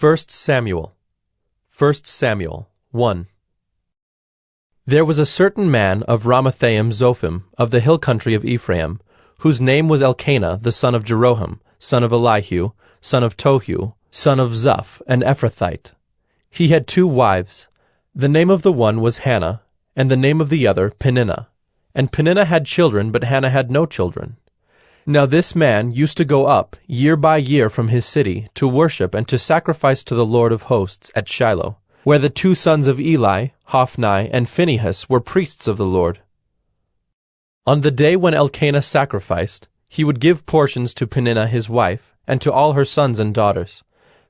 1 Samuel 1. There was a certain man of Ramathaim Zophim, of the hill country of Ephraim, whose name was Elkanah the son of Jeroham, son of Elihu, son of Tohu, son of Zuph, an Ephrathite. He had 2 wives. The name of the one was Hannah, and the name of the other Peninnah. And Peninnah had children, but Hannah had no children. Now this man used to go up year by year from his city to worship and to sacrifice to the Lord of hosts at Shiloh, where the 2 sons of Eli, Hophni and Phinehas, were priests of the Lord. On the day when Elkanah sacrificed, he would give portions to Peninnah his wife, and to all her sons and daughters.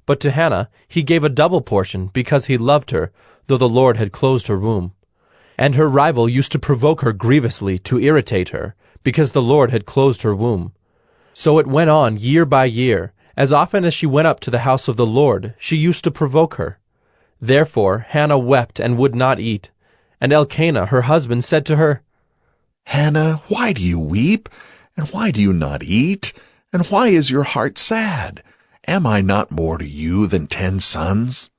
But to Hannah he gave a double portion, because he loved her, though the Lord had closed her womb. And her rival used to provoke her grievously to irritate her, because the Lord had closed her womb. So it went on year by year. As often as she went up to the house of the Lord, she used to provoke her. Therefore Hannah wept and would not eat. And Elkanah her husband said to her, Hannah, why do you weep? And why do you not eat? And why is your heart sad? Am I not more to you than 10 sons?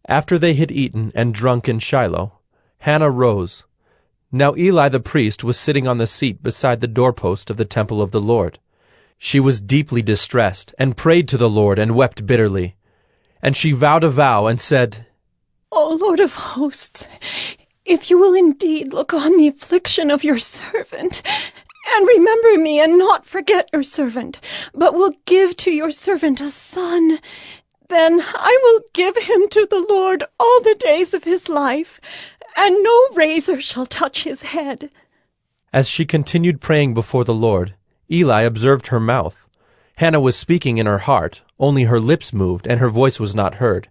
After they had eaten and drunk in Shiloh, Hannah rose. Now Eli the priest was sitting on the seat beside the doorpost of the temple of the Lord. She was deeply distressed, and prayed to the Lord, and wept bitterly. And she vowed a vow, and said, O Lord of hosts, if you will indeed look on the affliction of your servant, and remember me, and not forget your servant, but will give to your servant a son, then I will give him to the Lord all the days of his life, and no razor shall touch his head. As she continued praying before the Lord, Eli observed her mouth. Hannah was speaking in her heart, only her lips moved, and her voice was not heard.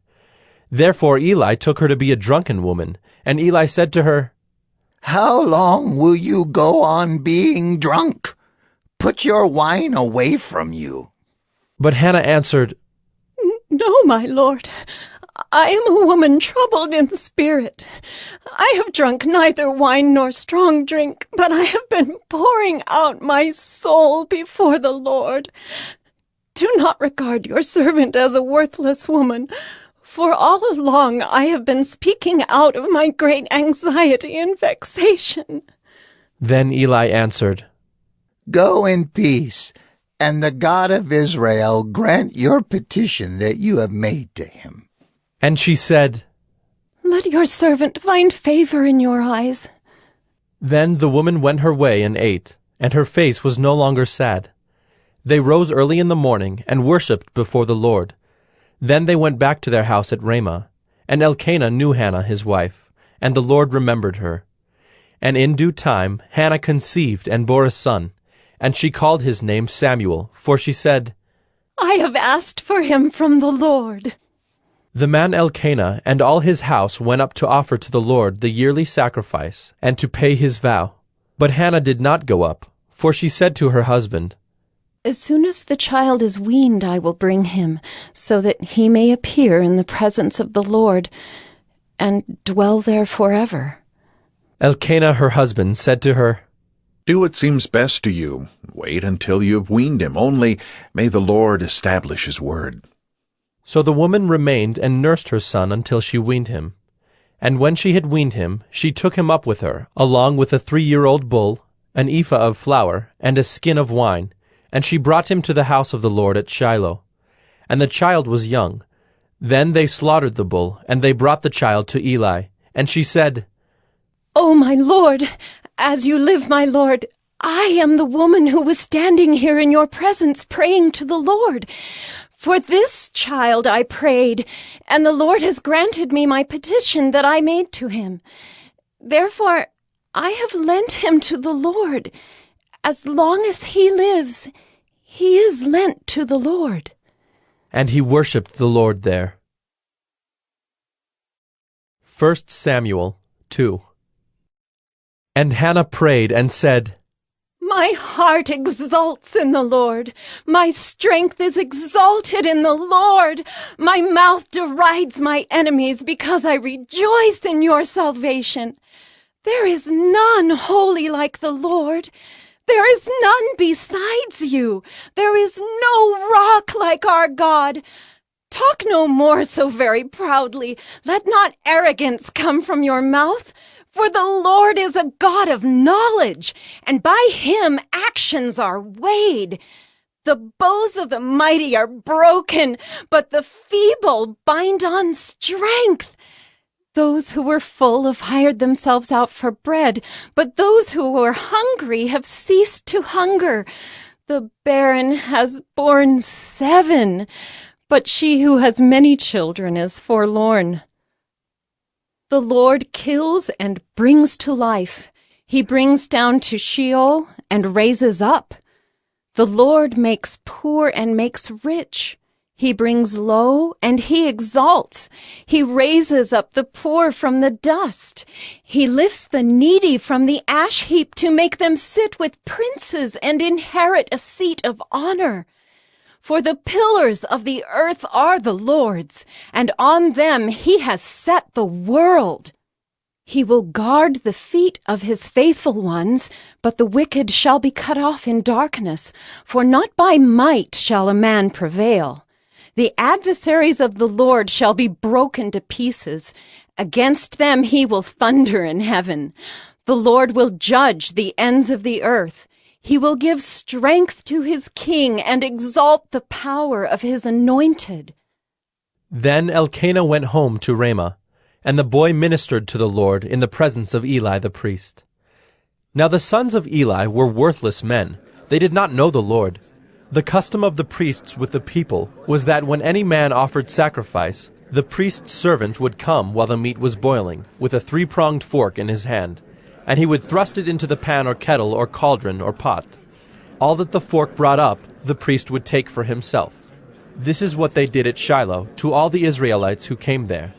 Therefore Eli took her to be a drunken woman, and Eli said to her, How long will you go on being drunk? Put your wine away from you. But Hannah answered, No, my lord, I am a woman troubled in spirit. I have drunk neither wine nor strong drink, but I have been pouring out my soul before the Lord. Do not regard your servant as a worthless woman, for all along I have been speaking out of my great anxiety and vexation. Then Eli answered, Go in peace, and the God of Israel grant your petition that you have made to him. And she said, Let your servant find favor in your eyes. Then the woman went her way and ate, and her face was no longer sad. They rose early in the morning and worshipped before the Lord. Then they went back to their house at Ramah. And Elkanah knew Hannah his wife, and the Lord remembered her. And in due time Hannah conceived and bore a son, and she called his name Samuel, for she said, I have asked for him from the Lord. The man Elkanah and all his house went up to offer to the Lord the yearly sacrifice, and to pay his vow. But Hannah did not go up, for she said to her husband, As soon as the child is weaned, I will bring him, so that he may appear in the presence of the Lord, and dwell there forever. Elkanah her husband said to her, Do what seems best to you. Wait until you have weaned him. Only may the Lord establish his word. So the woman remained and nursed her son until she weaned him. And when she had weaned him, she took him up with her, along with a 3-year-old bull, an ephah of flour, and a skin of wine, and she brought him to the house of the Lord at Shiloh. And the child was young. Then they slaughtered the bull, and they brought the child to Eli. And she said, O my lord, as you live, my lord, I am the woman who was standing here in your presence praying to the Lord. For this child I prayed, and the Lord has granted me my petition that I made to him. Therefore I have lent him to the Lord. As long as he lives, he is lent to the Lord. And he worshipped the Lord there. 1 Samuel 2. And Hannah prayed and said, My heart exults in the Lord. My strength is exalted in the Lord. My mouth derides my enemies because I rejoice in your salvation. There is none holy like the Lord. There is none besides you. There is no rock like our God. Talk no more so very proudly. Let not arrogance come from your mouth. For the Lord is a God of knowledge, and by him actions are weighed. The bows of the mighty are broken, but the feeble bind on strength. Those who were full have hired themselves out for bread, but those who were hungry have ceased to hunger. The barren has borne 7, but she who has many children is forlorn. The Lord kills and brings to life. He brings down to Sheol and raises up. The Lord makes poor and makes rich. He brings low and he exalts. He raises up the poor from the dust. He lifts the needy from the ash heap to make them sit with princes and inherit a seat of honor. For the pillars of the earth are the Lord's, and on them he has set the world. He will guard the feet of his faithful ones, but the wicked shall be cut off in darkness, for not by might shall a man prevail. The adversaries of the Lord shall be broken to pieces. Against them he will thunder in heaven. The Lord will judge the ends of the earth. He will give strength to his king and exalt the power of his anointed. Then Elkanah went home to Ramah, and the boy ministered to the Lord in the presence of Eli the priest. Now the sons of Eli were worthless men. They did not know the Lord. The custom of the priests with the people was that when any man offered sacrifice, the priest's servant would come while the meat was boiling, with a 3-pronged fork in his hand, and he would thrust it into the pan or kettle or cauldron or pot. All that the fork brought up, the priest would take for himself. This is what they did at Shiloh to all the Israelites who came there.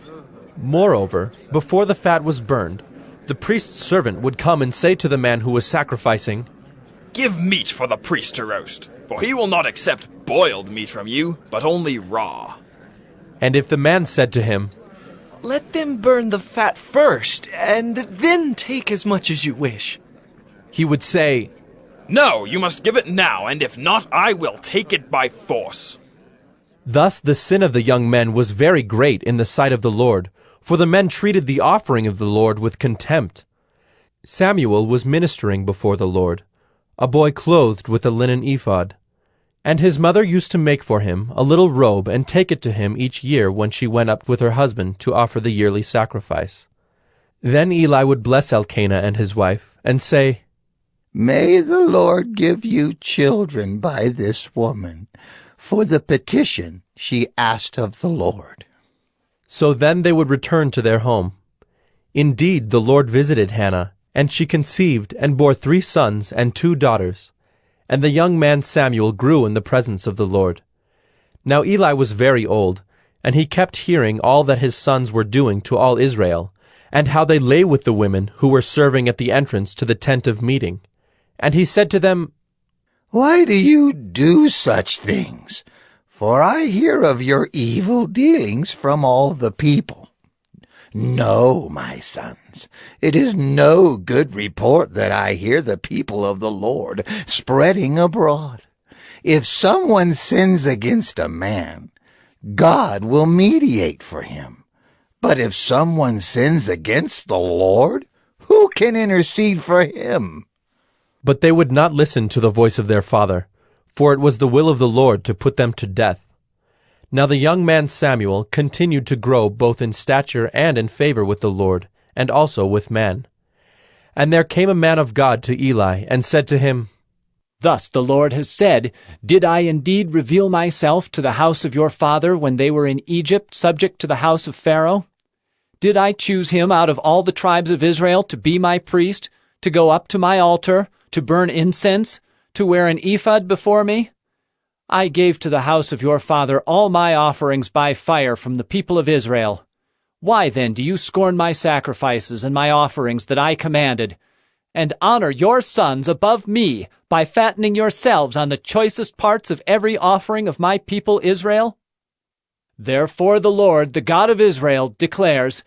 Moreover, before the fat was burned, the priest's servant would come and say to the man who was sacrificing, "Give meat for the priest to roast, for he will not accept boiled meat from you, but only raw." And if the man said to him, "Let them burn the fat first, and then take as much as you wish," he would say, "No, you must give it now, and if not, I will take it by force." Thus the sin of the young men was very great in the sight of the Lord, for the men treated the offering of the Lord with contempt. Samuel was ministering before the Lord, a boy clothed with a linen ephod. And his mother used to make for him a little robe and take it to him each year when she went up with her husband to offer the yearly sacrifice. Then Eli would bless Elkanah and his wife, and say, May the Lord give you children by this woman, for the petition she asked of the Lord. So then they would return to their home. Indeed, the Lord visited Hannah, and she conceived and bore 3 sons and 2 daughters. And the young man Samuel grew in the presence of the Lord. Now Eli was very old, and he kept hearing all that his sons were doing to all Israel, and how they lay with the women who were serving at the entrance to the tent of meeting. And he said to them, Why do you do such things? For I hear of your evil dealings from all the people. No, my sons, it is no good report that I hear the people of the Lord spreading abroad. If someone sins against a man, God will mediate for him. But if someone sins against the Lord, who can intercede for him? But they would not listen to the voice of their father, for it was the will of the Lord to put them to death. Now the young man Samuel continued to grow both in stature and in favor with the Lord, and also with man. And there came a man of God to Eli, and said to him, Thus the Lord has said, Did I indeed reveal myself to the house of your father when they were in Egypt, subject to the house of Pharaoh? Did I choose him out of all the tribes of Israel to be my priest, to go up to my altar, to burn incense, to wear an ephod before me? I gave to the house of your father all my offerings by fire from the people of Israel. Why then do you scorn my sacrifices and my offerings that I commanded, and honor your sons above me by fattening yourselves on the choicest parts of every offering of my people Israel? Therefore the Lord, the God of Israel, declares,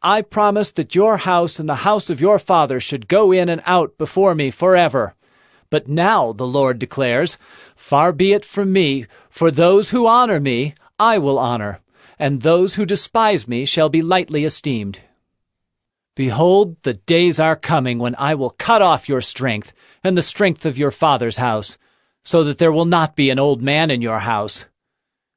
I promised that your house and the house of your father should go in and out before me forever. But now, the Lord declares, Far be it from me, for those who honor me, I will honor, and those who despise me shall be lightly esteemed. Behold, the days are coming when I will cut off your strength and the strength of your father's house, so that there will not be an old man in your house.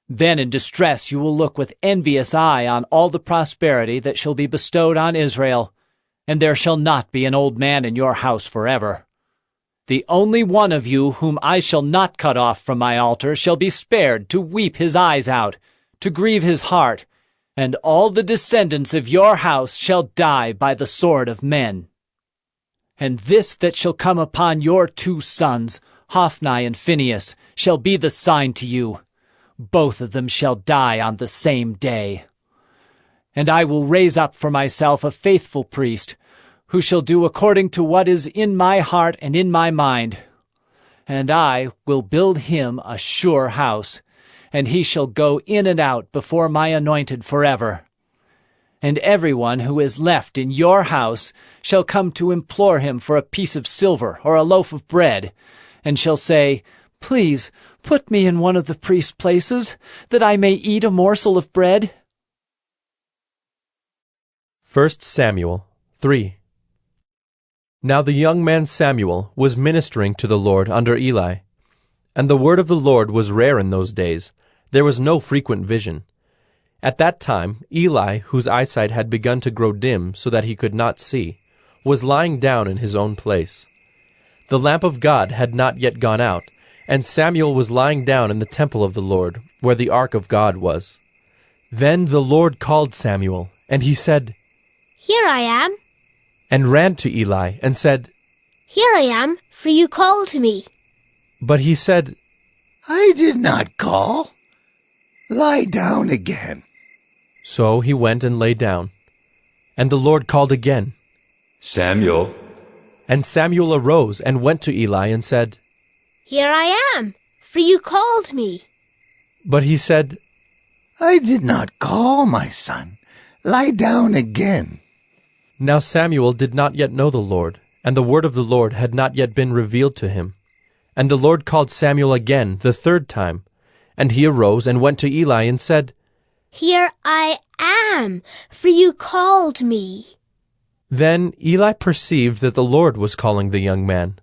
Then in distress you will look with envious eye on all the prosperity that shall be bestowed on Israel, and there shall not be an old man in your house forever. The only one of you whom I shall not cut off from my altar shall be spared to weep his eyes out, to grieve his heart, and all the descendants of your house shall die by the sword of men. And this that shall come upon your 2 sons, Hophni and Phinehas, shall be the sign to you. Both of them shall die on the same day. And I will raise up for myself a faithful priest, who shall do according to what is in my heart and in my mind. And I will build him a sure house, and he shall go in and out before my anointed forever. And everyone who is left in your house shall come to implore him for a piece of silver or a loaf of bread, and shall say, Please, put me in one of the priest's places, that I may eat a morsel of bread. 1 Samuel 3. Now the young man Samuel was ministering to the Lord under Eli. And the word of the Lord was rare in those days. There was no frequent vision. At that time Eli, whose eyesight had begun to grow dim so that he could not see, was lying down in his own place. The lamp of God had not yet gone out, and Samuel was lying down in the temple of the Lord, where the ark of God was. Then the Lord called Samuel, and he said, Here I am. And ran to Eli, and said, Here I am, for you called me. But he said, I did not call. Lie down again. So he went and lay down. And the Lord called again, Samuel. And Samuel arose and went to Eli and said, Here I am, for you called me. But he said, I did not call, my son. Lie down again. Now Samuel did not yet know the Lord, and the word of the Lord had not yet been revealed to him. And the Lord called Samuel again the 3rd time. And he arose and went to Eli and said, Here I am, for you called me. Then Eli perceived that the Lord was calling the young man.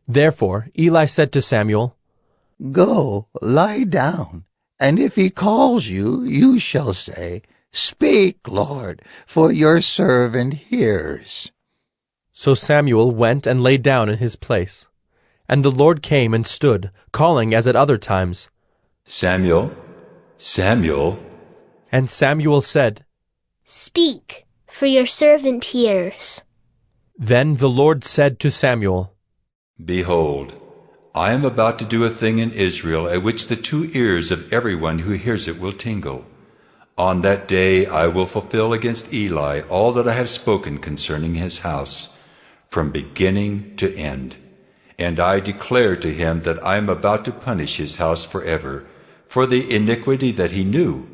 Therefore Eli said to Samuel, Go, lie down, and if he calls you, you shall say, Speak, Lord, for your servant hears. So Samuel went and lay down in his place. And the Lord came and stood, calling as at other times, Samuel, Samuel. And Samuel said, Speak, for your servant hears. Then the Lord said to Samuel, Behold, I am about to do a thing in Israel at which the 2 ears of everyone who hears it will tingle. On that day I will fulfill against Eli all that I have spoken concerning his house, from beginning to end. And I declare to him that I am about to punish his house forever, for the iniquity that he knew,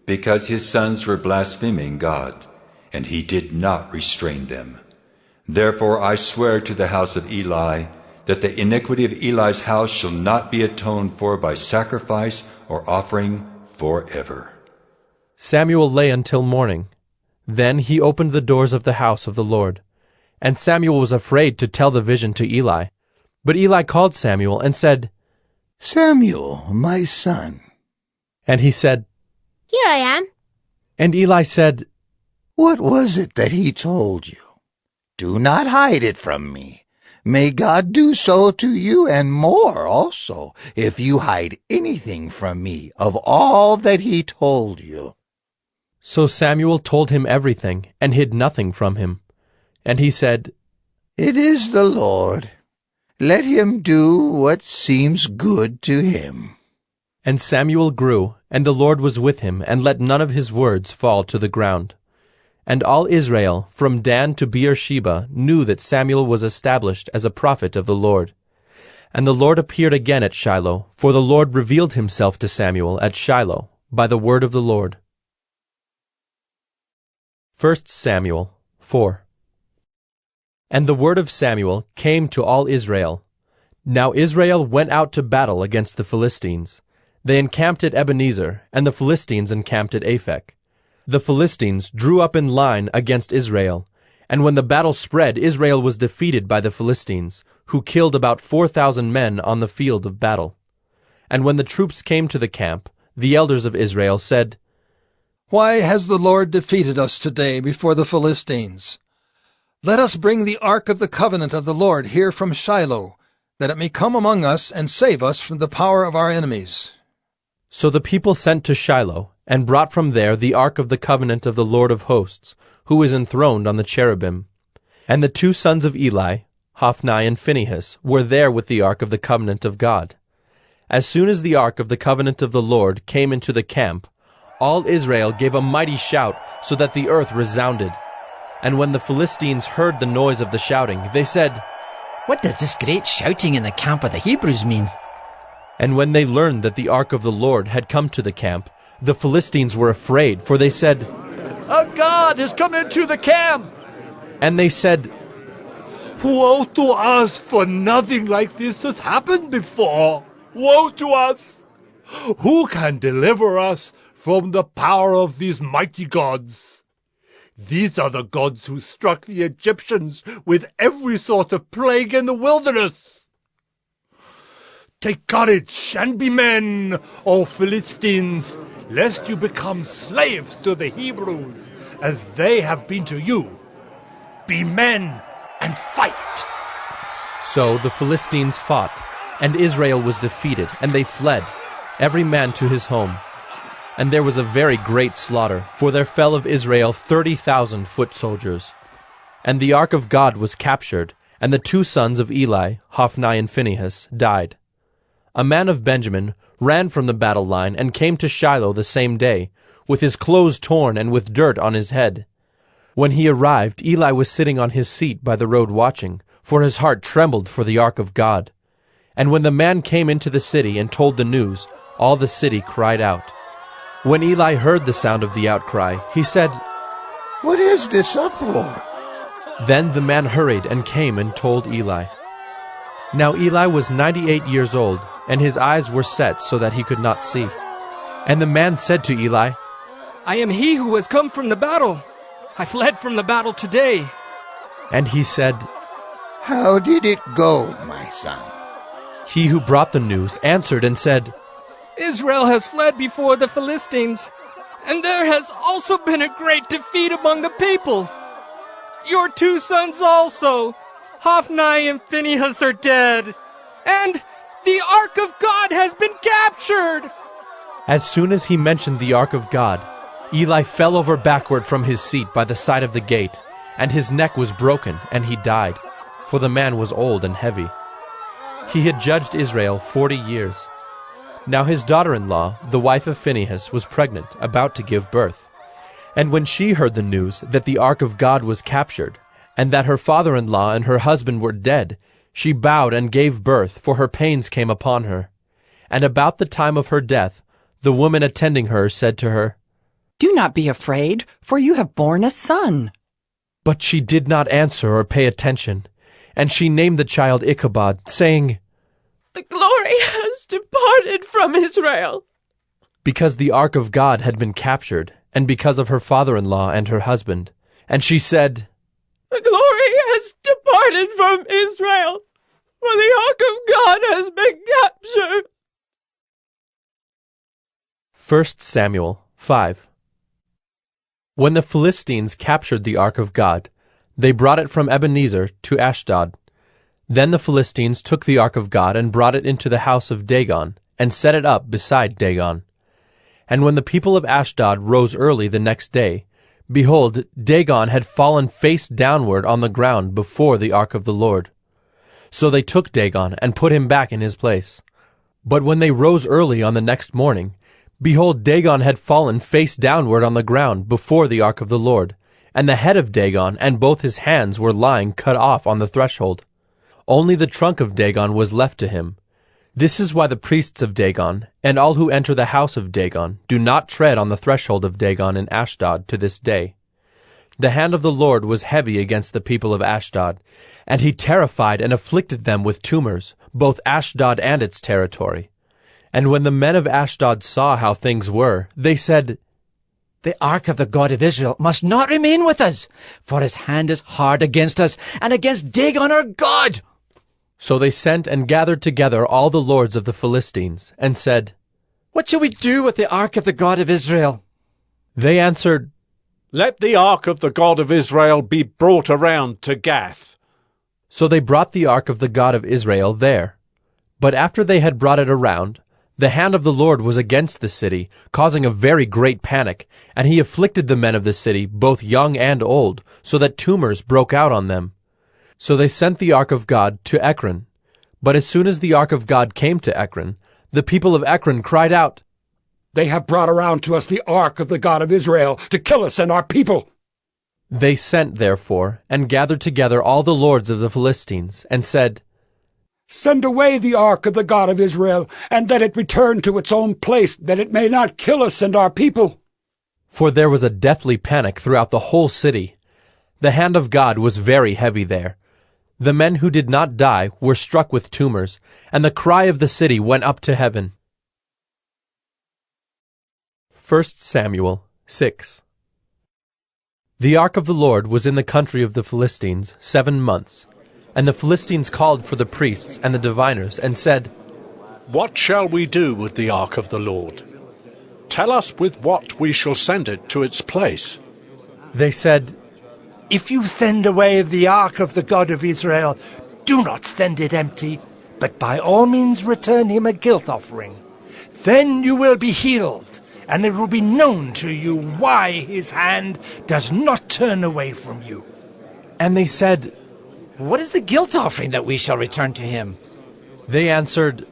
because his sons were blaspheming God, and he did not restrain them. Therefore I swear to the house of Eli, that the iniquity of Eli's house shall not be atoned for by sacrifice or offering forever. Samuel lay until morning. Then he opened the doors of the house of the Lord. And Samuel was afraid to tell the vision to Eli. But Eli called Samuel and said, Samuel, my son. And he said, Here I am. And Eli said, What was it that he told you? Do not hide it from me. May God do so to you and more also, if you hide anything from me of all that he told you. So Samuel told him everything, and hid nothing from him. And he said, It is the Lord. Let him do what seems good to him. And Samuel grew, and the Lord was with him, and let none of his words fall to the ground. And all Israel, from Dan to Beersheba, knew that Samuel was established as a prophet of the Lord. And the Lord appeared again at Shiloh, for the Lord revealed himself to Samuel at Shiloh, by the word of the Lord. 1 Samuel 4. And the word of Samuel came to all Israel. Now Israel went out to battle against the Philistines. They encamped at Ebenezer, and the Philistines encamped at Aphek. The Philistines drew up in line against Israel, and when the battle spread, Israel was defeated by the Philistines, who killed about 4,000 men on the field of battle. And when the troops came to the camp, the elders of Israel said, "Why has the Lord defeated us today before the Philistines? Let us bring the ark of the covenant of the Lord here from Shiloh, that it may come among us and save us from the power of our enemies." So the people sent to Shiloh, and brought from there the ark of the covenant of the Lord of hosts, who is enthroned on the cherubim. And the 2 sons of Eli, Hophni and Phinehas, were there with the ark of the covenant of God. As soon as the ark of the covenant of the Lord came into the camp, all Israel gave a mighty shout, so that the earth resounded. And when the Philistines heard the noise of the shouting, they said, "What does this great shouting in the camp of the Hebrews mean?" And when they learned that the ark of the Lord had come to the camp, the Philistines were afraid, for they said, "A god has come into the camp!" And they said, "Woe to us, for nothing like this has happened before! Woe to us! Who can deliver us from the power of these mighty gods? These are the gods who struck the Egyptians with every sort of plague in the wilderness. Take courage and be men, O Philistines, lest you become slaves to the Hebrews, as they have been to you. Be men and fight!" So the Philistines fought, and Israel was defeated, and they fled, every man to his home. And there was a very great slaughter, for there fell of Israel 30,000 foot soldiers. And the ark of God was captured, and the 2 sons of Eli, Hophni and Phinehas, died. A man of Benjamin ran from the battle line and came to Shiloh the same day, with his clothes torn and with dirt on his head. When he arrived, Eli was sitting on his seat by the road watching, for his heart trembled for the ark of God. And when the man came into the city and told the news, all the city cried out. When Eli heard the sound of the outcry, he said, "What is this uproar?" Then the man hurried and came and told Eli. Now Eli was 98 years old, and his eyes were set so that he could not see. And the man said to Eli, "I am he who has come from the battle. I fled from the battle today." And he said, "How did it go, my son?" He who brought the news answered and said, "Israel has fled before the Philistines, and there has also been a great defeat among the people. Your 2 sons also, Hophni and Phinehas, are dead, and the ark of God has been captured." As soon as he mentioned the ark of God, Eli fell over backward from his seat by the side of the gate, and his neck was broken, and he died, for the man was old and heavy. He had judged Israel 40 years. Now his daughter-in-law, the wife of Phinehas, was pregnant, about to give birth. And when she heard the news that the ark of God was captured, and that her father-in-law and her husband were dead, she bowed and gave birth, for her pains came upon her. And about the time of her death, the woman attending her said to her, "Do not be afraid, for you have borne a son." But she did not answer or pay attention, and she named the child Ichabod, saying, "The glory has departed from Israel," because the ark of God had been captured, and because of her father-in-law and her husband. And she said, "The glory has departed from Israel, for the ark of God has been captured." 1 Samuel 5. When the Philistines captured the ark of God, they brought it from Ebenezer to Ashdod. Then the Philistines took the ark of God and brought it into the house of Dagon, and set it up beside Dagon. And when the people of Ashdod rose early the next day, behold, Dagon had fallen face downward on the ground before the ark of the Lord. So they took Dagon and put him back in his place. But when they rose early on the next morning, behold, Dagon had fallen face downward on the ground before the ark of the Lord, and the head of Dagon and both his hands were lying cut off on the threshold. Only the trunk of Dagon was left to him. This is why the priests of Dagon, and all who enter the house of Dagon, do not tread on the threshold of Dagon in Ashdod to this day. The hand of the Lord was heavy against the people of Ashdod, and he terrified and afflicted them with tumors, both Ashdod and its territory. And when the men of Ashdod saw how things were, they said, The ark of the God of Israel must not remain with us, for his hand is hard against us, and against Dagon our God. So they sent and gathered together all the lords of the Philistines, and said, What shall we do with the ark of the God of Israel? They answered, Let the ark of the God of Israel be brought around to Gath. So they brought the ark of the God of Israel there. But after they had brought it around, the hand of the Lord was against the city, causing a very great panic, and he afflicted the men of the city, both young and old, so that tumors broke out on them. So they sent the ark of God to Ekron. But as soon as the ark of God came to Ekron, the people of Ekron cried out, They have brought around to us the ark of the God of Israel to kill us and our people. They sent, therefore, and gathered together all the lords of the Philistines, and said, Send away the ark of the God of Israel, and let it return to its own place, that it may not kill us and our people. For there was a deathly panic throughout the whole city. The hand of God was very heavy there. The men who did not die were struck with tumors, and the cry of the city went up to heaven. 1 Samuel 6. The ark of the Lord was in the country of the Philistines 7 months. And the Philistines called for the priests and the diviners, and said, What shall we do with the ark of the Lord? Tell us with what we shall send it to its place. They said, If you send away the ark of the God of Israel, do not send it empty, but by all means return him a guilt offering. Then you will be healed, and it will be known to you why his hand does not turn away from you. And they said, What is the guilt offering that we shall return to him? They answered,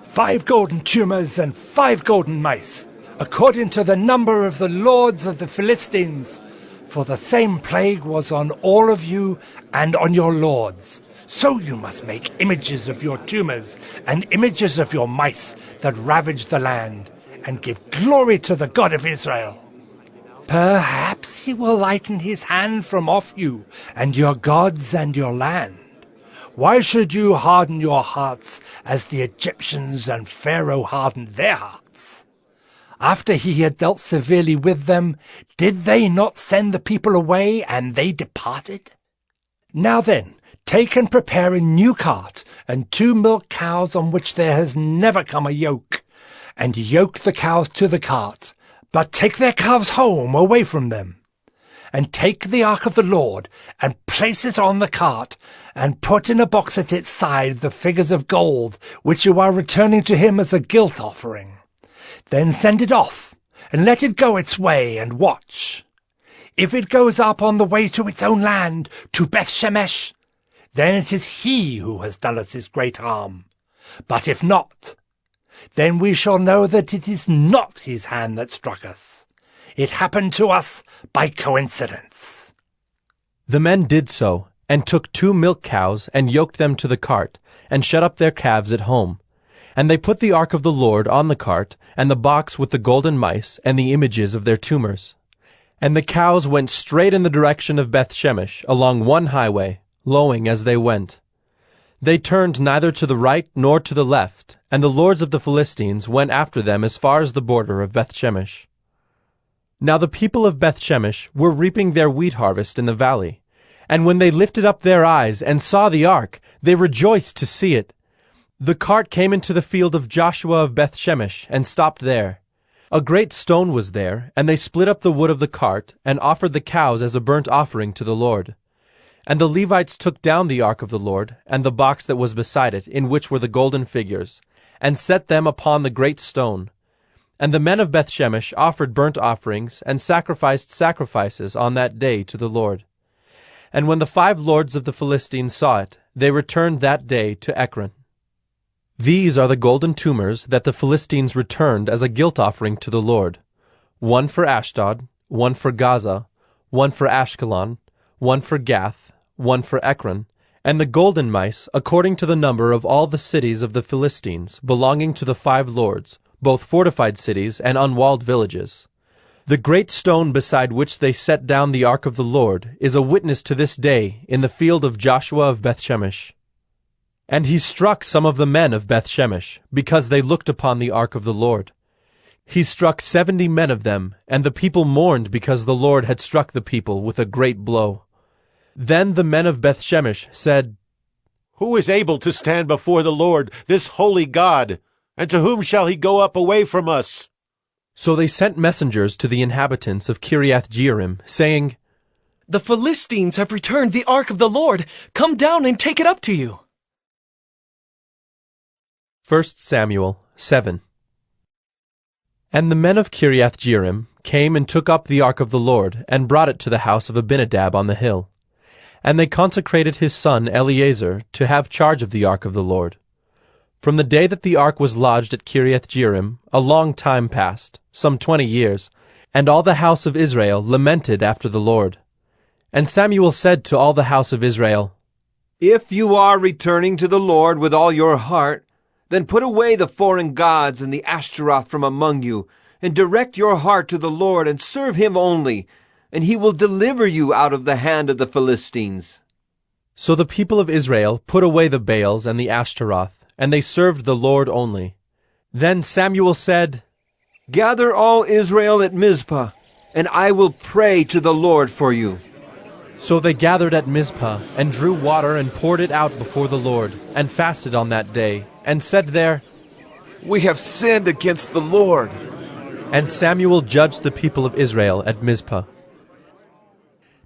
5 golden tumors and 5 golden mice, according to the number of the lords of the Philistines. For the same plague was on all of you and on your lords. So you must make images of your tumors and images of your mice that ravage the land, and give glory to the God of Israel. Perhaps he will lighten his hand from off you and your gods and your land. Why should you harden your hearts as the Egyptians and Pharaoh hardened their hearts? After he had dealt severely with them, did they not send the people away, and they departed? Now then, take and prepare a new cart, and 2 milk cows on which there has never come a yoke, and yoke the cows to the cart, but take their calves home away from them. And take the ark of the Lord, and place it on the cart, and put in a box at its side the figures of gold, which you are returning to him as a guilt offering. Then send it off, and let it go its way, and watch. If it goes up on the way to its own land, to Beth-Shemesh, then it is he who has done us this great harm. But if not, then we shall know that it is not his hand that struck us. It happened to us by coincidence. The men did so, and took 2 milk cows, and yoked them to the cart, and shut up their calves at home. And they put the ark of the Lord on the cart, and the box with the golden mice, and the images of their tumors. And the cows went straight in the direction of Beth-Shemesh, along one highway, lowing as they went. They turned neither to the right nor to the left, and the lords of the Philistines went after them as far as the border of Beth-Shemesh. Now the people of Beth-Shemesh were reaping their wheat harvest in the valley, and when they lifted up their eyes and saw the ark, they rejoiced to see it. The cart came into the field of Joshua of Beth-Shemesh, and stopped there. A great stone was there, and they split up the wood of the cart, and offered the cows as a burnt offering to the Lord. And the Levites took down the ark of the Lord, and the box that was beside it, in which were the golden figures, and set them upon the great stone. And the men of Beth-Shemesh offered burnt offerings, and sacrificed sacrifices on that day to the Lord. And when the 5 lords of the Philistines saw it, they returned that day to Ekron. These are the golden tumors that the Philistines returned as a guilt offering to the Lord: 1 for Ashdod, 1 for Gaza, 1 for Ashkelon, 1 for Gath, 1 for Ekron, and the golden mice according to the number of all the cities of the Philistines, belonging to the 5 lords, both fortified cities and unwalled villages. The great stone beside which they set down the ark of the Lord is a witness to this day in the field of Joshua of Beth-Shemesh. And he struck some of the men of Bethshemesh, because they looked upon the ark of the Lord. He struck 70 men of them, and the people mourned because the Lord had struck the people with a great blow. Then the men of Bethshemesh said, Who is able to stand before the Lord, this holy God? And to whom shall he go up away from us? So they sent messengers to the inhabitants of Kiriath-Jearim, saying, The Philistines have returned the ark of the Lord. Come down and take it up to you. 1 Samuel 7. And the men of Kiriath-Jearim came and took up the ark of the Lord, and brought it to the house of Abinadab on the hill. And they consecrated his son Eleazar to have charge of the ark of the Lord. From the day that the ark was lodged at Kiriath-Jearim, a long time passed, some 20 years, and all the house of Israel lamented after the Lord. And Samuel said to all the house of Israel, If you are returning to the Lord with all your heart, then put away the foreign gods and the Ashtaroth from among you, and direct your heart to the Lord, and serve him only, and he will deliver you out of the hand of the Philistines. So the people of Israel put away the Baals and the Ashtaroth, and they served the Lord only. Then Samuel said, Gather all Israel at Mizpah, and I will pray to the Lord for you. So they gathered at Mizpah, and drew water and poured it out before the Lord, and fasted on that day, and said there, We have sinned against the Lord. And Samuel judged the people of Israel at Mizpah.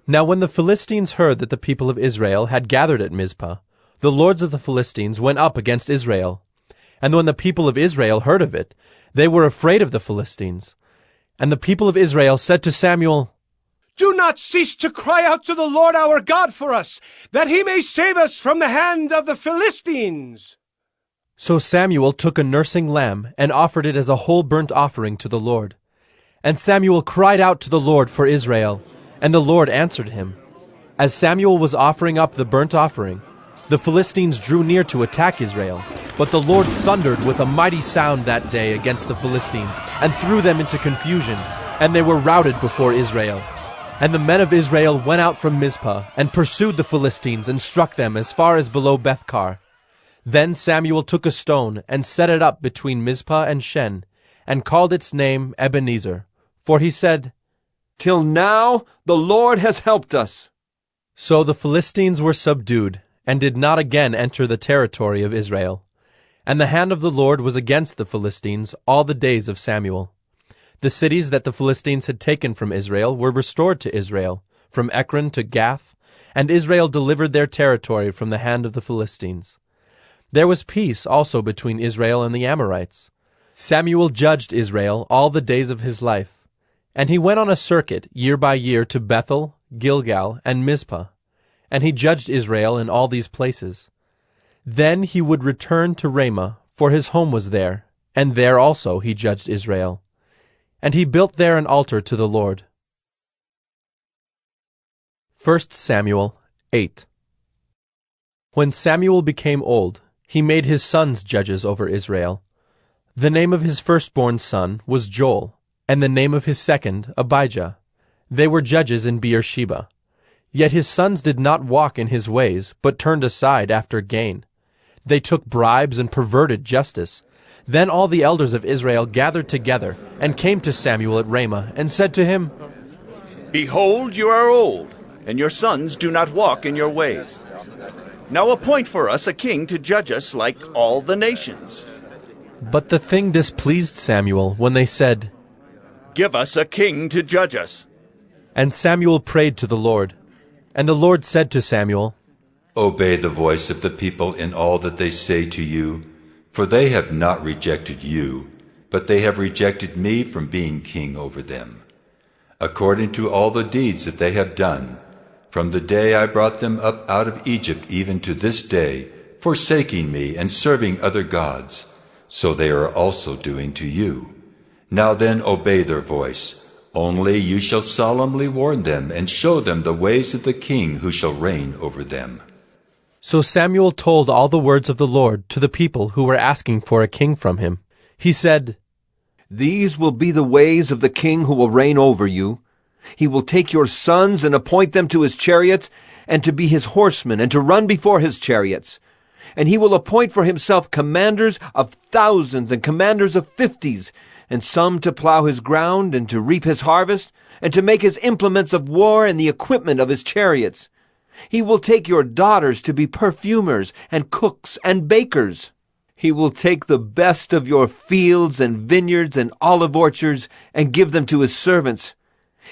Now when the Philistines heard that the people of Israel had gathered at Mizpah, the lords of the Philistines went up against Israel. And when the people of Israel heard of it, they were afraid of the Philistines. And the people of Israel said to Samuel, Do not cease to cry out to the Lord our God for us, that he may save us from the hand of the Philistines. So Samuel took a nursing lamb, and offered it as a whole burnt offering to the Lord. And Samuel cried out to the Lord for Israel, and the Lord answered him. As Samuel was offering up the burnt offering, the Philistines drew near to attack Israel. But the Lord thundered with a mighty sound that day against the Philistines, and threw them into confusion, and they were routed before Israel. And the men of Israel went out from Mizpah, and pursued the Philistines, and struck them as far as below Bethkar. Then Samuel took a stone, and set it up between Mizpah and Shen, and called its name Ebenezer. For he said, Till now the Lord has helped us. So the Philistines were subdued, and did not again enter the territory of Israel. And the hand of the Lord was against the Philistines all the days of Samuel. The cities that the Philistines had taken from Israel were restored to Israel, from Ekron to Gath, and Israel delivered their territory from the hand of the Philistines. There was peace also between Israel and the Amorites. Samuel judged Israel all the days of his life, and he went on a circuit year by year to Bethel, Gilgal, and Mizpah, and he judged Israel in all these places. Then he would return to Ramah, for his home was there, and there also he judged Israel. And he built there an altar to the Lord. 1 Samuel 8. When Samuel became old, he made his sons judges over Israel. The name of his firstborn son was Joel, and the name of his second Abijah. They were judges in Beersheba. Yet his sons did not walk in his ways, but turned aside after gain. They took bribes and perverted justice. Then all the elders of Israel gathered together, and came to Samuel at Ramah, and said to him, Behold, you are old, and your sons do not walk in your ways. Now appoint for us a king to judge us like all the nations. But the thing displeased Samuel when they said, Give us a king to judge us. And Samuel prayed to the Lord. And the Lord said to Samuel, Obey the voice of the people in all that they say to you, for they have not rejected you, but they have rejected me from being king over them. According to all the deeds that they have done, from the day I brought them up out of Egypt even to this day, forsaking me and serving other gods, so they are also doing to you. Now then obey their voice. Only you shall solemnly warn them, and show them the ways of the king who shall reign over them. So Samuel told all the words of the Lord to the people who were asking for a king from him. He said, These will be the ways of the king who will reign over you. He will take your sons and appoint them to his chariots, and to be his horsemen, and to run before his chariots. And he will appoint for himself commanders of thousands and commanders of 50s, and some to plow his ground and to reap his harvest, and to make his implements of war and the equipment of his chariots. He will take your daughters to be perfumers and cooks and bakers. He will take the best of your fields and vineyards and olive orchards and give them to his servants.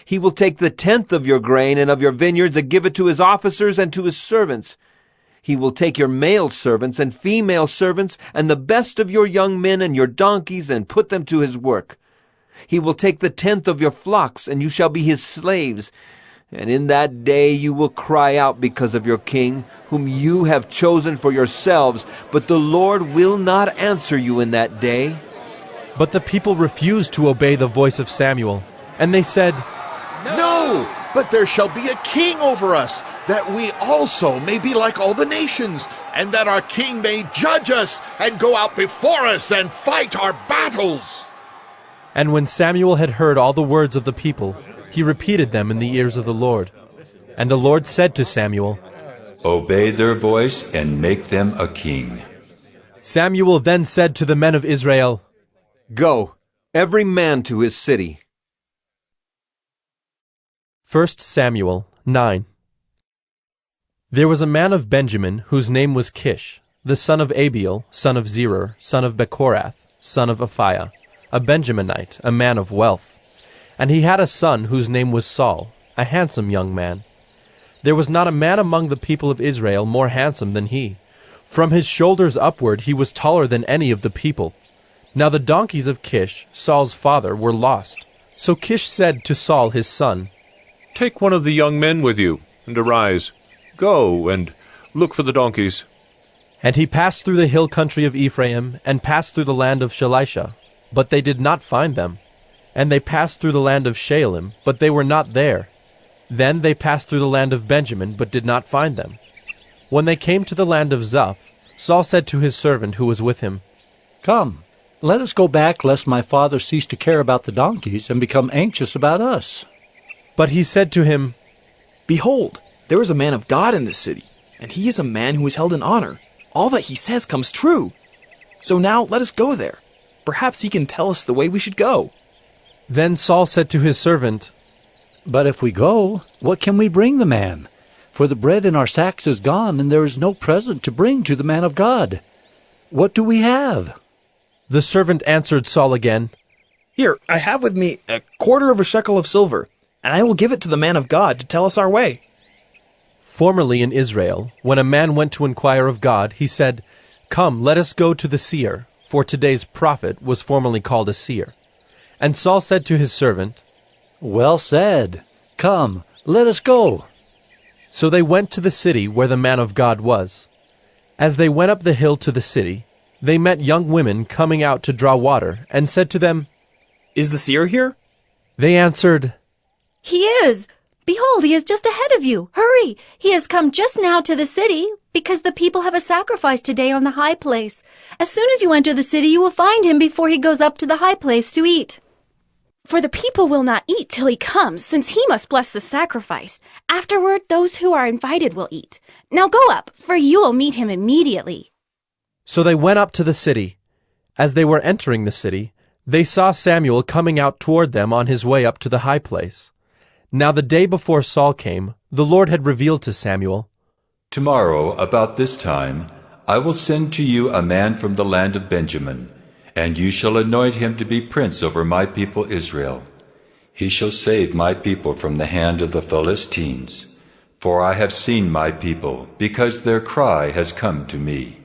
He will take the 10th of your grain and of your vineyards and give it to his officers and to his servants. He will take your male servants and female servants and the best of your young men and your donkeys and put them to his work. He will take the 10th of your flocks, and you shall be his slaves. And in that day you will cry out because of your king, whom you have chosen for yourselves, but the Lord will not answer you in that day. But the people refused to obey the voice of Samuel, and they said, No, but there shall be a king over us, that we also may be like all the nations, and that our king may judge us and go out before us and fight our battles. And when Samuel had heard all the words of the people, he repeated them in the ears of the Lord. And the Lord said to Samuel, Obey their voice and make them a king. Samuel then said to the men of Israel, Go, every man to his city. 1 Samuel 9. There was a man of Benjamin whose name was Kish, the son of Abiel, son of Zerah, son of Bechorath, son of Aphiah, a Benjaminite, a man of wealth. And he had a son whose name was Saul, a handsome young man. There was not a man among the people of Israel more handsome than he. From his shoulders upward he was taller than any of the people. Now the donkeys of Kish, Saul's father, were lost. So Kish said to Saul his son, Take one of the young men with you, and arise. Go, and look for the donkeys. And he passed through the hill country of Ephraim, and passed through the land of Shalisha, but they did not find them. And they passed through the land of Shaalim, but they were not there. Then they passed through the land of Benjamin, but did not find them. When they came to the land of Zuph, Saul said to his servant who was with him, Come, let us go back, lest my father cease to care about the donkeys and become anxious about us. But he said to him, Behold, there is a man of God in this city, and he is a man who is held in honor. All that he says comes true. So now let us go there. Perhaps he can tell us the way we should go. Then Saul said to his servant, But if we go, what can we bring the man? For the bread in our sacks is gone, and there is no present to bring to the man of God. What do we have? The servant answered Saul again, Here, I have with me 1/4 of a shekel of silver, and I will give it to the man of God to tell us our way. Formerly in Israel, when a man went to inquire of God, he said, Come, let us go to the seer, for today's prophet was formerly called a seer. And Saul said to his servant, Well said. Come, let us go. So they went to the city where the man of God was. As they went up the hill to the city, they met young women coming out to draw water, and said to them, Is the seer here? They answered, He is. Behold, he is just ahead of you. Hurry! He has come just now to the city, because the people have a sacrifice today on the high place. As soon as you enter the city, you will find him before he goes up to the high place to eat. For the people will not eat till he comes, since he must bless the sacrifice. Afterward, those who are invited will eat. Now go up, for you will meet him immediately. So they went up to the city. As they were entering the city, they saw Samuel coming out toward them on his way up to the high place. Now the day before Saul came, the Lord had revealed to Samuel, Tomorrow, about this time, I will send to you a man from the land of Benjamin, and you shall anoint him to be prince over my people Israel. He shall save my people from the hand of the Philistines. For I have seen my people, because their cry has come to me.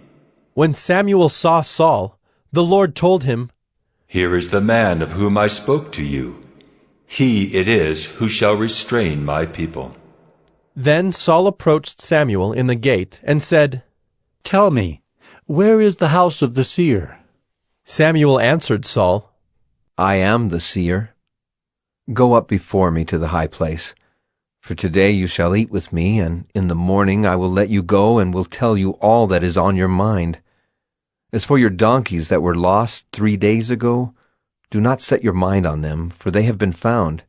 When Samuel saw Saul, the Lord told him, Here is the man of whom I spoke to you. He it is who shall restrain my people. Then Saul approached Samuel in the gate and said, Tell me, where is the house of the seer? Samuel answered Saul, I am the seer. Go up before me to the high place. For today you shall eat with me, and in the morning I will let you go and will tell you all that is on your mind. As for your donkeys that were lost 3 days ago, do not set your mind on them, for they have been found.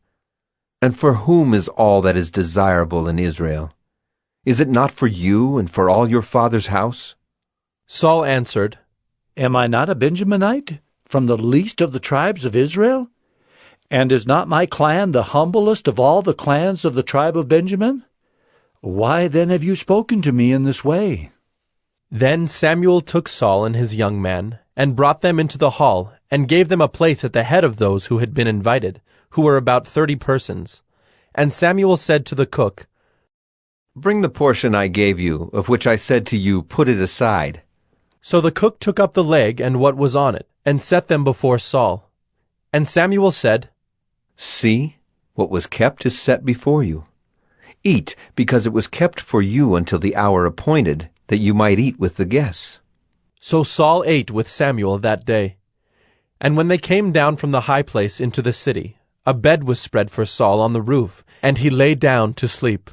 And for whom is all that is desirable in Israel? Is it not for you and for all your father's house? Saul answered, Am I not a Benjaminite, from the least of the tribes of Israel? And is not my clan the humblest of all the clans of the tribe of Benjamin? Why then have you spoken to me in this way? Then Samuel took Saul and his young man, and brought them into the hall, and gave them a place at the head of those who had been invited, who were about 30 persons. And Samuel said to the cook, Bring the portion I gave you, of which I said to you, Put it aside. So the cook took up the leg and what was on it, and set them before Saul. And Samuel said, See, what was kept is set before you. Eat, because it was kept for you until the hour appointed, that you might eat with the guests. So Saul ate with Samuel that day. And when they came down from the high place into the city, a bed was spread for Saul on the roof, and he lay down to sleep.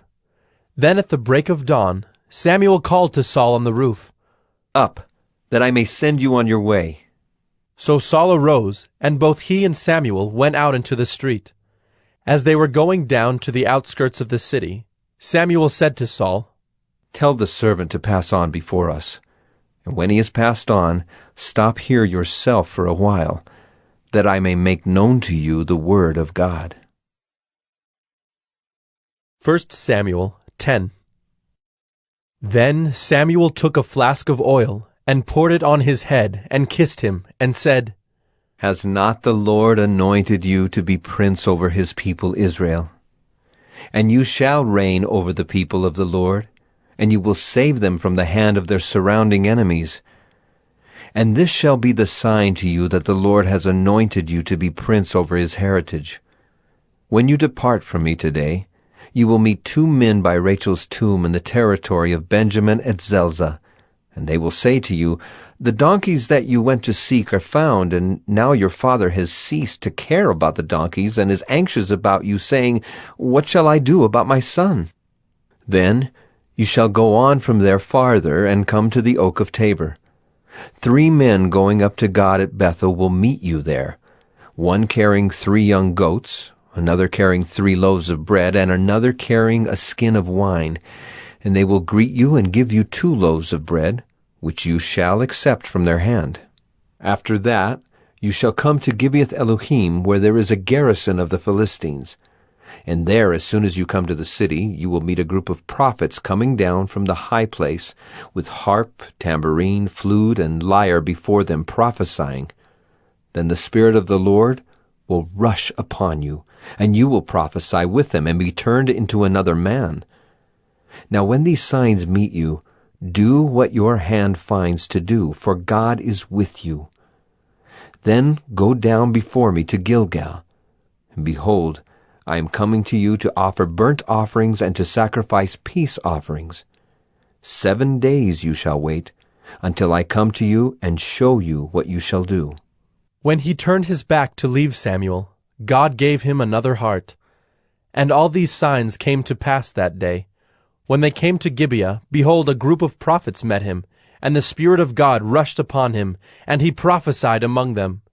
Then at the break of dawn, Samuel called to Saul on the roof, Up, that I may send you on your way. So Saul arose, and both he and Samuel went out into the street. As they were going down to the outskirts of the city, Samuel said to Saul, Tell the servant to pass on before us, and when he has passed on, stop here yourself for a while, that I may make known to you the word of God. 1 Samuel 10. Then Samuel took a flask of oil, and poured it on his head, and kissed him, and said, Has not the Lord anointed you to be prince over his people Israel? And you shall reign over the people of the Lord, and you will save them from the hand of their surrounding enemies. And this shall be the sign to you that the Lord has anointed you to be prince over his heritage. When you depart from me today, you will meet 2 men by Rachel's tomb in the territory of Benjamin at Zelzah. And they will say to you, The donkeys that you went to seek are found, and now your father has ceased to care about the donkeys and is anxious about you, saying, What shall I do about my son? Then you shall go on from there farther and come to the oak of Tabor. 3 men going up to God at Bethel will meet you there, one carrying 3 young goats, another carrying 3 loaves of bread, and another carrying a skin of wine. And they will greet you and give you 2 loaves of bread, which you shall accept from their hand. After that you shall come to Gibeath Elohim, where there is a garrison of the Philistines. And there, as soon as you come to the city, you will meet a group of prophets coming down from the high place, with harp, tambourine, flute, and lyre before them, prophesying. Then the Spirit of the Lord will rush upon you, and you will prophesy with them, and be turned into another man. Now when these signs meet you, do what your hand finds to do, for God is with you. Then go down before me to Gilgal. And behold, I am coming to you to offer burnt offerings and to sacrifice peace offerings. 7 days you shall wait, until I come to you and show you what you shall do. When he turned his back to leave Samuel, God gave him another heart. And all these signs came to pass that day. When they came to Gibeah, behold, a group of prophets met him, and the Spirit of God rushed upon him, and he prophesied among them.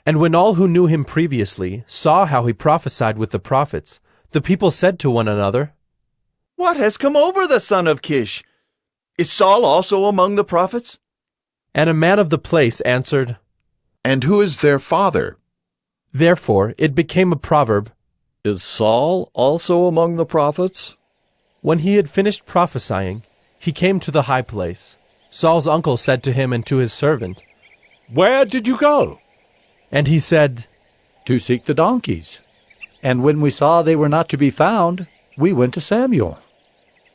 And when all who knew him previously saw how he prophesied with the prophets, the people said to one another, What has come over the son of Kish? Is Saul also among the prophets? And a man of the place answered, And who is their father? Therefore it became a proverb, Is Saul also among the prophets? When he had finished prophesying, he came to the high place. Saul's uncle said to him and to his servant, Where did you go? And he said, To seek the donkeys. And when we saw they were not to be found, we went to Samuel.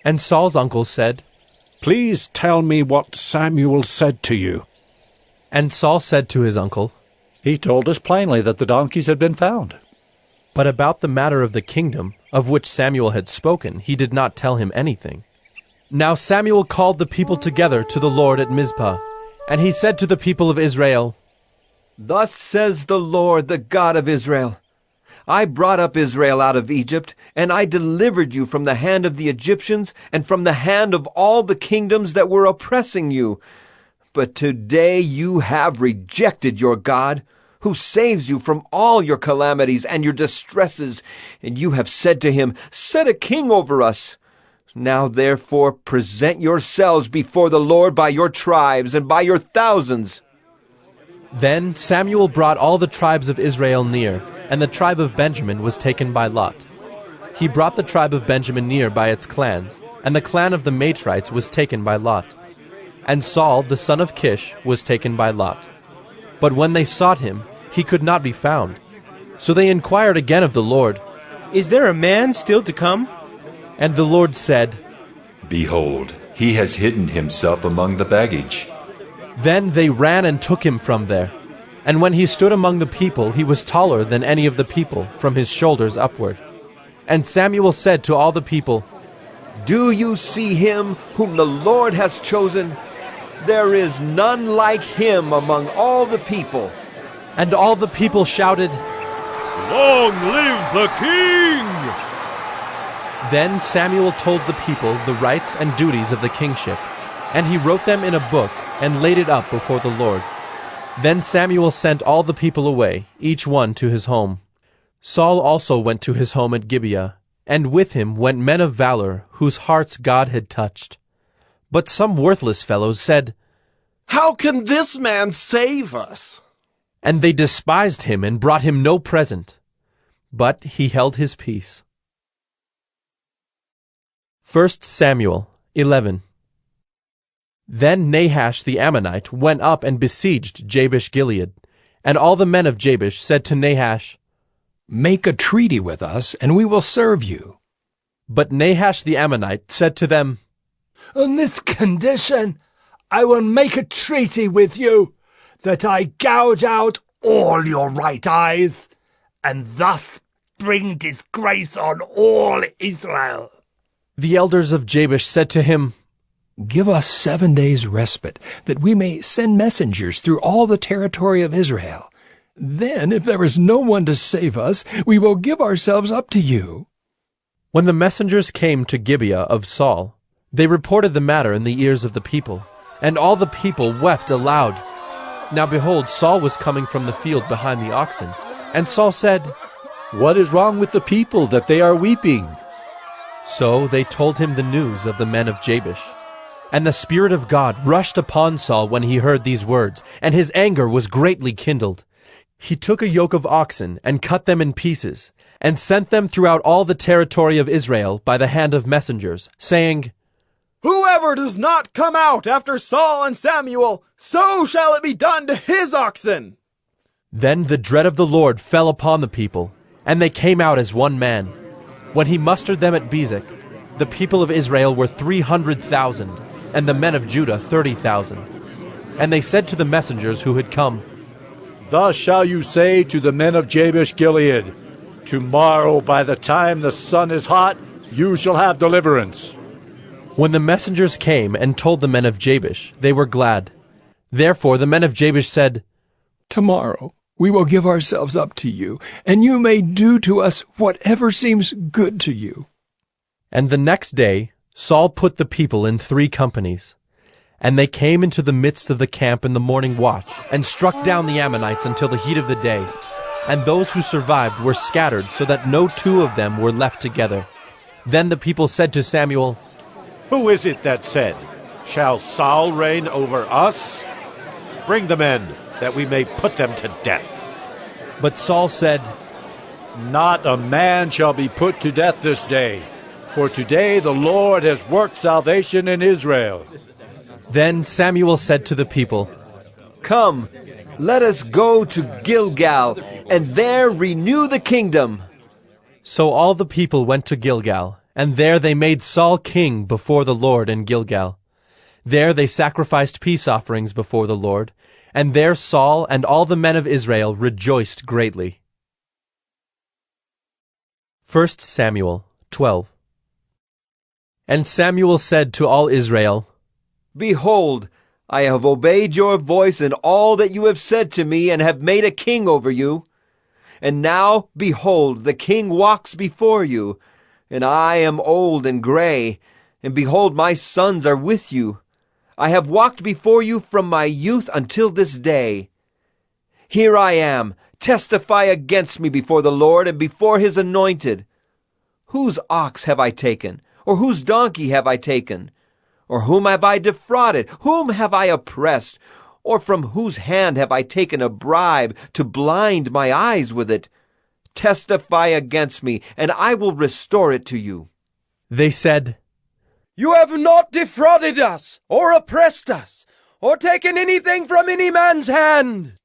And Saul's uncle said, Please tell me what Samuel said to you. And Saul said to his uncle, He told us plainly that the donkeys had been found. But about the matter of the kingdom, of which Samuel had spoken, he did not tell him anything. Now Samuel called the people together to the Lord at Mizpah, and he said to the people of Israel, Thus says the Lord, the God of Israel, I brought up Israel out of Egypt, and I delivered you from the hand of the Egyptians and from the hand of all the kingdoms that were oppressing you. But today you have rejected your God, who saves you from all your calamities and your distresses, and you have said to him, Set a king over us. Now therefore present yourselves before the Lord by your tribes and by your thousands. Then Samuel brought all the tribes of Israel near, and the tribe of Benjamin was taken by lot. He brought the tribe of Benjamin near by its clans, and the clan of the Matrites was taken by lot. And Saul, the son of Kish, was taken by lot. But when they sought him, he could not be found. So they inquired again of the Lord, Is there a man still to come? And the Lord said, Behold, he has hidden himself among the baggage. Then they ran and took him from there. And when he stood among the people, he was taller than any of the people, from his shoulders upward. And Samuel said to all the people, Do you see him whom the Lord has chosen? There is none like him among all the people. And all the people shouted, Long live the king! Then Samuel told the people the rights and duties of the kingship, and he wrote them in a book and laid it up before the Lord. Then Samuel sent all the people away, each one to his home. Saul also went to his home at Gibeah, and with him went men of valor, whose hearts God had touched. But some worthless fellows said, How can this man save us? And they despised him and brought him no present. But he held his peace. 1 Samuel 11. Then Nahash the Ammonite went up and besieged Jabesh-Gilead. And all the men of Jabesh said to Nahash, Make a treaty with us, and we will serve you. But Nahash the Ammonite said to them, On this condition, I will make a treaty with you, that I gouge out all your right eyes, and thus bring disgrace on all Israel. The elders of Jabesh said to him, Give us 7 days' respite, that we may send messengers through all the territory of Israel. Then, if there is no one to save us, we will give ourselves up to you. When the messengers came to Gibeah of Saul, they reported the matter in the ears of the people, and all the people wept aloud. Now behold, Saul was coming from the field behind the oxen, and Saul said, What is wrong with the people that they are weeping? So they told him the news of the men of Jabesh. And the Spirit of God rushed upon Saul when he heard these words, and his anger was greatly kindled. He took a yoke of oxen and cut them in pieces, and sent them throughout all the territory of Israel by the hand of messengers, saying, Whoever does not come out after Saul and Samuel, so shall it be done to his oxen. Then the dread of the Lord fell upon the people, and they came out as one man. When he mustered them at Bezek, the people of Israel were 300,000, and the men of Judah 30,000. And they said to the messengers who had come, Thus shall you say to the men of Jabesh-Gilead, Tomorrow by the time the sun is hot, you shall have deliverance. When the messengers came and told the men of Jabesh, they were glad. Therefore the men of Jabesh said, Tomorrow we will give ourselves up to you, and you may do to us whatever seems good to you. And the next day Saul put the people in 3 companies. And they came into the midst of the camp in the morning watch, and struck down the Ammonites until the heat of the day. And those who survived were scattered, so that no 2 of them were left together. Then the people said to Samuel, Who is it that said, Shall Saul reign over us? Bring the men, that we may put them to death. But Saul said, Not a man shall be put to death this day, for today the Lord has worked salvation in Israel. Then Samuel said to the people, Come, let us go to Gilgal, and there renew the kingdom. So all the people went to Gilgal, and there they made Saul king before the Lord in Gilgal. There they sacrificed peace offerings before the Lord, and there Saul and all the men of Israel rejoiced greatly. 1 Samuel 12. And Samuel said to all Israel, Behold, I have obeyed your voice in all that you have said to me, and have made a king over you. And now, behold, the king walks before you, and I am old and gray, and behold, my sons are with you. I have walked before you from my youth until this day. Here I am, testify against me before the Lord and before his anointed. Whose ox have I taken, Or whose donkey have I taken? Or whom have I defrauded? Whom have I oppressed? Or from whose hand have I taken a bribe to blind my eyes with it? Testify against me, and I will restore it to you. They said, You have not defrauded us, or oppressed us, or taken anything from any man's hand.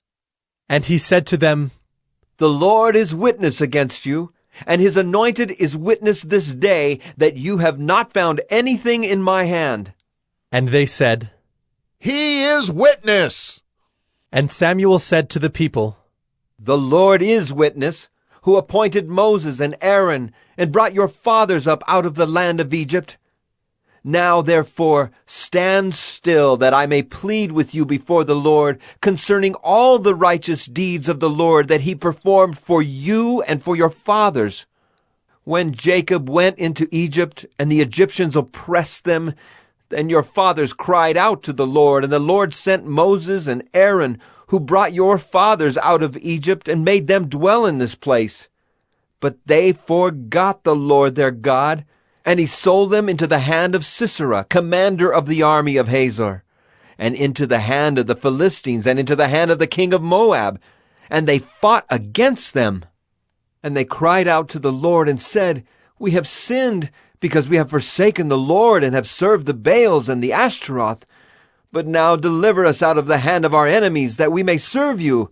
And he said to them, The Lord is witness against you, and his anointed is witness this day that you have not found anything in my hand. And they said, He is witness. And Samuel said to the people, The Lord is witness, who appointed Moses and Aaron, and brought your fathers up out of the land of Egypt. Now, therefore, stand still, that I may plead with you before the Lord concerning all the righteous deeds of the Lord that he performed for you and for your fathers. When Jacob went into Egypt, and the Egyptians oppressed them, then your fathers cried out to the Lord, and the Lord sent Moses and Aaron, who brought your fathers out of Egypt and made them dwell in this place. But they forgot the Lord their God, and he sold them into the hand of Sisera, commander of the army of Hazor, and into the hand of the Philistines, and into the hand of the king of Moab. And they fought against them. And they cried out to the Lord and said, We have sinned, because we have forsaken the Lord, and have served the Baals and the Ashtaroth. But now deliver us out of the hand of our enemies, that we may serve you.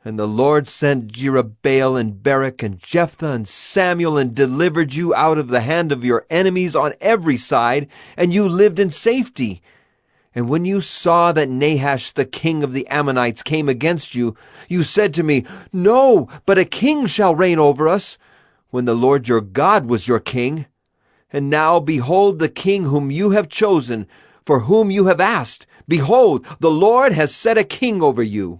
And the Lord sent Jerubbaal and Barak and Jephthah and Samuel, and delivered you out of the hand of your enemies on every side, and you lived in safety. And when you saw that Nahash the king of the Ammonites came against you, you said to me, No, but a king shall reign over us, when the Lord your God was your king. And now behold the king whom you have chosen, for whom you have asked. Behold, the Lord has set a king over you.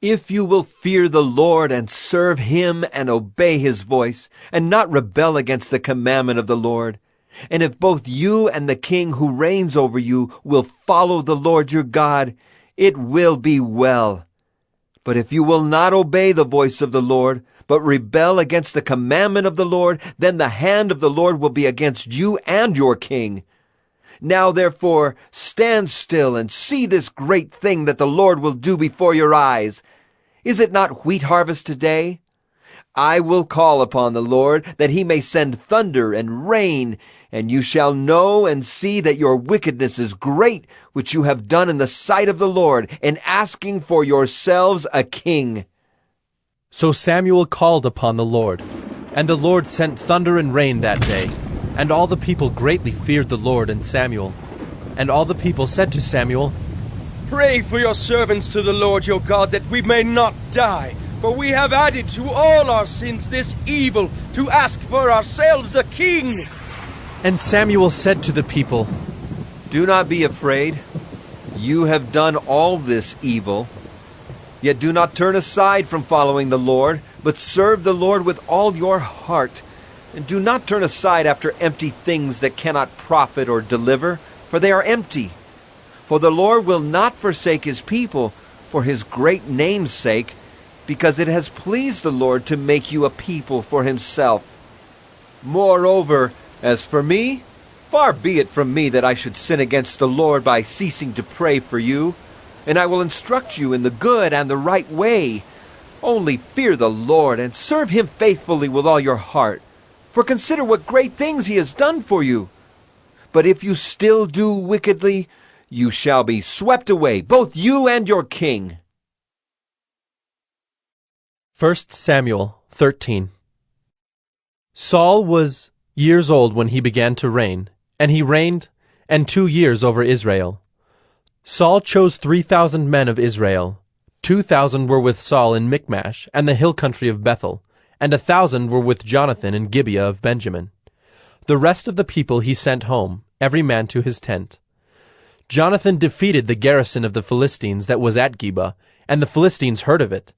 If you will fear the Lord and serve him and obey his voice, and not rebel against the commandment of the Lord, and if both you and the king who reigns over you will follow the Lord your God, it will be well. But if you will not obey the voice of the Lord, but rebel against the commandment of the Lord, then the hand of the Lord will be against you and your king. Now therefore stand still and see this great thing that the Lord will do before your eyes. Is it not wheat harvest today? I will call upon the Lord, that he may send thunder and rain, and you shall know and see that your wickedness is great, which you have done in the sight of the Lord, in asking for yourselves a king. So Samuel called upon the Lord, and the Lord sent thunder and rain that day. And all the people greatly feared the Lord and Samuel. And all the people said to Samuel, Pray for your servants to the Lord your God, that we may not die. For we have added to all our sins this evil, to ask for ourselves a king. And Samuel said to the people, Do not be afraid. You have done all this evil. Yet do not turn aside from following the Lord, but serve the Lord with all your heart. And do not turn aside after empty things that cannot profit or deliver, for they are empty. For the Lord will not forsake his people for his great name's sake, because it has pleased the Lord to make you a people for himself. Moreover, as for me, far be it from me that I should sin against the Lord by ceasing to pray for you, and I will instruct you in the good and the right way. Only fear the Lord and serve him faithfully with all your heart. For consider what great things he has done for you. But if you still do wickedly, you shall be swept away, both you and your king. 1 Samuel 13. Saul was years old when he began to reign, and he reigned 2 years over Israel. Saul chose 3,000 men of Israel. 2,000 were with Saul in Michmash and the hill country of Bethel, and 1,000 were with Jonathan in Gibeah of Benjamin. The rest of the people he sent home, every man to his tent. Jonathan defeated the garrison of the Philistines that was at Geba, and the Philistines heard of it.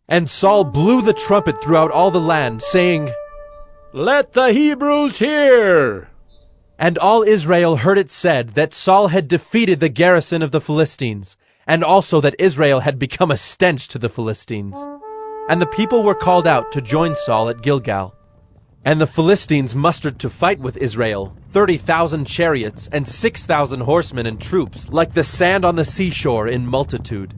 And Saul blew the trumpet throughout all the land, saying, Let the Hebrews hear! And all Israel heard it said that Saul had defeated the garrison of the Philistines, and also that Israel had become a stench to the Philistines. And the people were called out to join Saul at Gilgal. And the Philistines mustered to fight with Israel 30,000 chariots and 6,000 horsemen and troops, like the sand on the seashore in multitude.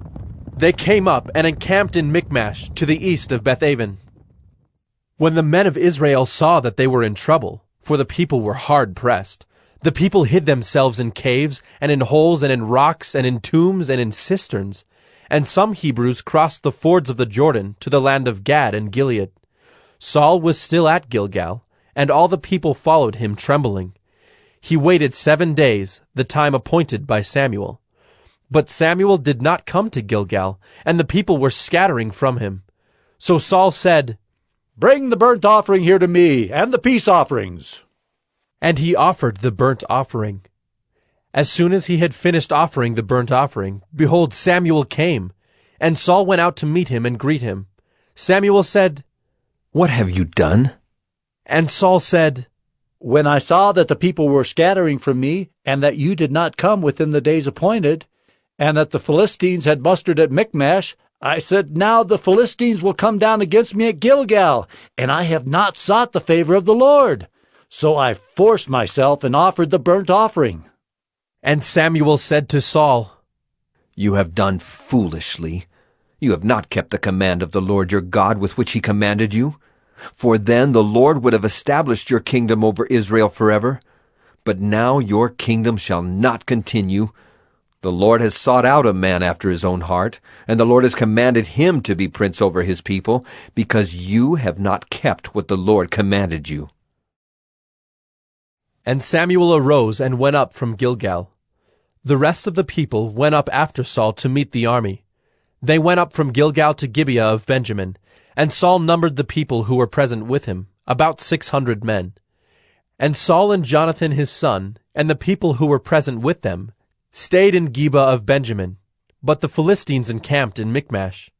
They came up and encamped in Michmash to the east of Bethaven. When the men of Israel saw that they were in trouble, for the people were hard pressed, the people hid themselves in caves and in holes and in rocks and in tombs and in cisterns. And some Hebrews crossed the fords of the Jordan to the land of Gad and Gilead. Saul was still at Gilgal, and all the people followed him trembling. He waited 7 days, the time appointed by Samuel. But Samuel did not come to Gilgal, and the people were scattering from him. So Saul said, "Bring the burnt offering here to me, and the peace offerings." And he offered the burnt offering. As soon as he had finished offering the burnt offering, behold, Samuel came, and Saul went out to meet him and greet him. Samuel said, "What have you done?" And Saul said, "When I saw that the people were scattering from me, and that you did not come within the days appointed, and that the Philistines had mustered at Michmash, I said, now the Philistines will come down against me at Gilgal, and I have not sought the favor of the Lord. So I forced myself and offered the burnt offering." And Samuel said to Saul, "You have done foolishly. You have not kept the command of the Lord your God with which he commanded you. For then the Lord would have established your kingdom over Israel forever. But now your kingdom shall not continue. The Lord has sought out a man after his own heart, and the Lord has commanded him to be prince over his people, because you have not kept what the Lord commanded you." And Samuel arose and went up from Gilgal. The rest of the people went up after Saul to meet the army. They went up from Gilgal to Gibeah of Benjamin, and Saul numbered the people who were present with him, about 600 men. And Saul and Jonathan his son, and the people who were present with them, stayed in Gibeah of Benjamin, but the Philistines encamped in Michmash.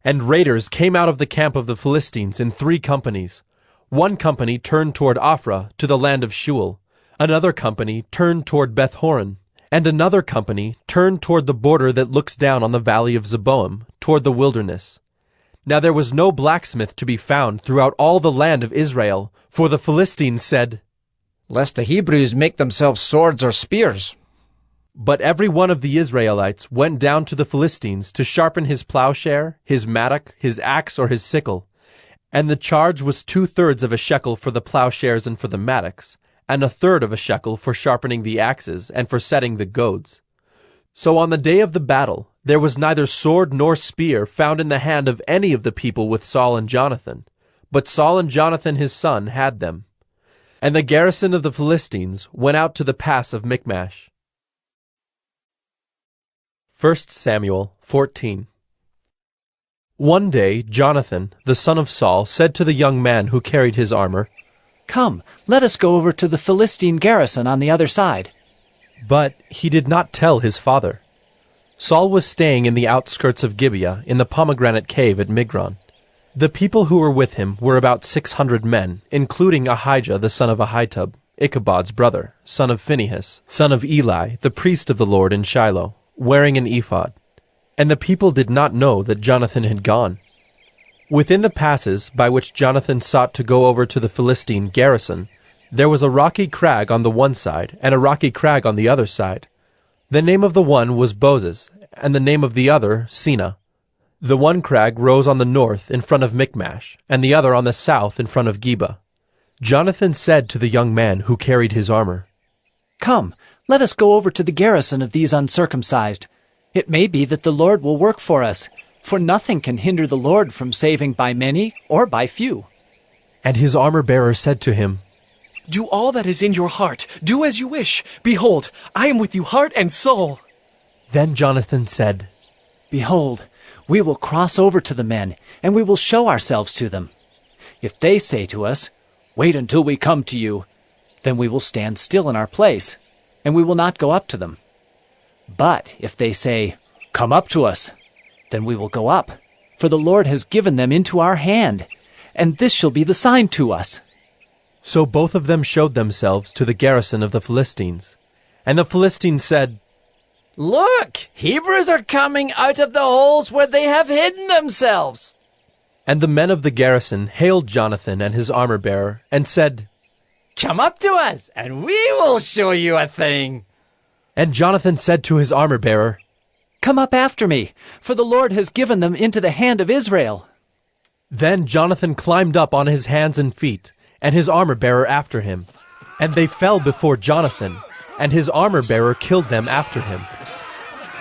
And raiders came out of the camp of the Philistines in 3 companies. One company turned toward Ophrah to the land of Shual, another company turned toward Beth-horon, and another company turned toward the border that looks down on the valley of Zeboim, toward the wilderness. Now there was no blacksmith to be found throughout all the land of Israel, for the Philistines said, "Lest the Hebrews make themselves swords or spears." But every one of the Israelites went down to the Philistines to sharpen his plowshare, his mattock, his axe, or his sickle. And the charge was 2/3 of a shekel for the plowshares and for the mattocks, and 1/3 of a shekel for sharpening the axes and for setting the goads. So on the day of the battle there was neither sword nor spear found in the hand of any of the people with Saul and Jonathan, but Saul and Jonathan his son had them. And the garrison of the Philistines went out to the pass of Michmash. 1 Samuel 14. One day Jonathan, the son of Saul, said to the young man who carried his armor, "Come, let us go over to the Philistine garrison on the other side." But he did not tell his father. Saul was staying in the outskirts of Gibeah in the pomegranate cave at Migron. The people who were with him were about 600 men, including Ahijah the son of Ahitub, Ichabod's brother, son of Phinehas, son of Eli, the priest of the Lord in Shiloh, wearing an ephod. And the people did not know that Jonathan had gone. Within the passes by which Jonathan sought to go over to the Philistine garrison, there was a rocky crag on the one side and a rocky crag on the other side. The name of the one was Bozez, and the name of the other Seneh. The one crag rose on the north in front of Michmash, and the other on the south in front of Geba. Jonathan said to the young man who carried his armor, "Come, let us go over to the garrison of these uncircumcised. It may be that the Lord will work for us, for nothing can hinder the Lord from saving by many or by few." And his armor-bearer said to him, "Do all that is in your heart. Do as you wish. Behold, I am with you heart and soul." Then Jonathan said, "Behold, we will cross over to the men, and we will show ourselves to them. If they say to us, 'Wait until we come to you,' then we will stand still in our place, and we will not go up to them. But if they say, 'Come up to us,' then we will go up, for the Lord has given them into our hand, and this shall be the sign to us." So both of them showed themselves to the garrison of the Philistines. And the Philistines said, "Look, Hebrews are coming out of the holes where they have hidden themselves." And the men of the garrison hailed Jonathan and his armor-bearer, and said, Come up to us, and we will show you a thing. And Jonathan said to his armor-bearer, Come up after me, for the Lord has given them into the hand of Israel. Then Jonathan climbed up on his hands and feet, and his armor-bearer after him. And they fell before Jonathan, and his armor-bearer killed them after him.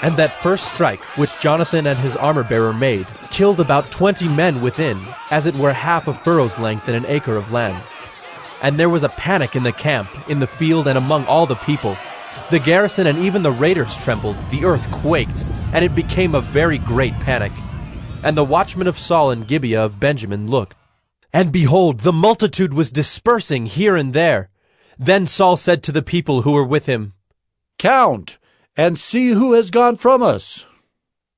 And that first strike which Jonathan and his armor-bearer made killed about 20 men within, as it were half a furrow's length in an acre of land. And there was a panic in the camp, in the field, and among all the people. The garrison and even the raiders trembled, the earth quaked, and it became a very great panic. And the watchmen of Saul in Gibeah of Benjamin looked, and behold, the multitude was dispersing here and there. Then Saul said to the people who were with him, Count, and see who has gone from us.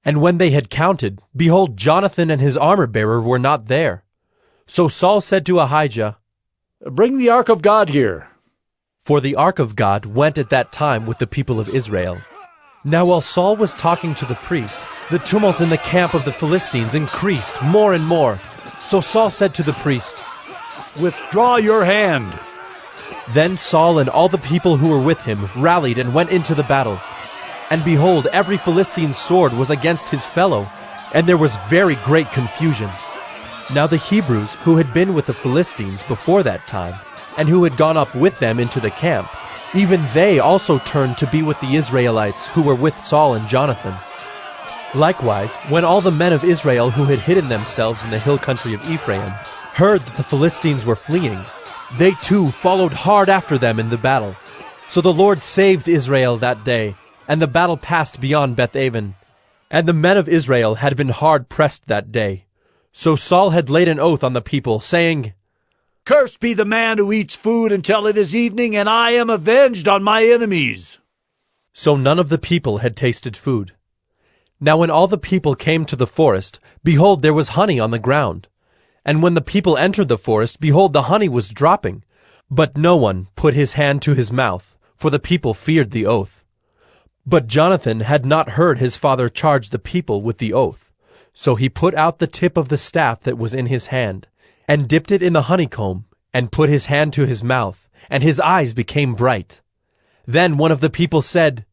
And when they had counted, behold, Jonathan and his armor-bearer were not there. So Saul said to Ahijah, Bring the ark of God here. For the ark of God went at that time with the people of Israel. Now while Saul was talking to the priest, the tumult in the camp of the Philistines increased more and more. So Saul said to the priest, Withdraw your hand. Then Saul and all the people who were with him rallied and went into the battle. And behold, every Philistine's sword was against his fellow, and there was very great confusion. Now the Hebrews who had been with the Philistines before that time, and who had gone up with them into the camp, even they also turned to be with the Israelites who were with Saul and Jonathan. Likewise, when all the men of Israel who had hidden themselves in the hill country of Ephraim heard that the Philistines were fleeing, they too followed hard after them in the battle. So the Lord saved Israel that day, and the battle passed beyond Beth-aven. And the men of Israel had been hard pressed that day. So Saul had laid an oath on the people, saying, Cursed be the man who eats food until it is evening, and I am avenged on my enemies. So none of the people had tasted food. Now when all the people came to the forest, behold, there was honey on the ground. And when the people entered the forest, behold, the honey was dropping. But no one put his hand to his mouth, for the people feared the oath. But Jonathan had not heard his father charge the people with the oath. So he put out the tip of the staff that was in his hand, and dipped it in the honeycomb, and put his hand to his mouth, and his eyes became bright. Then one of the people said,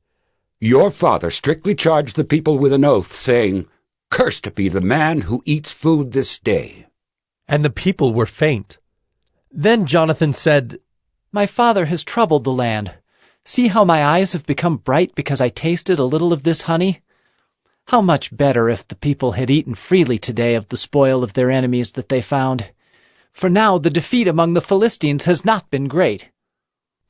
Your father strictly charged the people with an oath, saying, Cursed be the man who eats food this day. And the people were faint. Then Jonathan said, My father has troubled the land. See how my eyes have become bright because I tasted a little of this honey? How much better if the people had eaten freely today of the spoil of their enemies that they found. For now the defeat among the Philistines has not been great.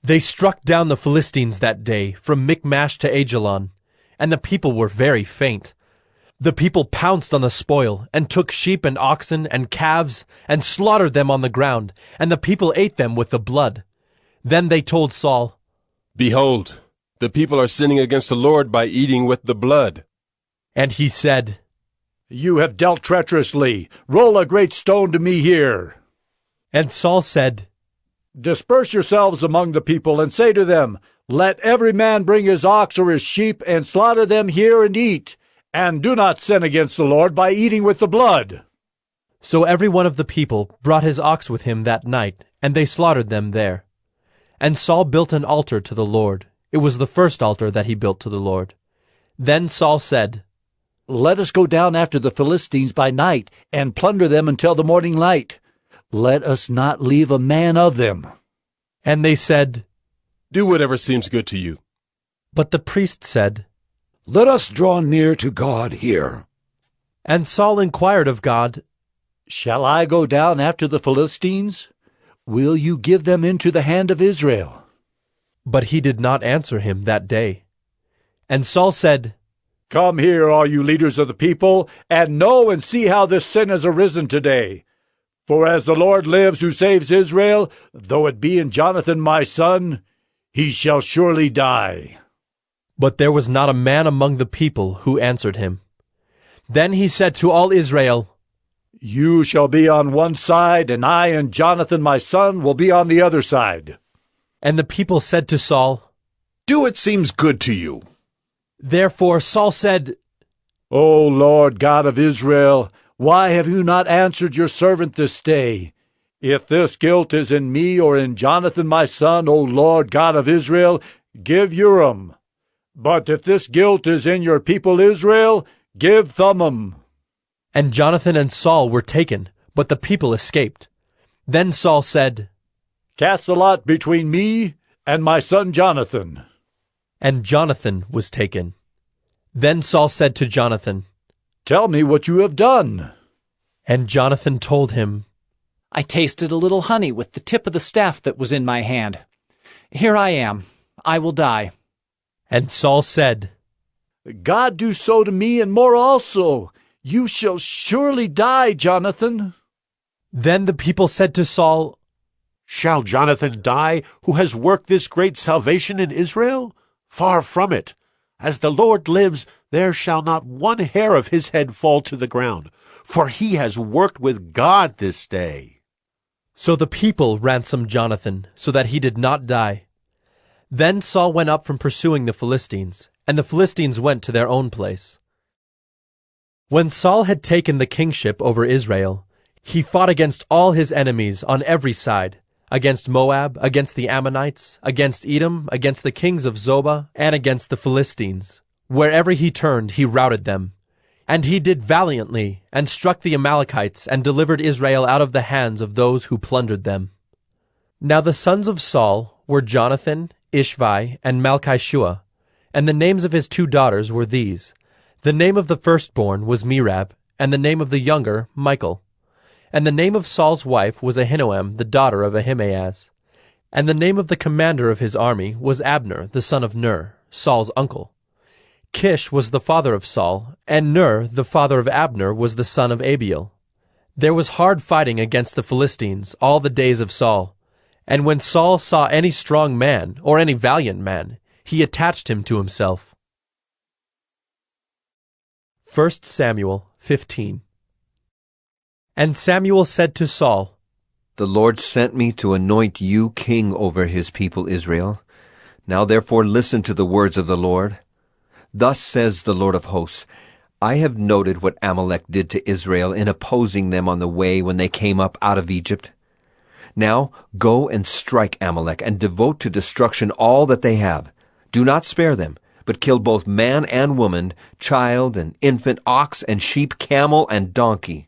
They struck down the Philistines that day from Michmash to Ajalon, and the people were very faint. The people pounced on the spoil, and took sheep and oxen and calves, and slaughtered them on the ground, and the people ate them with the blood. Then they told Saul, Behold, the people are sinning against the Lord by eating with the blood. And he said, You have dealt treacherously. Roll a great stone to me here. And Saul said, Disperse yourselves among the people, and say to them, Let every man bring his ox or his sheep, and slaughter them here and eat. And do not sin against the Lord by eating with the blood. So every one of the people brought his ox with him that night, and they slaughtered them there. And Saul built an altar to the Lord. It was the first altar that he built to the Lord. Then Saul said, Let us go down after the Philistines by night, and plunder them until the morning light. Let us not leave a man of them. And they said, Do whatever seems good to you. But the priest said, Let us draw near to God here. And Saul inquired of God, Shall I go down after the Philistines? Will you give them into the hand of Israel? But he did not answer him that day. And Saul said, Come here, all you leaders of the people, and know and see how this sin has arisen today. For as the Lord lives who saves Israel, though it be in Jonathan my son, he shall surely die. But there was not a man among the people who answered him. Then he said to all Israel, You shall be on one side, and I and Jonathan my son will be on the other side. And the people said to Saul, Do what seems good to you. Therefore Saul said, O Lord God of Israel, Why have you not answered your servant this day? If this guilt is in me or in Jonathan my son, O Lord God of Israel, give Urim. But if this guilt is in your people Israel, give Thummim. And Jonathan and Saul were taken, but the people escaped. Then Saul said, Cast the lot between me and my son Jonathan. And Jonathan was taken. Then Saul said to Jonathan, Tell me what you have done. And Jonathan told him, I tasted a little honey with the tip of the staff that was in my hand. Here I am. I will die. And Saul said, God do so to me and more also. You shall surely die, Jonathan. Then the people said to Saul, Shall Jonathan die, who has worked this great salvation in Israel? Far from it. As the Lord lives, there shall not one hair of his head fall to the ground, for he has worked with God this day. So the people ransomed Jonathan, so that he did not die. Then Saul went up from pursuing the Philistines, and the Philistines went to their own place. When Saul had taken the kingship over Israel, he fought against all his enemies on every side, against Moab, against the Ammonites, against Edom, against the kings of Zobah, and against the Philistines. Wherever he turned, he routed them. And he did valiantly, and struck the Amalekites, and delivered Israel out of the hands of those who plundered them. Now the sons of Saul were Jonathan, Ishvi, and Malchishua, and the names of his 2 daughters were these. The name of the firstborn was Merab, and the name of the younger, Michal. And the name of Saul's wife was Ahinoam, the daughter of Ahimaaz. And the name of the commander of his army was Abner, the son of Ner, Saul's uncle. Kish was the father of Saul, and Ner, the father of Abner, was the son of Abiel. There was hard fighting against the Philistines all the days of Saul. And when Saul saw any strong man, or any valiant man, he attached him to himself. 1 Samuel 15. And Samuel said to Saul, The Lord sent me to anoint you king over his people Israel. Now therefore listen to the words of the Lord. Thus says the Lord of hosts, I have noted what Amalek did to Israel in opposing them on the way when they came up out of Egypt. Now go and strike Amalek, and devote to destruction all that they have. Do not spare them, but kill both man and woman, child and infant, ox and sheep, camel and donkey.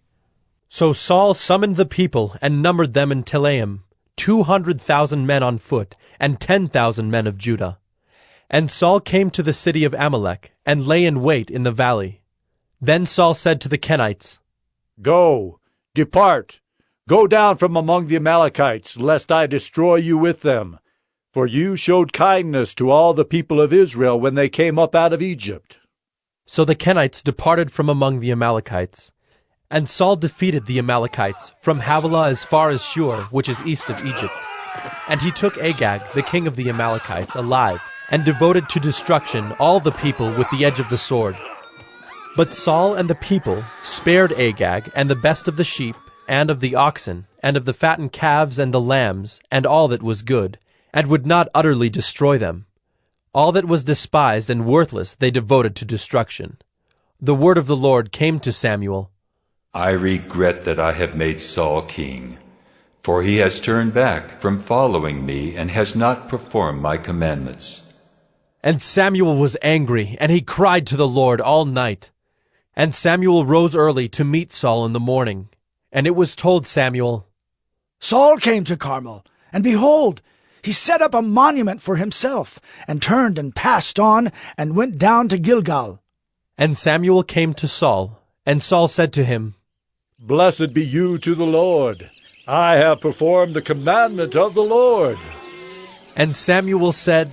So Saul summoned the people, and numbered them in Telaim, 200,000 men on foot, and 10,000 men of Judah. And Saul came to the city of Amalek, and lay in wait in the valley. Then Saul said to the Kenites, Go, depart, go down from among the Amalekites, lest I destroy you with them. For you showed kindness to all the people of Israel when they came up out of Egypt. So the Kenites departed from among the Amalekites. And Saul defeated the Amalekites from Havilah as far as Shur, which is east of Egypt. And he took Agag, the king of the Amalekites, alive, and devoted to destruction all the people with the edge of the sword. But Saul and the people spared Agag and the best of the sheep, and of the oxen, and of the fattened calves and the lambs, and all that was good, and would not utterly destroy them. All that was despised and worthless they devoted to destruction. The word of the Lord came to Samuel. I regret that I have made Saul king, for he has turned back from following me and has not performed my commandments. And Samuel was angry, and he cried to the Lord all night. And Samuel rose early to meet Saul in the morning. And it was told Samuel, Saul came to Carmel, and behold, he set up a monument for himself, and turned and passed on, and went down to Gilgal. And Samuel came to Saul, and Saul said to him, Blessed be you to the Lord. I have performed the commandment of the Lord. And Samuel said,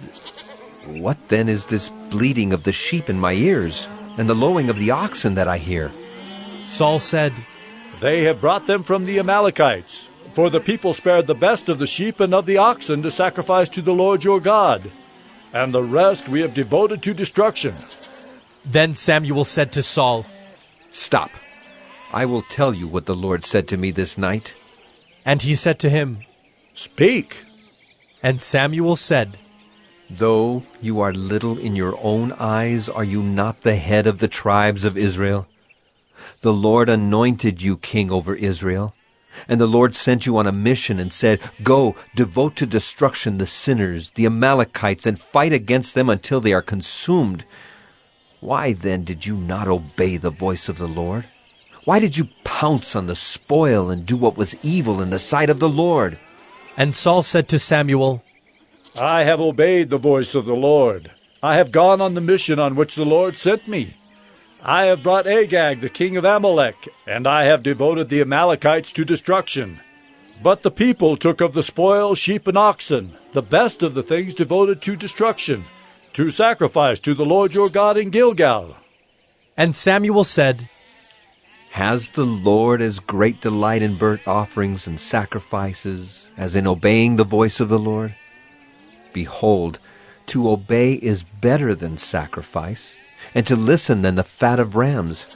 What then is this bleating of the sheep in my ears, and the lowing of the oxen that I hear? Saul said, They have brought them from the Amalekites, for the people spared the best of the sheep and of the oxen to sacrifice to the Lord your God, and the rest we have devoted to destruction. Then Samuel said to Saul, Stop. I will tell you what the Lord said to me this night. And he said to him, Speak. And Samuel said, Though you are little in your own eyes, are you not the head of the tribes of Israel? The Lord anointed you king over Israel. And the Lord sent you on a mission and said, Go, devote to destruction the sinners, the Amalekites, and fight against them until they are consumed. Why then did you not obey the voice of the Lord? Why did you pounce on the spoil and do what was evil in the sight of the Lord? And Saul said to Samuel, I have obeyed the voice of the Lord. I have gone on the mission on which the Lord sent me. I have brought Agag, the king of Amalek, and I have devoted the Amalekites to destruction. But the people took of the spoil sheep and oxen, the best of the things devoted to destruction, to sacrifice to the Lord your God in Gilgal. And Samuel said, Has the Lord as great delight in burnt offerings and sacrifices as in obeying the voice of the Lord? Behold, to obey is better than sacrifice, and to listen than the fat of rams.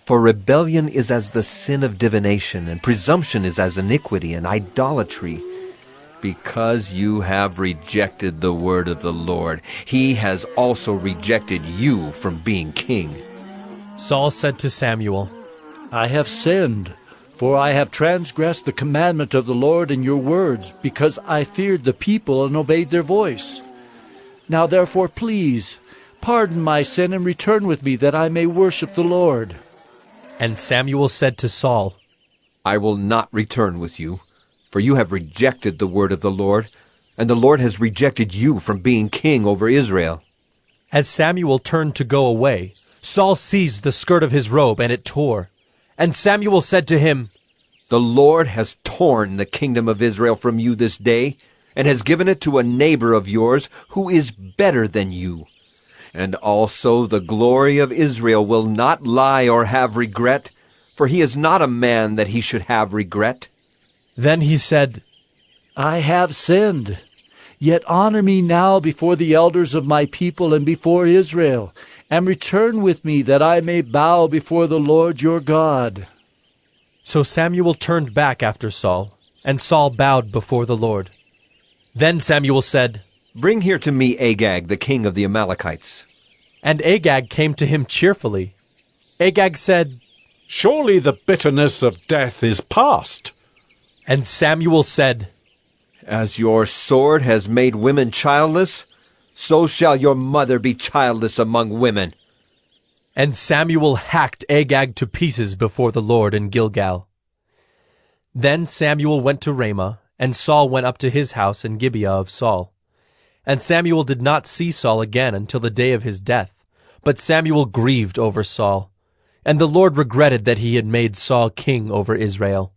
For rebellion is as the sin of divination, and presumption is as iniquity and idolatry. Because you have rejected the word of the Lord, he has also rejected you from being king. Saul said to Samuel, I have sinned, for I have transgressed the commandment of the Lord in your words, because I feared the people and obeyed their voice. Now therefore, please, pardon my sin and return with me, that I may worship the Lord. And Samuel said to Saul, I will not return with you, for you have rejected the word of the Lord, and the Lord has rejected you from being king over Israel. As Samuel turned to go away, Saul seized the skirt of his robe, and it tore. And Samuel said to him, The Lord has torn the kingdom of Israel from you this day, and has given it to a neighbor of yours who is better than you. And also the glory of Israel will not lie or have regret, for he is not a man that he should have regret. Then he said, I have sinned. Yet honor me now before the elders of my people and before Israel, and return with me, that I may bow before the Lord your God. So Samuel turned back after Saul, and Saul bowed before the Lord. Then Samuel said, Bring here to me Agag, the king of the Amalekites. And Agag came to him cheerfully. Agag said, Surely the bitterness of death is past. And Samuel said, As your sword has made women childless, so shall your mother be childless among women. And Samuel hacked Agag to pieces before the Lord in Gilgal. Then Samuel went to Ramah, and Saul went up to his house in Gibeah of Saul. And Samuel did not see Saul again until the day of his death. But Samuel grieved over Saul, and the Lord regretted that he had made Saul king over Israel.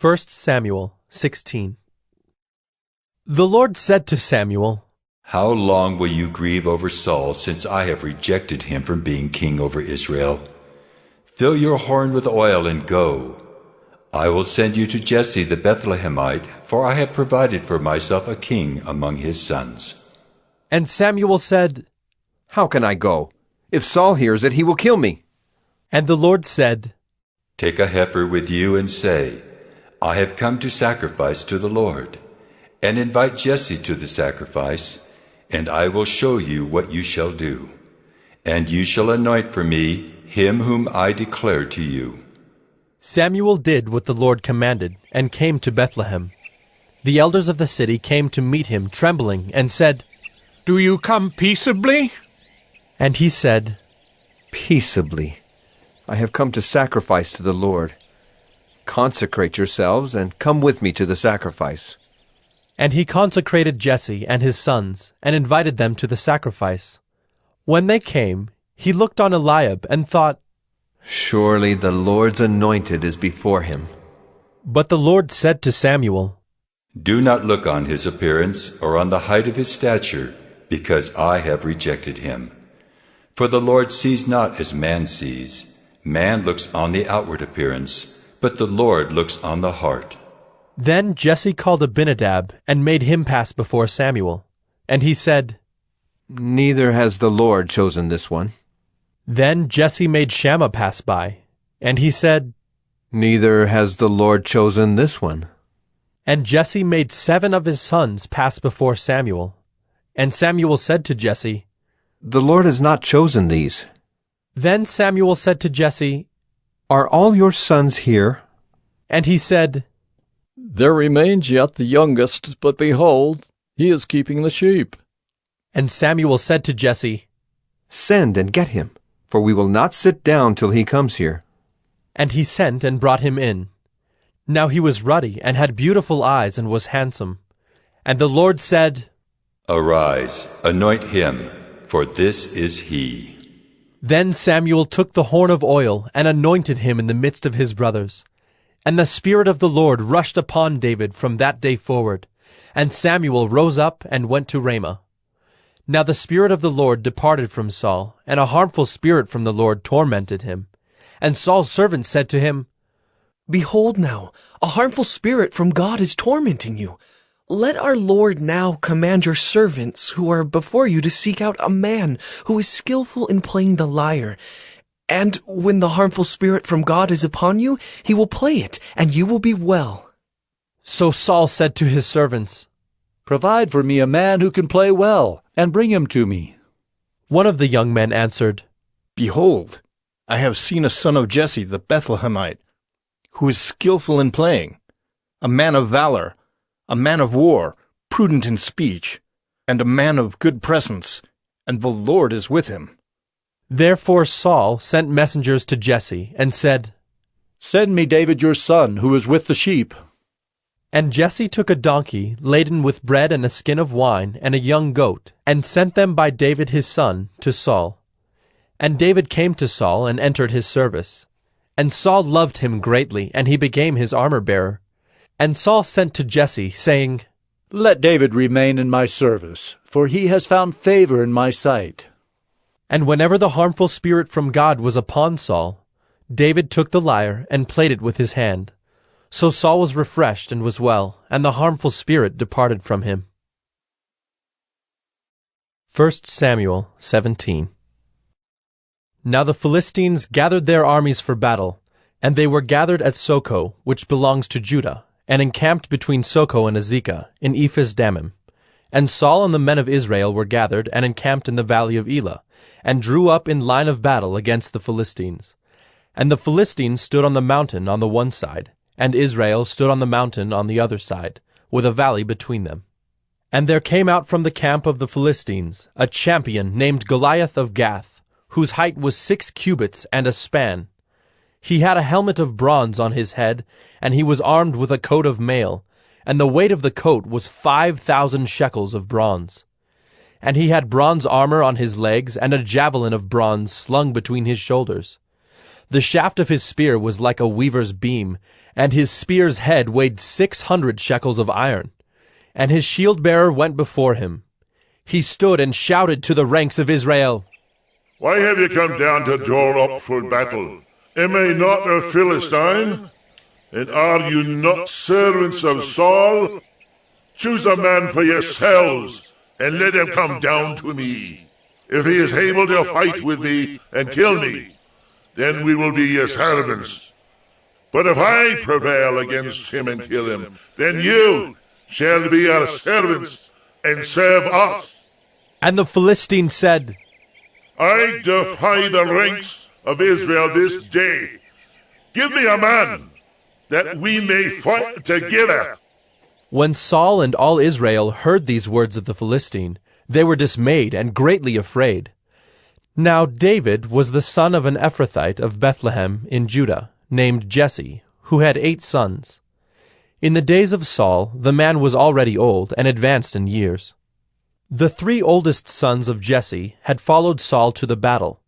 1 Samuel 16. The Lord said to Samuel, How long will you grieve over Saul, since I have rejected him from being king over Israel? Fill your horn with oil and go. I will send you to Jesse the Bethlehemite, for I have provided for myself a king among his sons. And Samuel said, How can I go? If Saul hears it, he will kill me. And the Lord said, Take a heifer with you and say, I have come to sacrifice to the Lord. And invite Jesse to the sacrifice, and I will show you what you shall do. And you shall anoint for me him whom I declare to you. Samuel did what the Lord commanded, and came to Bethlehem. The elders of the city came to meet him, trembling, and said, Do you come peaceably? And he said, Peaceably. I have come to sacrifice to the Lord. Consecrate yourselves, and come with me to the sacrifice. And he consecrated Jesse and his sons, and invited them to the sacrifice. When they came, he looked on Eliab, and thought, Surely the Lord's anointed is before him. But the Lord said to Samuel, Do not look on his appearance or on the height of his stature, because I have rejected him. For the Lord sees not as man sees. Man looks on the outward appearance, but the Lord looks on the heart. Then Jesse called Abinadab, and made him pass before Samuel. And he said, Neither has the Lord chosen this one. Then Jesse made Shammah pass by, and he said, Neither has the Lord chosen this one. And Jesse made 7 of his sons pass before Samuel. And Samuel said to Jesse, The Lord has not chosen these. Then Samuel said to Jesse, Are all your sons here? And he said, There remains yet the youngest, but behold, he is keeping the sheep. And Samuel said to Jesse, Send and get him, for we will not sit down till he comes here. And he sent and brought him in. Now he was ruddy, and had beautiful eyes, and was handsome. And the Lord said, Arise, anoint him, for this is he. Then Samuel took the horn of oil, and anointed him in the midst of his brothers. And the Spirit of the Lord rushed upon David from that day forward. And Samuel rose up and went to Ramah. Now the Spirit of the Lord departed from Saul, and a harmful spirit from the Lord tormented him. And Saul's servants said to him, Behold now, a harmful spirit from God is tormenting you. Let our Lord now command your servants who are before you to seek out a man who is skillful in playing the lyre. And when the harmful spirit from God is upon you, he will play it, and you will be well. So Saul said to his servants, Provide for me a man who can play well, and bring him to me. One of the young men answered, Behold, I have seen a son of Jesse the Bethlehemite, who is skillful in playing, a man of valor, a man of war, prudent in speech, and a man of good presence, and the Lord is with him. Therefore Saul sent messengers to Jesse, and said, Send me David your son, who is with the sheep. And Jesse took a donkey laden with bread and a skin of wine and a young goat, and sent them by David his son to Saul. And David came to Saul and entered his service. And Saul loved him greatly, and he became his armor-bearer. And Saul sent to Jesse, saying, Let David remain in my service, for he has found favor in my sight. And whenever the harmful spirit from God was upon Saul, David took the lyre and played it with his hand. So Saul was refreshed and was well, and the harmful spirit departed from him. 1 Samuel 17. Now the Philistines gathered their armies for battle, and they were gathered at Socoh, which belongs to Judah, and encamped between Socoh and Azekah, in Ephes-dammim. And Saul and the men of Israel were gathered and encamped in the valley of Elah, and drew up in line of battle against the Philistines. And the Philistines stood on the mountain on the one side, and Israel stood on the mountain on the other side, with a valley between them. And there came out from the camp of the Philistines a champion named Goliath of Gath, whose height was 6 cubits and a span. He had a helmet of bronze on his head, and he was armed with a coat of mail, and the weight of the coat was 5,000 shekels of bronze. And he had bronze armor on his legs, and a javelin of bronze slung between his shoulders. The shaft of his spear was like a weaver's beam, and his spear's head weighed 600 shekels of iron. And his shield-bearer went before him. He stood and shouted to the ranks of Israel, Why have you come down to draw up for battle? Am I not a Philistine? And are you not servants of Saul? Choose a man for yourselves, and let him come down to me. If he is able to fight with me and kill me, then we will be your servants. But if I prevail against him and kill him, then you shall be our servants and serve us. And the Philistine said, I defy the ranks of Israel this day. Give me a man, that we may fight together. When Saul and all Israel heard these words of the Philistine, they were dismayed and greatly afraid. Now David was the son of an Ephrathite of Bethlehem in Judah, named Jesse, who had 8 sons. In the days of Saul, the man was already old and advanced in years. The 3 oldest sons of Jesse had followed Saul to the battle,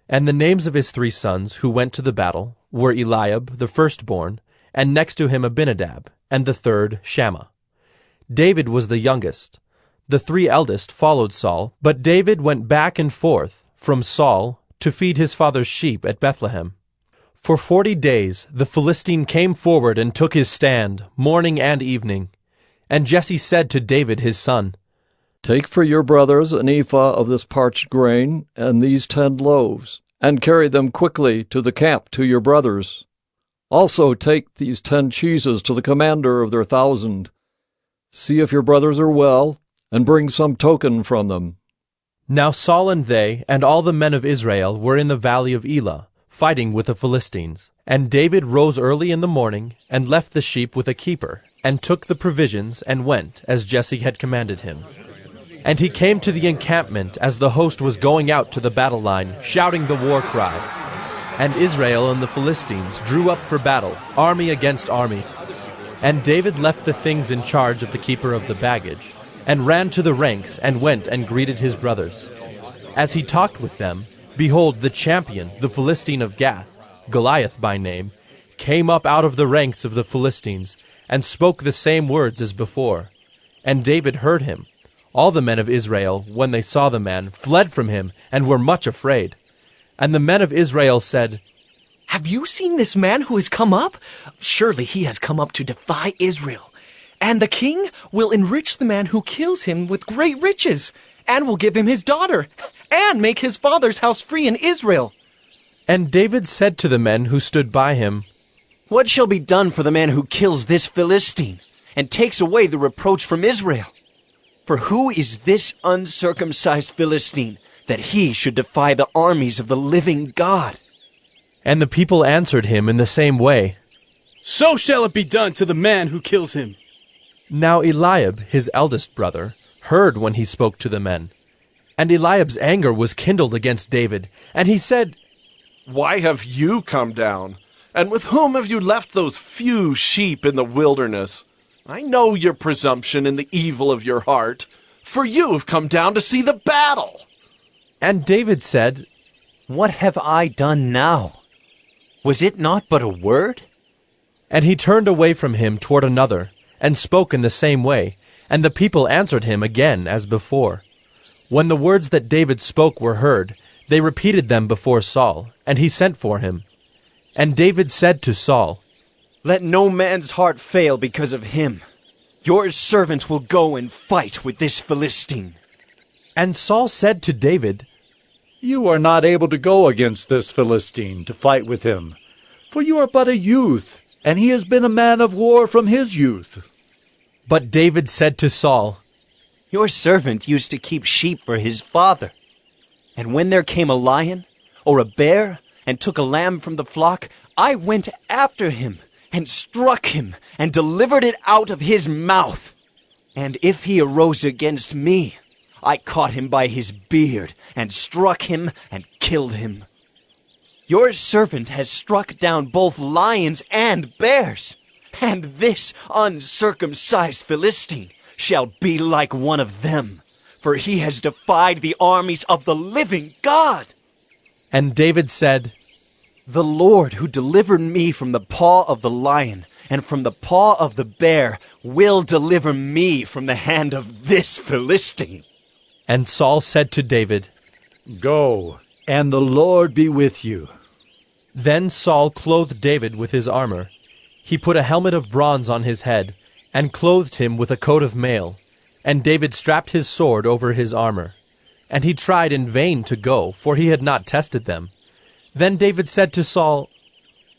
and the names of his 3 sons who went to the battle were Eliab, the firstborn, and next to him Abinadab, and the third Shammah. David was the youngest. The 3 eldest followed Saul, but David went back and forth from Saul to feed his father's sheep at Bethlehem. For 40 days the Philistine came forward and took his stand, morning and evening. And Jesse said to David his son, Take for your brothers an ephah of this parched grain and these 10 loaves, and carry them quickly to the camp to your brothers. Also take these 10 cheeses to the commander of their 1,000. See if your brothers are well, and bring some token from them. Now Saul and they, and all the men of Israel, were in the valley of Elah, fighting with the Philistines. And David rose early in the morning, and left the sheep with a keeper, and took the provisions, and went, as Jesse had commanded him. And he came to the encampment as the host was going out to the battle line, shouting the war cry. And Israel and the Philistines drew up for battle, army against army. And David left the things in charge of the keeper of the baggage, and ran to the ranks, and went and greeted his brothers. As he talked with them, behold, the champion, the Philistine of Gath, Goliath by name, came up out of the ranks of the Philistines, and spoke the same words as before. And David heard him. All the men of Israel, when they saw the man, fled from him, and were much afraid. And the men of Israel said, Have you seen this man who has come up? Surely he has come up to defy Israel. And the king will enrich the man who kills him with great riches, and will give him his daughter, and make his father's house free in Israel. And David said to the men who stood by him, What shall be done for the man who kills this Philistine, and takes away the reproach from Israel? For who is this uncircumcised Philistine, that he should defy the armies of the living God? And the people answered him in the same way, So shall it be done to the man who kills him. Now Eliab, his eldest brother, heard when he spoke to the men. And Eliab's anger was kindled against David, and he said, Why have you come down? And with whom have you left those few sheep in the wilderness? I know your presumption and the evil of your heart, for you have come down to see the battle. And David said, What have I done now? Was it not but a word? And he turned away from him toward another, and spoke in the same way, and the people answered him again as before. When the words that David spoke were heard, they repeated them before Saul, and he sent for him. And David said to Saul, Let no man's heart fail because of him. Your servant will go and fight with this Philistine. And Saul said to David, You are not able to go against this Philistine to fight with him, for you are but a youth, and he has been a man of war from his youth. But David said to Saul, Your servant used to keep sheep for his father. And when there came a lion or a bear and took a lamb from the flock, I went after him and struck him and delivered it out of his mouth. And if he arose against me, I caught him by his beard and struck him and killed him. Your servant has struck down both lions and bears, and this uncircumcised Philistine shall be like one of them, for he has defied the armies of the living God. And David said, The Lord who delivered me from the paw of the lion and from the paw of the bear will deliver me from the hand of this Philistine. And Saul said to David, Go, and the Lord be with you. Then Saul clothed David with his armor. He put a helmet of bronze on his head, and clothed him with a coat of mail. And David strapped his sword over his armor. And he tried in vain to go, for he had not tested them. Then David said to Saul,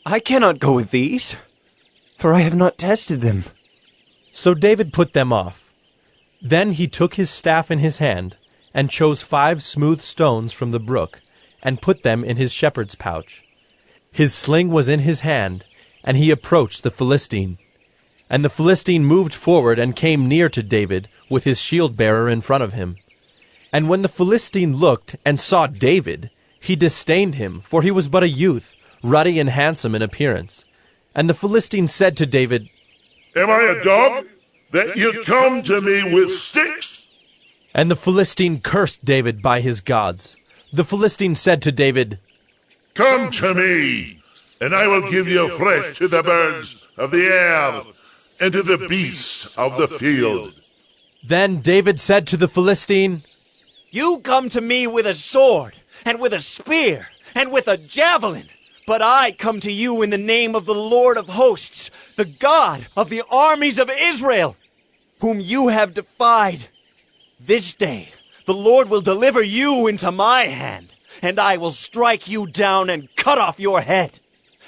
I cannot go with these, for I have not tested them. So David put them off. Then he took his staff in his hand, and chose 5 smooth stones from the brook, and put them in his shepherd's pouch. His sling was in his hand, and he approached the Philistine. And the Philistine moved forward and came near to David, with his shield-bearer in front of him. And when the Philistine looked and saw David, he disdained him, for he was but a youth, ruddy and handsome in appearance. And the Philistine said to David, Am I a dog, that you come to me with sticks? And the Philistine cursed David by his gods. The Philistine said to David, Come to me, and I will give you flesh to the birds of the air, and to the beasts of the field. Then David said to the Philistine, You come to me with a sword, and with a spear, and with a javelin, but I come to you in the name of the Lord of hosts, the God of the armies of Israel, whom you have defied. This day the Lord will deliver you into my hand, and I will strike you down and cut off your head.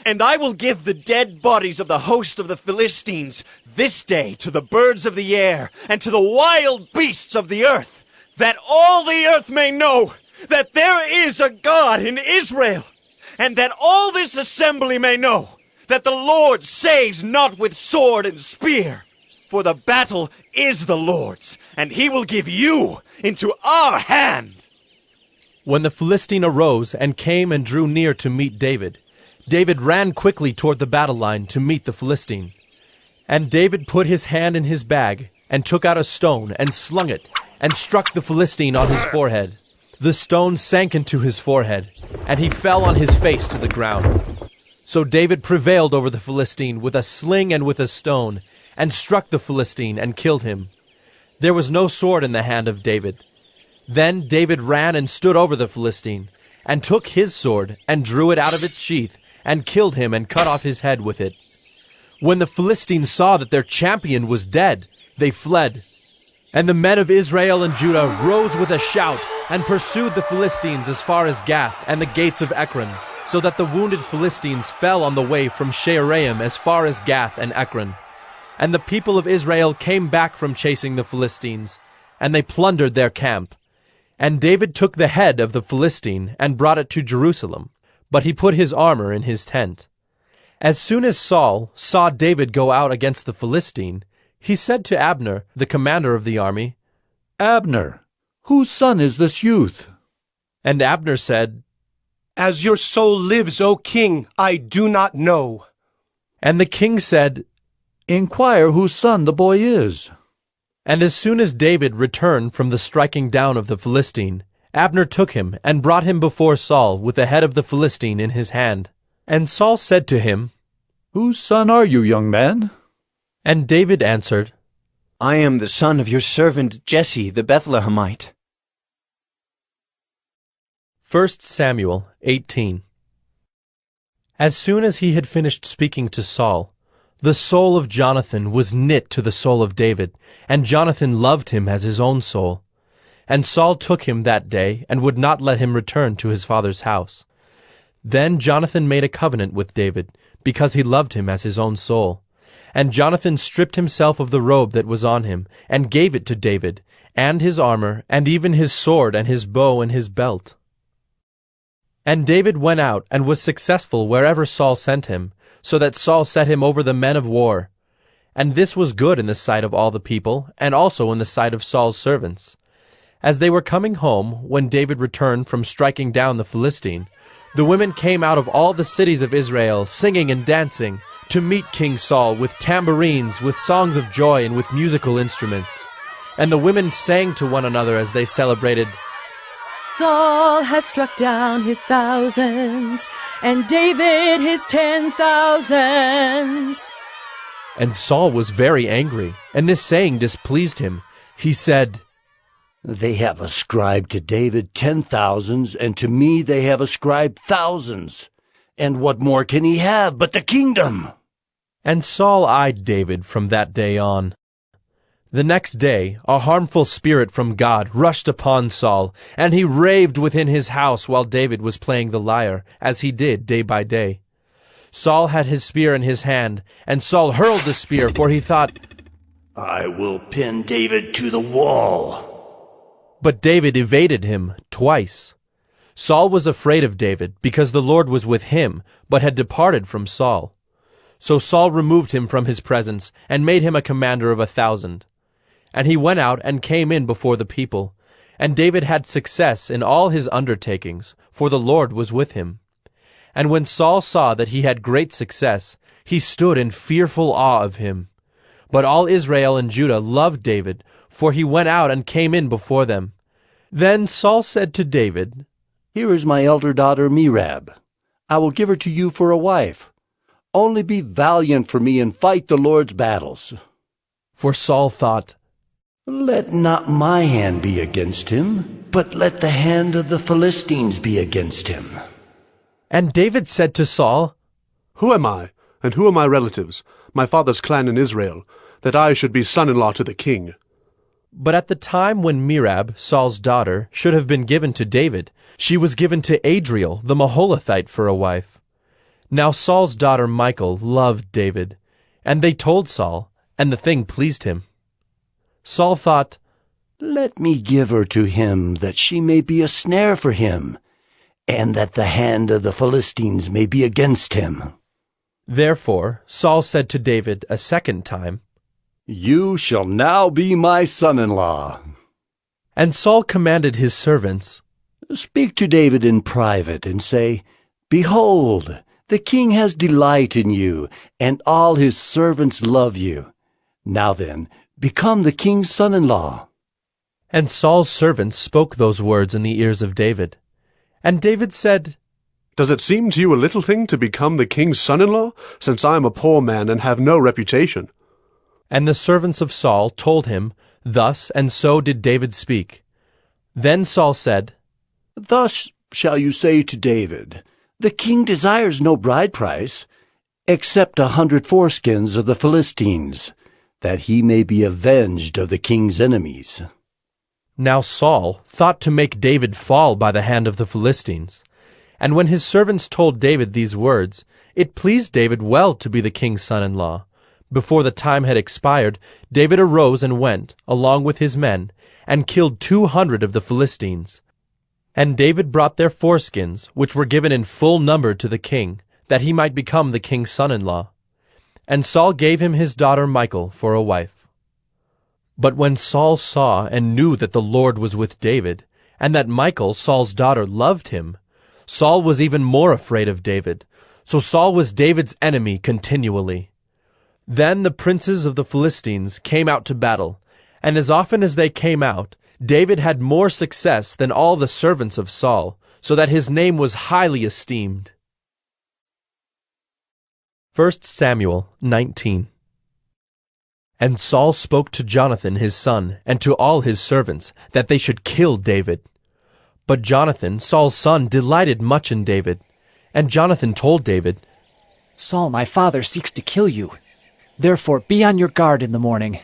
And I will give the dead bodies of the host of the Philistines this day to the birds of the air and to the wild beasts of the earth, that all the earth may know that there is a God in Israel, and that all this assembly may know that the Lord saves not with sword and spear. For the battle is the Lord's, and he will give you into our hand. When the Philistine arose and came and drew near to meet David, David ran quickly toward the battle line to meet the Philistine. And David put his hand in his bag, and took out a stone, and slung it, and struck the Philistine on his forehead. The stone sank into his forehead, and he fell on his face to the ground. So David prevailed over the Philistine with a sling and with a stone, and struck the Philistine and killed him. There was no sword in the hand of David. Then David ran and stood over the Philistine, and took his sword, and drew it out of its sheath, and killed him and cut off his head with it. When the Philistines saw that their champion was dead, they fled. And the men of Israel and Judah rose with a shout, and pursued the Philistines as far as Gath and the gates of Ekron, so that the wounded Philistines fell on the way from Shaaraim as far as Gath and Ekron. And the people of Israel came back from chasing the Philistines, and they plundered their camp. And David took the head of the Philistine and brought it to Jerusalem, but he put his armor in his tent. As soon as Saul saw David go out against the Philistine, he said to Abner, the commander of the army, Abner, whose son is this youth? And Abner said, As your soul lives, O king, I do not know. And the king said, Inquire whose son the boy is. And as soon as David returned from the striking down of the Philistine, Abner took him and brought him before Saul with the head of the Philistine in his hand. And Saul said to him, Whose son are you, young man? And David answered, I am the son of your servant Jesse the Bethlehemite. 1 Samuel 18. As soon as he had finished speaking to Saul, the soul of Jonathan was knit to the soul of David, and Jonathan loved him as his own soul. And Saul took him that day, and would not let him return to his father's house. Then Jonathan made a covenant with David, because he loved him as his own soul. And Jonathan stripped himself of the robe that was on him, and gave it to David, and his armor, and even his sword, and his bow, and his belt. And David went out, and was successful wherever Saul sent him, so that Saul set him over the men of war. And this was good in the sight of all the people, and also in the sight of Saul's servants. As they were coming home, when David returned from striking down the Philistine, the women came out of all the cities of Israel, singing and dancing, to meet King Saul with tambourines, with songs of joy, and with musical instruments. And the women sang to one another as they celebrated, Saul has struck down his thousands, and David his 10,000s. And Saul was very angry, and this saying displeased him. He said, They have ascribed to David 10,000s, and to me they have ascribed thousands. And what more can he have but the kingdom? And Saul eyed David from that day on. The next day, a harmful spirit from God rushed upon Saul, and he raved within his house while David was playing the lyre, as he did day by day. Saul had his spear in his hand, and Saul hurled the spear, for he thought, I will pin David to the wall. But David evaded him twice. Saul was afraid of David, because the Lord was with him, but had departed from Saul. So Saul removed him from his presence, and made him a commander of 1,000. And he went out and came in before the people. And David had success in all his undertakings, for the Lord was with him. And when Saul saw that he had great success, he stood in fearful awe of him. But all Israel and Judah loved David, for he went out and came in before them. Then Saul said to David, Here is my elder daughter Merab. I will give her to you for a wife. Only be valiant for me and fight the Lord's battles. For Saul thought, Let not my hand be against him, but let the hand of the Philistines be against him. And David said to Saul, Who am I, and who are my relatives, my father's clan in Israel, that I should be son-in-law to the king? But at the time when Merab, Saul's daughter, should have been given to David, she was given to Adriel the Maholathite for a wife. Now Saul's daughter Michal loved David, and they told Saul, and the thing pleased him. Saul thought, Let me give her to him, that she may be a snare for him, and that the hand of the Philistines may be against him. Therefore Saul said to David a second time, You shall now be my son-in-law. And Saul commanded his servants, Speak to David in private, and say, Behold, the king has delight in you, and all his servants love you. Now then, become the king's son-in-law. And Saul's servants spoke those words in the ears of David. And David said, Does it seem to you a little thing to become the king's son-in-law, since I am a poor man and have no reputation? And the servants of Saul told him, Thus and so did David speak. Then Saul said, Thus shall you say to David, The king desires no bride price, except 100 foreskins of the Philistines, that he may be avenged of the king's enemies. Now Saul thought to make David fall by the hand of the Philistines. And when his servants told David these words, it pleased David well to be the king's son-in-law. Before the time had expired, David arose and went, along with his men, and killed 200 of the Philistines. And David brought their foreskins, which were given in full number to the king, that he might become the king's son-in-law. And Saul gave him his daughter Michal for a wife. But when Saul saw and knew that the Lord was with David, and that Michal, Saul's daughter, loved him, Saul was even more afraid of David. So Saul was David's enemy continually. Then the princes of the Philistines came out to battle, and as often as they came out, David had more success than all the servants of Saul, so that his name was highly esteemed. 1 Samuel 19. And Saul spoke to Jonathan his son, and to all his servants, that they should kill David. But Jonathan, Saul's son, delighted much in David. And Jonathan told David, Saul, my father, seeks to kill you. Therefore be on your guard in the morning.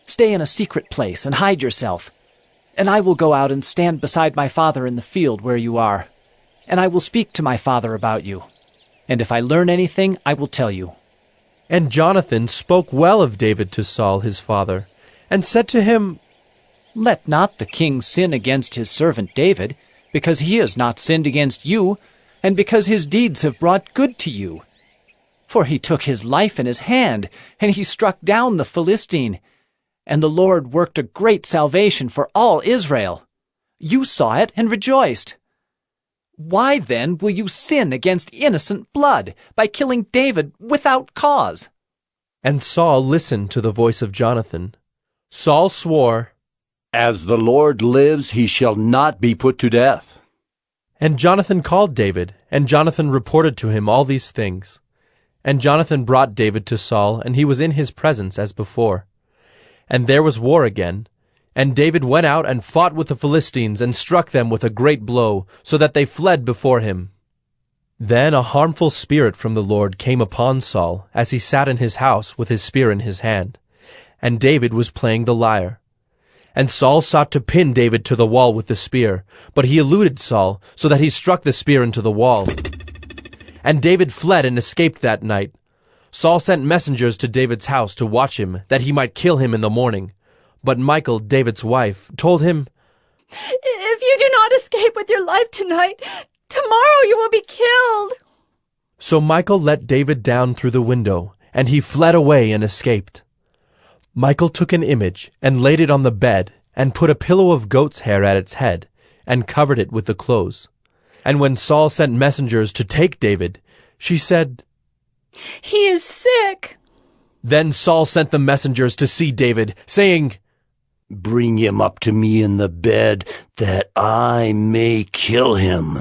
Stay in a secret place and hide yourself. And I will go out and stand beside my father in the field where you are. And I will speak to my father about you. And if I learn anything, I will tell you. And Jonathan spoke well of David to Saul his father, and said to him, Let not the king sin against his servant David, because he has not sinned against you, and because his deeds have brought good to you. For he took his life in his hand, and he struck down the Philistine. And the Lord worked a great salvation for all Israel. You saw it and rejoiced. Why then will you sin against innocent blood by killing David without cause? And Saul listened to the voice of Jonathan. Saul swore, As the Lord lives, he shall not be put to death. And Jonathan called David, and Jonathan reported to him all these things. And Jonathan brought David to Saul, and he was in his presence as before. And there was war again. And David went out and fought with the Philistines, and struck them with a great blow, so that they fled before him. Then a harmful spirit from the Lord came upon Saul, as he sat in his house with his spear in his hand. And David was playing the lyre. And Saul sought to pin David to the wall with the spear, but he eluded Saul, so that he struck the spear into the wall. And David fled and escaped that night. Saul sent messengers to David's house to watch him, that he might kill him in the morning. But Michal, David's wife, told him, If you do not escape with your life tonight, tomorrow you will be killed. So Michal let David down through the window, and he fled away and escaped. Michal took an image, and laid it on the bed, and put a pillow of goat's hair at its head, and covered it with the clothes. And when Saul sent messengers to take David, she said, He is sick. Then Saul sent the messengers to see David, saying, Bring him up to me in the bed, that I may kill him.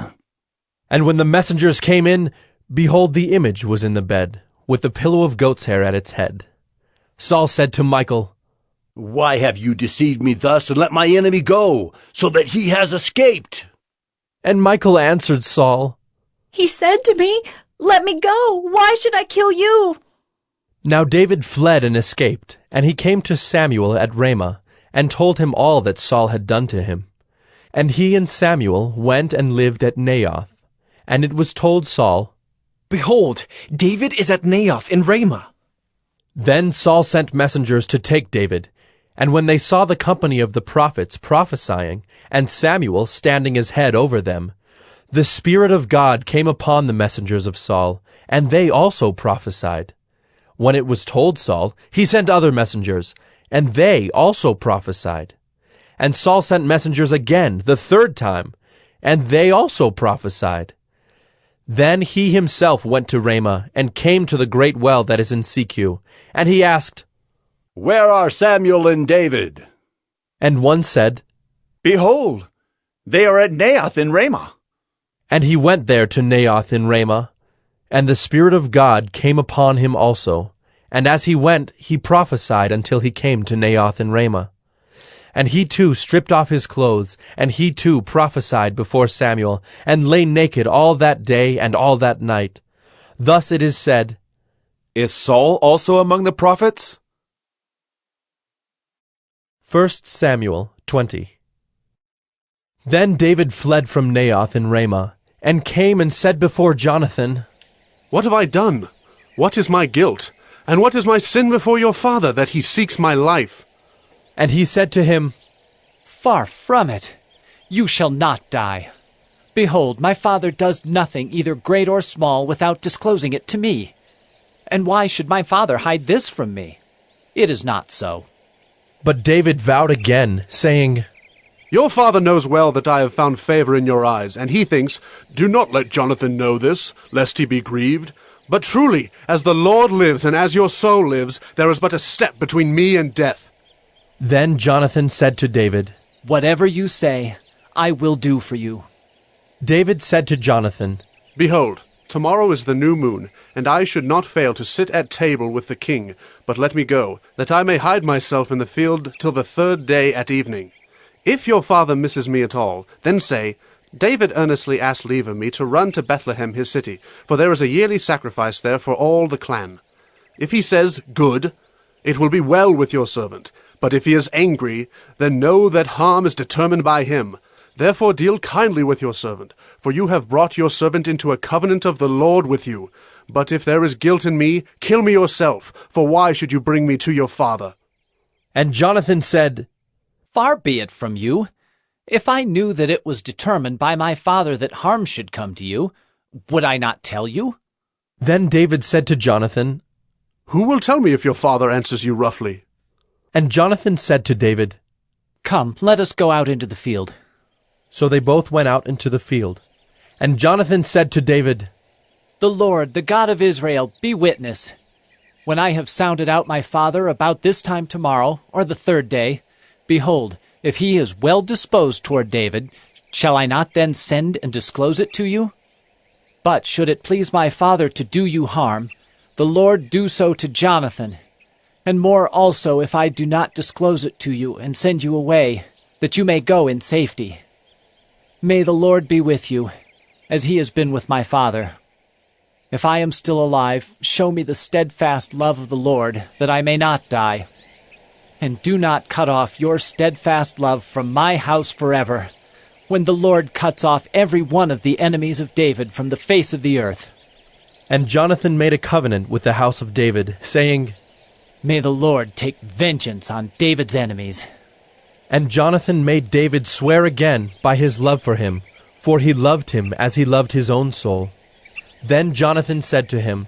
And when the messengers came in, behold, the image was in the bed, with the pillow of goat's hair at its head. Saul said to Michal, Why have you deceived me thus, and let my enemy go, so that he has escaped? And Michal answered Saul, He said to me, Let me go. Why should I kill you? Now David fled and escaped, and he came to Samuel at Ramah, and told him all that Saul had done to him. And he and Samuel went and lived at Naioth. And it was told Saul, Behold, David is at Naioth in Ramah. Then Saul sent messengers to take David, And when they saw the company of the prophets prophesying, and Samuel standing as head over them, the Spirit of God came upon the messengers of Saul, and they also prophesied. When it was told Saul, he sent other messengers, and they also prophesied. And Saul sent messengers again, the third time, and they also prophesied. Then he himself went to Ramah, and came to the great well that is in Secu, and he asked, Where are Samuel and David? And one said, Behold, they are at Naioth in Ramah. And he went there to Naioth in Ramah, and the Spirit of God came upon him also. And as he went, he prophesied until he came to Naioth in Ramah. And he too stripped off his clothes, and he too prophesied before Samuel, and lay naked all that day and all that night. Thus it is said, Is Saul also among the prophets? 1 Samuel 20. Then David fled from Naioth in Ramah, and came and said before Jonathan, What have I done? What is my guilt? And what is my sin before your father, that he seeks my life? And he said to him, Far from it. You shall not die. Behold, my father does nothing, either great or small, without disclosing it to me. And why should my father hide this from me? It is not so. But David vowed again, saying, Your father knows well that I have found favor in your eyes, and he thinks, Do not let Jonathan know this, lest he be grieved. But truly, as the Lord lives, and as your soul lives, there is but a step between me and death. Then Jonathan said to David, Whatever you say, I will do for you. David said to Jonathan, Behold, tomorrow is the new moon, and I should not fail to sit at table with the king, but let me go, that I may hide myself in the field till the third day at evening. If your father misses me at all, then say, David earnestly asked leave of me to run to Bethlehem his city, for there is a yearly sacrifice there for all the clan. If he says, Good, it will be well with your servant. But if he is angry, then know that harm is determined by him. Therefore deal kindly with your servant, for you have brought your servant into a covenant of the Lord with you. But if there is guilt in me, kill me yourself, for why should you bring me to your father? And Jonathan said, Far be it from you. If I knew that it was determined by my father that harm should come to you, would I not tell you? Then David said to Jonathan, Who will tell me if your father answers you roughly? And Jonathan said to David, Come, let us go out into the field. So they both went out into the field. And Jonathan said to David, The Lord, the God of Israel, be witness. When I have sounded out my father about this time tomorrow, or the third day, behold, if he is well disposed toward David, shall I not then send and disclose it to you? But should it please my father to do you harm, the Lord do so to Jonathan, and more also if I do not disclose it to you and send you away, that you may go in safety. May the Lord be with you, as he has been with my father. If I am still alive, show me the steadfast love of the Lord, that I may not die. And do not cut off your steadfast love from my house forever, when the Lord cuts off every one of the enemies of David from the face of the earth. And Jonathan made a covenant with the house of David, saying, May the Lord take vengeance on David's enemies. And Jonathan made David swear again by his love for him, for he loved him as he loved his own soul. Then Jonathan said to him,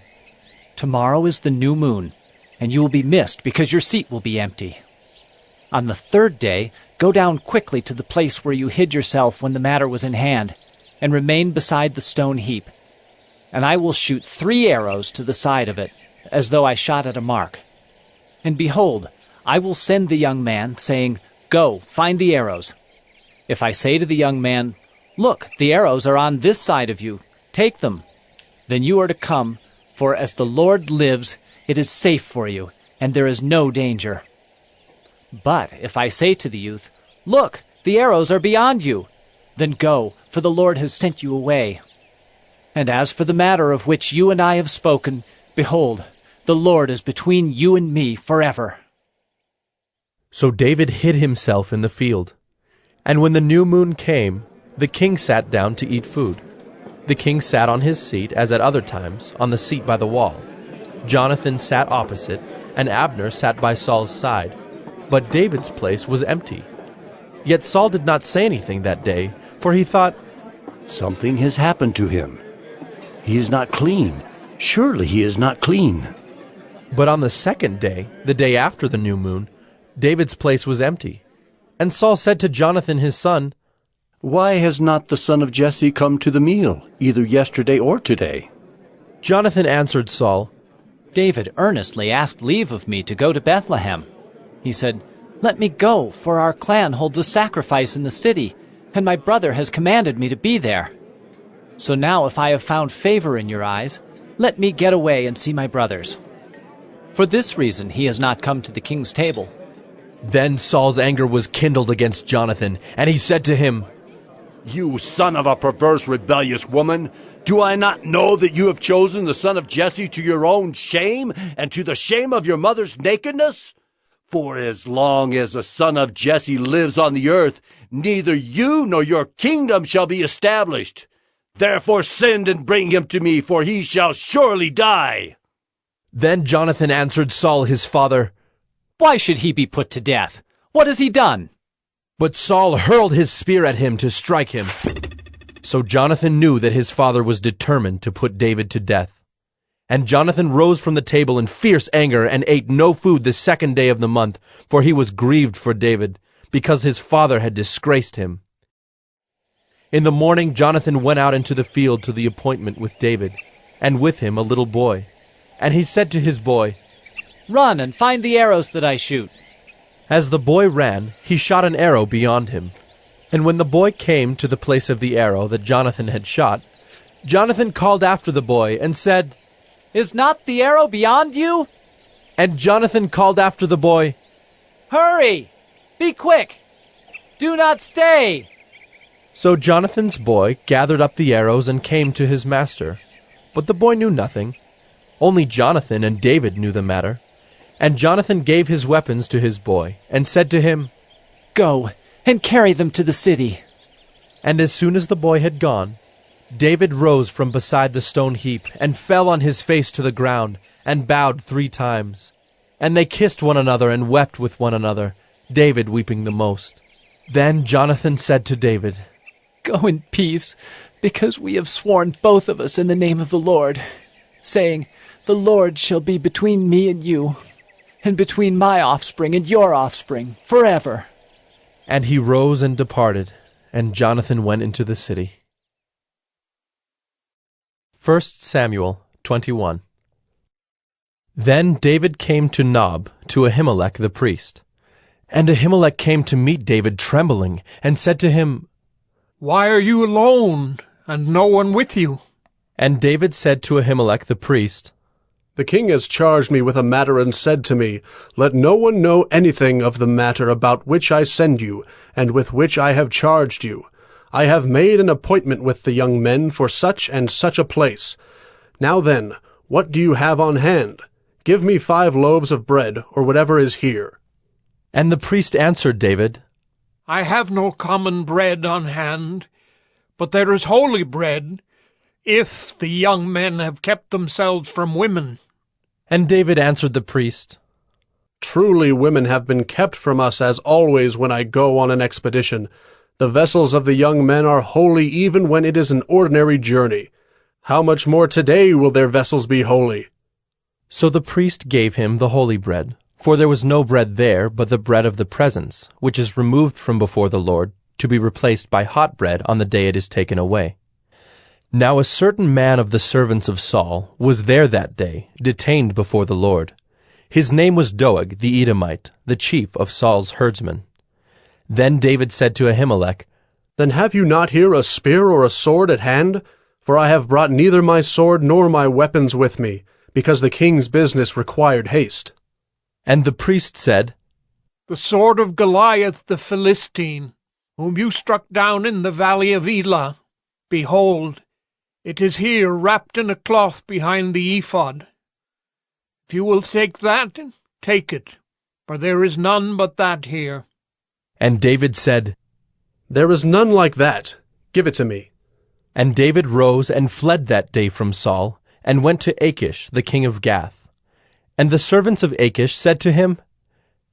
Tomorrow is the new moon, and you will be missed because your seat will be empty. On the third day, go down quickly to the place where you hid yourself when the matter was in hand, and remain beside the stone heap. And I will shoot 3 arrows to the side of it, as though I shot at a mark. And behold, I will send the young man, saying, Go, find the arrows. If I say to the young man, Look, the arrows are on this side of you, take them. Then you are to come, for as the Lord lives, it is safe for you, and there is no danger. But if I say to the youth, Look, the arrows are beyond you, then go, for the Lord has sent you away. And as for the matter of which you and I have spoken, behold, the Lord is between you and me forever. So David hid himself in the field. And when the new moon came, the king sat down to eat food. The king sat on his seat, as at other times, on the seat by the wall. Jonathan sat opposite, and Abner sat by Saul's side. but David's place was empty. Yet Saul did not say anything that day, for he thought, Something has happened to him. He is not clean. Surely he is not clean. But on the second day, the day after the new moon, David's place was empty. And Saul said to Jonathan his son, Why has not the son of Jesse come to the meal, either yesterday or today? Jonathan answered Saul, David earnestly asked leave of me to go to Bethlehem. He said, Let me go, for our clan holds a sacrifice in the city, and my brother has commanded me to be there. So now if I have found favor in your eyes, let me get away and see my brothers. For this reason he has not come to the king's table. Then Saul's anger was kindled against Jonathan, and he said to him, You son of a perverse, rebellious woman, do I not know that you have chosen the son of Jesse to your own shame, and to the shame of your mother's nakedness? For as long as the son of Jesse lives on the earth, neither you nor your kingdom shall be established. Therefore send and bring him to me, for he shall surely die. Then Jonathan answered Saul his father, Why should he be put to death? What has he done? But Saul hurled his spear at him to strike him. So Jonathan knew that his father was determined to put David to death. And Jonathan rose from the table in fierce anger and ate no food the second day of the month, for he was grieved for David, because his father had disgraced him. In the morning Jonathan went out into the field to the appointment with David, and with him a little boy. And he said to his boy, Run and find the arrows that I shoot. As the boy ran, he shot an arrow beyond him. And when the boy came to the place of the arrow that Jonathan had shot, Jonathan called after the boy and said, Is not the arrow beyond you? And Jonathan called after the boy, Hurry! Be quick! Do not stay! So Jonathan's boy gathered up the arrows and came to his master. But the boy knew nothing. Only Jonathan and David knew the matter. And Jonathan gave his weapons to his boy, and said to him, Go, and carry them to the city. And as soon as the boy had gone, David rose from beside the stone heap, and fell on his face to the ground, and bowed 3 times. And they kissed one another and wept with one another, David weeping the most. Then Jonathan said to David, Go in peace, because we have sworn both of us in the name of the Lord, saying, The Lord shall be between me and you, and between my offspring and your offspring, forever. And he rose and departed, and Jonathan went into the city. 1 Samuel 21. Then David came to Nob, to Ahimelech the priest. And Ahimelech came to meet David trembling, and said to him, Why are you alone, and no one with you? And David said to Ahimelech the priest, The king has charged me with a matter and said to me, Let no one know anything of the matter about which I send you, and with which I have charged you. I have made an appointment with the young men for such and such a place. Now then, what do you have on hand? Give me 5 loaves of bread, or whatever is here. And the priest answered David, I have no common bread on hand, but there is holy bread, if the young men have kept themselves from women. And David answered the priest, Truly women have been kept from us as always when I go on an expedition. The vessels of the young men are holy even when it is an ordinary journey. How much more today will their vessels be holy? So the priest gave him the holy bread, for there was no bread there but the bread of the presence, which is removed from before the Lord, to be replaced by hot bread on the day it is taken away. Now a certain man of the servants of Saul was there that day, detained before the Lord. His name was Doeg the Edomite, the chief of Saul's herdsmen. Then David said to Ahimelech, Then have you not here a spear or a sword at hand? For I have brought neither my sword nor my weapons with me, because the king's business required haste. And the priest said, The sword of Goliath the Philistine, whom you struck down in the valley of Elah. Behold, it is here wrapped in a cloth behind the ephod. If you will take that, take it, for there is none but that here. And David said, There is none like that. Give it to me. And David rose and fled that day from Saul, and went to Achish the king of Gath. And the servants of Achish said to him,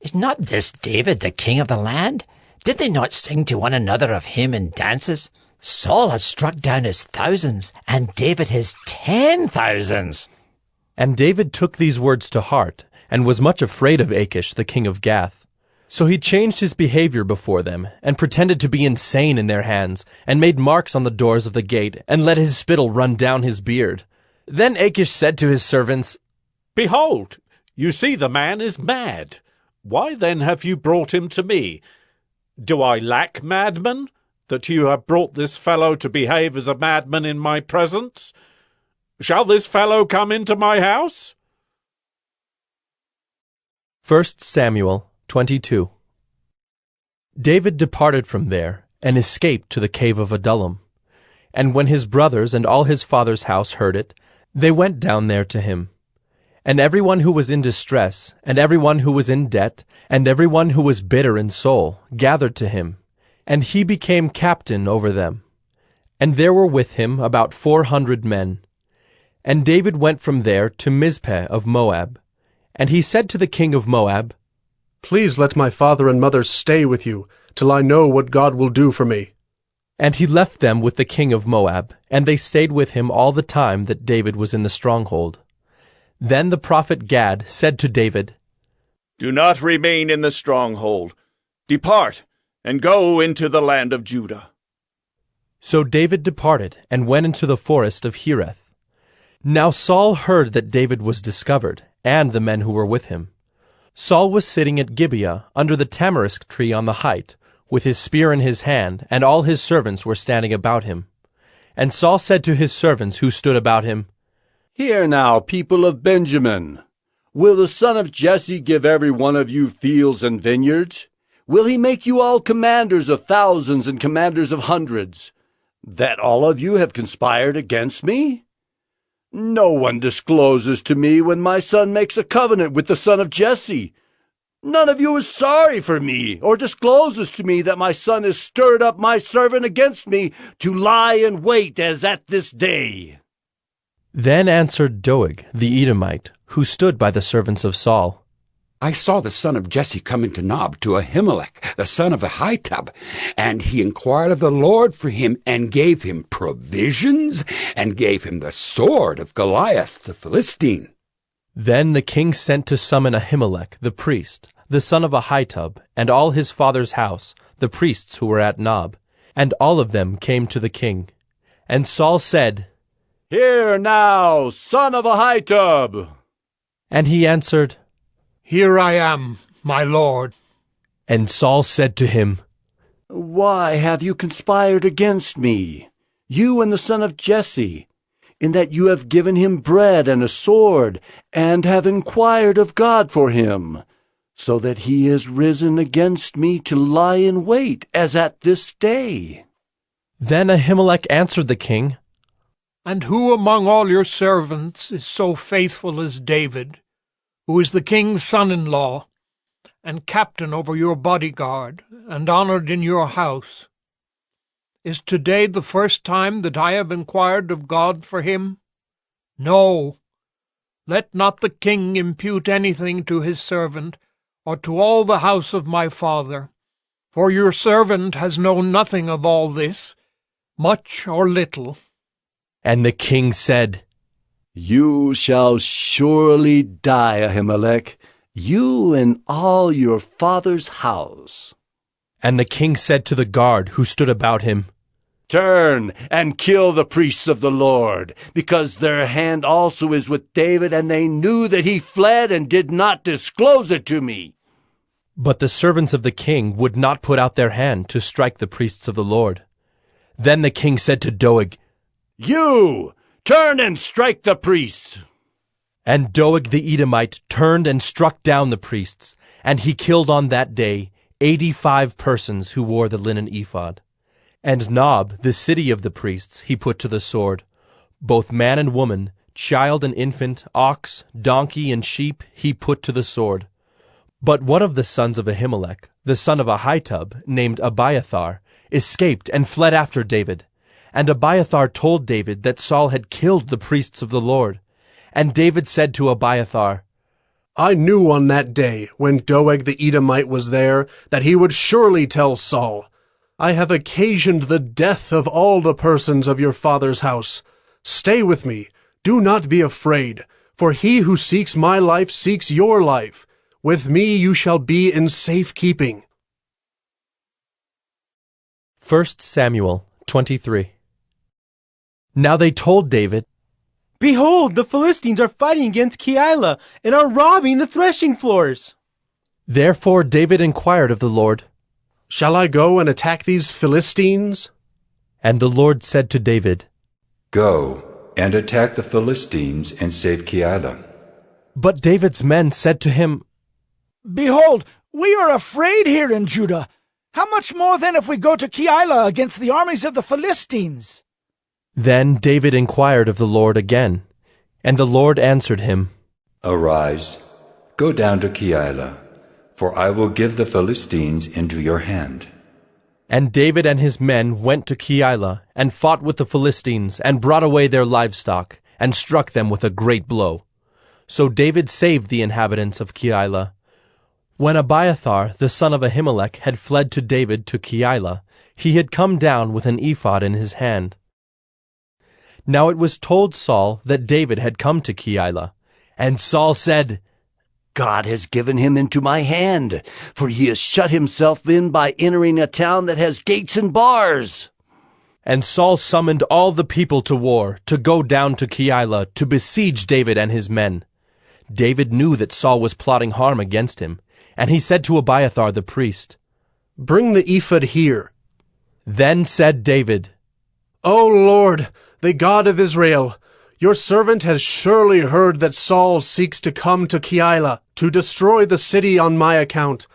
Is not this David the king of the land? Did they not sing to one another of him in dances? Saul has struck down his thousands, and David his 10,000s. And David took these words to heart, and was much afraid of Achish the king of Gath. So he changed his behavior before them, and pretended to be insane in their hands, and made marks on the doors of the gate, and let his spittle run down his beard. Then Achish said to his servants, Behold, you see the man is mad. Why then have you brought him to me? Do I lack madmen, that you have brought this fellow to behave as a madman in my presence? Shall this fellow come into my house? 1 Samuel 22. David departed from there, and escaped to the cave of Adullam. And when his brothers and all his father's house heard it, they went down there to him. And everyone who was in distress, and everyone who was in debt, and everyone who was bitter in soul, gathered to him, and he became captain over them. And there were with him about 400 men. And David went from there to Mizpeh of Moab. And he said to the king of Moab, Please let my father and mother stay with you, till I know what God will do for me. And he left them with the king of Moab, and they stayed with him all the time that David was in the stronghold. Then the prophet Gad said to David, Do not remain in the stronghold. Depart, and go into the land of Judah. So David departed, and went into the forest of Hereth. Now Saul heard that David was discovered, and the men who were with him. Saul was sitting at Gibeah, under the tamarisk tree on the height, with his spear in his hand, and all his servants were standing about him. And Saul said to his servants who stood about him, Hear now, people of Benjamin. Will the son of Jesse give every one of you fields and vineyards? Will he make you all commanders of thousands and commanders of hundreds, that all of you have conspired against me? No one discloses to me when my son makes a covenant with the son of Jesse. None of you is sorry for me, or discloses to me that my son has stirred up my servant against me to lie in wait as at this day. Then answered Doeg the Edomite, who stood by the servants of Saul, I saw the son of Jesse come into Nob to Ahimelech, the son of Ahitub, and he inquired of the Lord for him, and gave him provisions, and gave him the sword of Goliath the Philistine. Then the king sent to summon Ahimelech the priest, the son of Ahitub, and all his father's house, the priests who were at Nob, and all of them came to the king. And Saul said, Hear now, son of Ahitub. And he answered, Here I am, my lord. And Saul said to him, Why have you conspired against me, you and the son of Jesse, in that you have given him bread and a sword, and have inquired of God for him, so that he has risen against me to lie in wait, as at this day? Then Ahimelech answered the king, And who among all your servants is so faithful as David, who is the king's son-in-law, and captain over your bodyguard, and honored in your house? Is today the first time that I have inquired of God for him? No. Let not the king impute anything to his servant, or to all the house of my father, for your servant has known nothing of all this, much or little. And the king said, You shall surely die, Ahimelech, you and all your father's house. And the king said to the guard who stood about him, Turn and kill the priests of the Lord, because their hand also is with David, and they knew that he fled and did not disclose it to me. But the servants of the king would not put out their hand to strike the priests of the Lord. Then the king said to Doeg, You! Turn and strike the priests! And Doeg the Edomite turned and struck down the priests, and he killed on that day 85 persons who wore the linen ephod. And Nob, the city of the priests, he put to the sword. Both man and woman, child and infant, ox, donkey, and sheep he put to the sword. But one of the sons of Ahimelech, the son of Ahitub, named Abiathar, escaped and fled after David. And Abiathar told David that Saul had killed the priests of the Lord. And David said to Abiathar, I knew on that day, when Doeg the Edomite was there, that he would surely tell Saul, I have occasioned the death of all the persons of your father's house. Stay with me, do not be afraid, for he who seeks my life seeks your life. With me you shall be in safe keeping. 1 Samuel 23. Now they told David, Behold, the Philistines are fighting against Keilah and are robbing the threshing floors. Therefore David inquired of the Lord, Shall I go and attack these Philistines? And the Lord said to David, Go and attack the Philistines and save Keilah. But David's men said to him, Behold, we are afraid here in Judah. How much more then if we go to Keilah against the armies of the Philistines? Then David inquired of the Lord again, and the Lord answered him, Arise, go down to Keilah, for I will give the Philistines into your hand. And David and his men went to Keilah, and fought with the Philistines, and brought away their livestock, and struck them with a great blow. So David saved the inhabitants of Keilah. When Abiathar, the son of Ahimelech, had fled to David to Keilah, he had come down with an ephod in his hand. Now it was told Saul that David had come to Keilah, and Saul said, God has given him into my hand, for he has shut himself in by entering a town that has gates and bars. And Saul summoned all the people to war, to go down to Keilah, to besiege David and his men. David knew that Saul was plotting harm against him, and he said to Abiathar the priest, Bring the ephod here. Then said David, O Lord, the God of Israel, your servant has surely heard that Saul seeks to come to Keilah, to destroy the city on my account.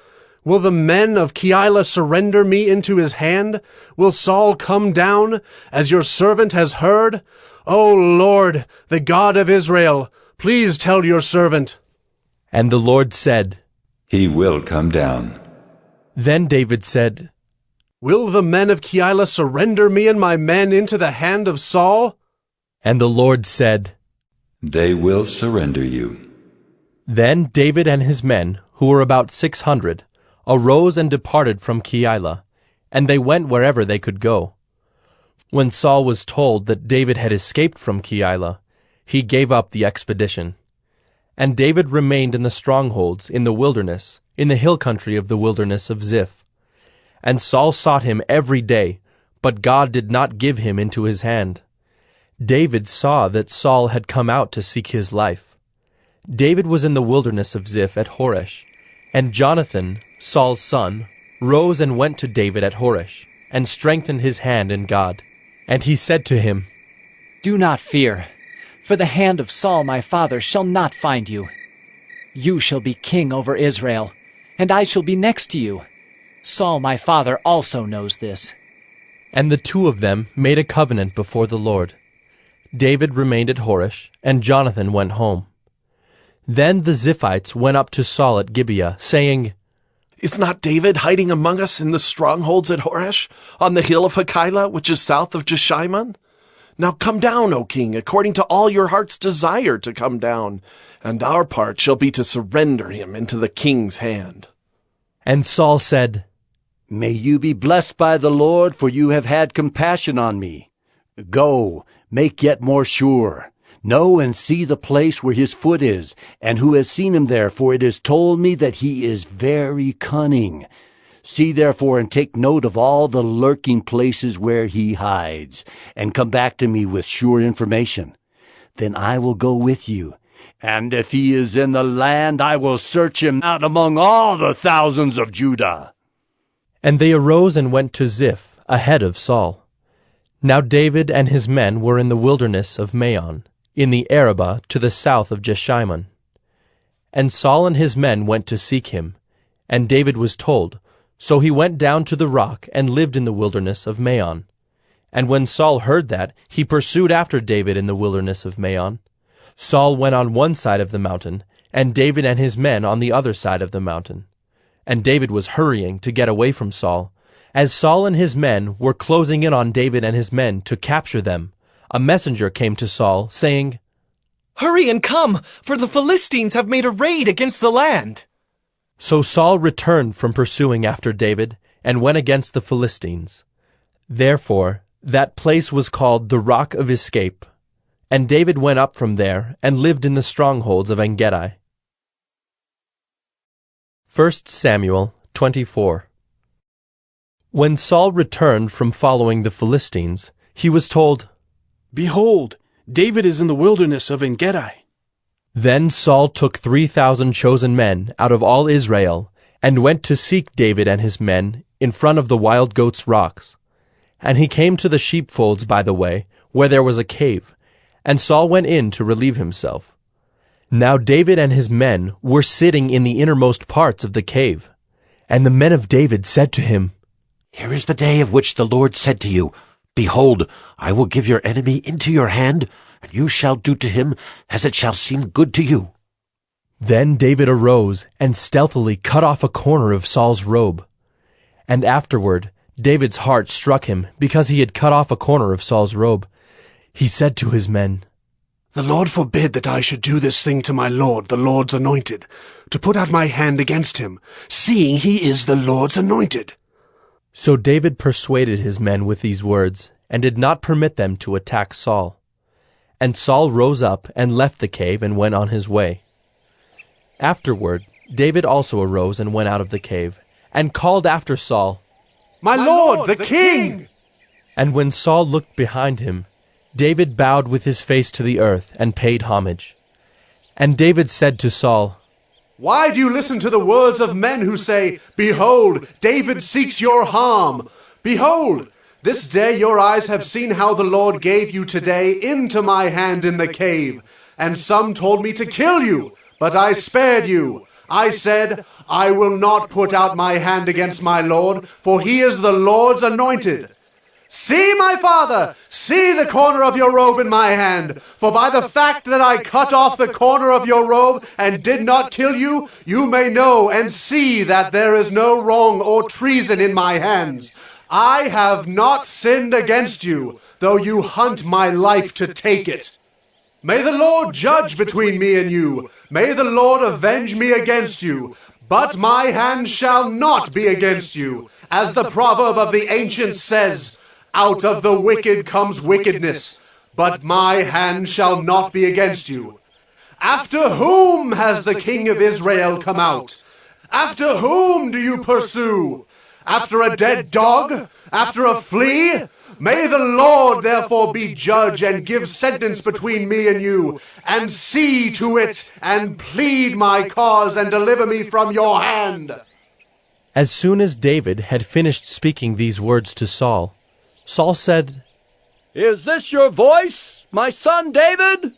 Will the men of Keilah surrender me into his hand? Will Saul come down, as your servant has heard? O Lord, the God of Israel, please tell your servant. And the Lord said, He will come down. Then David said, Will the men of Keilah surrender me and my men into the hand of Saul? And the Lord said, They will surrender you. Then David and his men, who were about 600, arose and departed from Keilah, and they went wherever they could go. When Saul was told that David had escaped from Keilah, he gave up the expedition. And David remained in the strongholds in the wilderness, in the hill country of the wilderness of Ziph. And Saul sought him every day, but God did not give him into his hand. David saw that Saul had come out to seek his life. David was in the wilderness of Ziph at Horesh, and Jonathan, Saul's son, rose and went to David at Horesh, and strengthened his hand in God. And he said to him, Do not fear, for the hand of Saul my father shall not find you. You shall be king over Israel, and I shall be next to you. Saul my father also knows this. And the two of them made a covenant before the Lord. David remained at Horesh, and Jonathan went home. Then the Ziphites went up to Saul at Gibeah, saying, Is not David hiding among us in the strongholds at Horesh, on the hill of Hakeilah, which is south of Jeshimon? Now come down, O king, according to all your heart's desire to come down, and our part shall be to surrender him into the king's hand. And Saul said, May you be blessed by the Lord, for you have had compassion on me. Go, make yet more sure. Know and see the place where his foot is, and who has seen him there, for it is told me that he is very cunning. See therefore and take note of all the lurking places where he hides, and come back to me with sure information. Then I will go with you, and if he is in the land, I will search him out among all the thousands of Judah. And they arose and went to Ziph, ahead of Saul. Now David and his men were in the wilderness of Maon, in the Arabah to the south of Jeshimon. And Saul and his men went to seek him, and David was told, so he went down to the rock and lived in the wilderness of Maon. And when Saul heard that, he pursued after David in the wilderness of Maon. Saul went on one side of the mountain, and David and his men on the other side of the mountain. And David was hurrying to get away from Saul. As Saul and his men were closing in on David and his men to capture them, a messenger came to Saul, saying, Hurry and come, for the Philistines have made a raid against the land. So Saul returned from pursuing after David, and went against the Philistines. Therefore that place was called the Rock of Escape. And David went up from there, and lived in the strongholds of En-gedi. 1 Samuel 24. When Saul returned from following the Philistines, he was told, Behold, David is in the wilderness of En-gedi. Then Saul took 3,000 chosen men out of all Israel, and went to seek David and his men in front of the wild goats' rocks. And he came to the sheepfolds by the way, where there was a cave, and Saul went in to relieve himself. Now David and his men were sitting in the innermost parts of the cave. And the men of David said to him, Here is the day of which the Lord said to you, Behold, I will give your enemy into your hand, and you shall do to him as it shall seem good to you. Then David arose and stealthily cut off a corner of Saul's robe. And afterward David's heart struck him because he had cut off a corner of Saul's robe. He said to his men, The Lord forbid that I should do this thing to my Lord, the Lord's anointed, to put out my hand against him, seeing he is the Lord's anointed. So David persuaded his men with these words, and did not permit them to attack Saul. And Saul rose up and left the cave and went on his way. Afterward David also arose and went out of the cave, and called after Saul, My Lord, the King! And when Saul looked behind him, David bowed with his face to the earth and paid homage. And David said to Saul, Why do you listen to the words of men who say, Behold, David seeks your harm? Behold, this day your eyes have seen how the Lord gave you today into my hand in the cave. And some told me to kill you, but I spared you. I said, I will not put out my hand against my Lord, for he is the Lord's anointed. See, my father, see the corner of your robe in my hand. For by the fact that I cut off the corner of your robe and did not kill you, you may know and see that there is no wrong or treason in my hands. I have not sinned against you, though you hunt my life to take it. May the Lord judge between me and you. May the Lord avenge me against you. But my hand shall not be against you. As the proverb of the ancients says, Out of the wicked comes wickedness, but my hand shall not be against you. After whom has the King of Israel come out? After whom do you pursue? After a dead dog? After a flea? May the Lord therefore be judge and give sentence between me and you, and see to it, and plead my cause, and deliver me from your hand. As soon as David had finished speaking these words to Saul, Saul said, Is this your voice, my son David?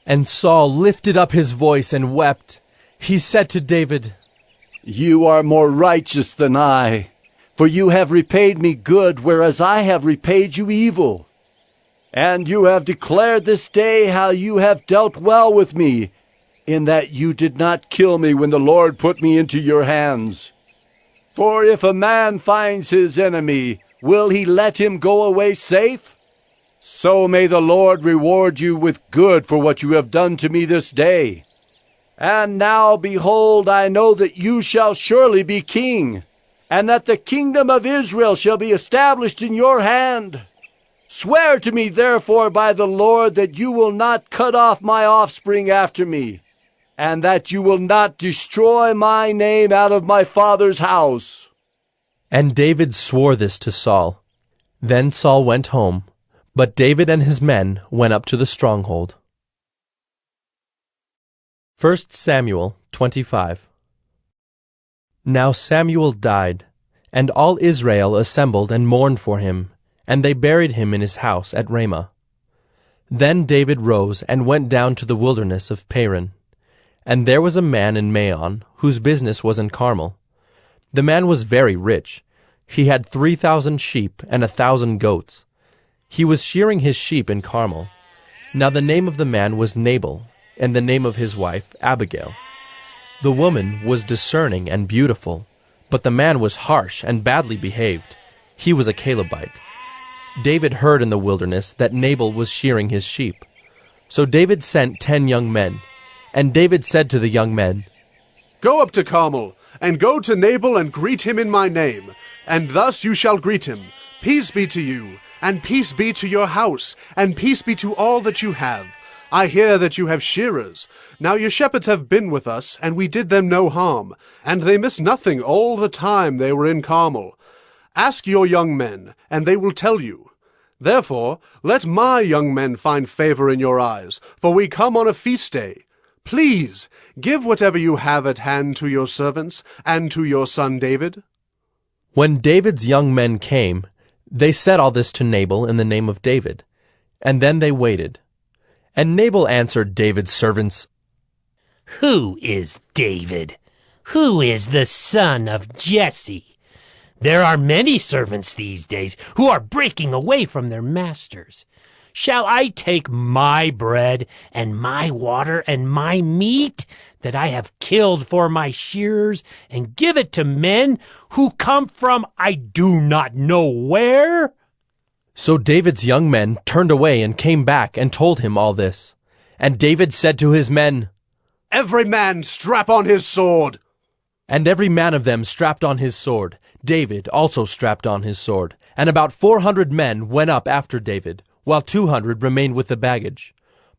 And Saul lifted up his voice and wept. He said to David, You are more righteous than I, for you have repaid me good, whereas I have repaid you evil. And you have declared this day how you have dealt well with me, in that you did not kill me when the Lord put me into your hands. For if a man finds his enemy, will he let him go away safe? So may the Lord reward you with good for what you have done to me this day. And now, behold, I know that you shall surely be king, and that the kingdom of Israel shall be established in your hand. Swear to me, therefore, by the Lord, that you will not cut off my offspring after me, and that you will not destroy my name out of my father's house. And David swore this to Saul. Then Saul went home, but David and his men went up to the stronghold. 1 Samuel 25. Now Samuel died, and all Israel assembled and mourned for him, and they buried him in his house at Ramah. Then David rose and went down to the wilderness of Paran. And there was a man in Maon, whose business was in Carmel. The man was very rich. He had 3,000 sheep and 1,000 goats. He was shearing his sheep in Carmel. Now the name of the man was Nabal, and the name of his wife Abigail. The woman was discerning and beautiful, but the man was harsh and badly behaved. He was a Calebite. David heard in the wilderness that Nabal was shearing his sheep. So David sent 10 young men. And David said to the young men, Go up to Carmel, and go to Nabal and greet him in my name. And thus you shall greet him. Peace be to you, and peace be to your house, and peace be to all that you have. I hear that you have shearers. Now your shepherds have been with us, and we did them no harm, and they missed nothing all the time they were in Carmel. Ask your young men, and they will tell you. Therefore, let my young men find favor in your eyes, for we come on a feast day. Please, give whatever you have at hand to your servants, and to your son David. When David's young men came, they said all this to Nabal in the name of David. And then they waited. And Nabal answered David's servants, Who is David? Who is the son of Jesse? There are many servants these days who are breaking away from their masters. Shall I take my bread and my water and my meat that I have killed for my shearers and give it to men who come from I do not know where? So David's young men turned away and came back and told him all this. And David said to his men, Every man strap on his sword. And every man of them strapped on his sword. David also strapped on his sword. And about 400 men went up after David, while 200 remained with the baggage.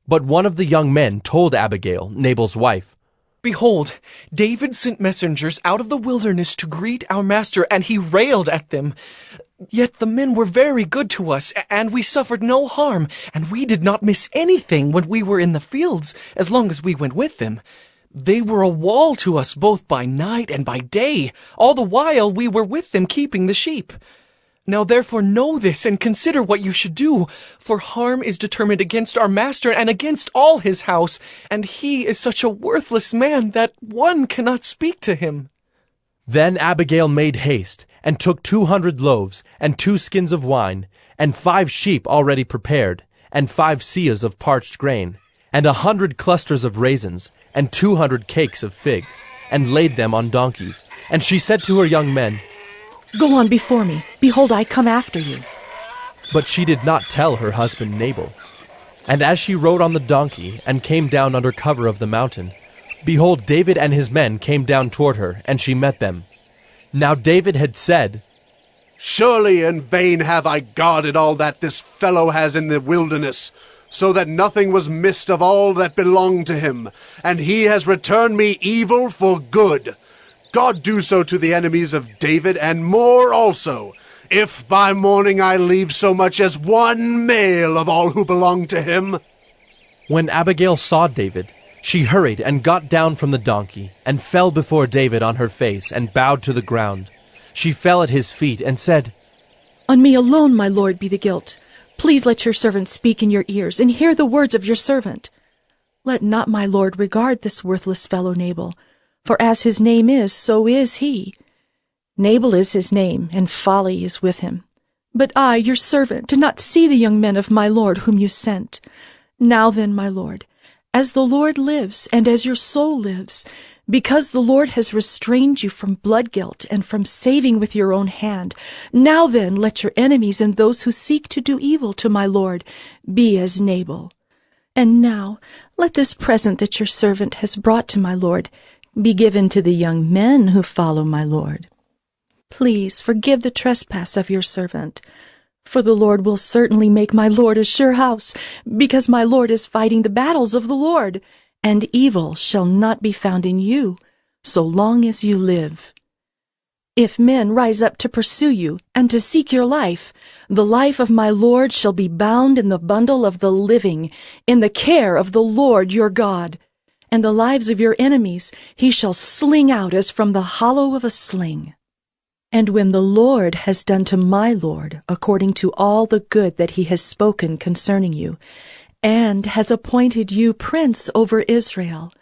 But one of the young men told Abigail, Nabal's wife, Behold, David sent messengers out of the wilderness to greet our master, and he railed at them. Yet the men were very good to us, and we suffered no harm, and we did not miss anything when we were in the fields, as long as we went with them. They were a wall to us both by night and by day, all the while we were with them keeping the sheep. Now therefore know this, and consider what you should do, for harm is determined against our master and against all his house, and he is such a worthless man that one cannot speak to him. Then Abigail made haste, and took 200 loaves, and 2 skins of wine, and 5 sheep already prepared, and 5 seahs of parched grain, and 100 clusters of raisins, and 200 cakes of figs, and laid them on donkeys. And she said to her young men, Go on before me. Behold, I come after you. But she did not tell her husband Nabal. And as she rode on the donkey, and came down under cover of the mountain, behold, David and his men came down toward her, and she met them. Now David had said, Surely in vain have I guarded all that this fellow has in the wilderness, so that nothing was missed of all that belonged to him, and he has returned me evil for good. God do so to the enemies of David, and more also, if by morning I leave so much as one male of all who belong to him. When Abigail saw David, she hurried and got down from the donkey, and fell before David on her face, and bowed to the ground. She fell at his feet, and said, On me alone, my lord, be the guilt. Please let your servant speak in your ears, and hear the words of your servant. Let not my lord regard this worthless fellow Nabal, for as his name is, so is he. Nabal is his name, and folly is with him. But I, your servant, did not see the young men of my lord whom you sent. Now then, my lord, as the Lord lives, and as your soul lives, because the Lord has restrained you from blood guilt and from saving with your own hand, now then let your enemies and those who seek to do evil to my lord be as Nabal. And now let this present that your servant has brought to my lord be given to the young men who follow my lord. Please forgive the trespass of your servant, for the Lord will certainly make my lord a sure house, because my lord is fighting the battles of the Lord, and evil shall not be found in you, so long as you live. If men rise up to pursue you, and to seek your life, the life of my lord shall be bound in the bundle of the living, in the care of the Lord your God. And the lives of your enemies he shall sling out as from the hollow of a sling. And when the Lord has done to my lord according to all the good that he has spoken concerning you, and has appointed you prince over Israel,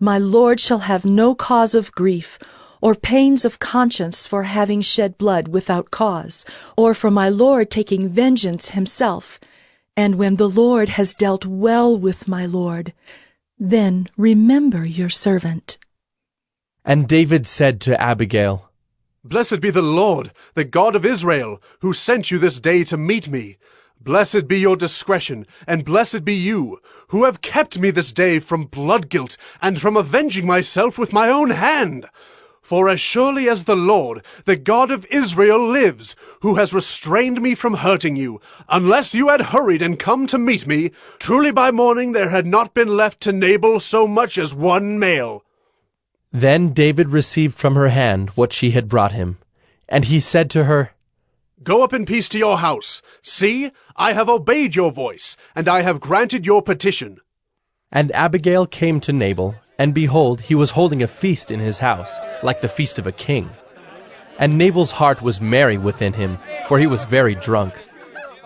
my lord shall have no cause of grief, or pains of conscience for having shed blood without cause, or for my lord taking vengeance himself. And when the Lord has dealt well with my lord, then remember your servant. And David said to Abigail, Blessed be the Lord, the God of Israel, who sent you this day to meet me. Blessed be your discretion, and blessed be you, who have kept me this day from blood guilt, and from avenging myself with my own hand. For as surely as the Lord, the God of Israel, lives, who has restrained me from hurting you, unless you had hurried and come to meet me, truly by morning there had not been left to Nabal so much as one male. Then David received from her hand what she had brought him. And he said to her, Go up in peace to your house. See, I have obeyed your voice, and I have granted your petition. And Abigail came to Nabal, and behold, he was holding a feast in his house, like the feast of a king. And Nabal's heart was merry within him, for he was very drunk.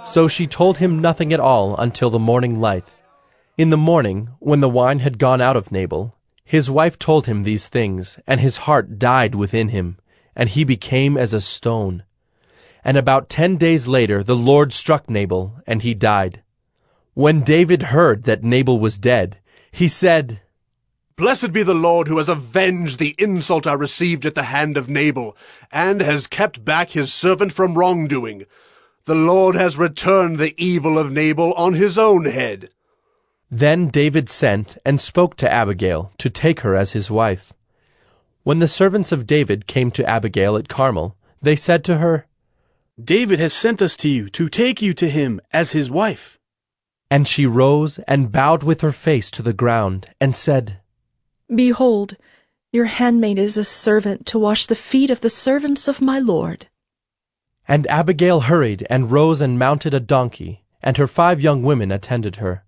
So she told him nothing at all until the morning light. In the morning, when the wine had gone out of Nabal, his wife told him these things, and his heart died within him, and he became as a stone. And about 10 days later the Lord struck Nabal, and he died. When David heard that Nabal was dead, he said, Blessed be the Lord who has avenged the insult I received at the hand of Nabal, and has kept back his servant from wrongdoing. The Lord has returned the evil of Nabal on his own head. Then David sent and spoke to Abigail to take her as his wife. When the servants of David came to Abigail at Carmel, they said to her, David has sent us to you to take you to him as his wife. And she rose and bowed with her face to the ground, and said, Behold, your handmaid is a servant to wash the feet of the servants of my lord. And Abigail hurried and rose and mounted a donkey, and her 5 young women attended her.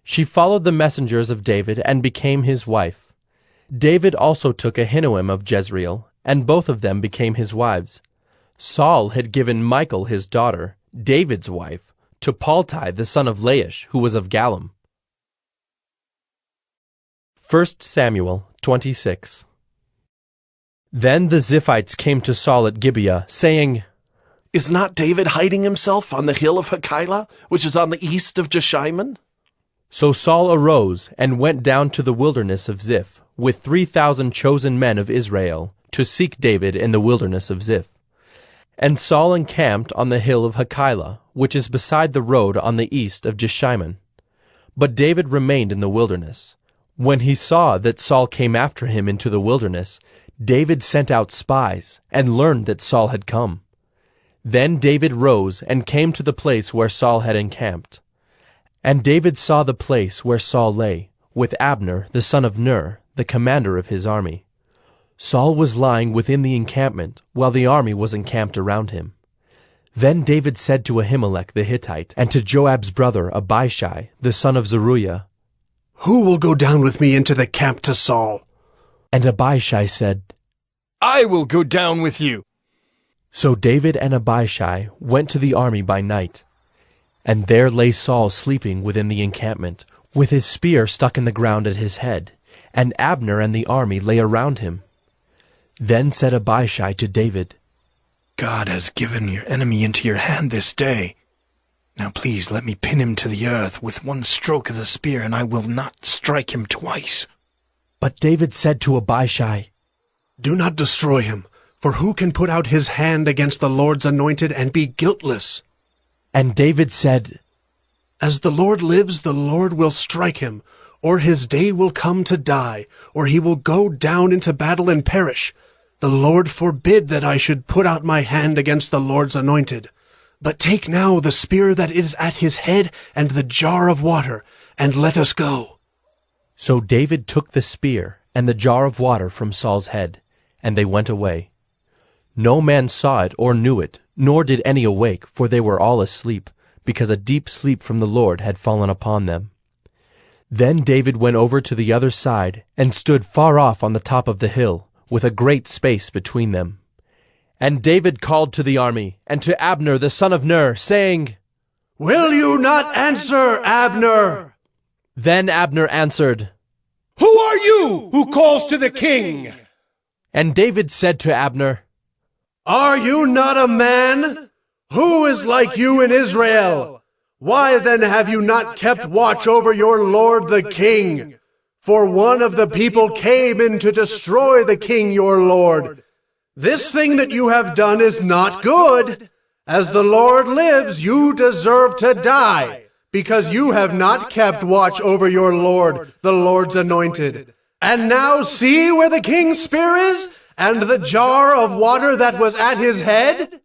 She followed the messengers of David and became his wife. David also took Ahinoam of Jezreel, and both of them became his wives. Saul had given Michal his daughter, David's wife, to Paltai the son of Laish, who was of Gallim. 1 Samuel 26. Then the Ziphites came to Saul at Gibeah, saying, Is not David hiding himself on the hill of Hachilah, which is on the east of Jeshimon? So Saul arose and went down to the wilderness of Ziph, with 3,000 chosen men of Israel, to seek David in the wilderness of Ziph. And Saul encamped on the hill of Hachilah, which is beside the road on the east of Jeshimon. But David remained in the wilderness. When he saw that Saul came after him into the wilderness, David sent out spies, and learned that Saul had come. Then David rose and came to the place where Saul had encamped. And David saw the place where Saul lay, with Abner the son of Ner, the commander of his army. Saul was lying within the encampment, while the army was encamped around him. Then David said to Ahimelech the Hittite, and to Joab's brother Abishai, the son of Zeruiah, Who will go down with me into the camp to Saul? And Abishai said, I will go down with you. So David and Abishai went to the army by night. And there lay Saul sleeping within the encampment, with his spear stuck in the ground at his head, and Abner and the army lay around him. Then said Abishai to David, God has given your enemy into your hand this day. Now please let me pin him to the earth with one stroke of the spear, and I will not strike him twice. But David said to Abishai, Do not destroy him, for who can put out his hand against the Lord's anointed and be guiltless? And David said, As the Lord lives, the Lord will strike him, or his day will come to die, or he will go down into battle and perish. The Lord forbid that I should put out my hand against the Lord's anointed. But take now the spear that is at his head and the jar of water, and let us go. So David took the spear and the jar of water from Saul's head, and they went away. No man saw it or knew it, nor did any awake, for they were all asleep, because a deep sleep from the Lord had fallen upon them. Then David went over to the other side, and stood far off on the top of the hill, with a great space between them. And David called to the army, and to Abner the son of Ner, saying, Will you not answer, Abner? Then Abner answered, Who are you who calls to the king? And David said to Abner, Are you not a man? Who is like you in Israel? Why then have you not kept watch over your lord the king? For one of the people came in to destroy the king your lord. This thing that you have done is not good. As the Lord lives, you deserve to die, because you have not kept watch over your Lord, the Lord's anointed. And now see where the king's spear is, and the jar of water that was at his head?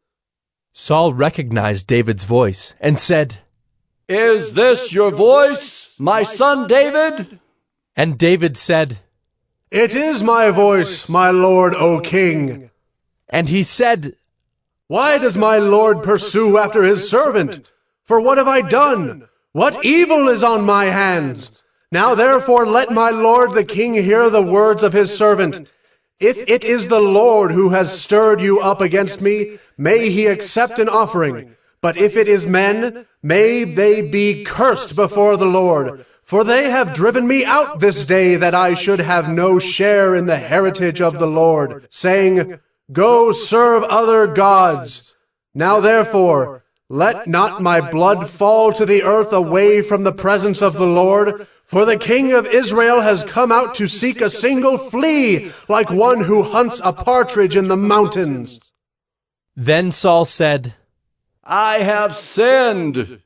Saul recognized David's voice and said, Is this your voice, my son David? And David said, It is my voice, my lord, O king. And he said, Why does my lord pursue after his servant? For what have I done? What evil is on my hands? Now therefore let my lord the king hear the words of his servant. If it is the Lord who has stirred you up against me, may he accept an offering. But if it is men, may they be cursed before the Lord. For they have driven me out this day that I should have no share in the heritage of the Lord, saying, Go serve other gods. Now therefore, let not my blood fall to the earth away from the presence of the Lord, for the king of Israel has come out to seek a single flea, like one who hunts a partridge in the mountains. Then Saul said, I have sinned.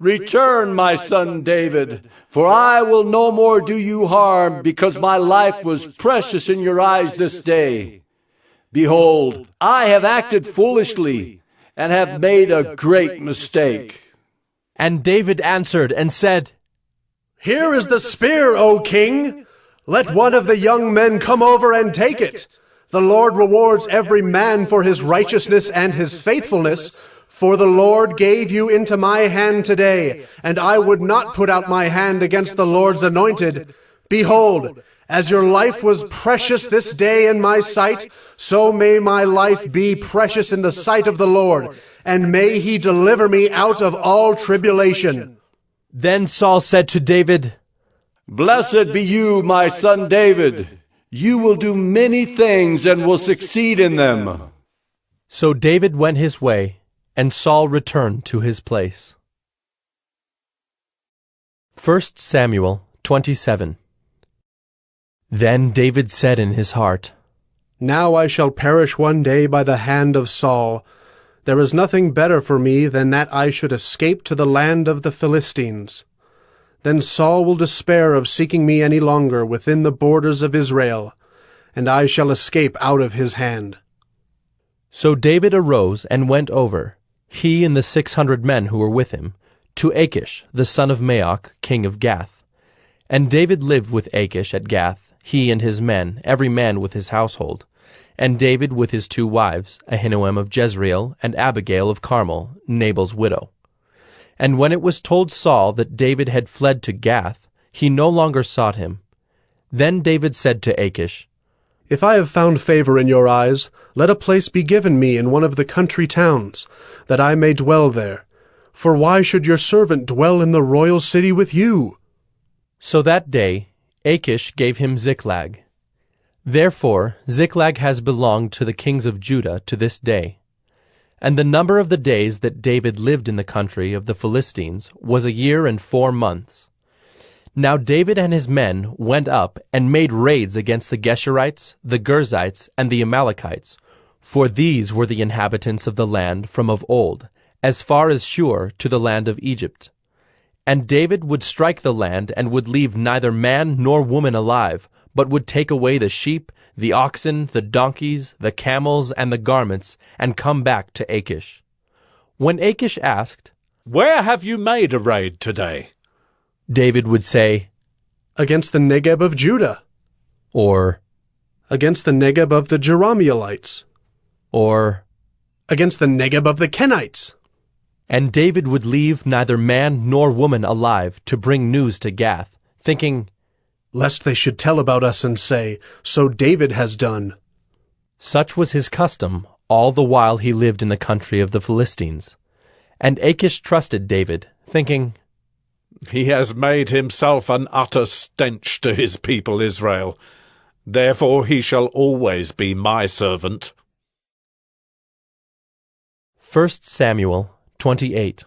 Return, my son David, for I will no more do you harm, because my life was precious in your eyes this day. Behold, I have acted foolishly, and have made a great mistake. And David answered and said, Here is the spear, O king. Let one of the young men come over and take it. The Lord rewards every man for his righteousness and his faithfulness, for the Lord gave you into my hand today, and I would not put out my hand against the Lord's anointed. Behold, as your life was precious this day in my sight, so may my life be precious in the sight of the Lord, and may he deliver me out of all tribulation. Then Saul said to David, Blessed be you, my son David. You will do many things and will succeed in them. So David went his way, and Saul returned to his place. 1 Samuel 27. Then David said in his heart, Now I shall perish one day by the hand of Saul. There is nothing better for me than that I should escape to the land of the Philistines. Then Saul will despair of seeking me any longer within the borders of Israel, and I shall escape out of his hand. So David arose and went over, he and the 600 men who were with him, to Achish, the son of Maoch, king of Gath. And David lived with Achish at Gath, he and his men, every man with his household. And David with his 2 wives, Ahinoam of Jezreel, and Abigail of Carmel, Nabal's widow. And when it was told Saul that David had fled to Gath, he no longer sought him. Then David said to Achish, If I have found favor in your eyes, let a place be given me in one of the country towns, that I may dwell there. For why should your servant dwell in the royal city with you? So that day Achish gave him Ziklag. Therefore Ziklag has belonged to the kings of Judah to this day. And the number of the days that David lived in the country of the Philistines was 1 year and 4 months. Now David and his men went up and made raids against the Geshurites, the Girzites, and the Amalekites, for these were the inhabitants of the land from of old, as far as Shur to the land of Egypt. And David would strike the land and would leave neither man nor woman alive, but would take away the sheep, the oxen, the donkeys, the camels, and the garments, and come back to Achish. When Achish asked, Where have you made a raid today? David would say, Against the Negeb of Judah. Or, Against the Negeb of the Jerahmeelites. Or, Against the Negeb of the Kenites. And David would leave neither man nor woman alive to bring news to Gath, thinking, Lest they should tell about us and say, So David has done. Such was his custom all the while he lived in the country of the Philistines. And Achish trusted David, thinking, He has made himself an utter stench to his people Israel. Therefore he shall always be my servant. 1 Samuel 28.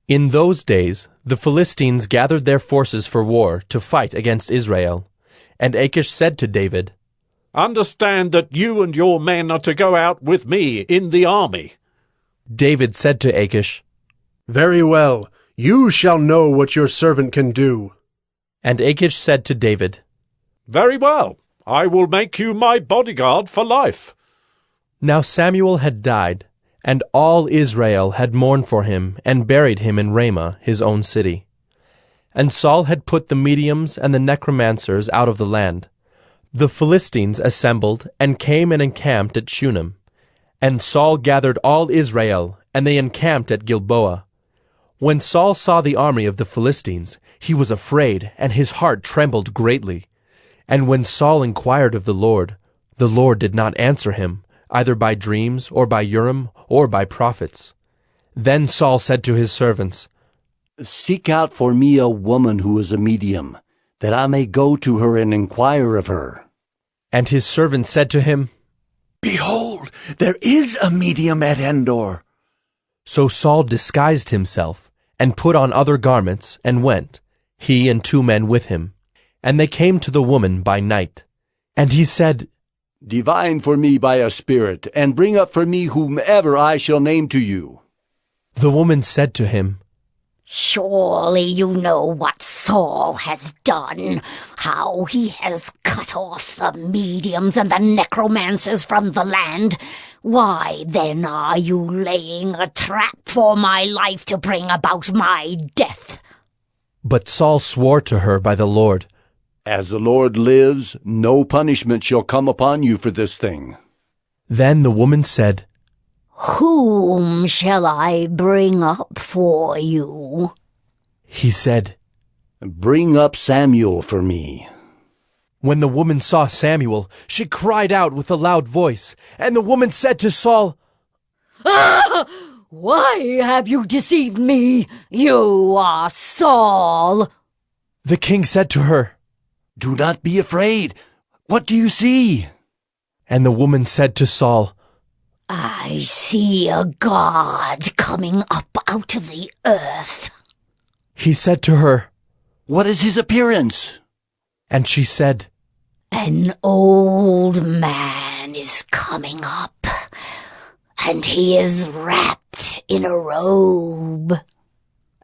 In those days the Philistines gathered their forces for war to fight against Israel. And Achish said to David, Understand that you and your men are to go out with me in the army. David said to Achish, Very well, you shall know what your servant can do. And Achish said to David, Very well, I will make you my bodyguard for life. Now Samuel had died, and all Israel had mourned for him and buried him in Ramah, his own city. And Saul had put the mediums and the necromancers out of the land. The Philistines assembled and came and encamped at Shunem. And Saul gathered all Israel, and they encamped at Gilboa. When Saul saw the army of the Philistines, he was afraid, and his heart trembled greatly. And when Saul inquired of the Lord did not answer him, either by dreams, or by Urim, or by prophets. Then Saul said to his servants, Seek out for me a woman who is a medium, that I may go to her and inquire of her. And his servants said to him, Behold, there is a medium at Endor. So Saul disguised himself, and put on other garments, and went, he and 2 men with him. And they came to the woman by night. And he said, Divine for me by a spirit, and bring up for me whomever I shall name to you. The woman said to him, Surely you know what Saul has done, how he has cut off the mediums and the necromancers from the land. Why then are you laying a trap for my life to bring about my death? But Saul swore to her by the Lord, As the Lord lives, no punishment shall come upon you for this thing. Then the woman said, Whom shall I bring up for you? He said, Bring up Samuel for me. When the woman saw Samuel, she cried out with a loud voice, and the woman said to Saul, Why have you deceived me? You are Saul. The king said to her, Do not be afraid. What do you see? And the woman said to Saul, I see a god coming up out of the earth. He said to her, What is his appearance? And she said, An old man is coming up, and he is wrapped in a robe.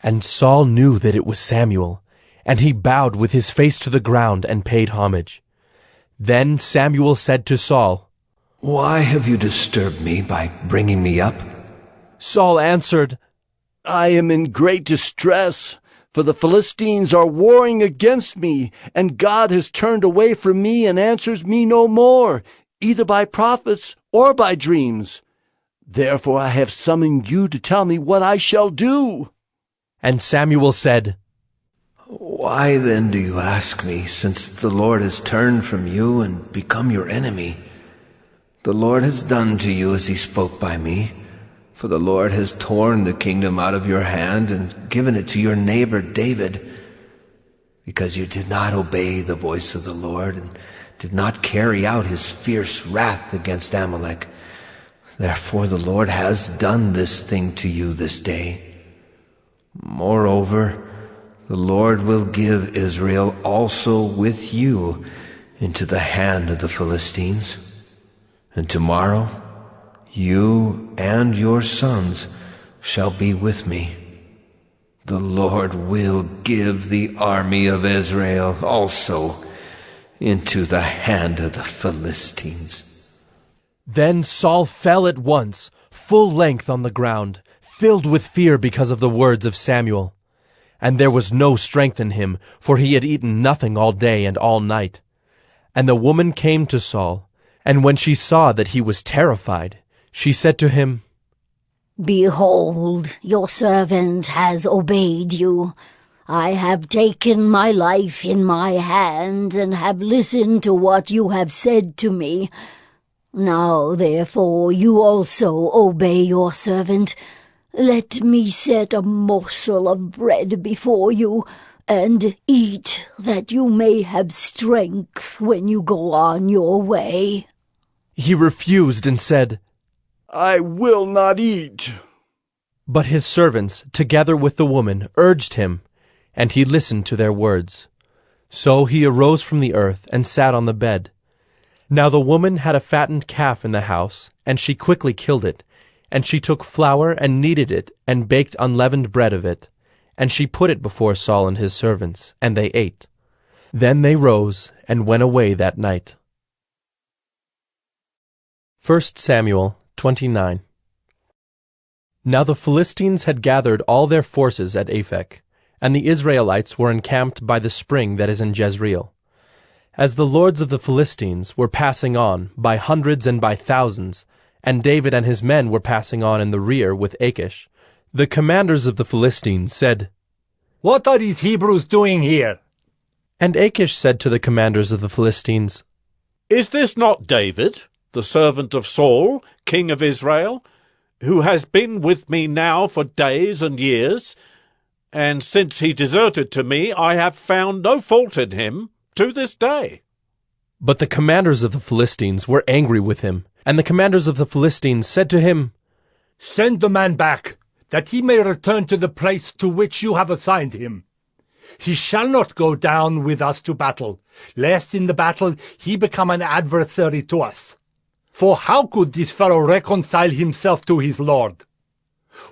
And Saul knew that it was Samuel, and he bowed with his face to the ground and paid homage. Then Samuel said to Saul, Why have you disturbed me by bringing me up? Saul answered, I am in great distress, for the Philistines are warring against me, and God has turned away from me and answers me no more, either by prophets or by dreams. Therefore I have summoned you to tell me what I shall do. And Samuel said, Why then do you ask me, since the Lord has turned from you and become your enemy? The Lord has done to you as he spoke by me, for the Lord has torn the kingdom out of your hand and given it to your neighbor David, because you did not obey the voice of the Lord and did not carry out his fierce wrath against Amalek. Therefore the Lord has done this thing to you this day. Moreover, the Lord will give Israel also with you into the hand of the Philistines. And tomorrow you and your sons shall be with me. The Lord will give the army of Israel also into the hand of the Philistines. Then Saul fell at once, full length on the ground, filled with fear because of the words of Samuel. And there was no strength in him, for he had eaten nothing all day and all night. And the woman came to Saul, and when she saw that he was terrified, she said to him, Behold, your servant has obeyed you. I have taken my life in my hand and have listened to what you have said to me. Now, therefore, you also obey your servant. Let me set a morsel of bread before you, and eat, that you may have strength when you go on your way. He refused and said, I will not eat. But his servants, together with the woman, urged him, and he listened to their words. So he arose from the earth and sat on the bed. Now the woman had a fattened calf in the house, and she quickly killed it, And she took flour and kneaded it, and baked unleavened bread of it. And she put it before Saul and his servants, and they ate. Then they rose and went away that night. 1 Samuel 29. Now the Philistines had gathered all their forces at Aphek, and the Israelites were encamped by the spring that is in Jezreel. As the lords of the Philistines were passing on by hundreds and by thousands, and David and his men were passing on in the rear with Achish, the commanders of the Philistines said, "What are these Hebrews doing here?" And Achish said to the commanders of the Philistines, Is this not David, the servant of Saul, king of Israel, who has been with me now for days and years? And since he deserted to me, I have found no fault in him to this day. But the commanders of the Philistines were angry with him, and the commanders of the Philistines said to him, "Send the man back, that he may return to the place to which you have assigned him. He shall not go down with us to battle, lest in the battle he become an adversary to us. For how could this fellow reconcile himself to his lord?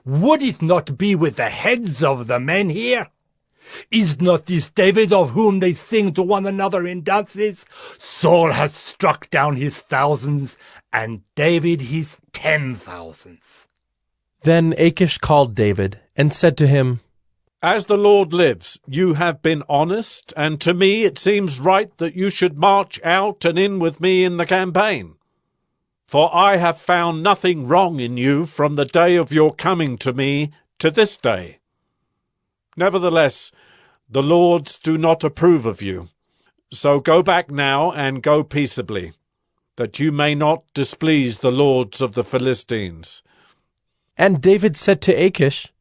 Would it not be with the heads of the men here? Is not this David of whom they sing to one another in dances? Saul has struck down his thousands, and David his 10,000s. Then Achish called David, and said to him, As the Lord lives, you have been honest, and to me it seems right that you should march out and in with me in the campaign. For I have found nothing wrong in you from the day of your coming to me to this day. Nevertheless, the lords do not approve of you. So go back now and go peaceably, that you may not displease the lords of the Philistines. And David said to Achish,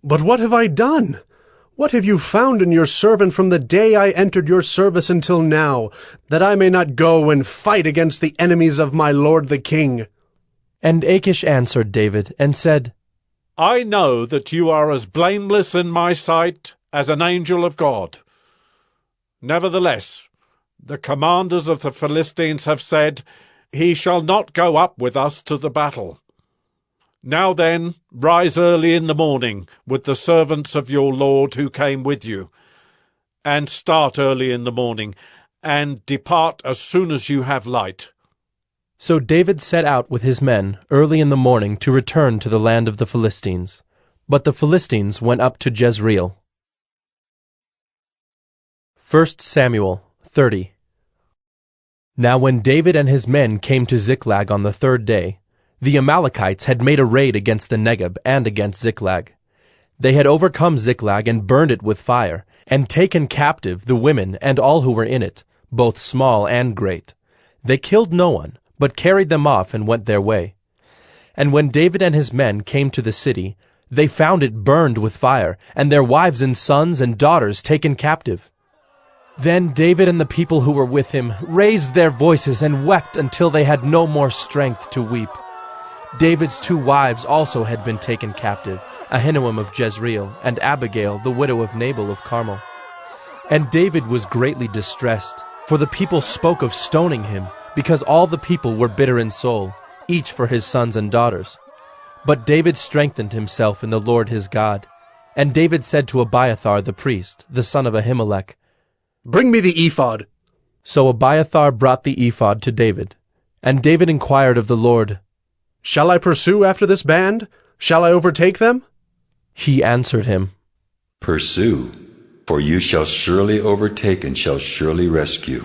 But what have I done? What have you found in your servant from the day I entered your service until now, that I may not go and fight against the enemies of my lord the king? And Achish answered David, and said, I know that you are as blameless in my sight as an angel of God. Nevertheless, the commanders of the Philistines have said, He shall not go up with us to the battle. Now then, rise early in the morning with the servants of your lord who came with you, and start early in the morning, and depart as soon as you have light. So David set out with his men early in the morning to return to the land of the Philistines. But the Philistines went up to Jezreel. 1 Samuel 30. Now when David and his men came to Ziklag on the third day, the Amalekites had made a raid against the Negeb and against Ziklag. They had overcome Ziklag and burned it with fire, and taken captive the women and all who were in it, both small and great. They killed no one, but carried them off and went their way. And when David and his men came to the city, they found it burned with fire, and their wives and sons and daughters taken captive. Then David and the people who were with him raised their voices and wept until they had no more strength to weep. David's 2 wives also had been taken captive, Ahinoam of Jezreel, and Abigail, the widow of Nabal of Carmel. And David was greatly distressed, for the people spoke of stoning him, because all the people were bitter in soul, each for his sons and daughters. But David strengthened himself in the Lord his God. And David said to Abiathar the priest, the son of Ahimelech, Bring me the ephod. So Abiathar brought the ephod to David. And David inquired of the Lord, Shall I pursue after this band? Shall I overtake them? He answered him, Pursue, for you shall surely overtake and shall surely rescue.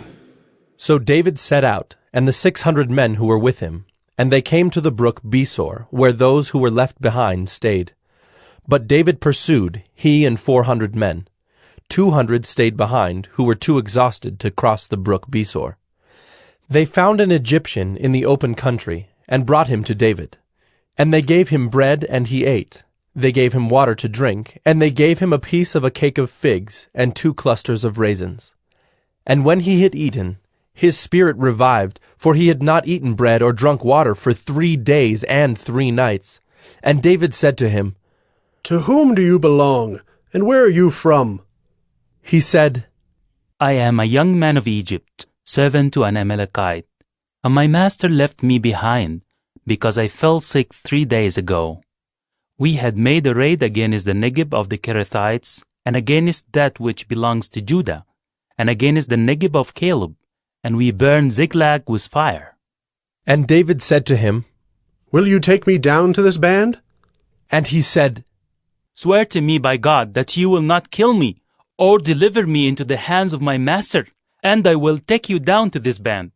So David set out, and the 600 men who were with him, and they came to the brook Besor, where those who were left behind stayed. But David pursued, he and 400 men. 200 stayed behind, who were too exhausted to cross the brook Besor. They found an Egyptian in the open country, and brought him to David. And they gave him bread, and he ate. They gave him water to drink, and they gave him a piece of a cake of figs, and 2 clusters of raisins. And when he had eaten, his spirit revived, for he had not eaten bread or drunk water for 3 days and 3 nights. And David said to him, To whom do you belong, and where are you from? He said, I am a young man of Egypt, servant to an Amalekite. And my master left me behind, because I fell sick 3 days ago. We had made a raid against the Negeb of the Kerethites, and against that which belongs to Judah, and against the Negeb of Caleb, and we burned Ziklag with fire. And David said to him, Will you take me down to this band? And he said, Swear to me by God that you will not kill me, or deliver me into the hands of my master, and I will take you down to this band.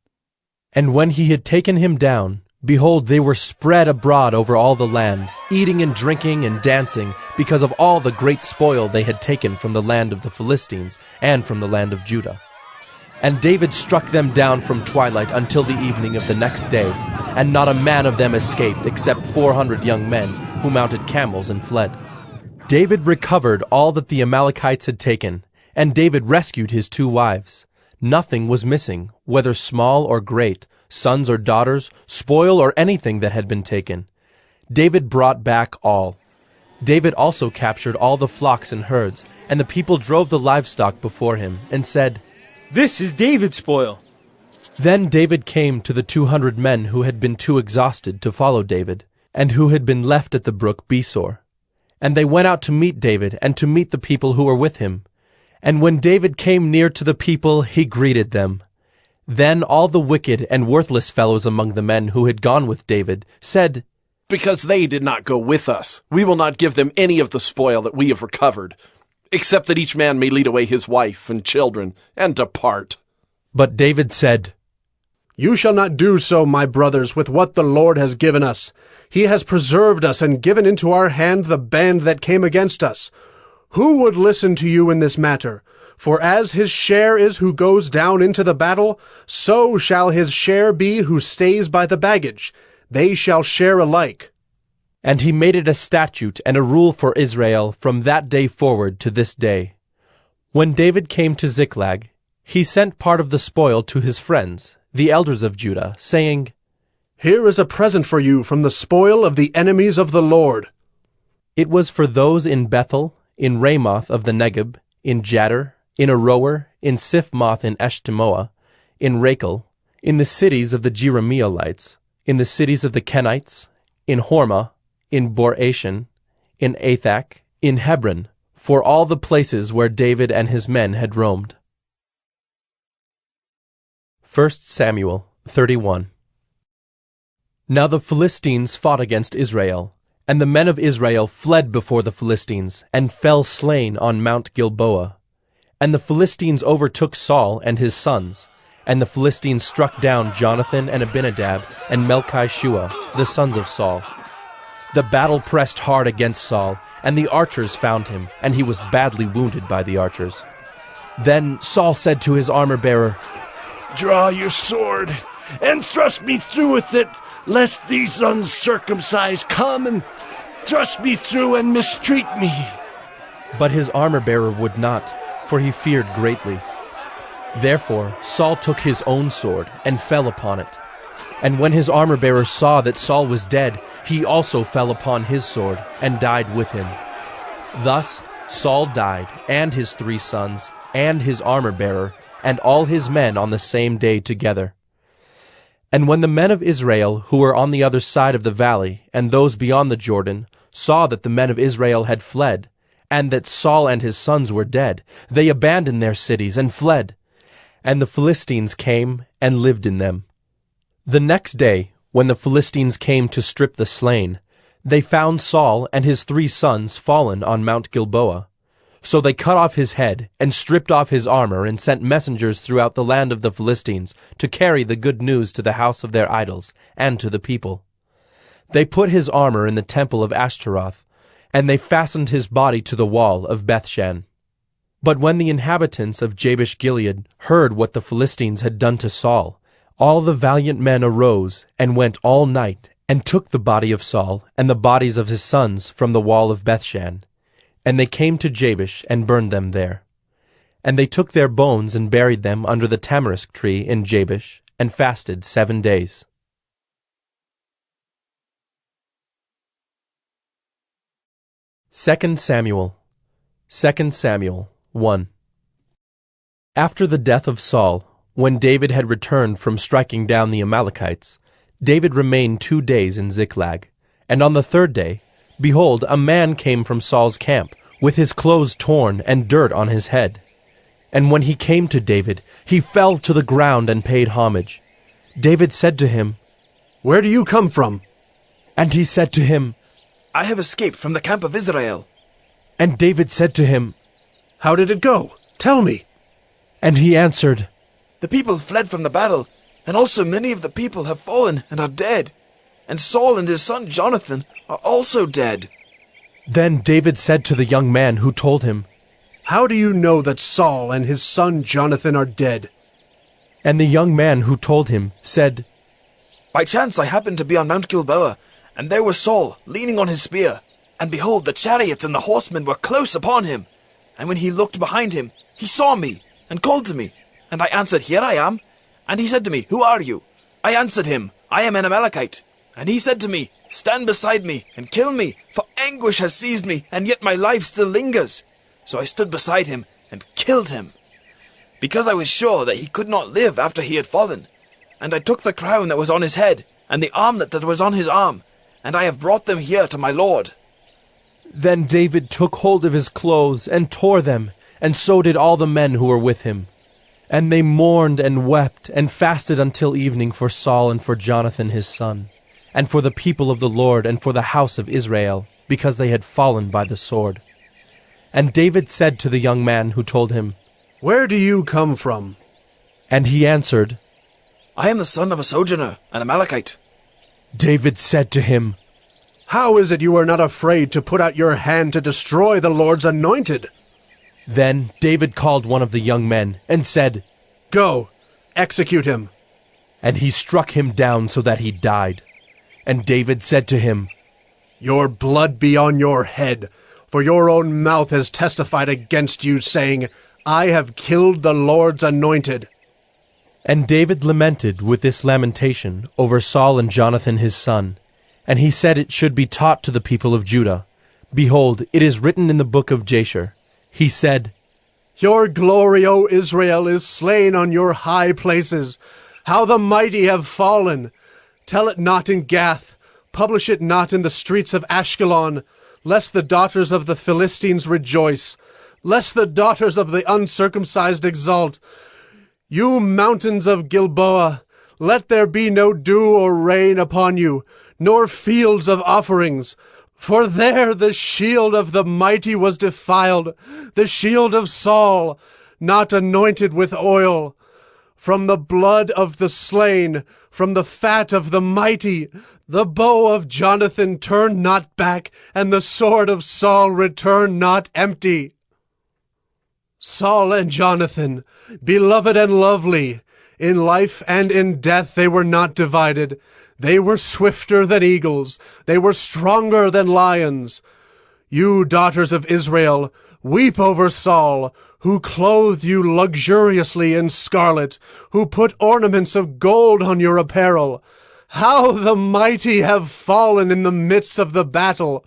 And when he had taken him down, behold, they were spread abroad over all the land, eating and drinking and dancing, because of all the great spoil they had taken from the land of the Philistines and from the land of Judah. And David struck them down from twilight until the evening of the next day, and not a man of them escaped, except 400 young men, who mounted camels and fled. David recovered all that the Amalekites had taken, and David rescued his 2 wives. Nothing was missing, whether small or great, sons or daughters, spoil or anything that had been taken. David brought back all. David also captured all the flocks and herds, and the people drove the livestock before him, and said, This is David's spoil. Then David came to the 200 men who had been too exhausted to follow David, and who had been left at the brook Besor. And they went out to meet David, and to meet the people who were with him. And when David came near to the people, he greeted them. Then all the wicked and worthless fellows among the men who had gone with David said, Because they did not go with us, we will not give them any of the spoil that we have recovered, except that each man may lead away his wife and children, and depart. But David said, You shall not do so, my brothers, with what the Lord has given us. He has preserved us and given into our hand the band that came against us. Who would listen to you in this matter? For as his share is who goes down into the battle, so shall his share be who stays by the baggage. They shall share alike. And he made it a statute and a rule for Israel from that day forward to this day. When David came to Ziklag, he sent part of the spoil to his friends, the elders of Judah, saying, Here is a present for you from the spoil of the enemies of the Lord. It was for those in Bethel, in Ramoth of the Negeb, in Jadar, in Aroer, in Siphmoth in Eshtemoa, in Rachel, in the cities of the Jerahmeelites, in the cities of the Kenites, in Hormah, in Bor-Ashan, in Athak, in Hebron, for all the places where David and his men had roamed. 1 Samuel 31. Now the Philistines fought against Israel, and the men of Israel fled before the Philistines, and fell slain on Mount Gilboa. And the Philistines overtook Saul and his sons, and the Philistines struck down Jonathan and Abinadab and Melchi-Shua, the sons of Saul. The battle pressed hard against Saul, and the archers found him, and he was badly wounded by the archers. Then Saul said to his armor-bearer, Draw your sword, and thrust me through with it, lest these uncircumcised come and thrust me through and mistreat me. But his armor-bearer would not, for he feared greatly. Therefore Saul took his own sword and fell upon it. And when his armor-bearer saw that Saul was dead, he also fell upon his sword and died with him. Thus Saul died, and his 3 sons, and his armor-bearer, and all his men on the same day together. And when the men of Israel, who were on the other side of the valley, and those beyond the Jordan, saw that the men of Israel had fled, and that Saul and his sons were dead, they abandoned their cities and fled. And the Philistines came and lived in them. The next day, when the Philistines came to strip the slain, they found Saul and his 3 sons fallen on Mount Gilboa. So they cut off his head, and stripped off his armor, and sent messengers throughout the land of the Philistines to carry the good news to the house of their idols, and to the people. They put his armor in the temple of Ashtaroth, and they fastened his body to the wall of Bethshan. But when the inhabitants of Jabesh-Gilead heard what the Philistines had done to Saul, all the valiant men arose, and went all night, and took the body of Saul, and the bodies of his sons from the wall of Bethshan. And they came to Jabesh, and burned them there. And they took their bones, and buried them under the tamarisk tree in Jabesh, and fasted 7 days. Second Samuel 1. After the death of Saul, when David had returned from striking down the Amalekites, David remained 2 days in Ziklag. And on the 3rd day, behold, a man came from Saul's camp, with his clothes torn and dirt on his head. And when he came to David, he fell to the ground and paid homage. David said to him, "Where do you come from?" And he said to him, "I have escaped from the camp of Israel." And David said to him, "How did it go? Tell me." And he answered, "The people fled from the battle, and also many of the people have fallen and are dead. And Saul and his son Jonathan are also dead." Then David said to the young man who told him, "How do you know that Saul and his son Jonathan are dead?" And the young man who told him said, "By chance I happened to be on Mount Gilboa, and there was Saul leaning on his spear. And behold, the chariots and the horsemen were close upon him. And when he looked behind him, he saw me, and called to me. And I answered, Here I am. And he said to me, Who are you? I answered him, I am an Amalekite. And he said to me, Stand beside me, and kill me, for anguish has seized me, and yet my life still lingers. So I stood beside him, and killed him, because I was sure that he could not live after he had fallen. And I took the crown that was on his head, and the armlet that was on his arm, and I have brought them here to my lord." Then David took hold of his clothes, and tore them, and so did all the men who were with him. And they mourned and wept, and fasted until evening for Saul and for Jonathan his son, and for the people of the Lord, and for the house of Israel, because they had fallen by the sword. And David said to the young man who told him, "Where do you come from?" And he answered, "I am the son of a sojourner, an Amalekite." David said to him, "How is it you are not afraid to put out your hand to destroy the Lord's anointed?" Then David called one of the young men, and said, "Go, execute him." And he struck him down so that he died. And David said to him, "Your blood be on your head, for your own mouth has testified against you, saying, I have killed the Lord's anointed." And David lamented with this lamentation over Saul and Jonathan his son. And he said it should be taught to the people of Judah. Behold, it is written in the book of Jasher. He said, "Your glory, O Israel, is slain on your high places. How the mighty have fallen! Tell it not in Gath, publish it not in the streets of Ashkelon, lest the daughters of the Philistines rejoice, lest the daughters of the uncircumcised exult. You mountains of Gilboa, let there be no dew or rain upon you, nor fields of offerings. For there the shield of the mighty was defiled, the shield of Saul, not anointed with oil. From the blood of the slain, from the fat of the mighty, the bow of Jonathan turned not back, and the sword of Saul returned not empty. Saul and Jonathan, beloved and lovely, in life and in death they were not divided. They were swifter than eagles, they were stronger than lions. You, daughters of Israel, weep over Saul, who clothed you luxuriously in scarlet, who put ornaments of gold on your apparel. How the mighty have fallen in the midst of the battle!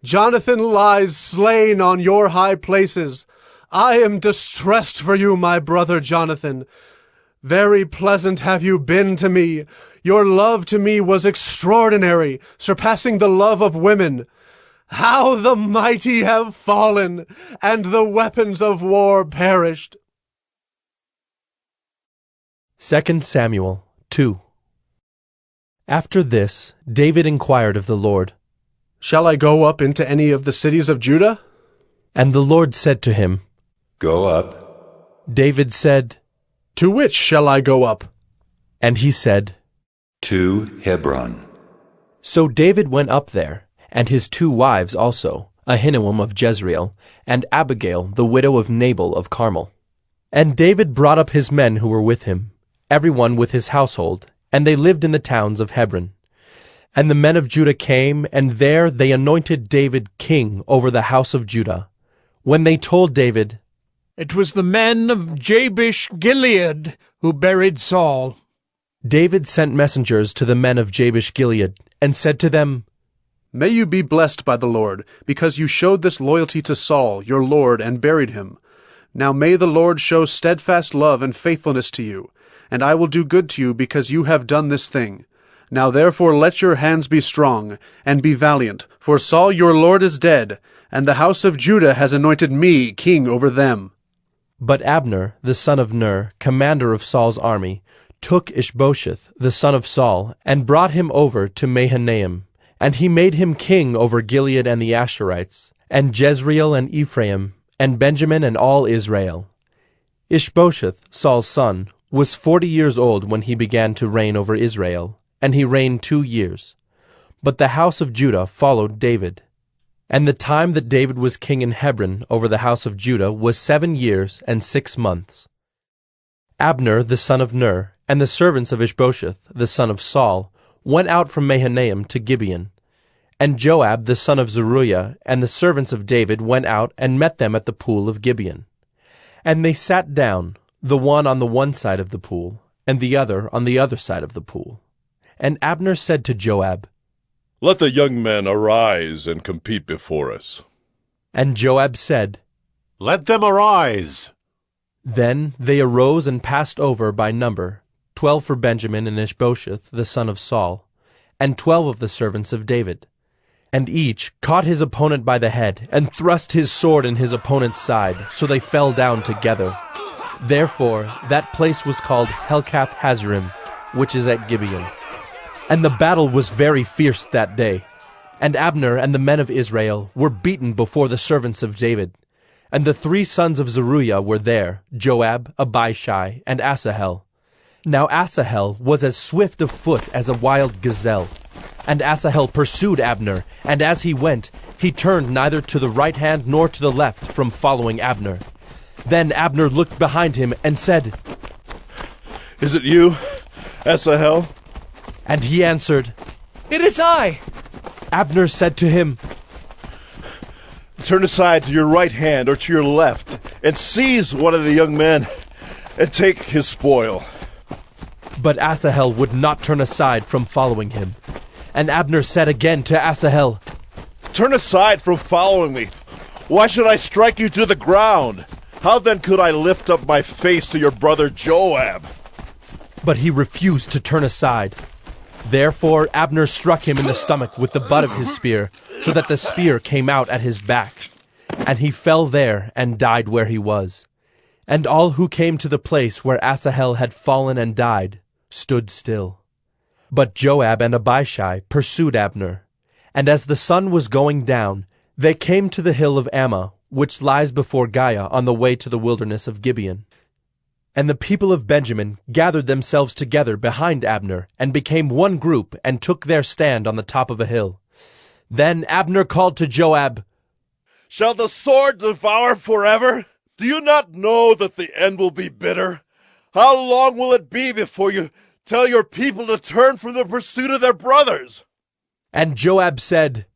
Jonathan lies slain on your high places. I am distressed for you, my brother Jonathan. Very pleasant have you been to me. Your love to me was extraordinary, surpassing the love of women. How the mighty have fallen, and the weapons of war perished." 2 Samuel 2. After this, David inquired of the Lord, "Shall I go up into any of the cities of Judah?" And the Lord said to him, "Go up." David said, "To which shall I go up?" And he said, "To Hebron." So David went up there, and his 2 wives also, Ahinoam of Jezreel, and Abigail the widow of Nabal of Carmel. And David brought up his men who were with him, every one with his household, and they lived in the towns of Hebron. And the men of Judah came, and there they anointed David king over the house of Judah. When they told David, "It was the men of Jabesh Gilead who buried Saul," David sent messengers to the men of Jabesh Gilead, and said to them, "May you be blessed by the Lord, because you showed this loyalty to Saul, your lord, and buried him. Now may the Lord show steadfast love and faithfulness to you, and I will do good to you because you have done this thing. Now therefore let your hands be strong, and be valiant, for Saul your lord is dead, and the house of Judah has anointed me king over them. But Abner, the son of Ner, commander of Saul's army, took Ishbosheth, the son of Saul, and brought him over to Mahanaim. And he made him king over Gilead and the Asherites, and Jezreel and Ephraim, and Benjamin and all Israel. Ishbosheth, Saul's son, was 40 years old when he began to reign over Israel, and he reigned 2 years. But the house of Judah followed David. And the time that David was king in Hebron over the house of Judah was 7 years and 6 months. Abner the son of Ner, and the servants of Ishbosheth the son of Saul, went out from Mahanaim to Gibeon. And Joab the son of Zeruiah and the servants of David went out and met them at the pool of Gibeon. And they sat down, the one on the one side of the pool, and the other on the other side of the pool. And Abner said to Joab, "Let the young men arise and compete before us." And Joab said, "Let them arise." Then they arose and passed over by number, 12 for Benjamin and Ishbosheth the son of Saul, and 12 of the servants of David. And each caught his opponent by the head, and thrust his sword in his opponent's side, so they fell down together. Therefore that place was called Helkath Hazarim, which is at Gibeon. And the battle was very fierce that day. And Abner and the men of Israel were beaten before the servants of David. And the 3 sons of Zeruiah were there, Joab, Abishai, and Asahel. Now Asahel was as swift of foot as a wild gazelle. And Asahel pursued Abner, and as he went, he turned neither to the right hand nor to the left from following Abner. Then Abner looked behind him and said, "Is it you, Asahel?" And he answered, "It is I." Abner said to him, "Turn aside to your right hand or to your left, and seize one of the young men, and take his spoil." But Asahel would not turn aside from following him. And Abner said again to Asahel, "Turn aside from following me. Why should I strike you to the ground? How then could I lift up my face to your brother Joab?" But he refused to turn aside. Therefore Abner struck him in the stomach with the butt of his spear, so that the spear came out at his back. And he fell there and died where he was. And all who came to the place where Asahel had fallen and died stood still. But Joab and Abishai pursued Abner. And as the sun was going down, they came to the hill of Ammah, which lies before Giah on the way to the wilderness of Gibeon. And the people of Benjamin gathered themselves together behind Abner, and became one group, and took their stand on the top of a hill. Then Abner called to Joab, "Shall the sword devour forever? Do you not know that the end will be bitter? How long will it be before you tell your people to turn from the pursuit of their brothers?" And Joab said,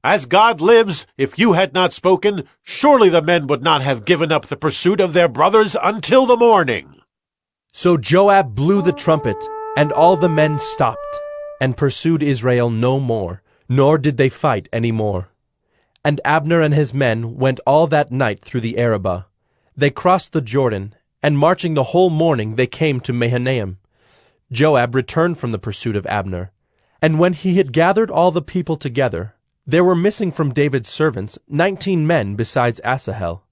"As God lives, if you had not spoken, surely the men would not have given up the pursuit of their brothers until the morning." So Joab blew the trumpet, and all the men stopped, and pursued Israel no more, nor did they fight any more. And Abner and his men went all that night through the Arabah. They crossed the Jordan, and marching the whole morning they came to Mahanaim. Joab returned from the pursuit of Abner. And when he had gathered all the people together, there were missing from David's servants 19 men besides Asahel.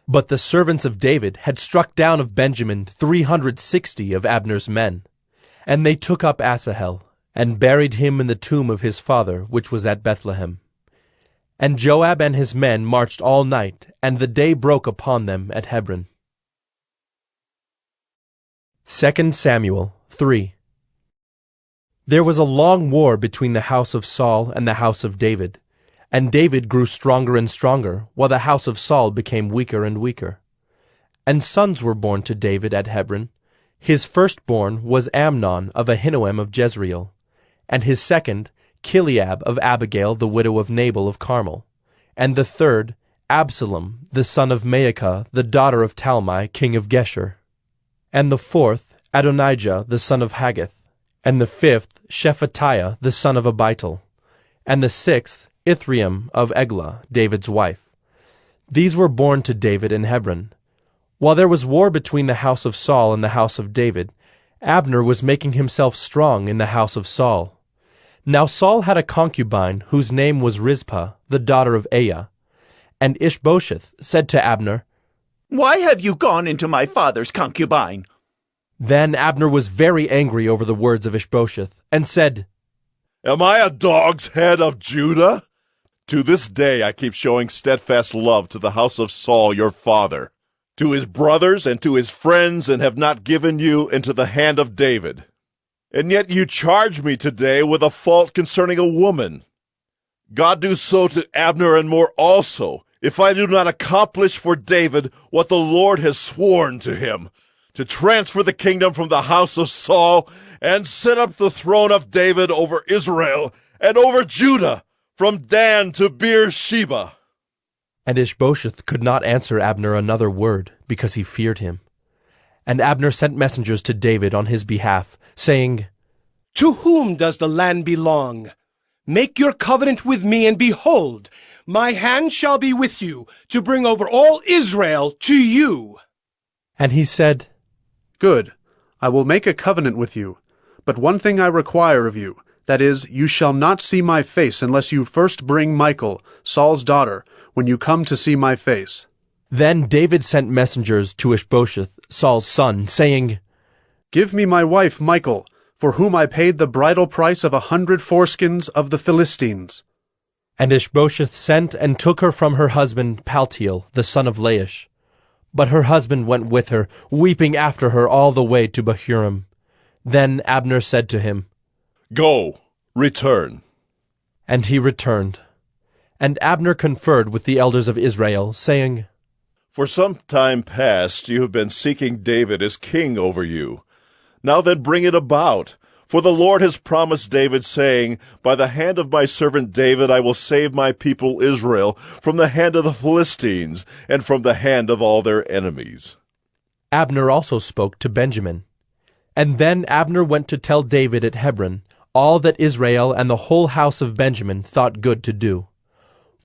But the servants of David had struck down of Benjamin 360 of Abner's men. And they took up Asahel, and buried him in the tomb of his father, which was at Bethlehem. And Joab and his men marched all night, and the day broke upon them at Hebron. 2 Samuel 3. There was a long war between the house of Saul and the house of David, and David grew stronger and stronger, while the house of Saul became weaker and weaker. And sons were born to David at Hebron. His firstborn was Amnon of Ahinoam of Jezreel, and his second, Chileab of Abigail the widow of Nabal of Carmel, and the third, Absalom the son of Maacah the daughter of Talmai king of Geshur, and the fourth, Adonijah the son of Haggith, and the fifth, Shephatiah the son of Abital, and the sixth, Ithream of Eglah, David's wife. These were born to David in Hebron. While there was war between the house of Saul and the house of David, Abner was making himself strong in the house of Saul. Now Saul had a concubine whose name was Rizpah, the daughter of Aiah. And Ishbosheth said to Abner, "Why have you gone into my father's concubine?" Then Abner was very angry over the words of Ishbosheth, and said, Am I a dog's head of Judah? To this day I keep showing steadfast love to the house of Saul your father, to his brothers and to his friends, and have not given you into the hand of David. And yet you charge me today with a fault concerning a woman. God do so to Abner and more also, if I do not accomplish for David what the Lord has sworn to him, to transfer the kingdom from the house of Saul and set up the throne of David over Israel and over Judah, from Dan to Beersheba. And Ishbosheth could not answer Abner another word, because he feared him. And Abner sent messengers to David on his behalf, saying, To whom does the land belong? Make your covenant with me, and behold, my hand shall be with you, to bring over all Israel to you. And he said, Good, I will make a covenant with you. But one thing I require of you, that is, you shall not see my face unless you first bring Michal, Saul's daughter, when you come to see my face. Then David sent messengers to Ishbosheth, Saul's son, saying, Give me my wife Michal, for whom I paid the bridal price of 100 foreskins of the Philistines. And Ishbosheth sent and took her from her husband Paltiel, the son of Laish. But her husband went with her, weeping after her all the way to Bahurim. Then Abner said to him, Go, return. And he returned. And Abner conferred with the elders of Israel, saying, For some time past you have been seeking David as king over you. Now then bring it about. For the Lord has promised David, saying, By the hand of my servant David I will save my people Israel from the hand of the Philistines, and from the hand of all their enemies. Abner also spoke to Benjamin. And then Abner went to tell David at Hebron all that Israel and the whole house of Benjamin thought good to do.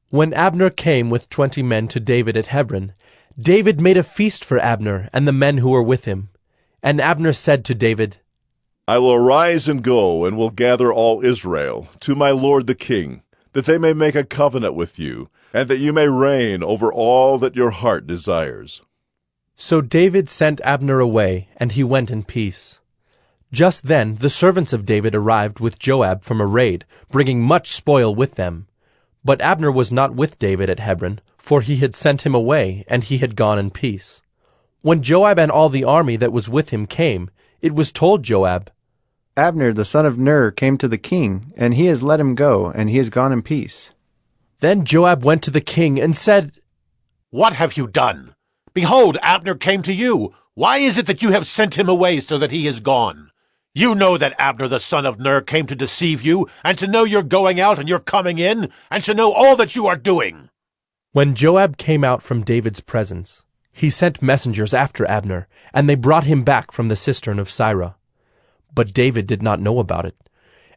When Abner came with 20 men to David at Hebron, David made a feast for Abner and the men who were with him. And Abner said to David, I will arise and go, and will gather all Israel to my lord the king, that they may make a covenant with you, and that you may reign over all that your heart desires. So David sent Abner away, and he went in peace. Just then the servants of David arrived with Joab from a raid, bringing much spoil with them. But Abner was not with David at Hebron, for he had sent him away, and he had gone in peace. When Joab and all the army that was with him came, it was told Joab, Abner the son of Ner came to the king, and he has let him go, and he has gone in peace. Then Joab went to the king and said, What have you done? Behold, Abner came to you. Why is it that you have sent him away so that he is gone? You know that Abner the son of Ner came to deceive you, and to know you're going out and you're coming in, and to know all that you are doing. When Joab came out from David's presence, he sent messengers after Abner, and they brought him back from the cistern of Sirah. But David did not know about it.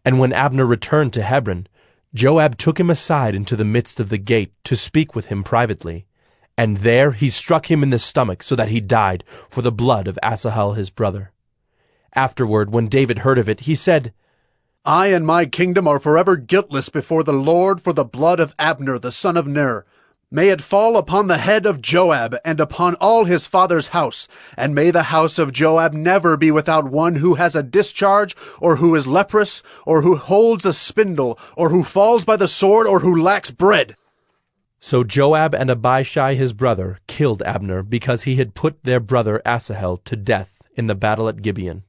And when Abner returned to Hebron, Joab took him aside into the midst of the gate to speak with him privately. And there he struck him in the stomach so that he died for the blood of Asahel his brother. Afterward, when David heard of it, he said, I and my kingdom are forever guiltless before the Lord for the blood of Abner the son of Ner. May it fall upon the head of Joab and upon all his father's house, and may the house of Joab never be without one who has a discharge, or who is leprous, or who holds a spindle, or who falls by the sword, or who lacks bread. So Joab and Abishai his brother killed Abner because he had put their brother Asahel to death in the battle at Gibeon.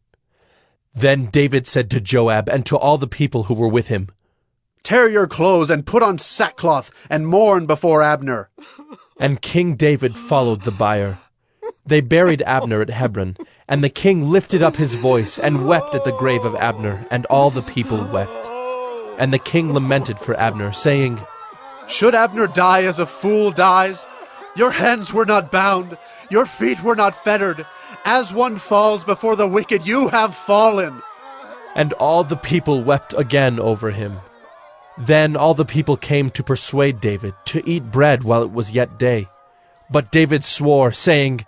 Then David said to Joab and to all the people who were with him, Tear your clothes and put on sackcloth and mourn before Abner. And King David followed the bier. They buried Abner at Hebron, and the king lifted up his voice and wept at the grave of Abner, and all the people wept. And the king lamented for Abner, saying, Should Abner die as a fool dies? Your hands were not bound, your feet were not fettered. As one falls before the wicked, you have fallen. And all the people wept again over him. Then all the people came to persuade David to eat bread while it was yet day. But David swore, saying,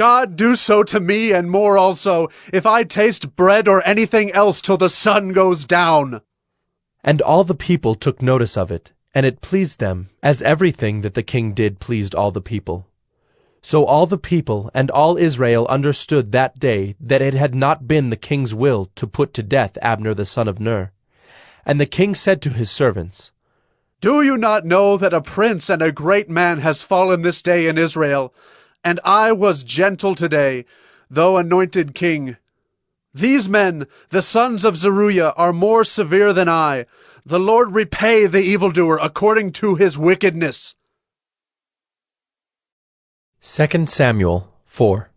God do so to me and more also, if I taste bread or anything else till the sun goes down. And all the people took notice of it, and it pleased them, as everything that the king did pleased all the people. So all the people and all Israel understood that day that it had not been the king's will to put to death Abner the son of Ner. And the king said to his servants, Do you not know that a prince and a great man has fallen this day in Israel? And I was gentle today, though anointed king. These men, the sons of Zeruiah, are more severe than I. The Lord repay the evildoer according to his wickedness. 2 Samuel 4.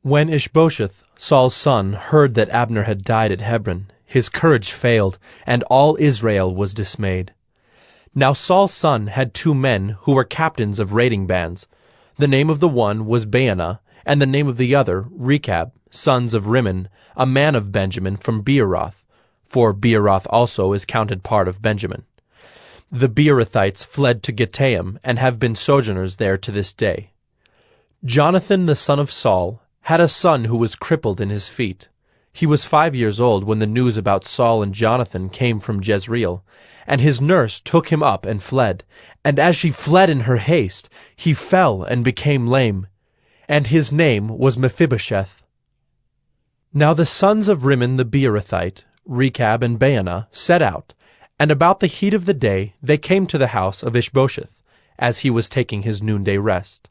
When Ishbosheth, Saul's son, heard that Abner had died at Hebron, his courage failed, and all Israel was dismayed. Now Saul's son had 2 men who were captains of raiding bands. The name of the one was Baanah, and the name of the other Rechab, sons of Rimmon, a man of Benjamin from Beeroth, for Beeroth also is counted part of Benjamin. The Beerothites fled to Gittaim, and have been sojourners there to this day. Jonathan the son of Saul had a son who was crippled in his feet. He was 5 years old when the news about Saul and Jonathan came from Jezreel, and his nurse took him up and fled. And as she fled in her haste, he fell and became lame, and his name was Mephibosheth. Now the sons of Rimmon the Beerothite, Rechab and Baanah, set out, and about the heat of the day they came to the house of Ishbosheth, as he was taking his noonday rest.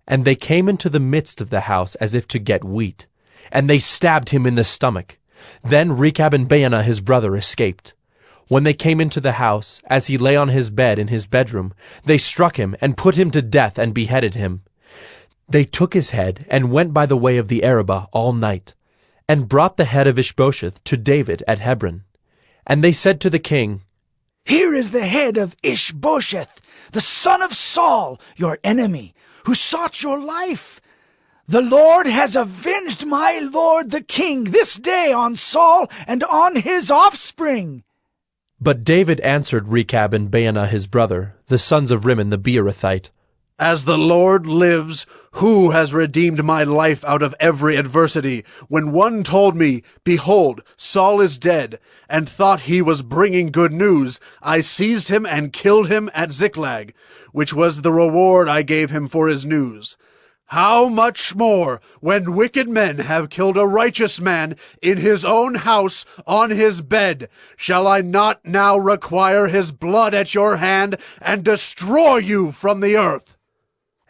And they came into the midst of the house as if to get wheat, and they stabbed him in the stomach. Then Rechab and Baanah his brother escaped. When they came into the house, as he lay on his bed in his bedroom, they struck him and put him to death and beheaded him. They took his head and went by the way of the Arabah all night, and brought the head of Ishbosheth to David at Hebron. And they said to the king, Here is the head of Ishbosheth, the son of Saul, your enemy, who sought your life. The Lord has avenged my lord the king this day on Saul and on his offspring. But David answered Rechab and Baanah his brother, the sons of Rimmon the Beerothite, As the Lord lives, who has redeemed my life out of every adversity, when one told me, Behold, Saul is dead, and thought he was bringing good news, I seized him and killed him at Ziklag, which was the reward I gave him for his news. How much more, when wicked men have killed a righteous man in his own house on his bed, shall I not now require his blood at your hand and destroy you from the earth?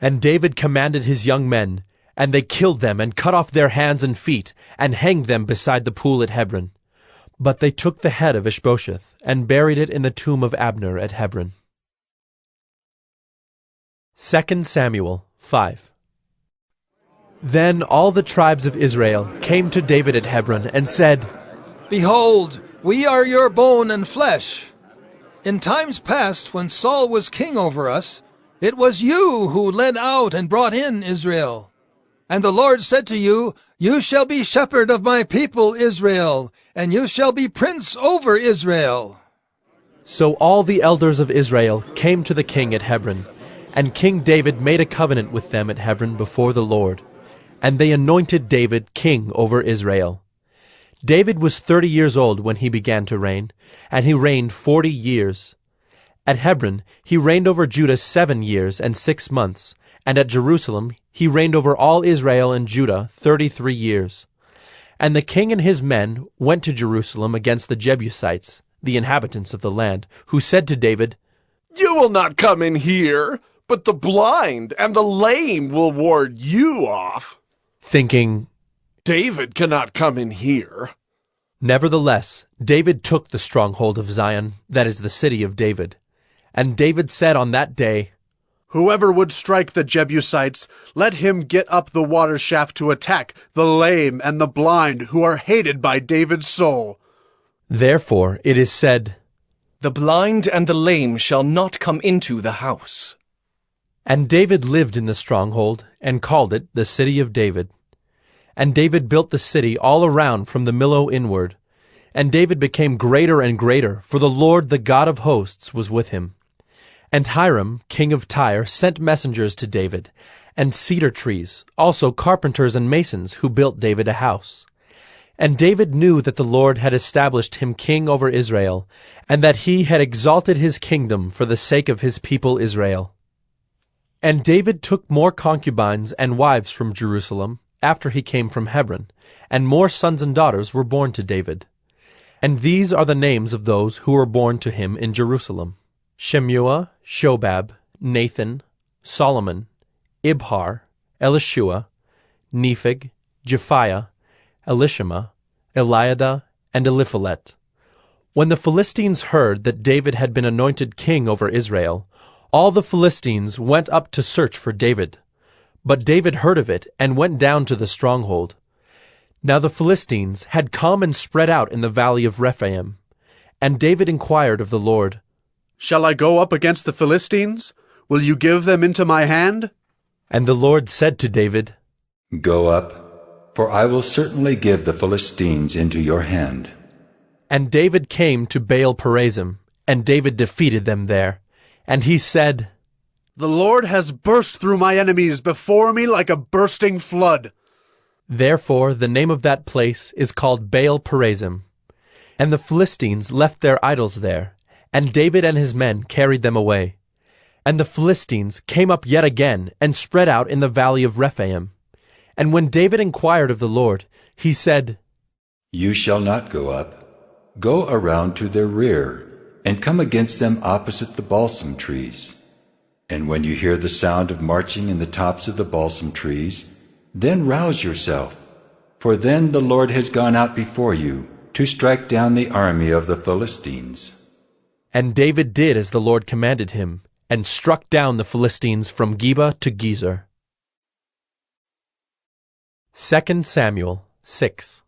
And David commanded his young men, and they killed them and cut off their hands and feet, and hanged them beside the pool at Hebron. But they took the head of Ishbosheth, and buried it in the tomb of Abner at Hebron. 2 Samuel 5. Then all the tribes of Israel came to David at Hebron, and said, Behold, we are your bone and flesh. In times past, when Saul was king over us, it was you who led out and brought in Israel. And the Lord said to you, You shall be shepherd of my people Israel, and you shall be prince over Israel. So all the elders of Israel came to the king at Hebron, and King David made a covenant with them at Hebron before the Lord. And they anointed David king over Israel. David was 30 years old when he began to reign, and he reigned 40 years. At Hebron he reigned over Judah 7 years and 6 months, and at Jerusalem he reigned over all Israel and Judah 33 years. And the king and his men went to Jerusalem against the Jebusites, the inhabitants of the land, who said to David, You will not come in here, but the blind and the lame will ward you off. Thinking, David cannot come in here. Nevertheless, David took the stronghold of Zion, that is the city of David. And David said on that day, Whoever would strike the Jebusites, let him get up the water shaft to attack the lame and the blind who are hated by David's soul. Therefore it is said, The blind and the lame shall not come into the house. And David lived in the stronghold, and called it the city of David. And David built the city all around from the Millo inward. And David became greater and greater, for the Lord the God of hosts was with him. And Hiram, king of Tyre, sent messengers to David, and cedar trees, also carpenters and masons, who built David a house. And David knew that the Lord had established him king over Israel, and that he had exalted his kingdom for the sake of his people Israel. And David took more concubines and wives from Jerusalem, after he came from Hebron, and more sons and daughters were born to David. And these are the names of those who were born to him in Jerusalem: Shemua, Shobab, Nathan, Solomon, Ibhar, Elishua, Nepheg, Japhiah, Elishama, Eliada, and Eliphalet. When the Philistines heard that David had been anointed king over Israel, all the Philistines went up to search for David. But David heard of it and went down to the stronghold. Now the Philistines had come and spread out in the valley of Rephaim. And David inquired of the Lord, "Shall I go up against the Philistines? Will you give them into my hand?" And the Lord said to David, "Go up, for I will certainly give the Philistines into your hand." And David came to Baal-perazim, and David defeated them there. And he said, "The Lord has burst through my enemies before me like a bursting flood." Therefore the name of that place is called Baal-perazim. And the Philistines left their idols there, and David and his men carried them away. And the Philistines came up yet again, and spread out in the valley of Rephaim. And when David inquired of the Lord, he said, "You shall not go up. Go around to their rear, and come against them opposite the balsam trees. And when you hear the sound of marching in the tops of the balsam trees, then rouse yourself, for then the Lord has gone out before you to strike down the army of the Philistines." And David did as the Lord commanded him, and struck down the Philistines from Geba to Gezer. 2 Samuel 6.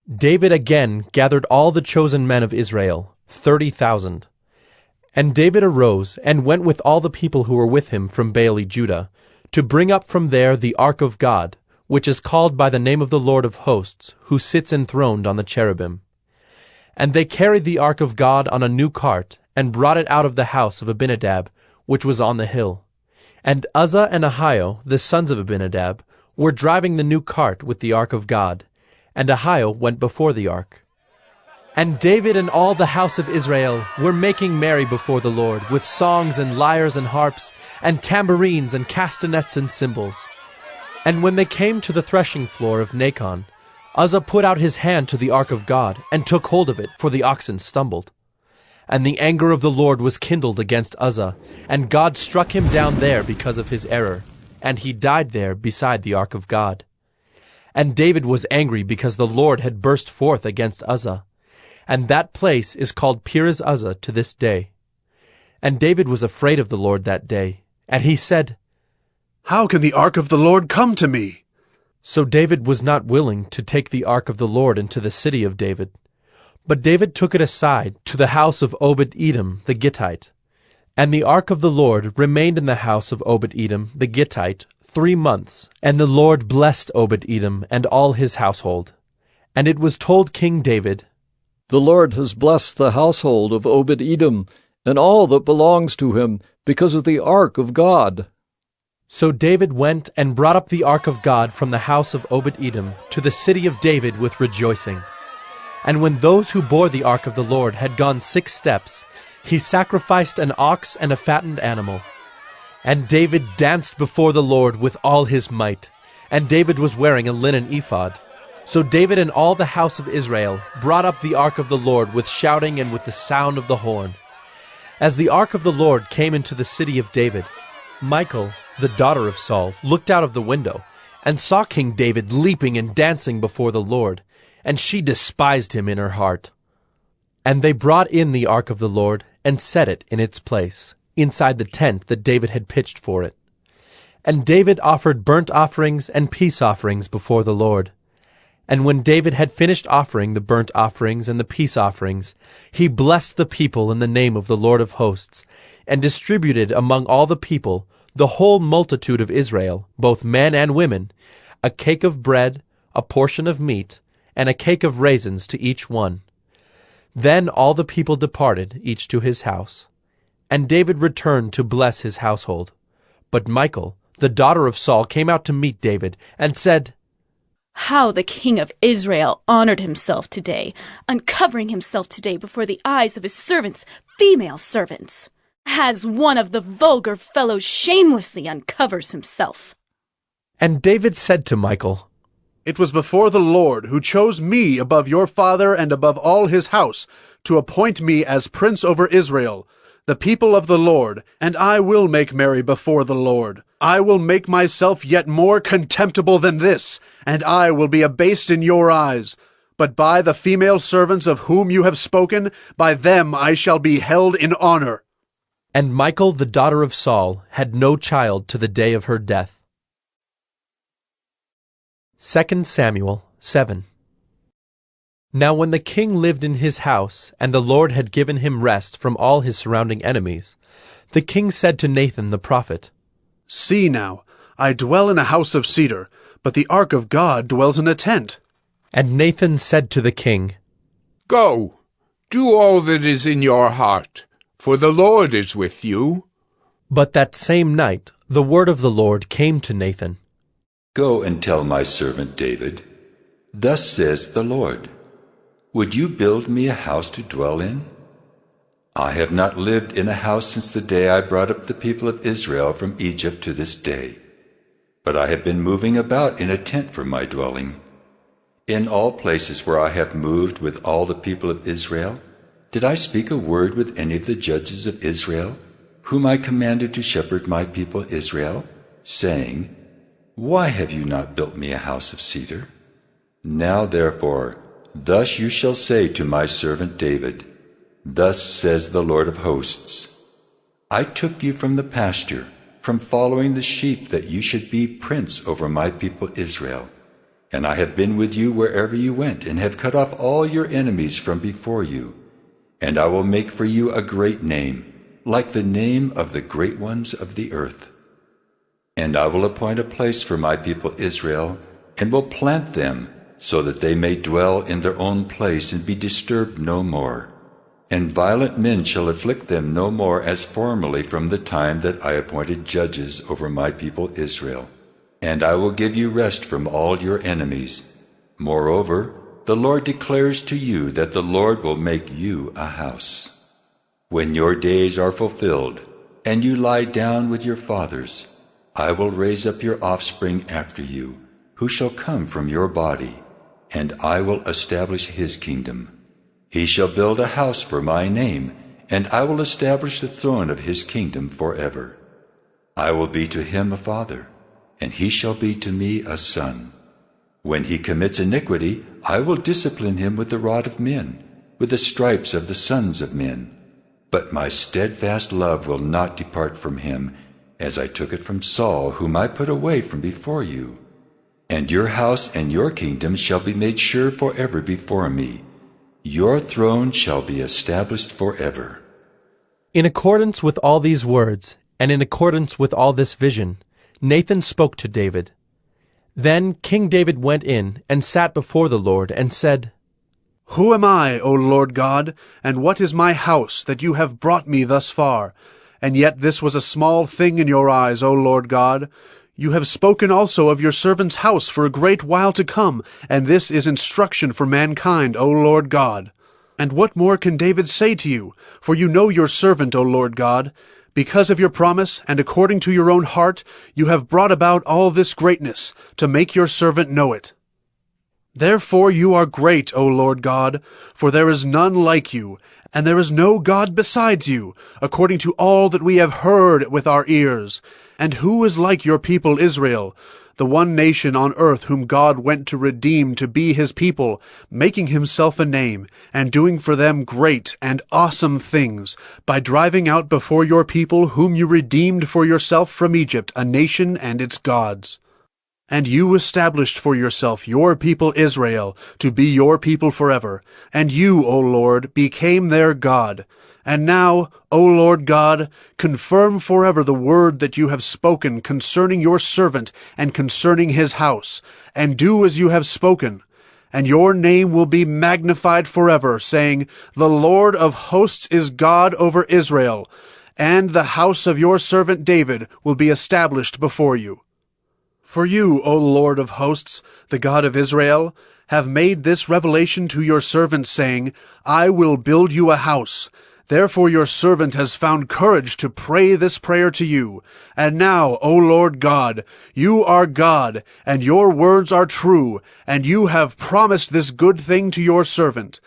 David again gathered all the chosen men of Israel, 30,000. And David arose and went with all the people who were with him from Baale-Judah, to bring up from there the ark of God, which is called by the name of the Lord of hosts, who sits enthroned on the cherubim. And they carried the ark of God on a new cart, and brought it out of the house of Abinadab, which was on the hill. And Uzzah and Ahio, the sons of Abinadab, were driving the new cart with the ark of God, and Ahio went before the ark. And David and all the house of Israel were making merry before the Lord, with songs and lyres and harps, and tambourines and castanets and cymbals. And when they came to the threshing floor of Nacon, Uzzah put out his hand to the ark of God, and took hold of it, for the oxen stumbled. And the anger of the Lord was kindled against Uzzah, and God struck him down there because of his error, and he died there beside the ark of God. And David was angry because the Lord had burst forth against Uzzah. And that place is called Perez Uzzah to this day. And David was afraid of the Lord that day, and he said, "How can the ark of the Lord come to me?" So David was not willing to take the ark of the Lord into the city of David. But David took it aside to the house of Obed-Edom the Gittite. And the ark of the Lord remained in the house of Obed-Edom the Gittite 3 months, and the Lord blessed Obed-Edom and all his household. And it was told King David, "The Lord has blessed the household of Obed-Edom and all that belongs to him because of the ark of God." So David went and brought up the ark of God from the house of Obed-Edom to the city of David with rejoicing. And when those who bore the ark of the Lord had gone 6 steps, he sacrificed an ox and a fattened animal. And David danced before the Lord with all his might, and David was wearing a linen ephod. So David and all the house of Israel brought up the ark of the Lord with shouting and with the sound of the horn. As the ark of the Lord came into the city of David, Michal, the daughter of Saul, looked out of the window, and saw King David leaping and dancing before the Lord, and she despised him in her heart. And they brought in the ark of the Lord, and set it in its place, inside the tent that David had pitched for it. And David offered burnt offerings and peace offerings before the Lord. And when David had finished offering the burnt offerings and the peace offerings, he blessed the people in the name of the Lord of hosts, and distributed among all the people, the whole multitude of Israel, both men and women, a cake of bread, a portion of meat, and a cake of raisins to each one. Then all the people departed, each to his house. and David returned to bless his household. But Michal, the daughter of Saul, came out to meet David, and said, "How the king of Israel honored himself today, uncovering himself today before the eyes of his servants, female servants, as one of the vulgar fellows shamelessly uncovers himself." And David said to Michal, "It was before the Lord who chose me above your father and above all his house, to appoint me as prince over Israel, the people of the Lord, and I will make merry before the Lord. I will make myself yet more contemptible than this, and I will be abased in your eyes. But by the female servants of whom you have spoken, by them I shall be held in honor." And Michal, the daughter of Saul, had no child to the day of her death. 2 Samuel 7. Now when the king lived in his house, and the Lord had given him rest from all his surrounding enemies, the king said to Nathan the prophet, "See now, I dwell in a house of cedar, but the ark of God dwells in a tent." And Nathan said to the king, "Go, do all that is in your heart, for the Lord is with you." But that same night the word of the Lord came to Nathan. "Go and tell my servant David, Thus says the Lord, Would you build me a house to dwell in? I have not lived in a house since the day I brought up the people of Israel from Egypt to this day, but I have been moving about in a tent for my dwelling. In all places where I have moved with all the people of Israel, did I speak a word with any of the judges of Israel, whom I commanded to shepherd my people Israel, saying, Why have you not built me a house of cedar? Now therefore, thus you shall say to my servant David, Thus says the Lord of hosts, I took you from the pasture, from following the sheep, that you should be prince over my people Israel. And I have been with you wherever you went, and have cut off all your enemies from before you. And I will make for you a great name, like the name of the great ones of the earth. And I will appoint a place for my people Israel, and will plant them, so that they may dwell in their own place and be disturbed no more. And violent men shall afflict them no more as formerly from the time that I appointed judges over my people Israel. And I will give you rest from all your enemies. Moreover, the Lord declares to you that the Lord will make you a house. When your days are fulfilled, and you lie down with your fathers, I will raise up your offspring after you, who shall come from your body, and I will establish his kingdom. He shall build a house for my name, and I will establish the throne of his kingdom forever. I will be to him a father, and he shall be to me a son. When he commits iniquity, I will discipline him with the rod of men, with the stripes of the sons of men. But my steadfast love will not depart from him, as I took it from Saul, whom I put away from before you. And your house and your kingdom shall be made sure forever before me. Your throne shall be established forever." In accordance with all these words, and in accordance with all this vision, Nathan spoke to David. Then King David went in and sat before the Lord and said, Who am I, O Lord God, and what is my house, that you have brought me thus far? And yet this was a small thing in your eyes, O Lord God. You have spoken also of your servant's house for a great while to come, and this is instruction for mankind, O Lord God. And what more can David say to you? For you know your servant, O Lord God. Because of your promise, and according to your own heart, you have brought about all this greatness, to make your servant know it. Therefore you are great, O Lord God, for there is none like you, and there is no God besides you, according to all that we have heard with our ears. And who is like your people Israel, the one nation on earth whom God went to redeem to be his people, making himself a name, and doing for them great and awesome things, by driving out before your people whom you redeemed for yourself from Egypt, a nation and its gods? And you established for yourself your people Israel, to be your people forever, and you, O Lord, became their God. And now, O Lord God, confirm forever the word that you have spoken concerning your servant and concerning his house, and do as you have spoken. And your name will be magnified forever, saying, The Lord of hosts is God over Israel. and the house of your servant David will be established before you. For you, O Lord of hosts, the God of Israel, have made this revelation to your servant, saying, I will build you a house. Therefore your servant has found courage to pray this prayer to you. And now, O Lord God, you are God, and your words are true, and you have promised this good thing to your servant.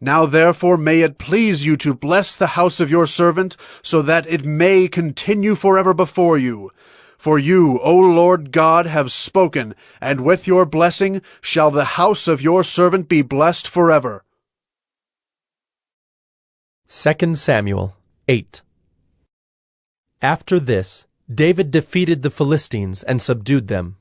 Now therefore may it please you to bless the house of your servant, so that it may continue forever before you. For you, O Lord God, have spoken, and with your blessing shall the house of your servant be blessed forever. 2 Samuel 8. After this, David defeated the Philistines and subdued them.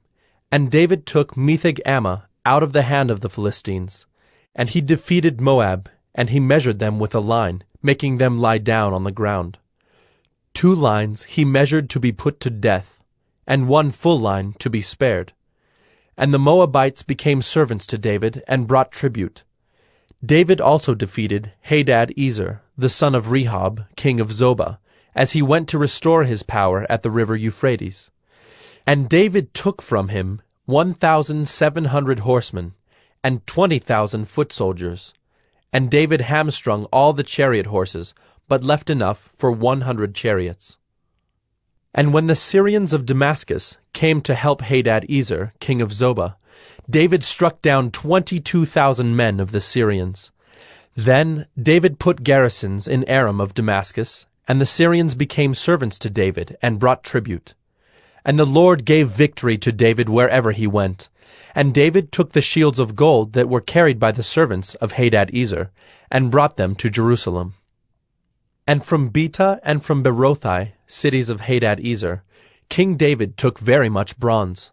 And David took Metheg-Ammah out of the hand of the Philistines. And he defeated Moab, and he measured them with a line, making them lie down on the ground. 2 lines he measured to be put to death, and 1 full line to be spared. And the Moabites became servants to David and brought tribute. David also defeated Hadad-ezer, the son of Rehob, king of Zobah, as he went to restore his power at the river Euphrates. And David took from him 1,700 horsemen and 20,000 foot soldiers. And David hamstrung all the chariot horses, but left enough for 100 chariots. And when the Syrians of Damascus came to help Hadad-ezer, king of Zobah, David struck down 22,000 men of the Syrians. Then David put garrisons in Aram of Damascus, and the Syrians became servants to David and brought tribute. And the Lord gave victory to David wherever he went. And David took the shields of gold that were carried by the servants of Hadad-ezer, and brought them to Jerusalem. And from Betah and from Berothai, cities of Hadad-ezer, King David took very much bronze.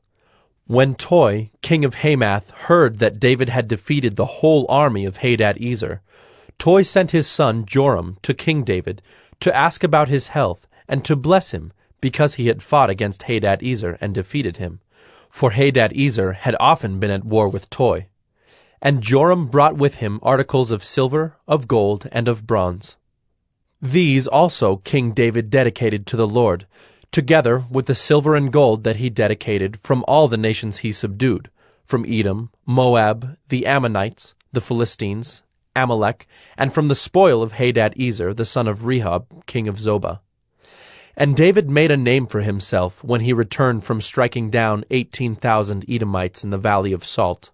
When Toi, king of Hamath, heard that David had defeated the whole army of Hadad-ezer, Toi sent his son Joram to King David to ask about his health and to bless him, because he had fought against Hadad-ezer and defeated him. For Hadad-ezer had often been at war with Toi. And Joram brought with him articles of silver, of gold, and of bronze. These also King David dedicated to the Lord, together with the silver and gold that he dedicated from all the nations he subdued, from Edom, Moab, the Ammonites, the Philistines, Amalek, and from the spoil of Hadad-ezer, the son of Rehob, king of Zobah. And David made a name for himself when he returned from striking down 18,000 Edomites in the valley of Salt.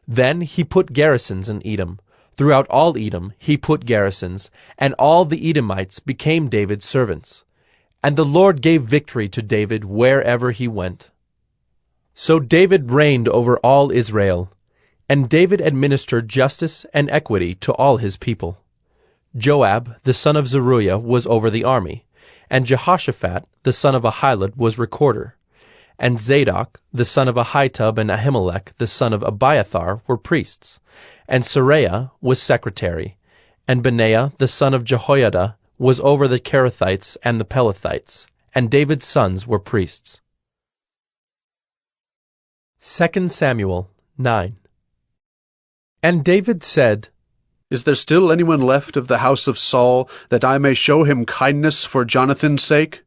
Then he put garrisons in Edom. Throughout all Edom he put garrisons, and all the Edomites became David's servants. And the Lord gave victory to David wherever he went. So David reigned over all Israel, and David administered justice and equity to all his people. Joab, the son of Zeruiah, was over the army, and Jehoshaphat, the son of Ahilud, was recorder. And Zadok, the son of Ahitub, and Ahimelech, the son of Abiathar, were priests. And Seraiah was secretary. And Benaiah, the son of Jehoiada, was over the Kerethites and the Pelethites. And David's sons were priests. 2 Samuel 9. And David said, Is there still anyone left of the house of Saul, that I may show him kindness for Jonathan's sake?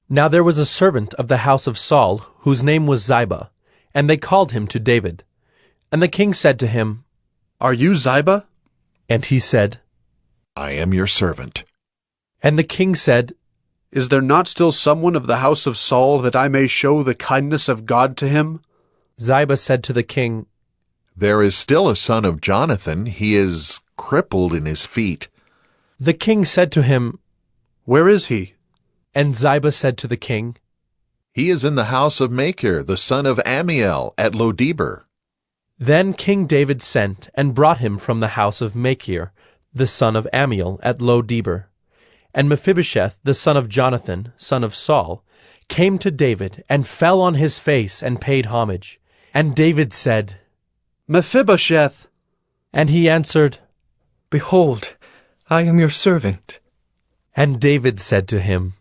Now there was a servant of the house of Saul, whose name was Ziba, and they called him to David. And the king said to him, Are you Ziba? And he said, I am your servant. And the king said, Is there not still someone of the house of Saul, that I may show the kindness of God to him? Ziba said to the king, There is still a son of Jonathan. He is crippled in his feet. The king said to him, Where is he? And Ziba said to the king, He is in the house of Machir, the son of Ammiel, at Lo-debar. Then King David sent and brought him from the house of Machir, the son of Ammiel, at Lo-debar. And Mephibosheth, the son of Jonathan, son of Saul, came to David and fell on his face and paid homage. And David said, Mephibosheth. And he answered, Behold, I am your servant. And David said to him,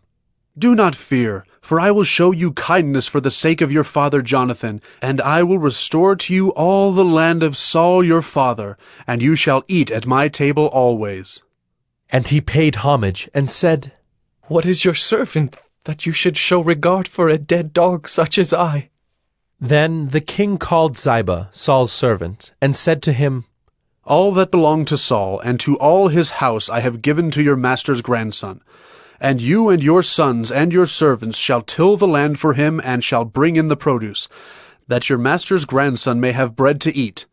Do not fear, for I will show you kindness for the sake of your father Jonathan, and I will restore to you all the land of Saul your father, and you shall eat at my table always. And he paid homage and said, What is your servant that you should show regard for a dead dog such as I? Then the king called Ziba, Saul's servant, and said to him, All that belonged to Saul and to all his house I have given to your master's grandson. And you and your sons and your servants shall till the land for him and shall bring in the produce, that your master's grandson may have bread to eat.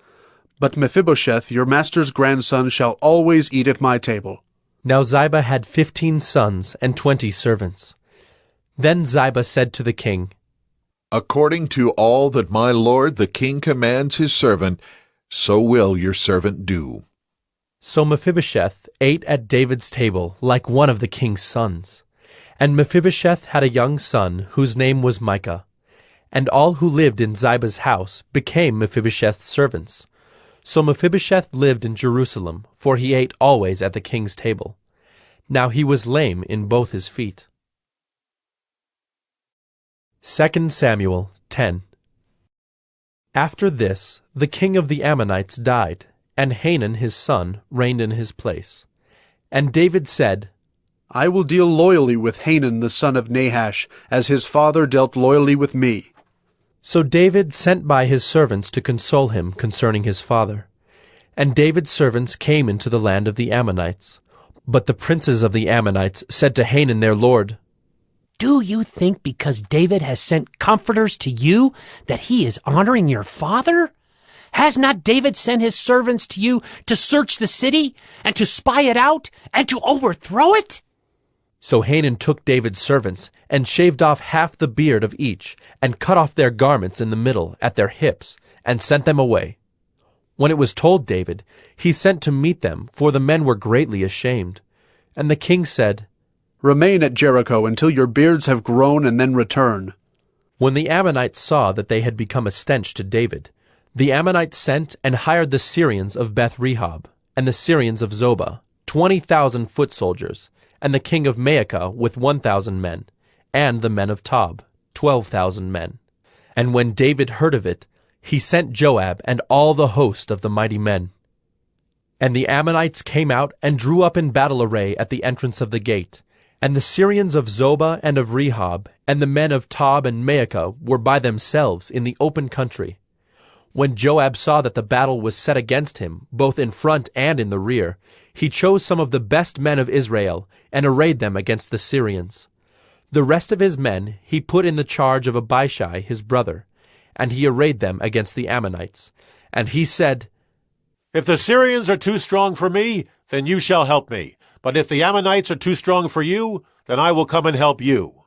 But Mephibosheth, your master's grandson, shall always eat at my table. Now Ziba had 15 sons and 20 servants. Then Ziba said to the king, According to all that my lord the king commands his servant, so will your servant do. So Mephibosheth ate at David's table like one of the king's sons. And Mephibosheth had a young son whose name was Micah. And all who lived in Ziba's house became Mephibosheth's servants. So Mephibosheth lived in Jerusalem, for he ate always at the king's table. Now he was lame in both his feet. 2 Samuel 10. After this, the king of the Ammonites died, and Hanun his son reigned in his place. And David said, I will deal loyally with Hanun the son of Nahash, as his father dealt loyally with me. So David sent by his servants to console him concerning his father. And David's servants came into the land of the Ammonites. But the princes of the Ammonites said to Hanun their lord, Do you think because David has sent comforters to you that he is honoring your father? Has not David sent his servants to you to search the city, and to spy it out, and to overthrow it? So Hanun took David's servants, and shaved off half the beard of each, and cut off their garments in the middle, at their hips, and sent them away. When it was told David, he sent to meet them, for the men were greatly ashamed. And the king said, Remain at Jericho until your beards have grown, and then return. When the Ammonites saw that they had become a stench to David, the Ammonites sent and hired the Syrians of Beth-rehob, and the Syrians of Zobah, 20,000 foot soldiers, and the king of Maacah with 1,000 men, and the men of Tob, 12,000 men. And when David heard of it, he sent Joab and all the host of the mighty men. And the Ammonites came out and drew up in battle array at the entrance of the gate. And the Syrians of Zobah and of Rehob, and the men of Tob and Maacah were by themselves in the open country. When Joab saw that the battle was set against him, both in front and in the rear, he chose some of the best men of Israel, and arrayed them against the Syrians. The rest of his men he put in the charge of Abishai his brother, and he arrayed them against the Ammonites. And he said, If the Syrians are too strong for me, then you shall help me. But if the Ammonites are too strong for you, then I will come and help you.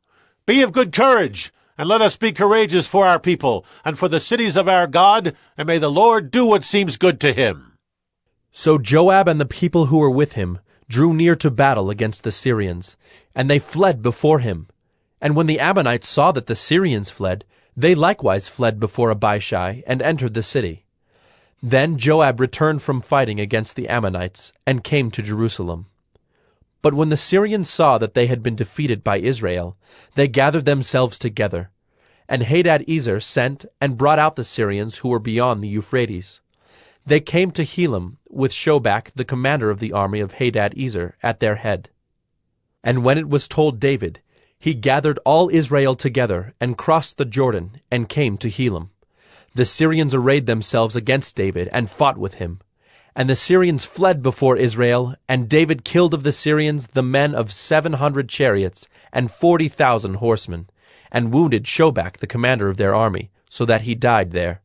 Be of good courage, and let us be courageous for our people, and for the cities of our God, and may the Lord do what seems good to him. So Joab and the people who were with him drew near to battle against the Syrians, and they fled before him. And when the Ammonites saw that the Syrians fled, they likewise fled before Abishai, and entered the city. Then Joab returned from fighting against the Ammonites, and came to Jerusalem. But when the Syrians saw that they had been defeated by Israel, they gathered themselves together. And Hadad-ezer sent and brought out the Syrians who were beyond the Euphrates. They came to Helam, with Shobach the commander of the army of Hadad-ezer at their head. And when it was told David, he gathered all Israel together, and crossed the Jordan, and came to Helam. The Syrians arrayed themselves against David, and fought with him. And the Syrians fled before Israel, and David killed of the Syrians the men of 700 chariots, and 40,000 horsemen, and wounded Shobach the commander of their army, so that he died there.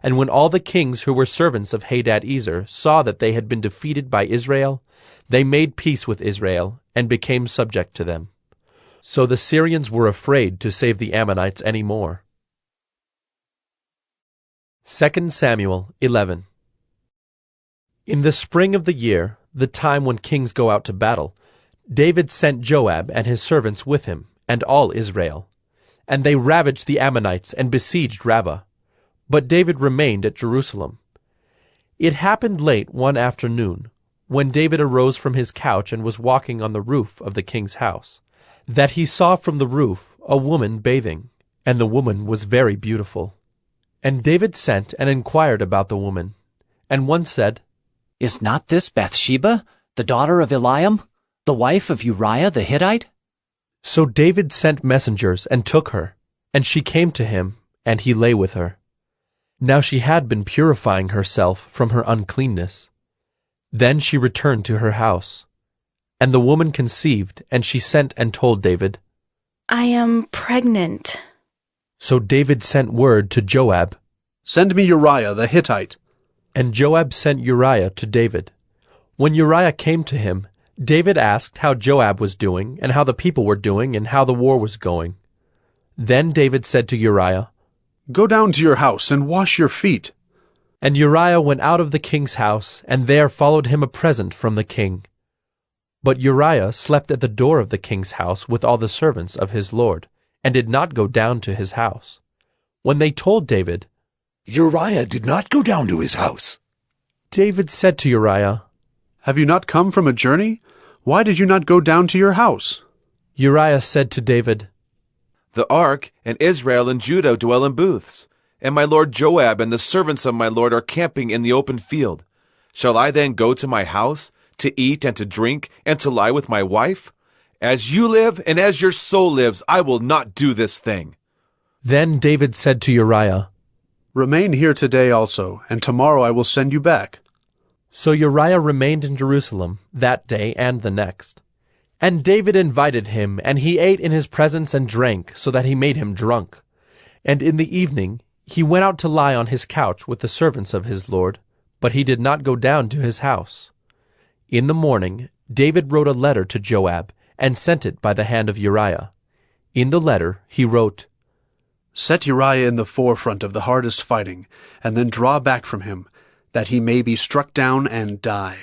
And when all the kings who were servants of Hadad-ezer saw that they had been defeated by Israel, they made peace with Israel, and became subject to them. So the Syrians were afraid to save the Ammonites any more. 2 Samuel 11. In the spring of the year, the time when kings go out to battle, David sent Joab and his servants with him, and all Israel. And they ravaged the Ammonites and besieged Rabbah. But David remained at Jerusalem. It happened late one afternoon, when David arose from his couch and was walking on the roof of the king's house, that he saw from the roof a woman bathing, and the woman was very beautiful. And David sent and inquired about the woman. And one said, Is not this Bathsheba, the daughter of Eliam, the wife of Uriah the Hittite? So David sent messengers and took her, and she came to him, and he lay with her. Now she had been purifying herself from her uncleanness. Then she returned to her house. And the woman conceived, and she sent and told David, I am pregnant. So David sent word to Joab, Send me Uriah the Hittite. And Joab sent Uriah to David. When Uriah came to him, David asked how Joab was doing, and how the people were doing, and how the war was going. Then David said to Uriah, Go down to your house and wash your feet. And Uriah went out of the king's house, and there followed him a present from the king. But Uriah slept at the door of the king's house with all the servants of his lord, and did not go down to his house. When they told David, Uriah did not go down to his house, David said to Uriah, Have you not come from a journey? Why did you not go down to your house? Uriah said to David, The ark and Israel and Judah dwell in booths, and my lord Joab and the servants of my lord are camping in the open field. Shall I then go to my house, to eat and to drink, and to lie with my wife? As you live and as your soul lives, I will not do this thing. Then David said to Uriah, Remain here today also, and tomorrow I will send you back. So Uriah remained in Jerusalem that day and the next. And David invited him, and he ate in his presence and drank, so that he made him drunk. And in the evening he went out to lie on his couch with the servants of his lord, but he did not go down to his house. In the morning David wrote a letter to Joab, and sent it by the hand of Uriah. In the letter he wrote, Set Uriah in the forefront of the hardest fighting, and then draw back from him, that he may be struck down and die.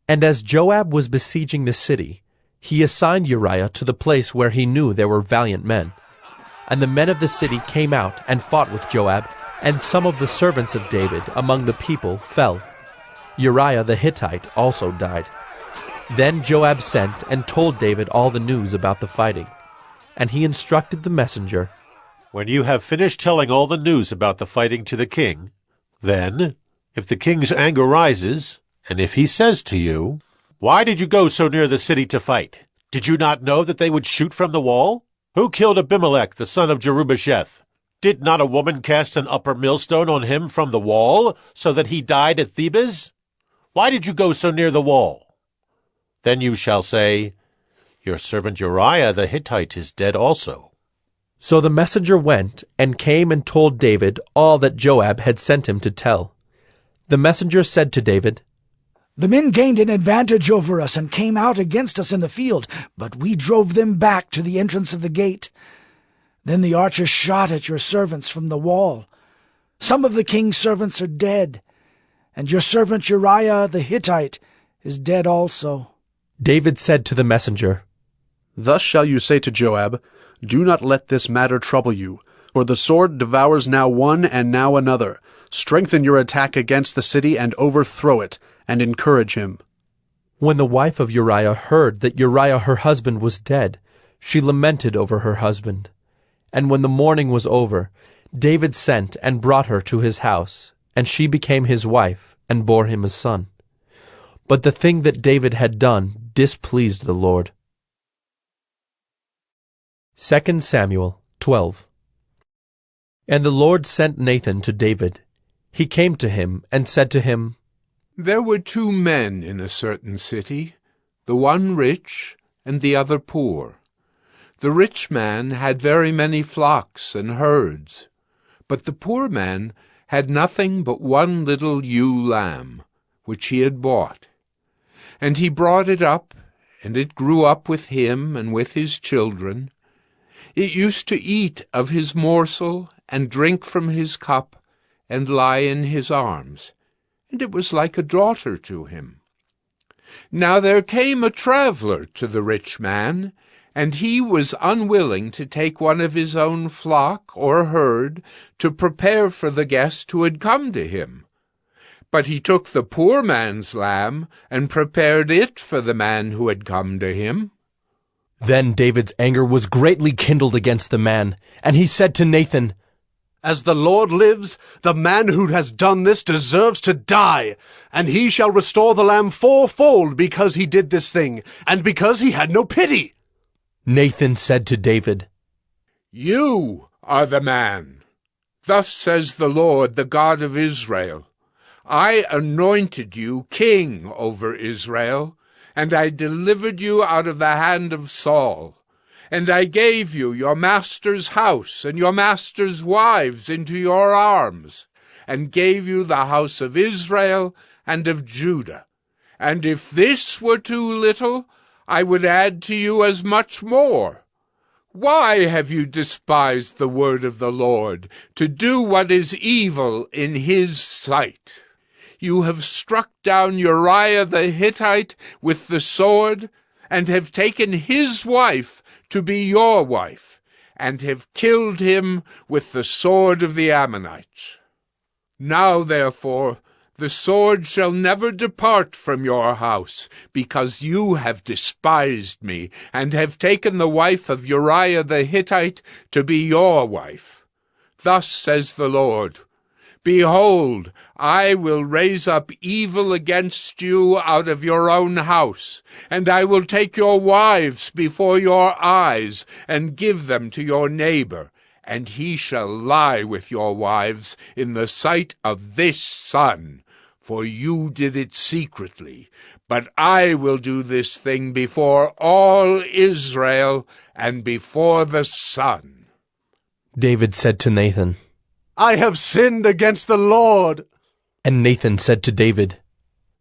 And as Joab was besieging the city, he assigned Uriah to the place where he knew there were valiant men. And the men of the city came out and fought with Joab, and some of the servants of David among the people fell. Uriah the Hittite also died. Then Joab sent and told David all the news about the fighting. And he instructed the messenger, When you have finished telling all the news about the fighting to the king, then, if the king's anger rises, and if he says to you, Why did you go so near the city to fight? Did you not know that they would shoot from the wall? Who killed Abimelech, the son of Jerubasheth? Did not a woman cast an upper millstone on him from the wall, so that he died at Thebez? Why did you go so near the wall? Then you shall say, Your servant Uriah the Hittite is dead also. So the messenger went and came and told David all that Joab had sent him to tell. The messenger said to David, The men gained an advantage over us and came out against us in the field, but we drove them back to the entrance of the gate. Then the archers shot at your servants from the wall. Some of the king's servants are dead, and your servant Uriah the Hittite is dead also. David said to the messenger, Thus shall you say to Joab, Do not let this matter trouble you, for the sword devours now one and now another. Strengthen your attack against the city and overthrow it, and encourage him. When the wife of Uriah heard that Uriah her husband was dead, she lamented over her husband. And when the mourning was over, David sent and brought her to his house, and she became his wife, and bore him a son. But the thing that David had done displeased the Lord. 2 Samuel 12. And the Lord sent Nathan to David. He came to him and said to him, There were 2 men in a certain city, the one rich and the other poor. The rich man had very many flocks and herds, but the poor man had nothing but one little ewe lamb, which he had bought. And he brought it up, and it grew up with him and with his children. It used to eat of his morsel and drink from his cup and lie in his arms, and it was like a daughter to him. Now there came a traveler to the rich man, and he was unwilling to take one of his own flock or herd to prepare for the guest who had come to him. But he took the poor man's lamb and prepared it for the man who had come to him. Then David's anger was greatly kindled against the man, and he said to Nathan, As the Lord lives, the man who has done this deserves to die, and he shall restore the lamb 4-fold because he did this thing, and because he had no pity. Nathan said to David, You are the man. Thus says the Lord, the God of Israel. I anointed you king over Israel, and I delivered you out of the hand of Saul. And I gave you your master's house and your master's wives into your arms, and gave you the house of Israel and of Judah. And if this were too little, I would add to you as much more. Why have you despised the word of the Lord, to do what is evil in his sight? You have struck down Uriah the Hittite with the sword, and have taken his wife to be your wife, and have killed him with the sword of the Ammonites. Now, therefore, the sword shall never depart from your house, because you have despised me, and have taken the wife of Uriah the Hittite to be your wife. Thus says the Lord, Behold, I will raise up evil against you out of your own house, and I will take your wives before your eyes, and give them to your neighbor, and he shall lie with your wives in the sight of this sun, for you did it secretly. But I will do this thing before all Israel and before the sun. David said to Nathan, I have sinned against the Lord. And Nathan said to David,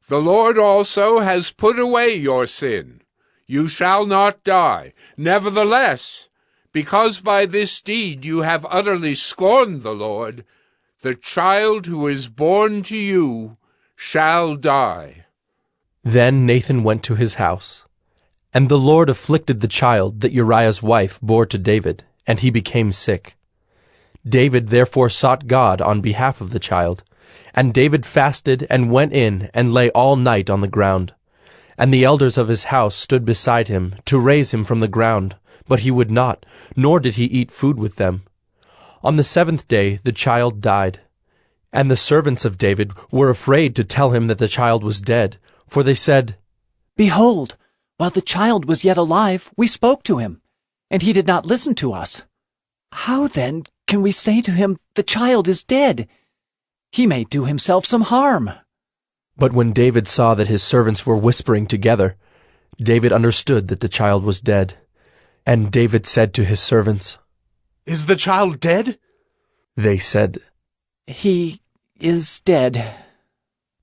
The Lord also has put away your sin. You shall not die. Nevertheless, because by this deed you have utterly scorned the Lord, the child who is born to you shall die. Then Nathan went to his house. And the Lord afflicted the child that Uriah's wife bore to David, and he became sick. David therefore sought God on behalf of the child. And David fasted and went in and lay all night on the ground. And the elders of his house stood beside him to raise him from the ground, but he would not, nor did he eat food with them. On the 7th day the child died. And the servants of David were afraid to tell him that the child was dead, for they said, Behold, while the child was yet alive, we spoke to him, and he did not listen to us. How then can we say to him, The child is dead? He may do himself some harm. But when David saw that his servants were whispering together, David understood that the child was dead. And David said to his servants, Is the child dead? They said, He is dead.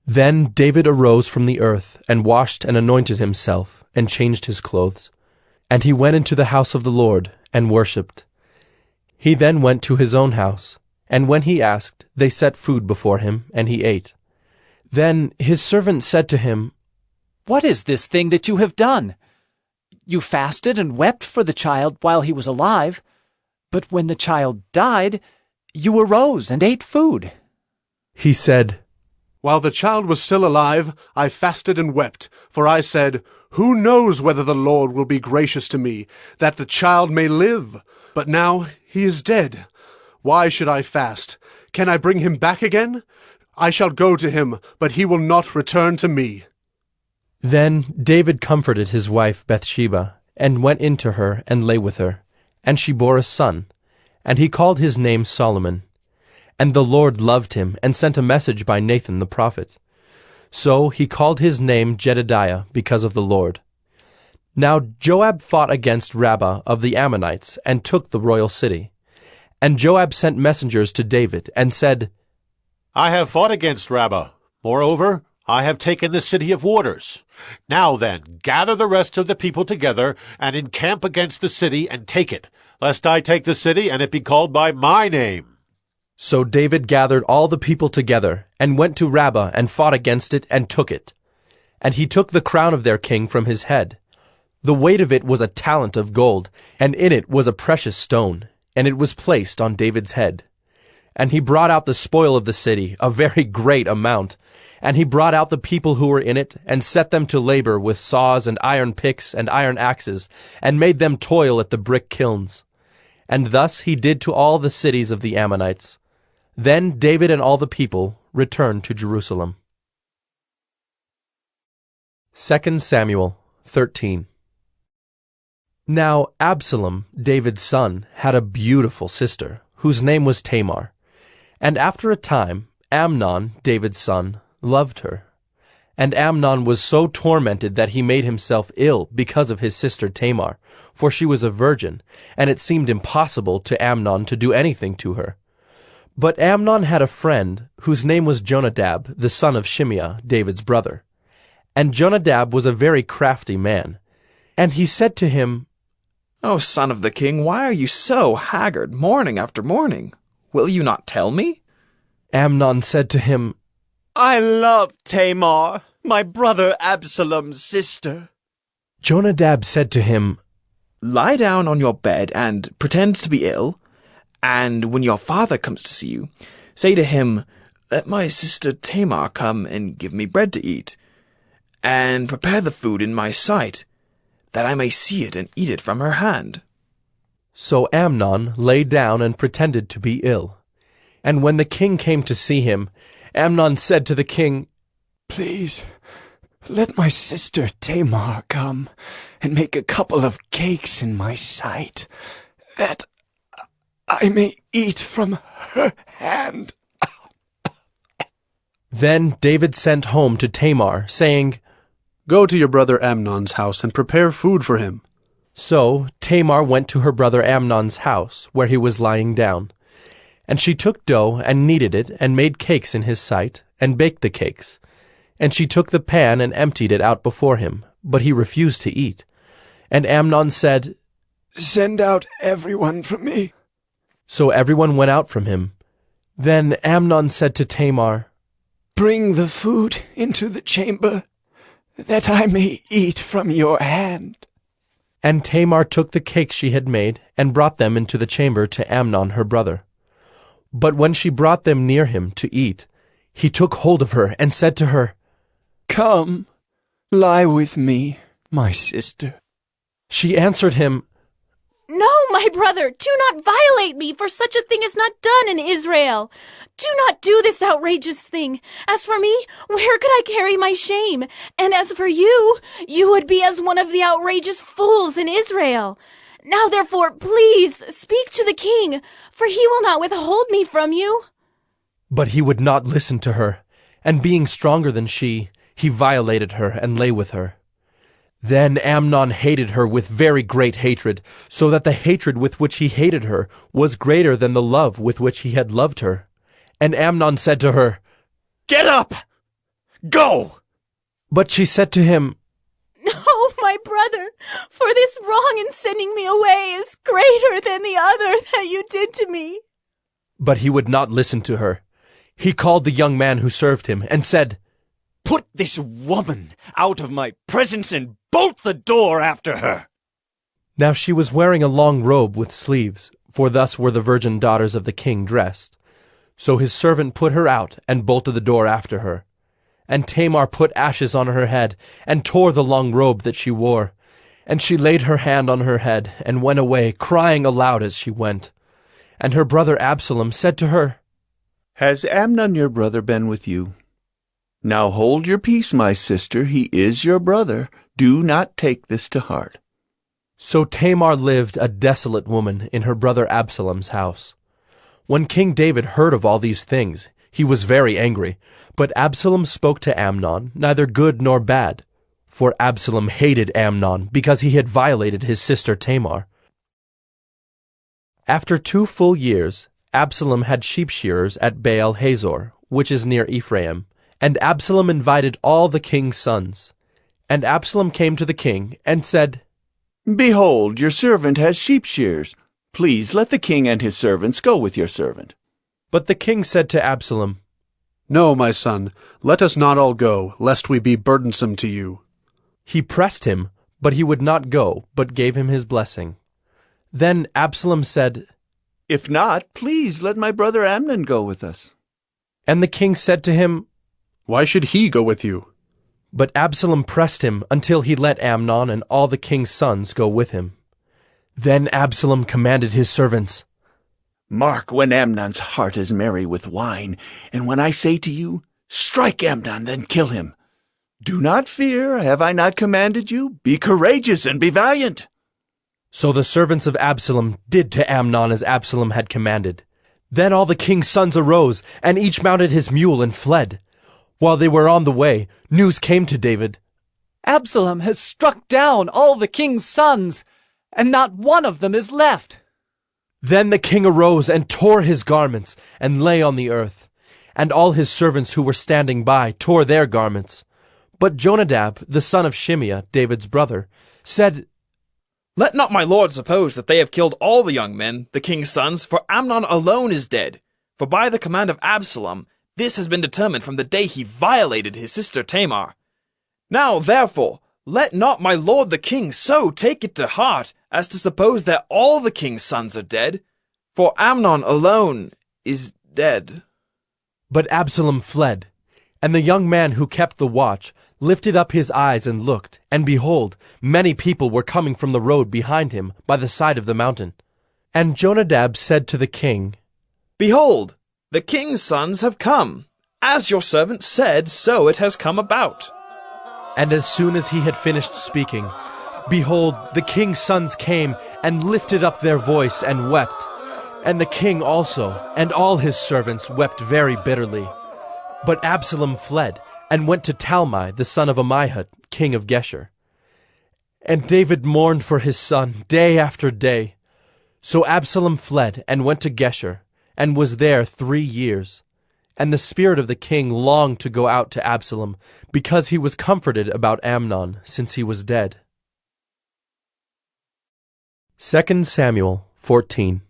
Then David arose from the earth, and washed and anointed himself, and changed his clothes. And he went into the house of the Lord, and worshipped. He then went to his own house, and when he asked, they set food before him, and he ate. Then his servant said to him, What is this thing that you have done? You fasted and wept for the child while he was alive, but when the child died, you arose and ate food. He said, While the child was still alive, I fasted and wept, for I said, Who knows whether the Lord will be gracious to me, that the child may live? But now he is dead. Why should I fast? Can I bring him back again? I shall go to him, but he will not return to me. Then David comforted his wife Bathsheba, and went in to her, and lay with her. And she bore a son, and he called his name Solomon. And the Lord loved him, and sent a message by Nathan the prophet. So he called his name Jedidiah, because of the Lord. Now Joab fought against Rabbah of the Ammonites, and took the royal city. And Joab sent messengers to David, and said, I have fought against Rabbah. Moreover, I have taken the city of waters. Now then, gather the rest of the people together, and encamp against the city, and take it, lest I take the city, and it be called by my name. So David gathered all the people together, and went to Rabbah, and fought against it, and took it. And he took the crown of their king from his head. The weight of it was a talent of gold, and in it was a precious stone, and it was placed on David's head. And he brought out the spoil of the city, a very great amount. And he brought out the people who were in it, and set them to labor with saws and iron picks and iron axes, and made them toil at the brick kilns. And thus he did to all the cities of the Ammonites. Then David and all the people returned to Jerusalem. 2 Samuel 13. Now Absalom, David's son, had a beautiful sister, whose name was Tamar. And after a time, Amnon, David's son, loved her. And Amnon was so tormented that he made himself ill because of his sister Tamar, for she was a virgin, and it seemed impossible to Amnon to do anything to her. But Amnon had a friend, whose name was Jonadab, the son of Shimeah, David's brother. And Jonadab was a very crafty man. And he said to him, "O son of the king, why are you so haggard morning after morning? Will you not tell me?" Amnon said to him, "I love Tamar, my brother Absalom's sister." Jonadab said to him, "Lie down on your bed and pretend to be ill, and when your father comes to see you, say to him, 'Let my sister Tamar come and give me bread to eat, and prepare the food in my sight, that I may see it and eat it from her hand.'" So Amnon lay down and pretended to be ill. And when the king came to see him, Amnon said to the king, "Please, let my sister Tamar come and make a couple of cakes in my sight, that I may eat from her hand." Then David sent home to Tamar, saying, "Go to your brother Amnon's house and prepare food for him." So Tamar went to her brother Amnon's house, where he was lying down. And she took dough and kneaded it, and made cakes in his sight, and baked the cakes. And she took the pan and emptied it out before him, but he refused to eat. And Amnon said, "Send out everyone from me." So everyone went out from him. Then Amnon said to Tamar, "Bring the food into the chamber, that I may eat from your hand." And Tamar took the cakes she had made, and brought them into the chamber to Amnon her brother. But when she brought them near him to eat, he took hold of her and said to her, "Come, lie with me, my sister." She answered him, "No, my brother, do not violate me, for such a thing is not done in Israel. Do not do this outrageous thing. As for me, where could I carry my shame? And as for you, you would be as one of the outrageous fools in Israel. Now therefore, please, speak to the king, for he will not withhold me from you." But he would not listen to her, and being stronger than she, he violated her and lay with her. Then Amnon hated her with very great hatred, so that the hatred with which he hated her was greater than the love with which he had loved her. And Amnon said to her, "Get up! Go!" But she said to him, "No, my brother, for this wrong in sending me away is greater than the other that you did to me." But he would not listen to her. He called the young man who served him, and said, "Put this woman out of my presence and bolt the door after her." Now she was wearing a long robe with sleeves, for thus were the virgin daughters of the king dressed. So his servant put her out, and bolted the door after her. And Tamar put ashes on her head, and tore the long robe that she wore. And she laid her hand on her head, and went away, crying aloud as she went. And her brother Absalom said to her, "Has Amnon your brother been with you? Now hold your peace, my sister. He is your brother. Do not take this to heart." So Tamar lived a desolate woman in her brother Absalom's house. When King David heard of all these things, he was very angry. But Absalom spoke to Amnon, neither good nor bad. For Absalom hated Amnon, because he had violated his sister Tamar. After 2 full years, Absalom had sheep shearers at Baal Hazor, which is near Ephraim. And Absalom invited all the king's sons. And Absalom came to the king, and said, "Behold, your servant has sheep shears. Please let the king and his servants go with your servant." But the king said to Absalom, "No, my son, let us not all go, lest we be burdensome to you." He pressed him, but he would not go, but gave him his blessing. Then Absalom said, "If not, please let my brother Amnon go with us." And the king said to him, "Why should he go with you?" But Absalom pressed him until he let Amnon and all the king's sons go with him. Then Absalom commanded his servants, "Mark when Amnon's heart is merry with wine, and when I say to you, 'Strike Amnon, then kill him.' Do not fear, have I not commanded you? Be courageous and be valiant." So the servants of Absalom did to Amnon as Absalom had commanded. Then all the king's sons arose, and each mounted his mule and fled. While they were on the way, news came to David. Absalom has struck down all the king's sons, and not one of them is left. Then the king arose and tore his garments, and lay on the earth. And all his servants who were standing by tore their garments. But Jonadab, the son of Shimeah, David's brother, said, Let not my lord suppose that they have killed all the young men, the king's sons, for Amnon alone is dead. For by the command of Absalom, this has been determined from the day he violated his sister Tamar. Now, therefore, let not my lord the king so take it to heart as to suppose that all the king's sons are dead, for Amnon alone is dead. But Absalom fled, and the young man who kept the watch lifted up his eyes and looked, and behold, many people were coming from the road behind him by the side of the mountain. And Jonadab said to the king, Behold, the king's sons have come. As your servant said, so it has come about. And as soon as he had finished speaking, behold, the king's sons came and lifted up their voice and wept. And the king also, and all his servants, wept very bitterly. But Absalom fled, and went to Talmai, the son of Ammihud, king of Geshur. And David mourned for his son day after day. So Absalom fled, and went to Geshur, and was there 3 years. And the spirit of the king longed to go out to Absalom, because he was comforted about Amnon, since he was dead. 2 Samuel 14.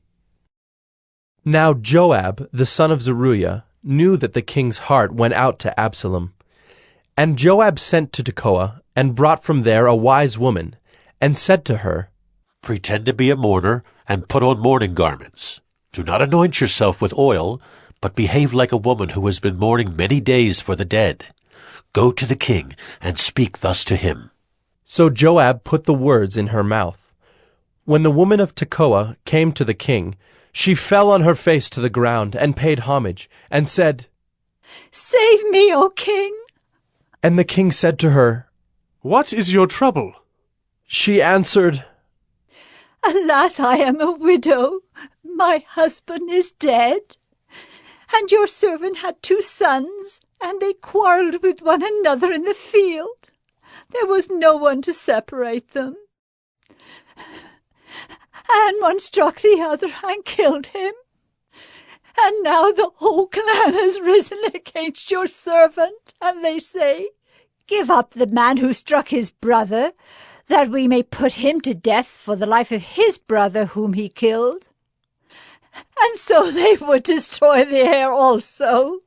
Now Joab, the son of Zeruiah, knew that the king's heart went out to Absalom. And Joab sent to Tekoa, and brought from there a wise woman, and said to her, Pretend to be a mourner, and put on mourning garments. Do not anoint yourself with oil, but behave like a woman who has been mourning many days for the dead. Go to the king, and speak thus to him. So Joab put the words in her mouth. When the woman of Tekoa came to the king, she fell on her face to the ground, and paid homage, and said, Save me, O king! And the king said to her, What is your trouble? She answered, Alas, I am a widow. My husband is dead. And your servant had 2 sons, and they quarreled with one another in the field. There was no one to separate them. And one struck the other and killed him. And now the whole clan has risen against your servant, and they say, Give up the man who struck his brother, that we may put him to death for the life of his brother whom he killed. And so they would destroy the heir also.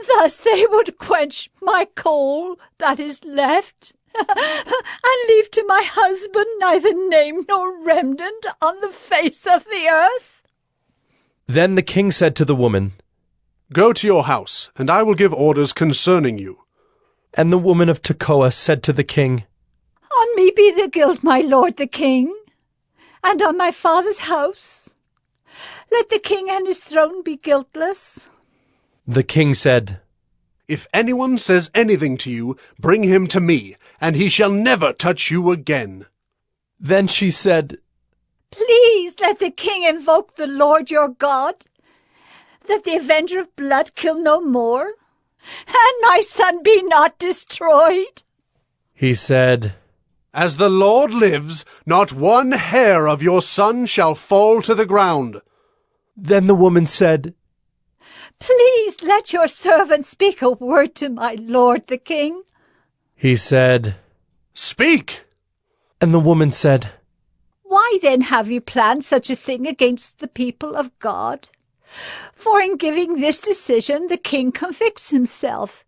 Thus they would quench my coal that is left, and leave to my husband neither name nor remnant on the face of the earth. Then the king said to the woman, Go to your house, and I will give orders concerning you. And the woman of Tekoa said to the king, On me be the guilt, my lord the king, and on my father's house. Let the king and his throne be guiltless. The king said, If anyone says anything to you, bring him to me, and he shall never touch you again. Then she said, Please let the king invoke the Lord your God, that the avenger of blood kill no more, and my son be not destroyed. He said, As the Lord lives, not one hair of your son shall fall to the ground. Then the woman said, Please let your servant speak a word to my lord the king. He said, Speak. And the woman said, Why then have you planned such a thing against the people of God? For in giving this decision the king convicts himself,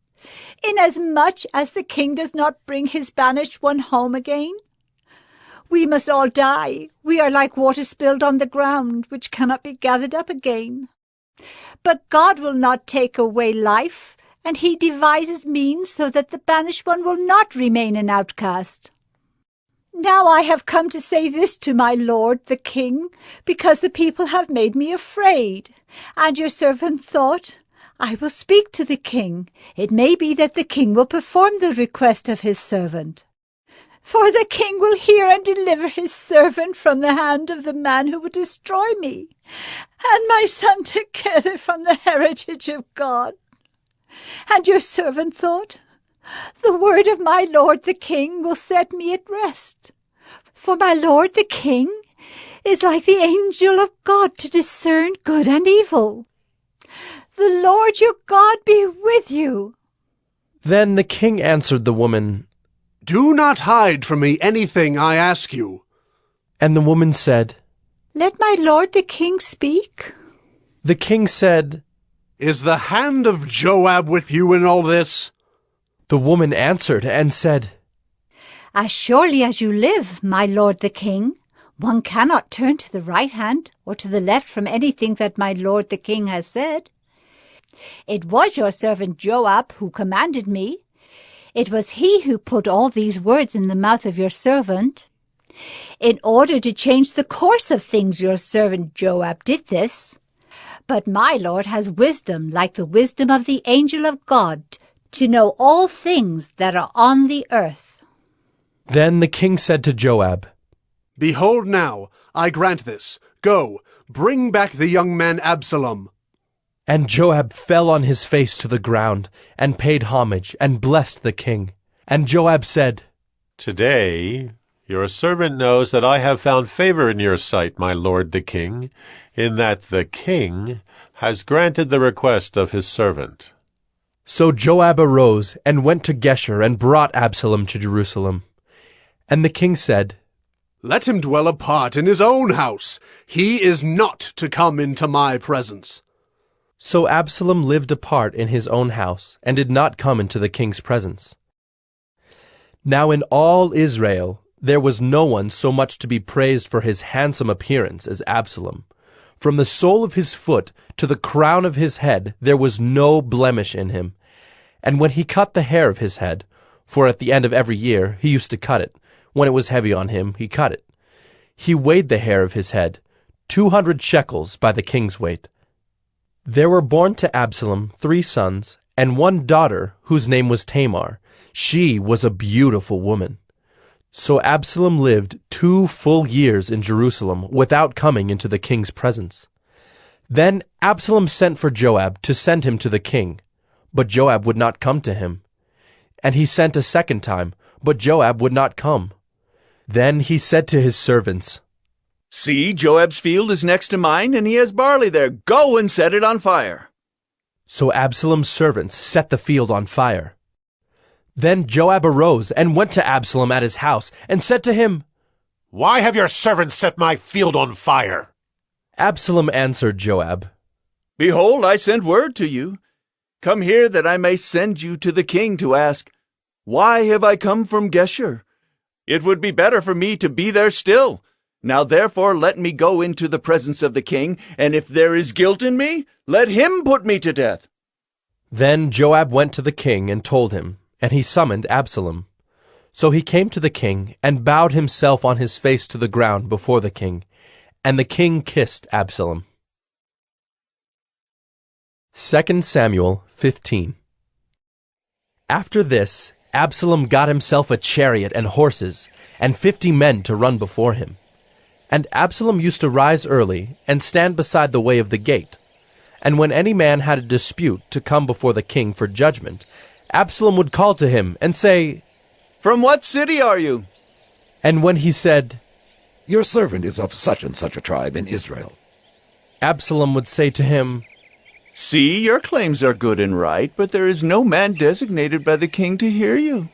inasmuch as the king does not bring his banished one home again. We must all die. We are like water spilled on the ground, which cannot be gathered up again. But God will not take away life, and he devises means so that the banished one will not remain an outcast. Now I have come to say this to my lord the king, because the people have made me afraid. And your servant thought, I will speak to the king. It may be that the king will perform the request of his servant. For the king will hear and deliver his servant from the hand of the man who would destroy me, and my son together from the heritage of God. And your servant thought, the word of my lord the king will set me at rest. For my lord the king is like the angel of God to discern good and evil. The Lord your God be with you. Then the king answered the woman, Do not hide from me anything I ask you. And the woman said, Let my lord the king speak. The king said, Is the hand of Joab with you in all this? The woman answered and said, As surely as you live, my lord the king, one cannot turn to the right hand or to the left from anything that my lord the king has said. It was your servant Joab who commanded me. It was he who put all these words in the mouth of your servant. In order to change the course of things, your servant Joab did this. But my lord has wisdom like the wisdom of the angel of God, to know all things that are on the earth. Then the king said to Joab, Behold now, I grant this. Go, bring back the young man Absalom. And Joab fell on his face to the ground, and paid homage, and blessed the king. And Joab said, Today your servant knows that I have found favor in your sight, my lord the king, in that the king has granted the request of his servant. So Joab arose, and went to Geshur, and brought Absalom to Jerusalem. And the king said, Let him dwell apart in his own house. He is not to come into my presence. So Absalom lived apart in his own house, and did not come into the king's presence. Now in all Israel there was no one so much to be praised for his handsome appearance as Absalom. From the sole of his foot to the crown of his head there was no blemish in him. And when he cut the hair of his head, for at the end of every year he used to cut it, when it was heavy on him he cut it, he weighed the hair of his head, 200 shekels by the king's weight. There were born to Absalom 3 sons, and 1 daughter, whose name was Tamar. She was a beautiful woman. So Absalom lived 2 full years in Jerusalem without coming into the king's presence. Then Absalom sent for Joab to send him to the king, but Joab would not come to him. And he sent a second time, but Joab would not come. Then he said to his servants, See, Joab's field is next to mine, and he has barley there. Go and set it on fire. So Absalom's servants set the field on fire. Then Joab arose and went to Absalom at his house, and said to him, Why have your servants set my field on fire? Absalom answered Joab, Behold, I send word to you. Come here that I may send you to the king to ask, Why have I come from Geshur? It would be better for me to be there still. Now therefore let me go into the presence of the king, and if there is guilt in me, let him put me to death. Then Joab went to the king and told him, and he summoned Absalom. So he came to the king, and bowed himself on his face to the ground before the king, and the king kissed Absalom. 2 Samuel 15. After this, Absalom got himself a chariot and horses, and 50 men to run before him. And Absalom used to rise early, and stand beside the way of the gate. And when any man had a dispute to come before the king for judgment, Absalom would call to him, and say, From what city are you? And when he said, Your servant is of such and such a tribe in Israel, Absalom would say to him, See, your claims are good and right, but there is no man designated by the king to hear you.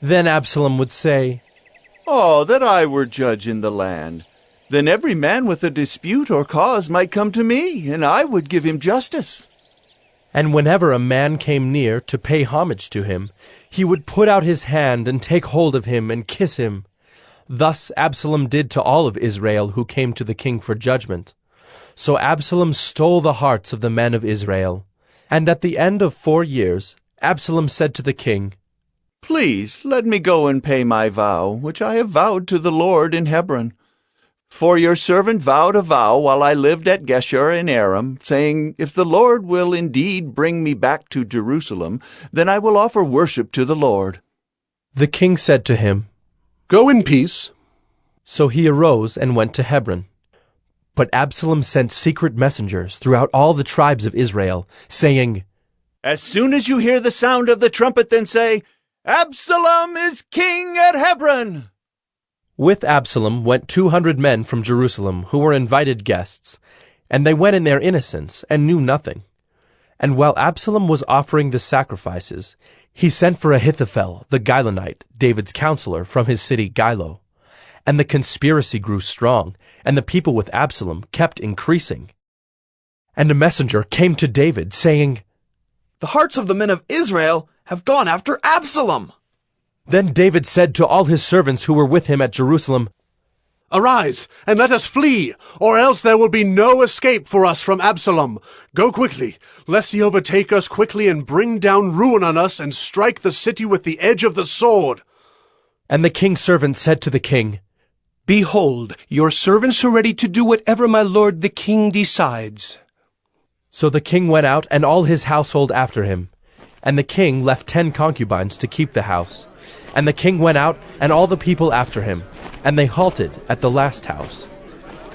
Then Absalom would say, Oh, that I were judge in the land! Then every man with a dispute or cause might come to me, and I would give him justice. And whenever a man came near to pay homage to him, he would put out his hand and take hold of him and kiss him. Thus Absalom did to all of Israel who came to the king for judgment. So Absalom stole the hearts of the men of Israel. And at the end of 4 years, Absalom said to the king, Please let me go and pay my vow, which I have vowed to the Lord in Hebron. For your servant vowed a vow while I lived at Geshur in Aram, saying, If the Lord will indeed bring me back to Jerusalem, then I will offer worship to the Lord. The king said to him, Go in peace. So he arose and went to Hebron. But Absalom sent secret messengers throughout all the tribes of Israel, saying, As soon as you hear the sound of the trumpet, then say, Absalom is king at Hebron. With Absalom went 200 men from Jerusalem who were invited guests, and they went in their innocence and knew nothing. And while Absalom was offering the sacrifices, he sent for Ahithophel the Gilonite, David's counselor, from his city Gilo. And the conspiracy grew strong, and the people with Absalom kept increasing. And a messenger came to David, saying, The hearts of the men of Israel have gone after Absalom. Then David said to all his servants who were with him at Jerusalem, Arise, and let us flee, or else there will be no escape for us from Absalom. Go quickly, lest he overtake us quickly and bring down ruin on us and strike the city with the edge of the sword. And the king's servant said to the king, Behold, your servants are ready to do whatever my lord the king decides. So the king went out, and all his household after him. And the king left 10 concubines to keep the house. And the king went out, and all the people after him, and they halted at the last house.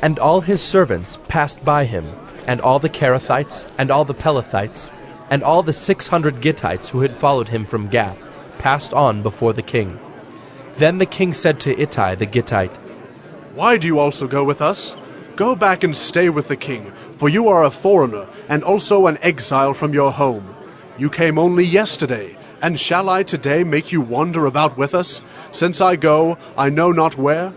And all his servants passed by him, and all the Kerethites, and all the Pelethites, and all the 600 Gittites who had followed him from Gath, passed on before the king. Then the king said to Ittai the Gittite, Why do you also go with us? Go back and stay with the king, for you are a foreigner, and also an exile from your home. You came only yesterday, and shall I today make you wander about with us? Since I go, I know not where.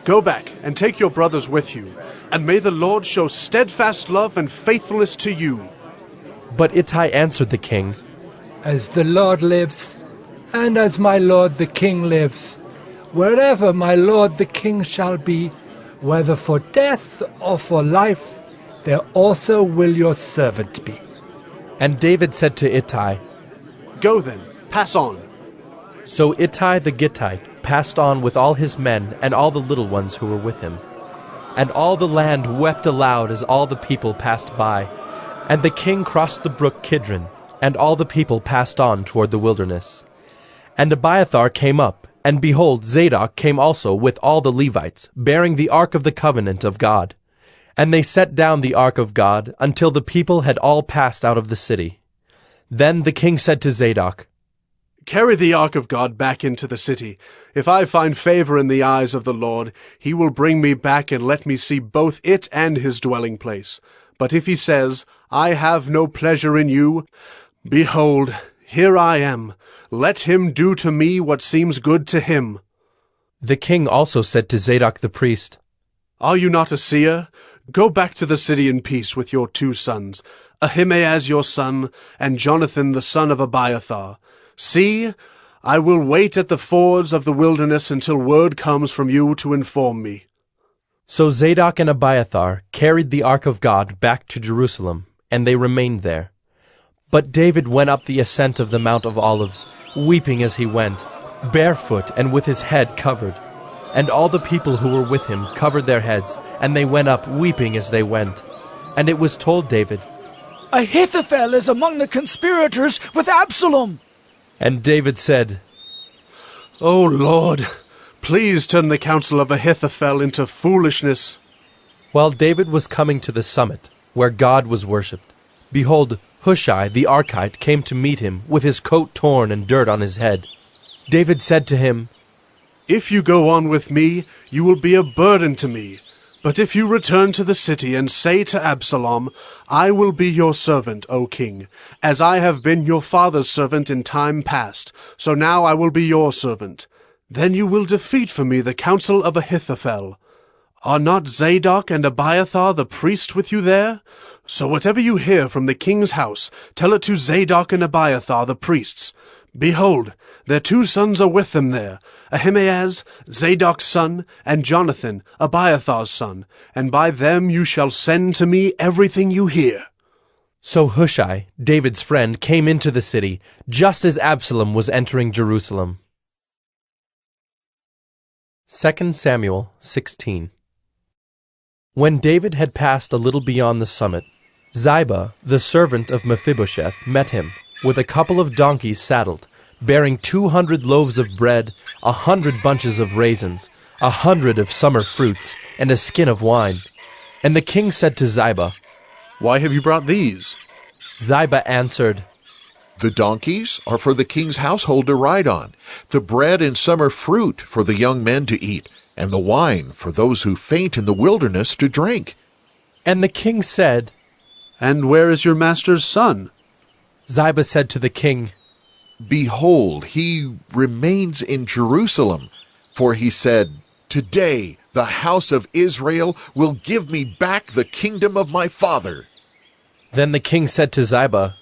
Go back and take your brothers with you, and may the Lord show steadfast love and faithfulness to you. But Ittai answered the king, As the Lord lives, and as my lord the king lives, wherever my lord the king shall be, whether for death or for life, there also will your servant be. And David said to Ittai, Go then, pass on. So Ittai the Gittite passed on with all his men and all the little ones who were with him. And all the land wept aloud as all the people passed by. And the king crossed the brook Kidron, and all the people passed on toward the wilderness. And Abiathar came up, and behold, Zadok came also with all the Levites, bearing the ark of the covenant of God. And they set down the ark of God until the people had all passed out of the city. Then the king said to Zadok, Carry the ark of God back into the city. If I find favor in the eyes of the Lord, he will bring me back and let me see both it and his dwelling place. But if he says, I have no pleasure in you, behold, here I am. Let him do to me what seems good to him. The king also said to Zadok the priest, Are you not a seer? Go back to the city in peace with your 2 sons, Ahimaaz your son, and Jonathan the son of Abiathar. See, I will wait at the fords of the wilderness until word comes from you to inform me. So Zadok and Abiathar carried the ark of God back to Jerusalem, and they remained there. But David went up the ascent of the Mount of Olives, weeping as he went, barefoot and with his head covered. And all the people who were with him covered their heads, and they went up weeping as they went. And it was told David, Ahithophel is among the conspirators with Absalom. And David said, O Lord, please turn the counsel of Ahithophel into foolishness. While David was coming to the summit, where God was worshipped, behold, Hushai the Archite came to meet him, with his coat torn and dirt on his head. David said to him, If you go on with me, you will be a burden to me. But if you return to the city and say to Absalom, I will be your servant, O king, as I have been your father's servant in time past, so now I will be your servant. Then you will defeat for me the counsel of Ahithophel. Are not Zadok and Abiathar the priest with you there? So whatever you hear from the king's house, tell it to Zadok and Abiathar the priests. Behold, their 2 sons are with them there, Ahimaaz, Zadok's son, and Jonathan, Abiathar's son, and by them you shall send to me everything you hear. So Hushai, David's friend, came into the city, just as Absalom was entering Jerusalem. 2 Samuel 16. When David had passed a little beyond the summit, Ziba, the servant of Mephibosheth, met him, with a couple of donkeys saddled, bearing 200 loaves of bread, 100 bunches of raisins, 100 of summer fruits, and a skin of wine. And the king said to Ziba, Why have you brought these? Ziba answered, The donkeys are for the king's household to ride on, the bread and summer fruit for the young men to eat, and the wine for those who faint in the wilderness to drink. And the king said, And where is your master's son? Ziba said to the king, Behold, he remains in Jerusalem, for he said, Today the house of Israel will give me back the kingdom of my father. Then the king said to Ziba,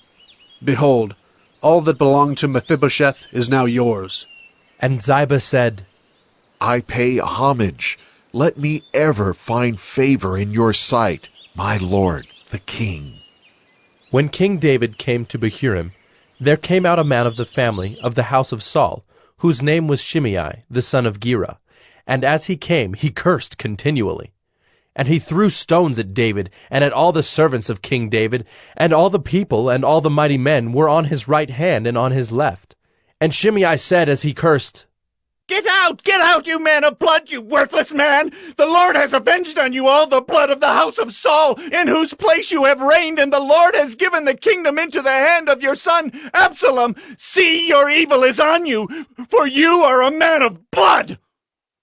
Behold, all that belonged to Mephibosheth is now yours. And Ziba said, I pay homage. Let me ever find favor in your sight, my lord, the king. When King David came to Bahurim, there came out a man of the family of the house of Saul, whose name was Shimei, the son of Gera. And as he came, he cursed continually. And he threw stones at David, and at all the servants of King David, and all the people and all the mighty men were on his right hand and on his left. And Shimei said as he cursed, Get out, you man of blood, you worthless man! The Lord has avenged on you all the blood of the house of Saul, in whose place you have reigned, and the Lord has given the kingdom into the hand of your son Absalom. See, your evil is on you, for you are a man of blood!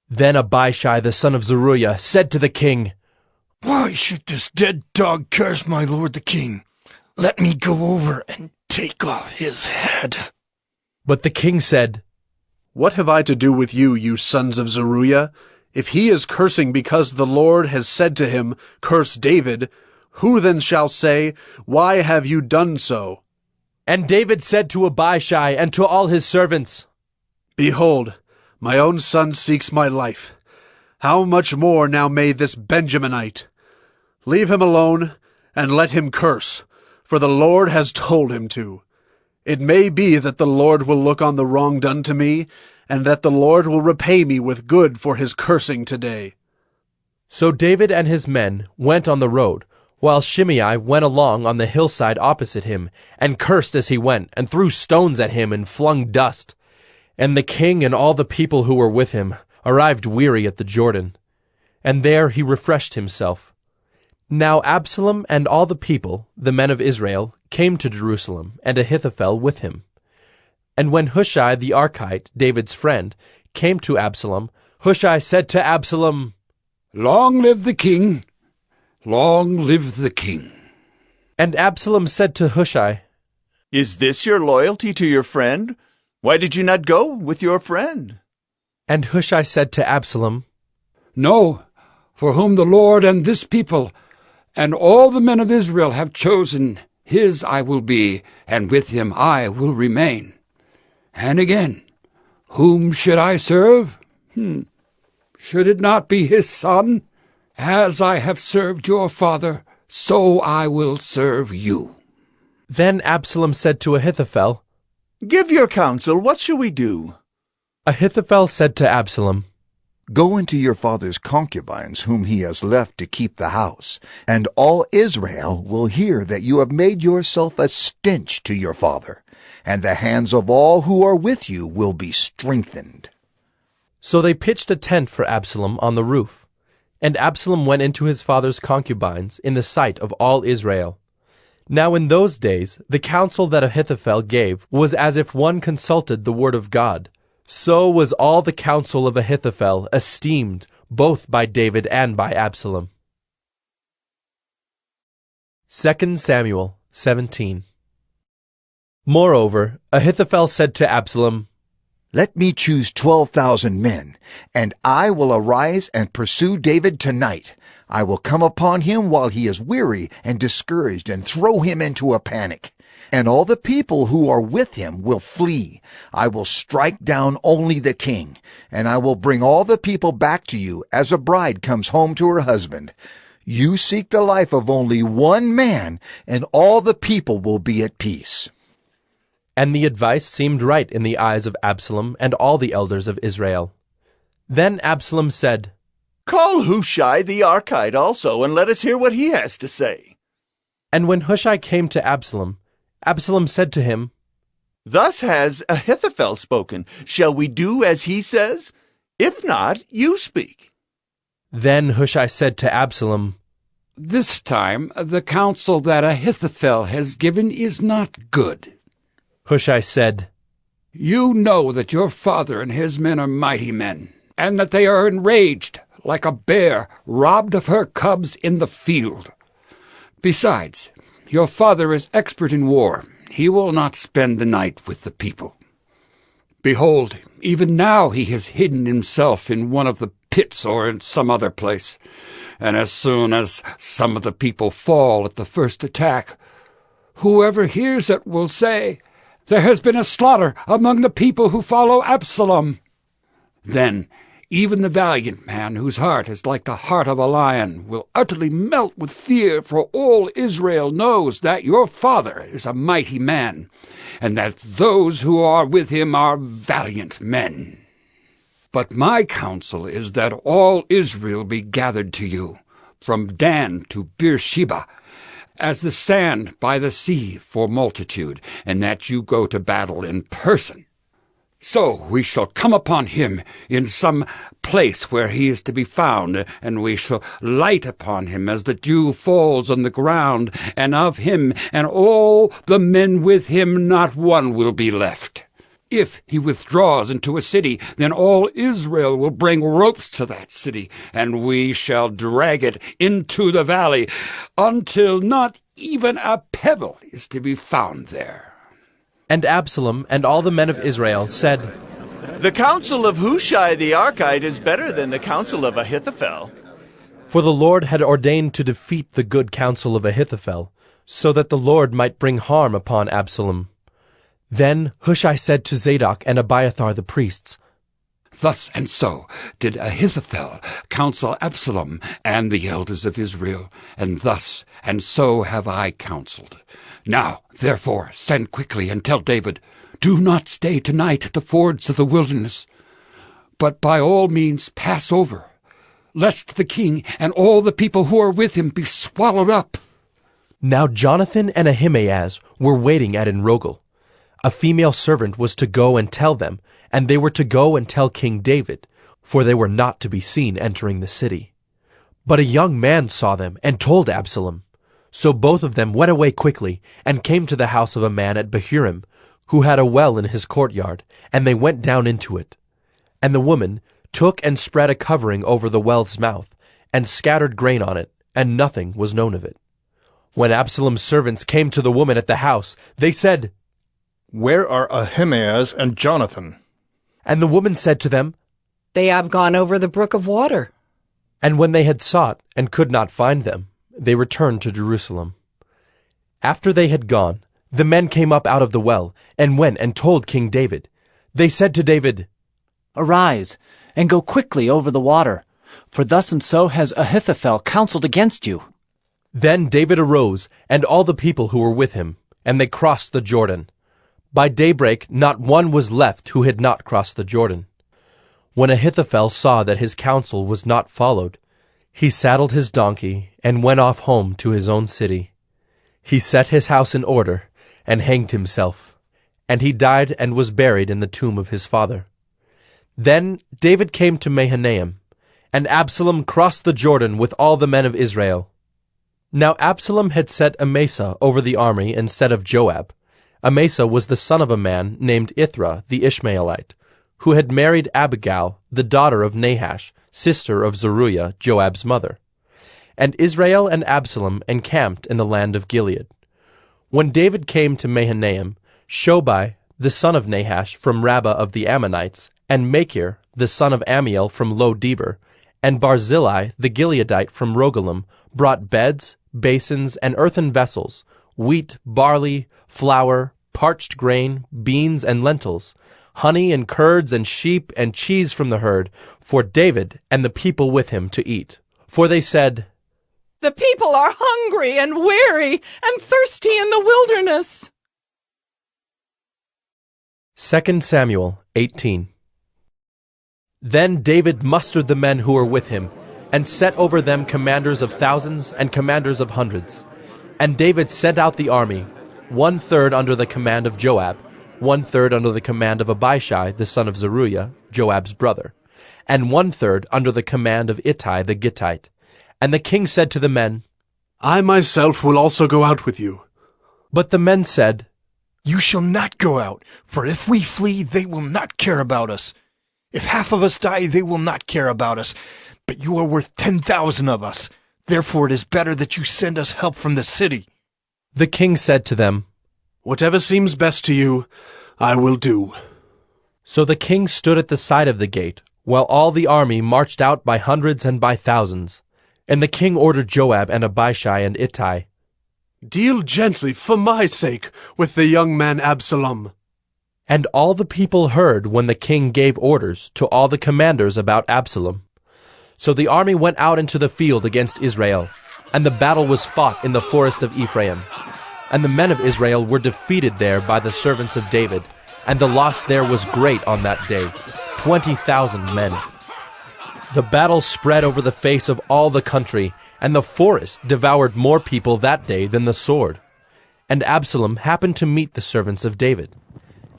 Then Abishai the son of Zeruiah said to the king, Why should this dead dog curse my lord the king? Let me go over and take off his head. But the king said, What have I to do with you, you sons of Zeruiah? If he is cursing because the Lord has said to him, Curse David, who then shall say, Why have you done so? And David said to Abishai and to all his servants, Behold, my own son seeks my life. How much more now may this Benjaminite? Leave him alone, and let him curse, for the Lord has told him to. It may be that the Lord will look on the wrong done to me, and that the Lord will repay me with good for his cursing today. So David and his men went on the road, while Shimei went along on the hillside opposite him, and cursed as he went, and threw stones at him and flung dust. And the king and all the people who were with him arrived weary at the Jordan, and there he refreshed himself. Now Absalom and all the people, the men of Israel, came to Jerusalem, and Ahithophel with him. And when Hushai the Archite, David's friend, came to Absalom, Hushai said to Absalom, Long live the king! Long live the king! And Absalom said to Hushai, Is this your loyalty to your friend? Why did you not go with your friend? And Hushai said to Absalom, No, for whom the Lord and this people and all the men of Israel have chosen, his I will be, and with him I will remain. And again, whom should I serve? Should it not be his son? As I have served your father, so I will serve you. Then Absalom said to Ahithophel, Give your counsel, what shall we do? Ahithophel said to Absalom, Go into your father's concubines, whom he has left to keep the house, and all Israel will hear that you have made yourself a stench to your father, and the hands of all who are with you will be strengthened. So they pitched a tent for Absalom on the roof, and Absalom went into his father's concubines in the sight of all Israel. Now in those days the counsel that Ahithophel gave was as if one consulted the word of God. So was all the counsel of Ahithophel esteemed both by David and by Absalom. 2 Samuel 17. Moreover, Ahithophel said to Absalom, Let me choose 12,000 men, and I will arise and pursue David tonight. I will come upon him while he is weary and discouraged, and throw him into a panic. And all the people who are with him will flee. I will strike down only the king, and I will bring all the people back to you as a bride comes home to her husband. You seek the life of only one man, and all the people will be at peace. And the advice seemed right in the eyes of Absalom and all the elders of Israel. Then Absalom said, Call Hushai the Archite also, and let us hear what he has to say. And when Hushai came to Absalom, Absalom said to him, Thus has Ahithophel spoken. Shall we do as he says? If not, you speak. Then Hushai said to Absalom, This time the counsel that Ahithophel has given is not good. Hushai said, You know that your father and his men are mighty men, and that they are enraged like a bear robbed of her cubs in the field. Besides, your father is expert in war. He will not spend the night with the people. Behold, even now he has hidden himself in one of the pits or in some other place. And as soon as some of the people fall at the first attack, whoever hears it will say, There has been a slaughter among the people who follow Absalom. Then even the valiant man whose heart is like the heart of a lion will utterly melt with fear, for all Israel knows that your father is a mighty man, and that those who are with him are valiant men. But my counsel is that all Israel be gathered to you, from Dan to Beersheba, as the sand by the sea for multitude, and that you go to battle in person. So we shall come upon him in some place where he is to be found, and we shall light upon him as the dew falls on the ground, and of him and all the men with him not one will be left. If he withdraws into a city, then all Israel will bring ropes to that city, and we shall drag it into the valley, until not even a pebble is to be found there. And Absalom and all the men of Israel said, The counsel of Hushai the Archite is better than the counsel of Ahithophel. For the Lord had ordained to defeat the good counsel of Ahithophel, so that the Lord might bring harm upon Absalom. Then Hushai said to Zadok and Abiathar the priests, Thus and so did Ahithophel counsel Absalom and the elders of Israel, and thus and so have I counseled. Now, therefore, send quickly and tell David, Do not stay tonight at the fords of the wilderness, but by all means pass over, lest the king and all the people who are with him be swallowed up. Now Jonathan and Ahimaaz were waiting at Enrogel. A female servant was to go and tell them, and they were to go and tell King David, for they were not to be seen entering the city. But a young man saw them and told Absalom. So both of them went away quickly and came to the house of a man at Bahurim, who had a well in his courtyard, and they went down into it. And the woman took and spread a covering over the well's mouth, and scattered grain on it, and nothing was known of it. When Absalom's servants came to the woman at the house, they said, Where are Ahimaaz and Jonathan? And the woman said to them, They have gone over the brook of water. And when they had sought and could not find them, they returned to Jerusalem. After they had gone, the men came up out of the well, and went and told King David. They said to David, Arise, and go quickly over the water, for thus and so has Ahithophel counseled against you. Then David arose, and all the people who were with him, and they crossed the Jordan. By daybreak not one was left who had not crossed the Jordan. When Ahithophel saw that his counsel was not followed, he saddled his donkey and went off home to his own city. He set his house in order and hanged himself, and he died and was buried in the tomb of his father. Then David came to Mahanaim, and Absalom crossed the Jordan with all the men of Israel. Now Absalom had set Amasa over the army instead of Joab. Amasa was the son of a man named Ithra the Ishmaelite, who had married Abigail, the daughter of Nahash, sister of Zeruiah, Joab's mother. And Israel and Absalom encamped in the land of Gilead. When David came to Mahanaim, Shobai, the son of Nahash from Rabbah of the Ammonites, and Machir, the son of Amiel from Lo-debar, and Barzillai the Gileadite from Rogelim, brought beds, basins, and earthen vessels, wheat, barley, flour, parched grain, beans, and lentils, honey and curds and sheep and cheese from the herd, for David and the people with him to eat. For they said, The people are hungry and weary and thirsty in the wilderness. 2 Samuel 18. Then David mustered the men who were with him, and set over them commanders of thousands and commanders of hundreds. And David sent out the army, 1/3 under the command of Joab, 1/3 under the command of Abishai the son of Zeruiah, Joab's brother, and 1/3 under the command of Ittai the Gittite. And the king said to the men, I myself will also go out with you. But the men said, You shall not go out, for if we flee, they will not care about us. If half of us die, they will not care about us. But you are worth 10,000 of us. Therefore it is better that you send us help from the city. The king said to them, Whatever seems best to you, I will do. So the king stood at the side of the gate, while all the army marched out by hundreds and by thousands. And the king ordered Joab and Abishai and Ittai, Deal gently, for my sake, with the young man Absalom. And all the people heard when the king gave orders to all the commanders about Absalom. So the army went out into the field against Israel, and the battle was fought in the forest of Ephraim. And the men of Israel were defeated there by the servants of David, and the loss there was great on that day, 20,000 men. The battle spread over the face of all the country, and the forest devoured more people that day than the sword. And Absalom happened to meet the servants of David.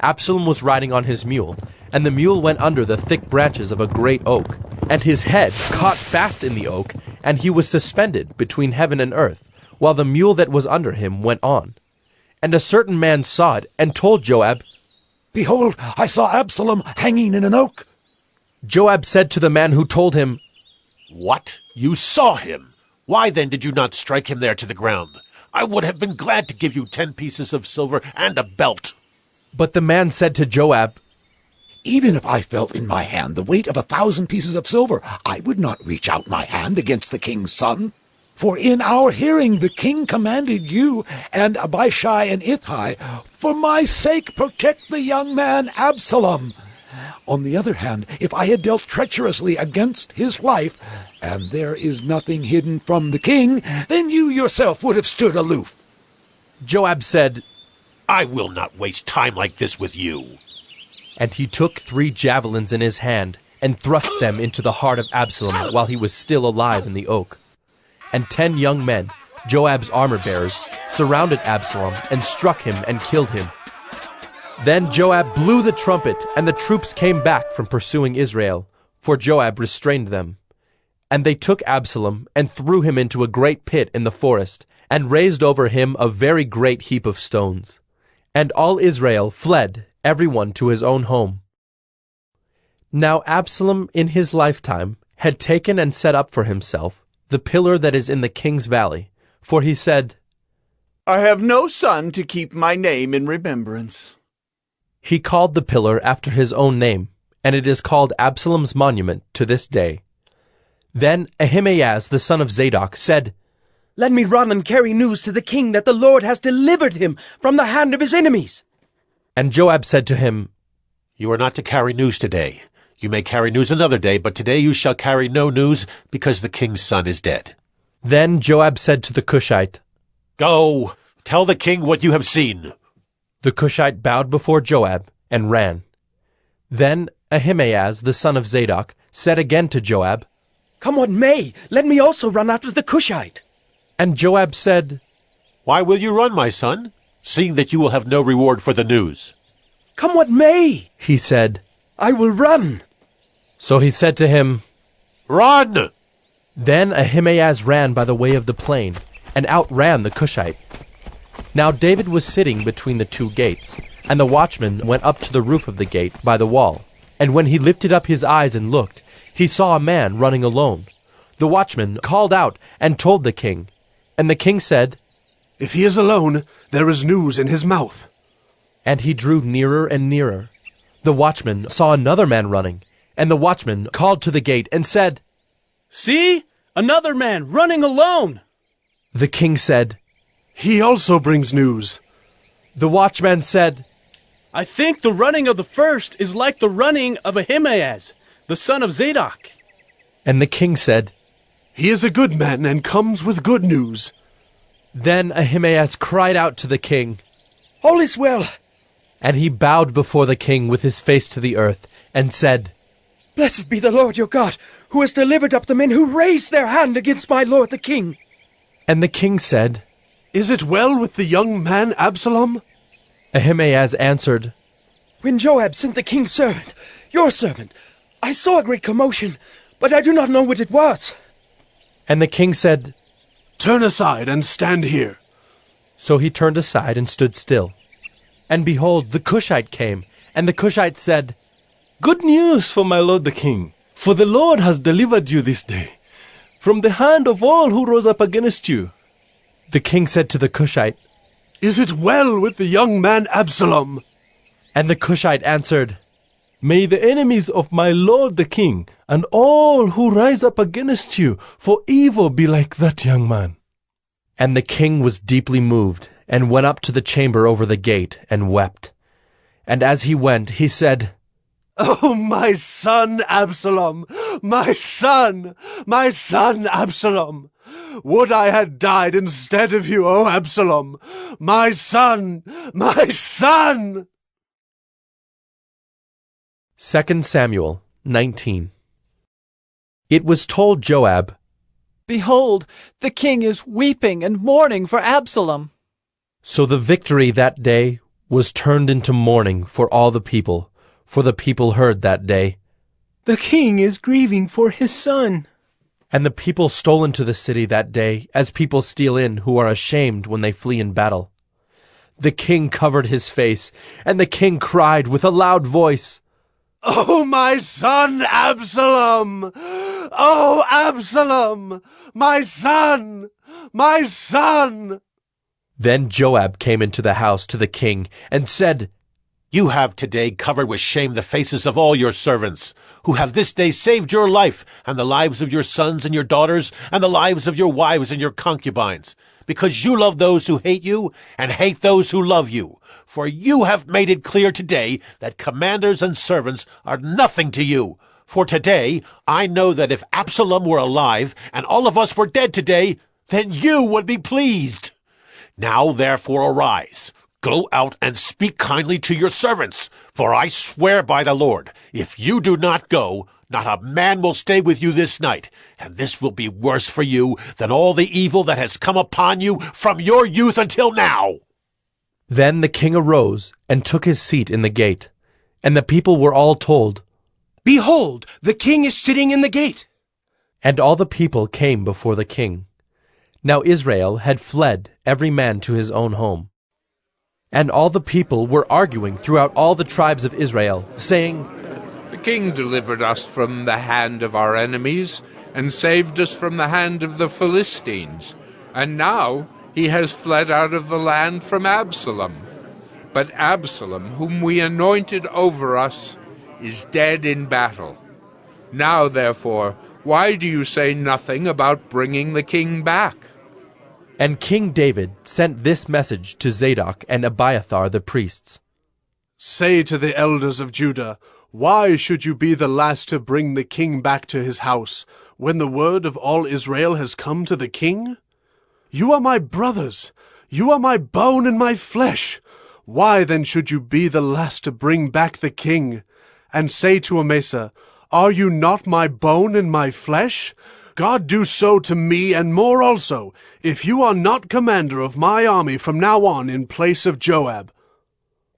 Absalom was riding on his mule, and the mule went under the thick branches of a great oak, and his head caught fast in the oak, and he was suspended between heaven and earth, while the mule that was under him went on. And a certain man saw it, and told Joab, Behold, I saw Absalom hanging in an oak. Joab said to the man who told him, What? You saw him? Why then did you not strike him there to the ground? I would have been glad to give you 10 pieces of silver and a belt. But the man said to Joab, Even if I felt in my hand the weight of 1,000 pieces of silver, I would not reach out my hand against the king's son. For in our hearing the king commanded you and Abishai and Ittai, For my sake protect the young man Absalom. On the other hand, if I had dealt treacherously against his life, and there is nothing hidden from the king, then you yourself would have stood aloof. Joab said, I will not waste time like this with you. And he took 3 javelins in his hand, and thrust them into the heart of Absalom while he was still alive in the oak. And 10 young men, Joab's armor-bearers, surrounded Absalom and struck him and killed him. Then Joab blew the trumpet, and the troops came back from pursuing Israel, for Joab restrained them. And they took Absalom and threw him into a great pit in the forest, and raised over him a very great heap of stones. And all Israel fled, every one to his own home. Now Absalom in his lifetime had taken and set up for himself the pillar that is in the king's valley, for he said, I have no son to keep my name in remembrance. He called the pillar after his own name, and it is called Absalom's monument to this day. Then Ahimaaz the son of Zadok said, Let me run and carry news to the king that the Lord has delivered him from the hand of his enemies. And Joab said to him, You are not to carry news today. You may carry news another day, but today you shall carry no news, because the king's son is dead. Then Joab said to the Cushite, Go, tell the king what you have seen. The Cushite bowed before Joab and ran. Then Ahimaaz the son of Zadok said again to Joab, Come what may, let me also run after the Cushite. And Joab said, Why will you run, my son, seeing that you will have no reward for the news? Come what may, he said, I will run. So he said to him, Run! Then Ahimaaz ran by the way of the plain, and outran the Cushite. Now David was sitting between the 2 gates, and the watchman went up to the roof of the gate by the wall. And when he lifted up his eyes and looked, he saw a man running alone. The watchman called out and told the king. And the king said, If he is alone, there is news in his mouth. And he drew nearer and nearer. The watchman saw another man running, and the watchman called to the gate and said, See, another man running alone. The king said, He also brings news. The watchman said, I think the running of the first is like the running of Ahimaaz, the son of Zadok. And the king said, He is a good man and comes with good news. Then Ahimaaz cried out to the king, All is well. And he bowed before the king with his face to the earth, and said, Blessed be the Lord your God, who has delivered up the men who raised their hand against my lord the king. And the king said, Is it well with the young man Absalom? Ahimaaz answered, When Joab sent the king's servant, your servant, I saw a great commotion, but I do not know what it was. And the king said, Turn aside and stand here. So he turned aside and stood still. And behold, the Cushite came, and the Cushite said, Good news for my lord the king, for the Lord has delivered you this day from the hand of all who rose up against you. The king said to the Cushite, Is it well with the young man Absalom? And the Cushite answered, May the enemies of my lord the king and all who rise up against you for evil be like that young man. And the king was deeply moved, and went up to the chamber over the gate, and wept. And as he went, he said, Oh, my son Absalom, my son Absalom! Would I had died instead of you, O Absalom! My son! 2 Samuel 19. It was told Joab, Behold, the king is weeping and mourning for Absalom. So the victory that day was turned into mourning for all the people, for the people heard that day, The king is grieving for his son. And the people stole into the city that day, as people steal in who are ashamed when they flee in battle. The king covered his face, and the king cried with a loud voice, Oh, my son Absalom! Oh, Absalom! My son! Then Joab came into the house to the king, and said, You have today covered with shame the faces of all your servants, who have this day saved your life, and the lives of your sons and your daughters, and the lives of your wives and your concubines, because you love those who hate you, and hate those who love you. For you have made it clear today that commanders and servants are nothing to you. For today I know that if Absalom were alive, and all of us were dead today, then you would be pleased. Now therefore arise, go out and speak kindly to your servants, for I swear by the Lord, if you do not go, not a man will stay with you this night, and this will be worse for you than all the evil that has come upon you from your youth until now. Then the king arose and took his seat in the gate, and the people were all told, Behold, the king is sitting in the gate. And all the people came before the king. Now Israel had fled, every man to his own home. And all the people were arguing throughout all the tribes of Israel, saying, The king delivered us from the hand of our enemies, and saved us from the hand of the Philistines. And now he has fled out of the land from Absalom. But Absalom, whom we anointed over us, is dead in battle. Now, therefore, why do you say nothing about bringing the king back? And King David sent this message to Zadok and Abiathar the priests. Say to the elders of Judah, Why should you be the last to bring the king back to his house, when the word of all Israel has come to the king? You are my brothers, you are my bone and my flesh. Why then should you be the last to bring back the king? And say to Amasa, Are you not my bone and my flesh? God do so to me and more also, if you are not commander of my army from now on in place of Joab.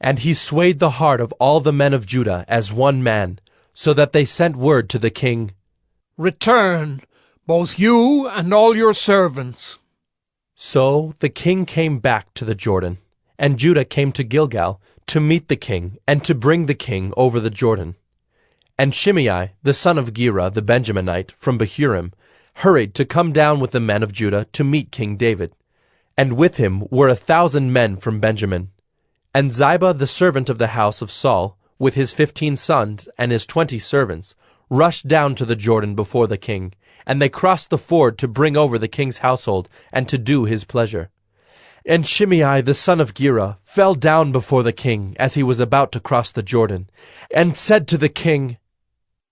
And he swayed the heart of all the men of Judah as one man, so that they sent word to the king, Return, both you and all your servants. So the king came back to the Jordan, and Judah came to Gilgal to meet the king and to bring the king over the Jordan. And Shimei, the son of Gera the Benjaminite from Bahurim, hurried to come down with the men of Judah to meet King David. And with him were 1,000 men from Benjamin. And Ziba the servant of the house of Saul, with his 15 sons and his 20 servants, rushed down to the Jordan before the king, and they crossed the ford to bring over the king's household and to do his pleasure. And Shimei the son of Gera fell down before the king as he was about to cross the Jordan, and said to the king,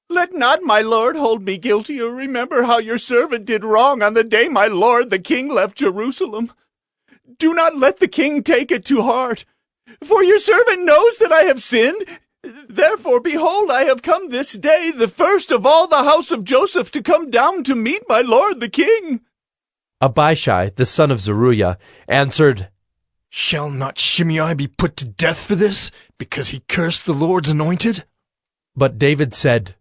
Let not my lord hold me guilty, or remember how your servant did wrong on the day my lord the king left Jerusalem. Do not let the king take it to heart, for your servant knows that I have sinned. Therefore, behold, I have come this day, the first of all the house of Joseph, to come down to meet my lord the king. Abishai the son of Zeruiah answered, Shall not Shimei be put to death for this, because he cursed the Lord's anointed? But David said,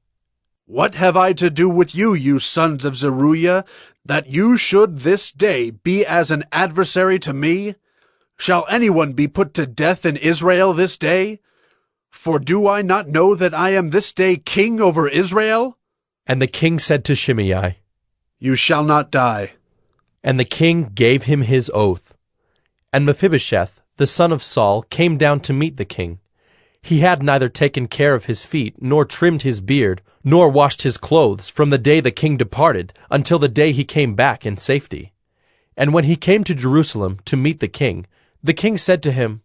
What have I to do with you, you sons of Zeruiah, that you should this day be as an adversary to me? Shall anyone be put to death in Israel this day? For do I not know that I am this day king over Israel? And the king said to Shimei, You shall not die. And the king gave him his oath. And Mephibosheth, the son of Saul, came down to meet the king. He had neither taken care of his feet, nor trimmed his beard, nor washed his clothes, from the day the king departed, until the day he came back in safety. And when he came to Jerusalem to meet the king said to him,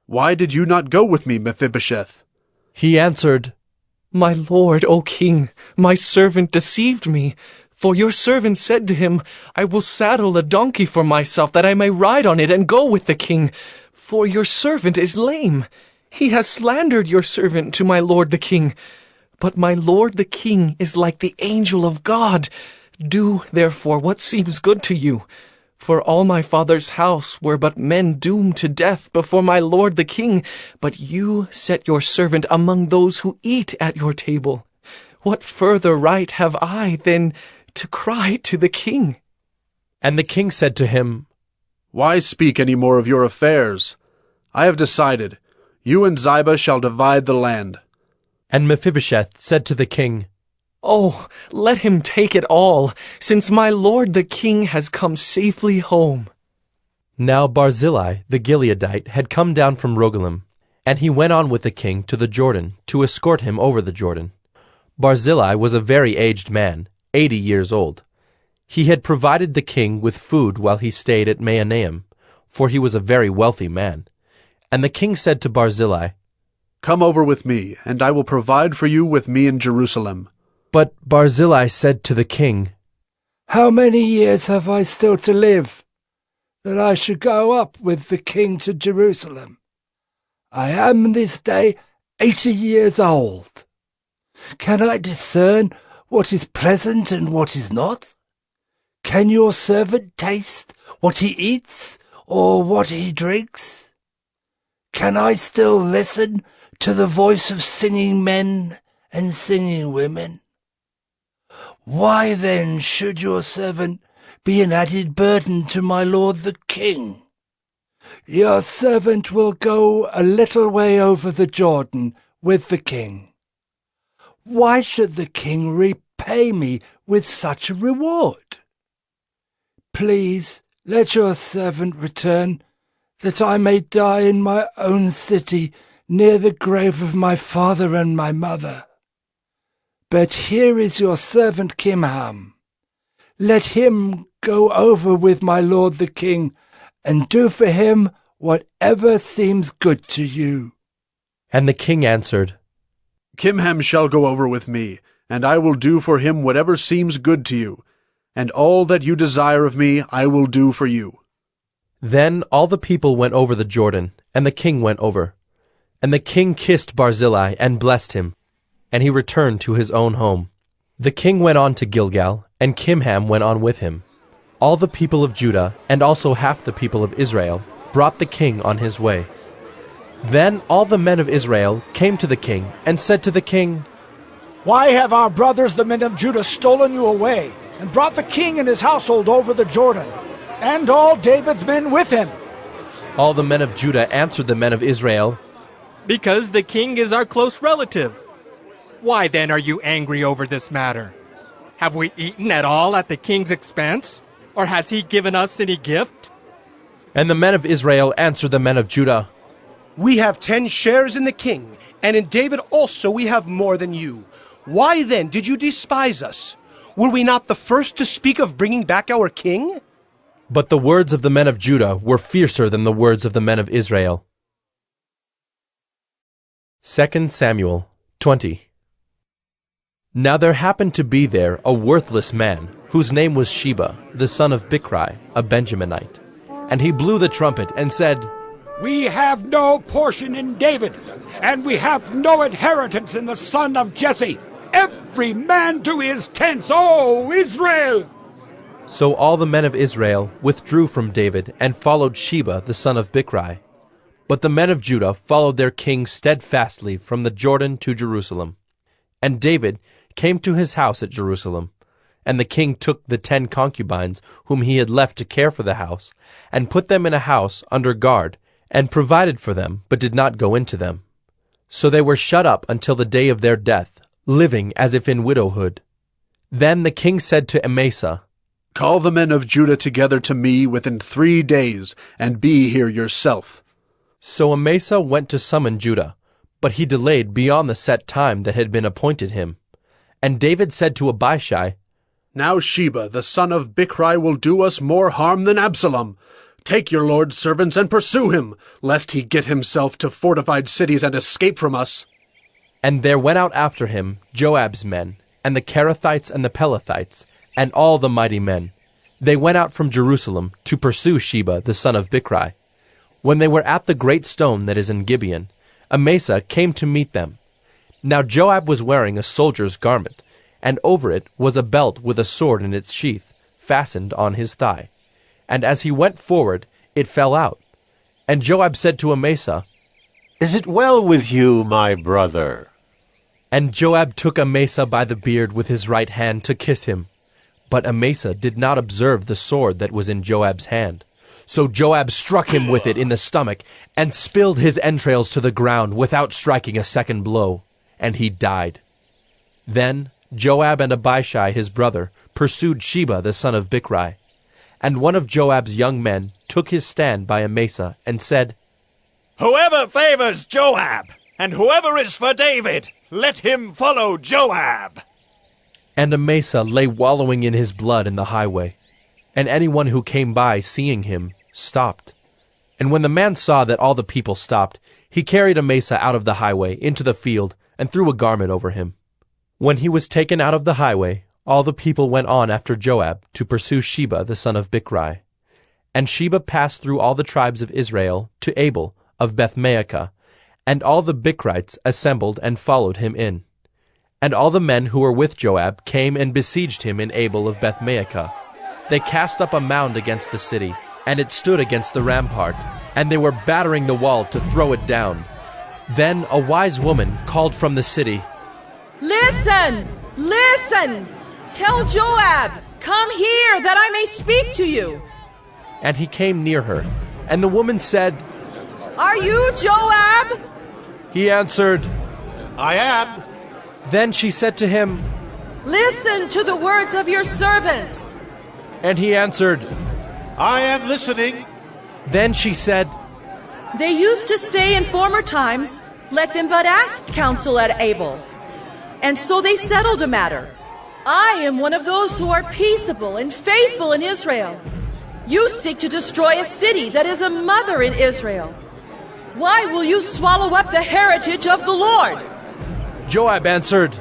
Why did you not go with me, Mephibosheth? He answered, My lord, O king, my servant deceived me. For your servant said to him, I will saddle a donkey for myself, that I may ride on it and go with the king. For your servant is lame. He has slandered your servant to my lord the king. But my lord the king is like the angel of God. Do, therefore, what seems good to you. For all my father's house were but men doomed to death before my lord the king, but you set your servant among those who eat at your table. What further right have I than to cry to the king? And the king said to him, Why speak any more of your affairs? I have decided. You and Ziba shall divide the land. And Mephibosheth said to the king, Oh, let him take it all, since my lord the king has come safely home. Now Barzillai the Gileadite had come down from Rogelim, and he went on with the king to the Jordan, to escort him over the Jordan. Barzillai was a very aged man, 80 years old. He had provided the king with food while he stayed at Mahanaim, for he was a very wealthy man. And the king said to Barzillai, Come over with me, and I will provide for you with me in Jerusalem. But Barzillai said to the king, How many years have I still to live, that I should go up with the king to Jerusalem? I am this day 80 years old. Can I discern what is pleasant and what is not? Can your servant taste what he eats or what he drinks? Can I still listen to the voice of singing men and singing women? Why then should your servant be an added burden to my lord the king? Your servant will go a little way over the Jordan with the king. Why should the king repay me with such a reward? Please let your servant return, that I may die in my own city near the grave of my father and my mother. But here is your servant Kimham. Let him go over with my lord the king, and do for him whatever seems good to you. And the king answered, Kimham shall go over with me, and I will do for him whatever seems good to you, and all that you desire of me I will do for you. Then all the people went over the Jordan, and the king went over. And the king kissed Barzillai and blessed him, and he returned to his own home. The king went on to Gilgal, and Kimham went on with him. All the people of Judah, and also half the people of Israel, brought the king on his way. Then all the men of Israel came to the king, and said to the king, Why have our brothers the men of Judah stolen you away, and brought the king and his household over the Jordan, and all David's men with him? All the men of Judah answered the men of Israel, Because the king is our close relative. Why then are you angry over this matter? Have we eaten at all at the king's expense? Or has he given us any gift? And the men of Israel answered the men of Judah, We have 10 shares in the king, and in David also we have more than you. Why then did you despise us? Were we not the first to speak of bringing back our king? But the words of the men of Judah were fiercer than the words of the men of Israel. 2 Samuel 20. Now there happened to be there a worthless man, whose name was Sheba, the son of Bichri, a Benjaminite. And he blew the trumpet and said, We have no portion in David, and we have no inheritance in the son of Jesse. Every man to his tents, O Israel! So all the men of Israel withdrew from David and followed Sheba the son of Bichri. But the men of Judah followed their king steadfastly from the Jordan to Jerusalem. And David came to his house at Jerusalem. And the king took the 10 concubines whom he had left to care for the house, and put them in a house under guard, and provided for them, but did not go into them. So they were shut up until the day of their death, living as if in widowhood. Then the king said to Amasa, Call the men of Judah together to me within 3 days, and be here yourself. So Amasa went to summon Judah, but he delayed beyond the set time that had been appointed him. And David said to Abishai, Now Sheba the son of Bichri will do us more harm than Absalom. Take your lord's servants and pursue him, lest he get himself to fortified cities and escape from us. And there went out after him Joab's men, and the Kerethites and the Pelethites, and all the mighty men. They went out from Jerusalem to pursue Sheba the son of Bichri. When they were at the great stone that is in Gibeon, Amasa came to meet them. Now Joab was wearing a soldier's garment, and over it was a belt with a sword in its sheath, fastened on his thigh. And as he went forward, it fell out. And Joab said to Amasa, Is it well with you, my brother? And Joab took Amasa by the beard with his right hand to kiss him. But Amasa did not observe the sword that was in Joab's hand. So Joab struck him with it in the stomach, and spilled his entrails to the ground without striking a second blow, and he died. Then Joab and Abishai his brother pursued Sheba the son of Bichri. And one of Joab's young men took his stand by Amasa and said, Whoever favors Joab, and whoever is for David, let him follow Joab. And Amasa lay wallowing in his blood in the highway. And anyone who came by, seeing him, stopped. And when the man saw that all the people stopped, he carried Amasa out of the highway into the field and threw a garment over him. When he was taken out of the highway, all the people went on after Joab to pursue Sheba the son of Bichri. And Sheba passed through all the tribes of Israel to Abel of Bethmaachah, and all the Bichrites assembled and followed him in. And all the men who were with Joab came and besieged him in Abel of Bethmaachah. They cast up a mound against the city, and it stood against the rampart, and they were battering the wall to throw it down. Then a wise woman called from the city, Listen! Listen! Tell Joab, come here that I may speak to you. And he came near her. And the woman said, Are you Joab? He answered, I am. Then she said to him, Listen to the words of your servant. And he answered, I am listening. Then she said, They used to say in former times, Let them but ask counsel at Abel. And so they settled a matter. I am one of those who are peaceable and faithful in Israel. You seek to destroy a city that is a mother in Israel. Why will you swallow up the heritage of the Lord? Joab answered,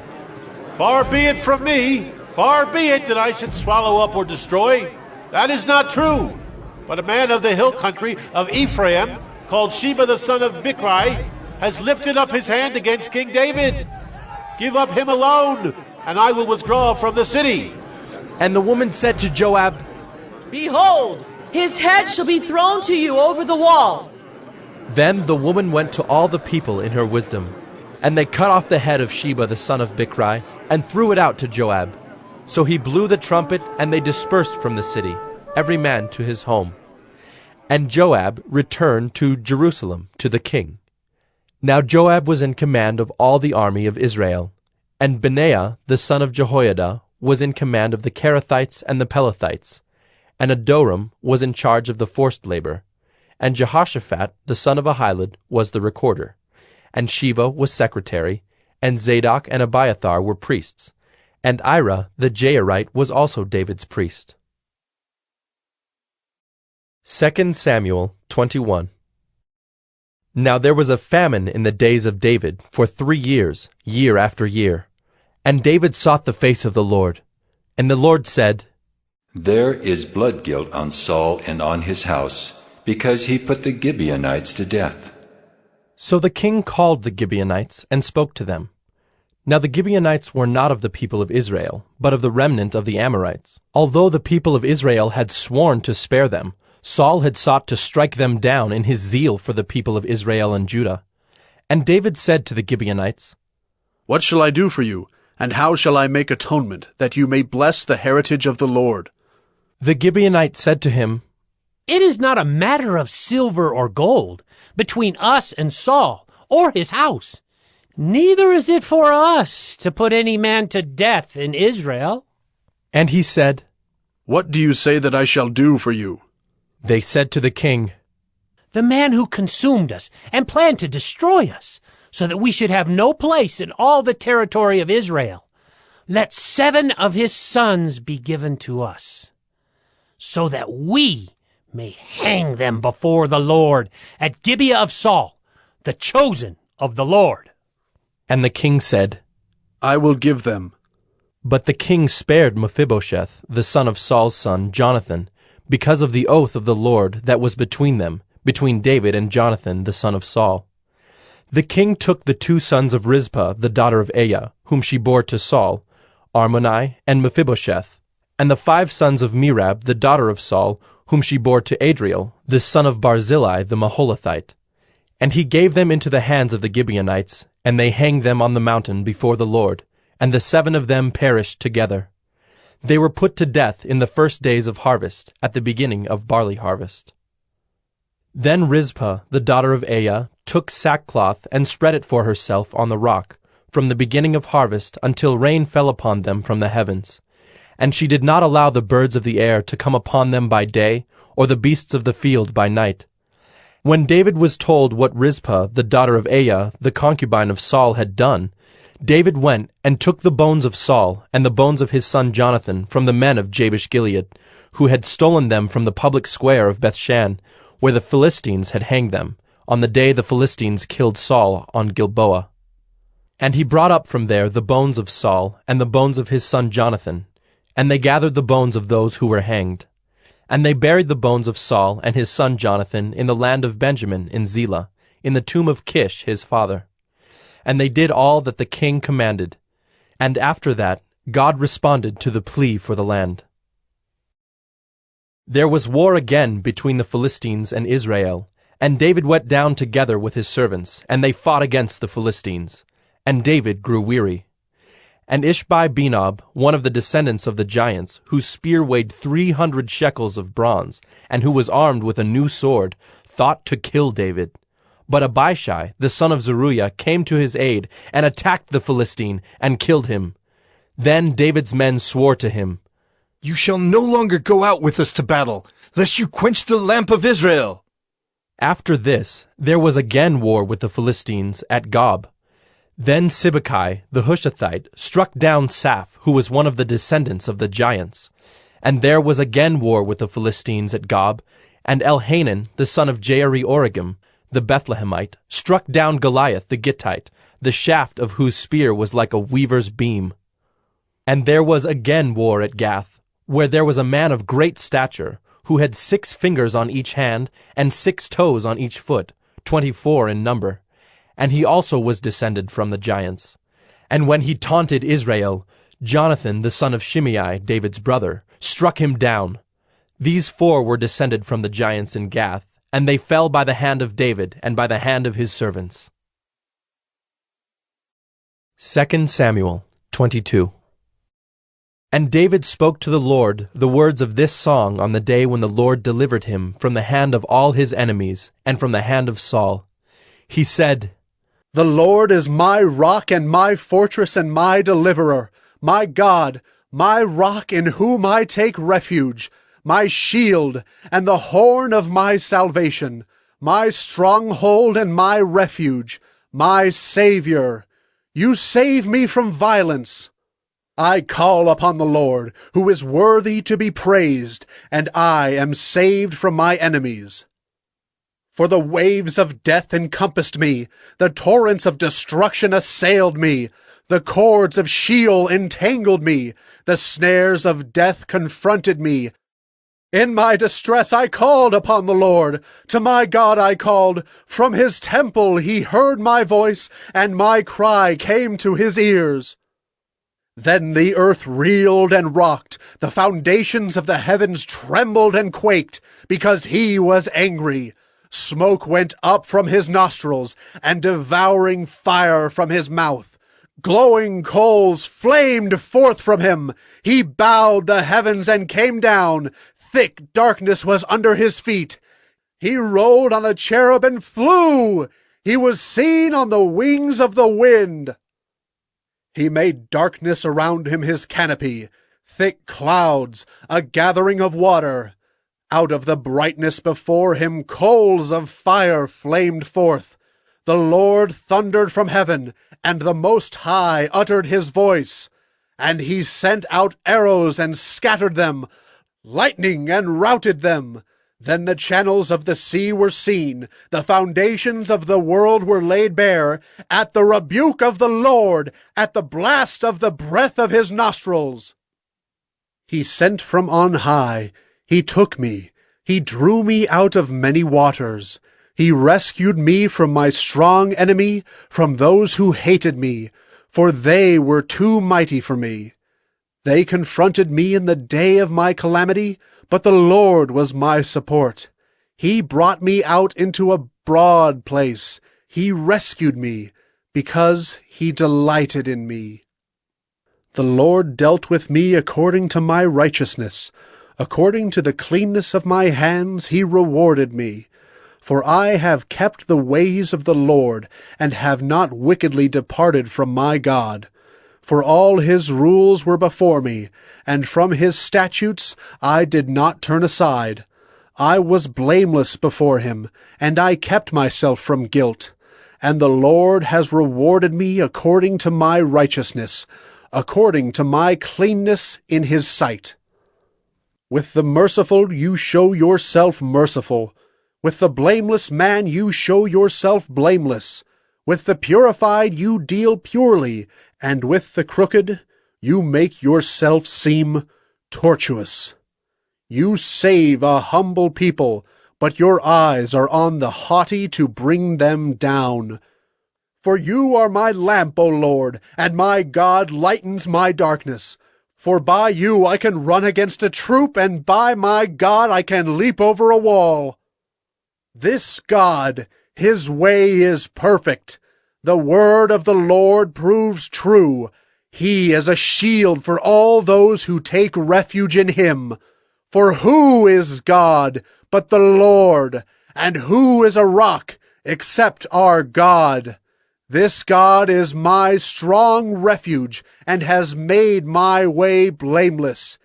Far be it from me, far be it that I should swallow up or destroy. That is not true. But a man of the hill country of Ephraim, called Sheba the son of Bichri, has lifted up his hand against King David. Give up him alone, and I will withdraw from the city. And the woman said to Joab, Behold, his head shall be thrown to you over the wall. Then the woman went to all the people in her wisdom, and they cut off the head of Sheba the son of Bichri, and threw it out to Joab. So he blew the trumpet, and they dispersed from the city, every man to his home. And Joab returned to Jerusalem to the king. Now Joab was in command of all the army of Israel, and Benaiah the son of Jehoiada was in command of the Kerethites and the Pelethites, and Adoram was in charge of the forced labor, and Jehoshaphat the son of Ahilud was the recorder, and Sheva was secretary, and Zadok and Abiathar were priests, and Ira the Jairite was also David's priest. 2 Samuel 21. Now there was a famine in the days of David for 3 years, year after year. And David sought the face of the Lord. And the Lord said, There is blood guilt on Saul and on his house, because he put the Gibeonites to death. So the king called the Gibeonites and spoke to them. Now the Gibeonites were not of the people of Israel, but of the remnant of the Amorites. Although the people of Israel had sworn to spare them, Saul had sought to strike them down in his zeal for the people of Israel and Judah. And David said to the Gibeonites, What shall I do for you, and how shall I make atonement, that you may bless the heritage of the Lord? The Gibeonites said to him, It is not a matter of silver or gold between us and Saul or his house. Neither is it for us to put any man to death in Israel. And he said, What do you say that I shall do for you? They said to the king, The man who consumed us and planned to destroy us, so that we should have no place in all the territory of Israel. Let 7 of his sons be given to us, so that we may hang them before the Lord at Gibeah of Saul, the chosen of the Lord. And the king said, I will give them. But the king spared Mephibosheth, the son of Saul's son, Jonathan, because of the oath of the Lord that was between them, between David and Jonathan, the son of Saul. The king took the 2 sons of Rizpah, the daughter of Aiah, whom she bore to Saul, Armoni and Mephibosheth, and the 5 sons of Merab, the daughter of Saul, whom she bore to Adriel, the son of Barzillai the Maholathite. And he gave them into the hands of the Gibeonites, and they hanged them on the mountain before the Lord, and the 7 of them perished together. They were put to death in the first days of harvest, at the beginning of barley harvest. Then Rizpah, the daughter of Aiah, took sackcloth and spread it for herself on the rock, from the beginning of harvest until rain fell upon them from the heavens. And she did not allow the birds of the air to come upon them by day, or the beasts of the field by night. When David was told what Rizpah, the daughter of Aiah, the concubine of Saul, had done, David went and took the bones of Saul and the bones of his son Jonathan from the men of Jabesh-Gilead, who had stolen them from the public square of Bethshan, where the Philistines had hanged them, on the day the Philistines killed Saul on Gilboa. And he brought up from there the bones of Saul and the bones of his son Jonathan, and they gathered the bones of those who were hanged. And they buried the bones of Saul and his son Jonathan in the land of Benjamin in Zelah, in the tomb of Kish his father. And they did all that the king commanded. And after that, God responded to the plea for the land. There was war again between the Philistines and Israel, and David went down together with his servants, and they fought against the Philistines. And David grew weary. And Ishbi-Benob, one of the descendants of the giants, whose spear weighed 300 shekels of bronze, and who was armed with a new sword, thought to kill David. But Abishai, the son of Zeruiah, came to his aid, and attacked the Philistine, and killed him. Then David's men swore to him, You shall no longer go out with us to battle, lest you quench the lamp of Israel. After this, there was again war with the Philistines at Gob. Then Sibbecai, the Hushathite, struck down Saph, who was one of the descendants of the giants. And there was again war with the Philistines at Gob, and Elhanan, the son of Jaare-Oregim, the Bethlehemite, struck down Goliath the Gittite, the shaft of whose spear was like a weaver's beam. And there was again war at Gath, where there was a man of great stature, who had 6 fingers on each hand, and 6 toes on each foot, 24 in number. And he also was descended from the giants. And when he taunted Israel, Jonathan, the son of Shimei, David's brother, struck him down. These 4 were descended from the giants in Gath, and they fell by the hand of David and by the hand of his servants. 2 Samuel 22. And David spoke to the Lord the words of this song on the day when the Lord delivered him from the hand of all his enemies and from the hand of Saul. He said, The Lord is my rock and my fortress and my deliverer, my God, my rock in whom I take refuge, my shield and the horn of my salvation, my stronghold and my refuge, my Savior. You save me from violence. I call upon the Lord, who is worthy to be praised, and I am saved from my enemies. For the waves of death encompassed me, the torrents of destruction assailed me, the cords of Sheol entangled me, the snares of death confronted me. In my distress I called upon the Lord. To my God I called. From his temple he heard my voice, and my cry came to his ears. Then the earth reeled and rocked. The foundations of the heavens trembled and quaked, because he was angry. Smoke went up from his nostrils, and devouring fire from his mouth. Glowing coals flamed forth from him. He bowed the heavens and came down. Thick darkness was under his feet. He rode on a cherub and flew. He was seen on the wings of the wind. He made darkness around him his canopy, thick clouds, a gathering of water. Out of the brightness before him coals of fire flamed forth. The Lord thundered from heaven, and the Most High uttered his voice. And he sent out arrows and scattered them, lightning and routed them. Then the channels of the sea were seen, the foundations of the world were laid bare, at the rebuke of the Lord, at the blast of the breath of his nostrils. He sent from on high, he took me, he drew me out of many waters. He rescued me from my strong enemy, from those who hated me, for they were too mighty for me. They confronted me in the day of my calamity, but the Lord was my support. He brought me out into a broad place. He rescued me, because he delighted in me. The Lord dealt with me according to my righteousness. According to the cleanness of my hands he rewarded me. For I have kept the ways of the Lord, and have not wickedly departed from my God. For all his rules were before me, and from his statutes I did not turn aside. I was blameless before him, and I kept myself from guilt. And the Lord has rewarded me according to my righteousness, according to my cleanness in his sight. With the merciful you show yourself merciful. With the blameless man you show yourself blameless. With the purified you deal purely, and with the crooked you make yourself seem tortuous. You save a humble people, but your eyes are on the haughty to bring them down. For you are my lamp, O Lord, and my God lightens my darkness. For by you I can run against a troop, and by my God I can leap over a wall. This God, his way is perfect. The word of the Lord proves true. He is a shield for all those who take refuge in him. For who is God but the Lord? And who is a rock except our God? This God is my strong refuge, and has made my way blameless.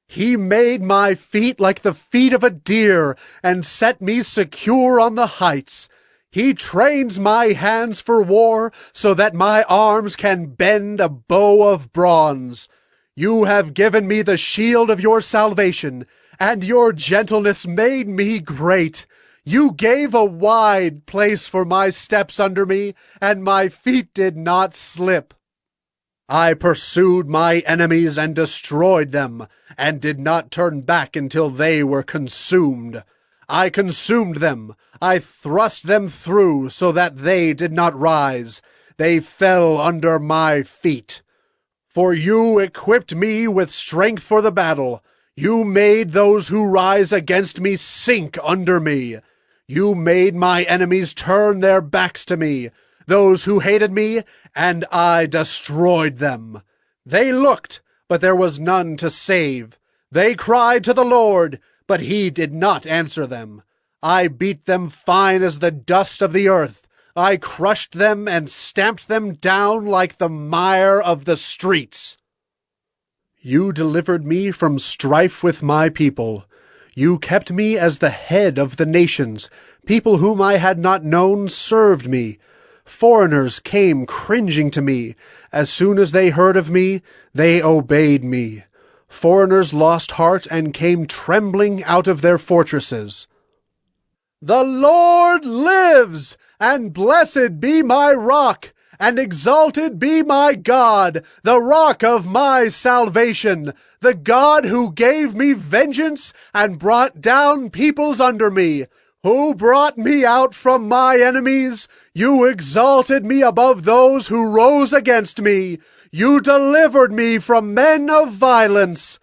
He made my feet like the feet of a deer, and set me secure on the heights. He trains my hands for war, so that my arms can bend a bow of bronze. You have given me the shield of your salvation, and your gentleness made me great. You gave a wide place for my steps under me, and my feet did not slip. I pursued my enemies and destroyed them, and did not turn back until they were consumed. I consumed them. I thrust them through so that they did not rise. They fell under my feet. For you equipped me with strength for the battle. You made those who rise against me sink under me. You made my enemies turn their backs to me, those who hated me, and I destroyed them. They looked, but there was none to save. They cried to the Lord, but he did not answer them. I beat them fine as the dust of the earth. I crushed them and stamped them down like the mire of the streets. You delivered me from strife with my people. You kept me as the head of the nations. People whom I had not known served me. Foreigners came cringing to me. As soon as they heard of me, they obeyed me. Foreigners lost heart and came trembling out of their fortresses. The Lord lives, and blessed be my rock, and exalted be my God, the rock of my salvation, the God who gave me vengeance and brought down peoples under me, who brought me out from my enemies. You exalted me above those who rose against me. You delivered me from men of violence.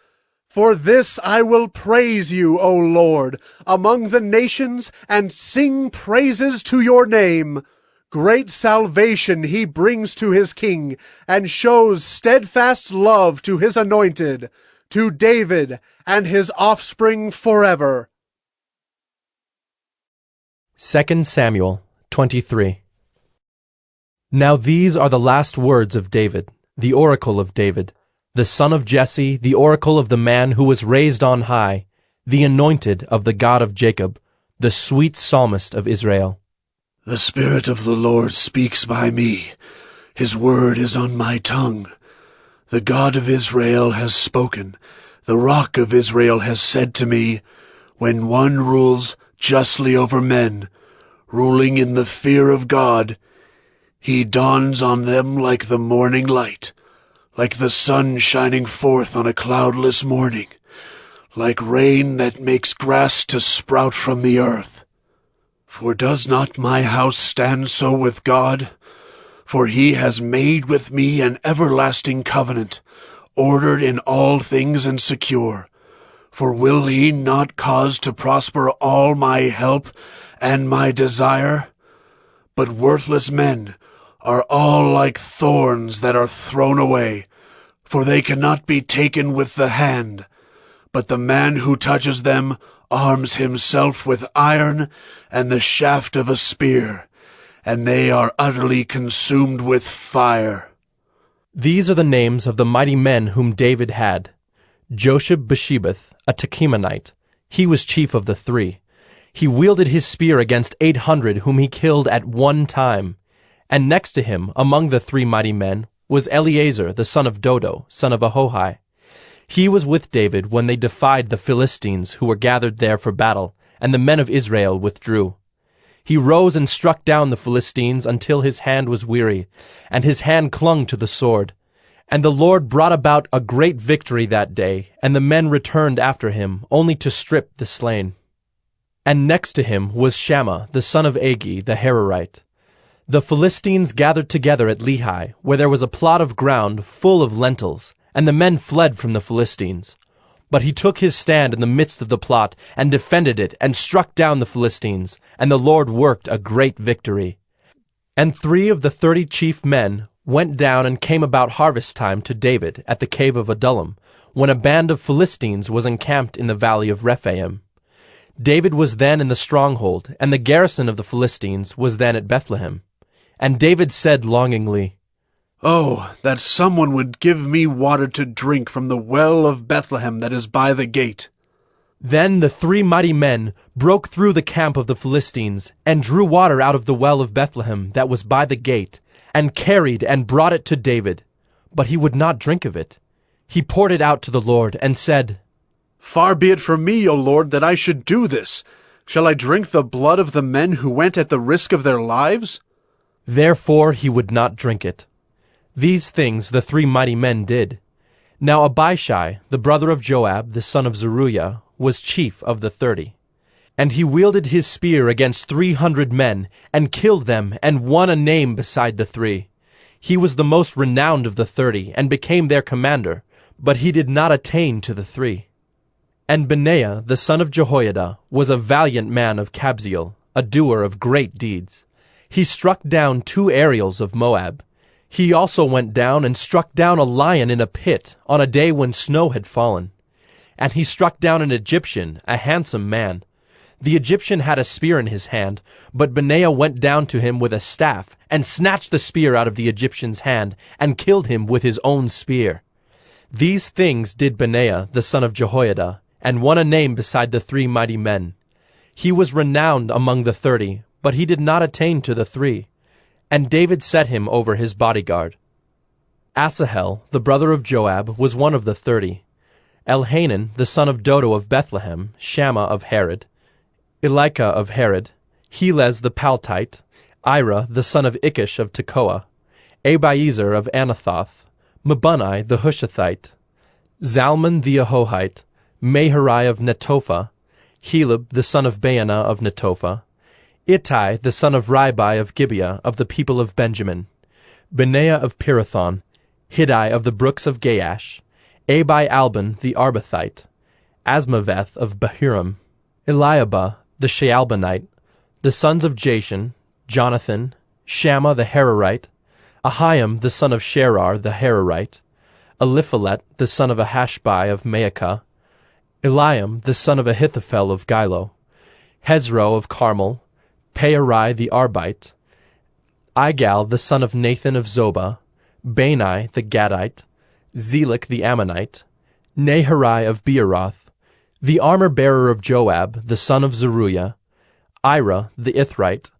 For this I will praise you, O Lord, among the nations, and sing praises to your name. Great salvation he brings to his king, and shows steadfast love to his anointed, to David and his offspring forever. 2 Samuel 23. Now these are the last words of David, the oracle of David, the son of Jesse, the oracle of the man who was raised on high, the anointed of the God of Jacob, the sweet psalmist of Israel. The Spirit of the Lord speaks by me. His word is on my tongue. The God of Israel has spoken. The Rock of Israel has said to me, when one rules justly over men, ruling in the fear of God, he dawns on them like the morning light, like the sun shining forth on a cloudless morning, like rain that makes grass to sprout from the earth. For does not my house stand so with God? For he has made with me an everlasting covenant, ordered in all things and secure. For will he not cause to prosper all my help and my desire? But worthless men are all like thorns that are thrown away, for they cannot be taken with the hand. But the man who touches them arms himself with iron and the shaft of a spear, and they are utterly consumed with fire. These are the names of the mighty men whom David had. Josheb-Basshebeth, a Tekemonite. He was chief of the three. He wielded his spear against 800 whom he killed at one time. And next to him, among the three mighty men, was Eleazar the son of Dodo, son of Ahohi. He was with David when they defied the Philistines who were gathered there for battle, and the men of Israel withdrew. He rose and struck down the Philistines until his hand was weary, and his hand clung to the sword. And the Lord brought about a great victory that day, and the men returned after him, only to strip the slain. And next to him was Shammah the son of Agi the Hararite. The Philistines gathered together at Lehi, where there was a plot of ground full of lentils, and the men fled from the Philistines. But he took his stand in the midst of the plot, and defended it, and struck down the Philistines, and the Lord worked a great victory. And 3 of the 30 chief men went down and came about harvest time to David at the cave of Adullam, when a band of Philistines was encamped in the valley of Rephaim. David was then in the stronghold, and the garrison of the Philistines was then at Bethlehem. And David said longingly, Oh, that someone would give me water to drink from the well of Bethlehem that is by the gate. Then the 3 mighty men broke through the camp of the Philistines, and drew water out of the well of Bethlehem that was by the gate, and carried and brought it to David. But he would not drink of it. He poured it out to the Lord, and said, Far be it from me, O Lord, that I should do this. Shall I drink the blood of the men who went at the risk of their lives? Therefore he would not drink it. These things the 3 mighty men did. Now Abishai, the brother of Joab, the son of Zeruiah, was chief of the 30. And he wielded his spear against 300 men, and killed them, and won a name beside the 3. He was the most renowned of the 30, and became their commander, but he did not attain to the 3. And Benaiah, the son of Jehoiada, was a valiant man of Kabzeel, a doer of great deeds. He struck down 2 Ariels of Moab. He also went down and struck down a lion in a pit on a day when snow had fallen. And he struck down an Egyptian, a handsome man. The Egyptian had a spear in his hand, but Benaiah went down to him with a staff, and snatched the spear out of the Egyptian's hand, and killed him with his own spear. These things did Benaiah, the son of Jehoiada, and won a name beside the 3 mighty men. He was renowned among the 30, but he did not attain to the 3. And David set him over his bodyguard. Asahel, the brother of Joab, was one of the 30. Elhanan, the son of Dodo of Bethlehem, Shammah of Harod, Elika of Harod, Helez the Paltite, Ira, the son of Ikish of Tekoa, Abiezer of Anathoth, Mabunai the Hushathite, Zalmon the Ahohite, Maharai of Netophah, Heleb the son of Baanah of Netophah, Ittai the son of Ribai of Gibeah of the people of Benjamin, Benaiah of Pirathon, Hiddai of the brooks of Gaash, Abi Albon the Arbathite, Asmaveth of Bahurim, Eliabah the Shaalbonite, the sons of Jashen, Jonathan, Shammah the Hararite, Ahiam the son of Sherar the Hararite, Eliphalet the son of Ahashbai of Maacah, Eliam the son of Ahithophel of Gilo, Hezro of Carmel, Pearai the Arbite, Igal the son of Nathan of Zobah, Bani the Gadite, Zelek the Ammonite, Naharai of Beeroth, the armor-bearer of Joab the son of Zeruiah, Ira the Ithrite,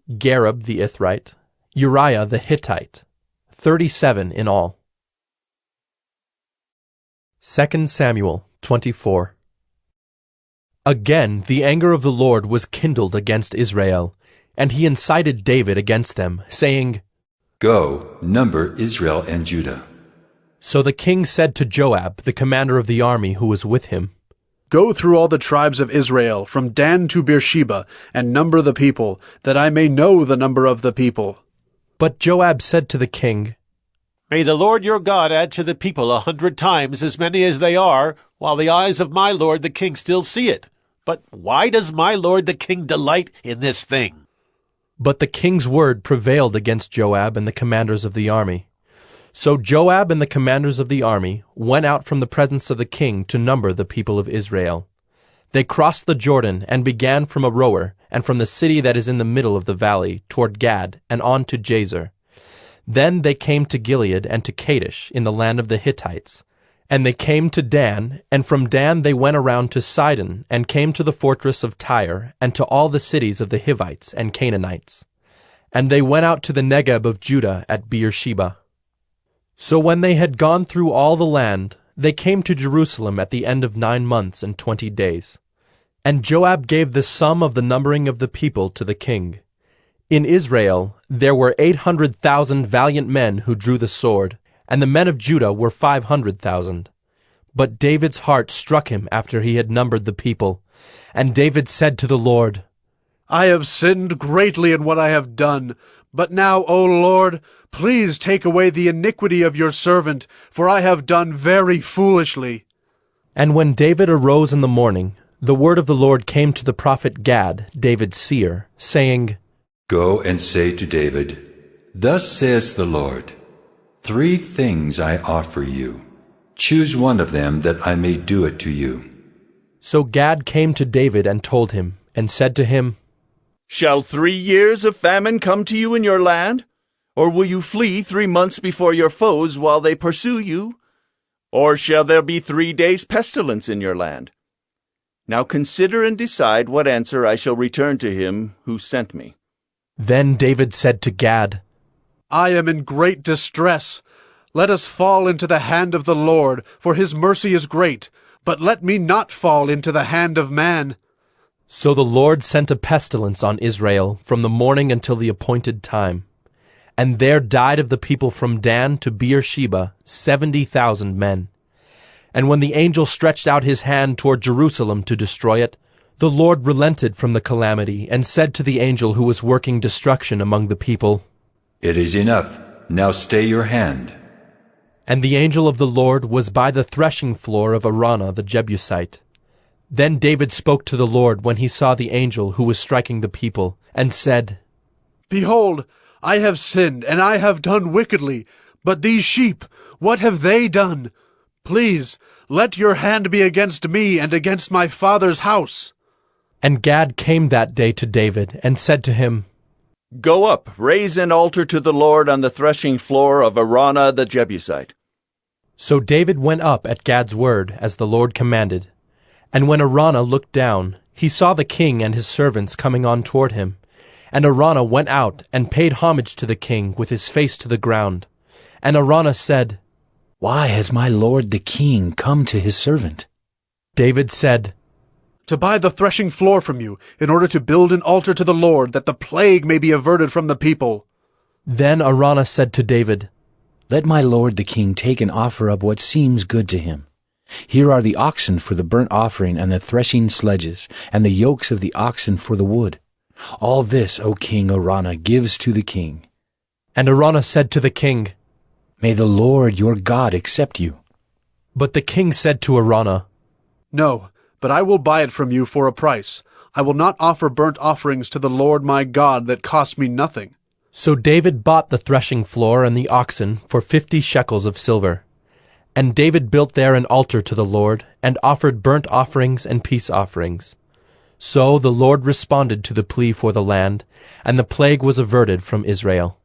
Gareb the Ithrite, Uriah the Hittite, 37 in all. 2 Samuel 24. Again the anger of the Lord was kindled against Israel, and he incited David against them, saying, Go, number Israel and Judah. So the king said to Joab, the commander of the army who was with him, Go through all the tribes of Israel, from Dan to Beersheba, and number the people, that I may know the number of the people. But Joab said to the king, May the Lord your God add to the people 100 times as many as they are, while the eyes of my lord the king still see it. But why does my lord the king delight in this thing? But the king's word prevailed against Joab and the commanders of the army. So Joab and the commanders of the army went out from the presence of the king to number the people of Israel. They crossed the Jordan and began from Aroer and from the city that is in the middle of the valley toward Gad and on to Jazer. Then they came to Gilead and to Kadesh in the land of the Hittites. And they came to Dan, and from Dan they went around to Sidon, and came to the fortress of Tyre, and to all the cities of the Hivites and Canaanites. And they went out to the Negeb of Judah at Beersheba. So when they had gone through all the land, they came to Jerusalem at the end of 9 months and 20 days. And Joab gave the sum of the numbering of the people to the king. In Israel there were 800,000 valiant men who drew the sword, and the men of Judah were 500,000. But David's heart struck him after he had numbered the people. And David said to the Lord, I have sinned greatly in what I have done. But now, O Lord, please take away the iniquity of your servant, for I have done very foolishly. And when David arose in the morning, the word of the Lord came to the prophet Gad, David's seer, saying, Go and say to David, Thus says the Lord, 3 things I offer you. Choose one of them that I may do it to you. So Gad came to David and told him, and said to him, Shall 3 years of famine come to you in your land? Or will you flee 3 months before your foes while they pursue you? Or shall there be 3 days' pestilence in your land? Now consider and decide what answer I shall return to him who sent me. Then David said to Gad, I am in great distress. Let us fall into the hand of the Lord, for his mercy is great. But let me not fall into the hand of man. So the Lord sent a pestilence on Israel from the morning until the appointed time. And there died of the people from Dan to Beersheba 70,000 men. And when the angel stretched out his hand toward Jerusalem to destroy it, the Lord relented from the calamity and said to the angel who was working destruction among the people, It is enough. Now stay your hand. And the angel of the Lord was by the threshing floor of Araunah the Jebusite. Then David spoke to the Lord when he saw the angel who was striking the people, and said, Behold, I have sinned, and I have done wickedly. But these sheep, what have they done? Please, let your hand be against me and against my father's house. And Gad came that day to David, and said to him, Go up, raise an altar to the Lord on the threshing floor of Araunah the Jebusite. So David went up at Gad's word, as the Lord commanded. And when Araunah looked down, he saw the king and his servants coming on toward him. And Araunah went out and paid homage to the king with his face to the ground. And Araunah said, Why has my lord the king come to his servant? David said, To buy the threshing floor from you, in order to build an altar to the Lord, that the plague may be averted from the people. Then Araunah said to David, Let my lord the king take and offer up what seems good to him. Here are the oxen for the burnt offering and the threshing sledges, and the yokes of the oxen for the wood. All this, O King Araunah, gives to the king. And Araunah said to the king, May the Lord your God accept you. But the king said to Araunah, No, but I will buy it from you for a price. I will not offer burnt offerings to the Lord my God that cost me nothing. So David bought the threshing floor and the oxen for 50 shekels of silver. And David built there an altar to the Lord, and offered burnt offerings and peace offerings. So the Lord responded to the plea for the land, and the plague was averted from Israel.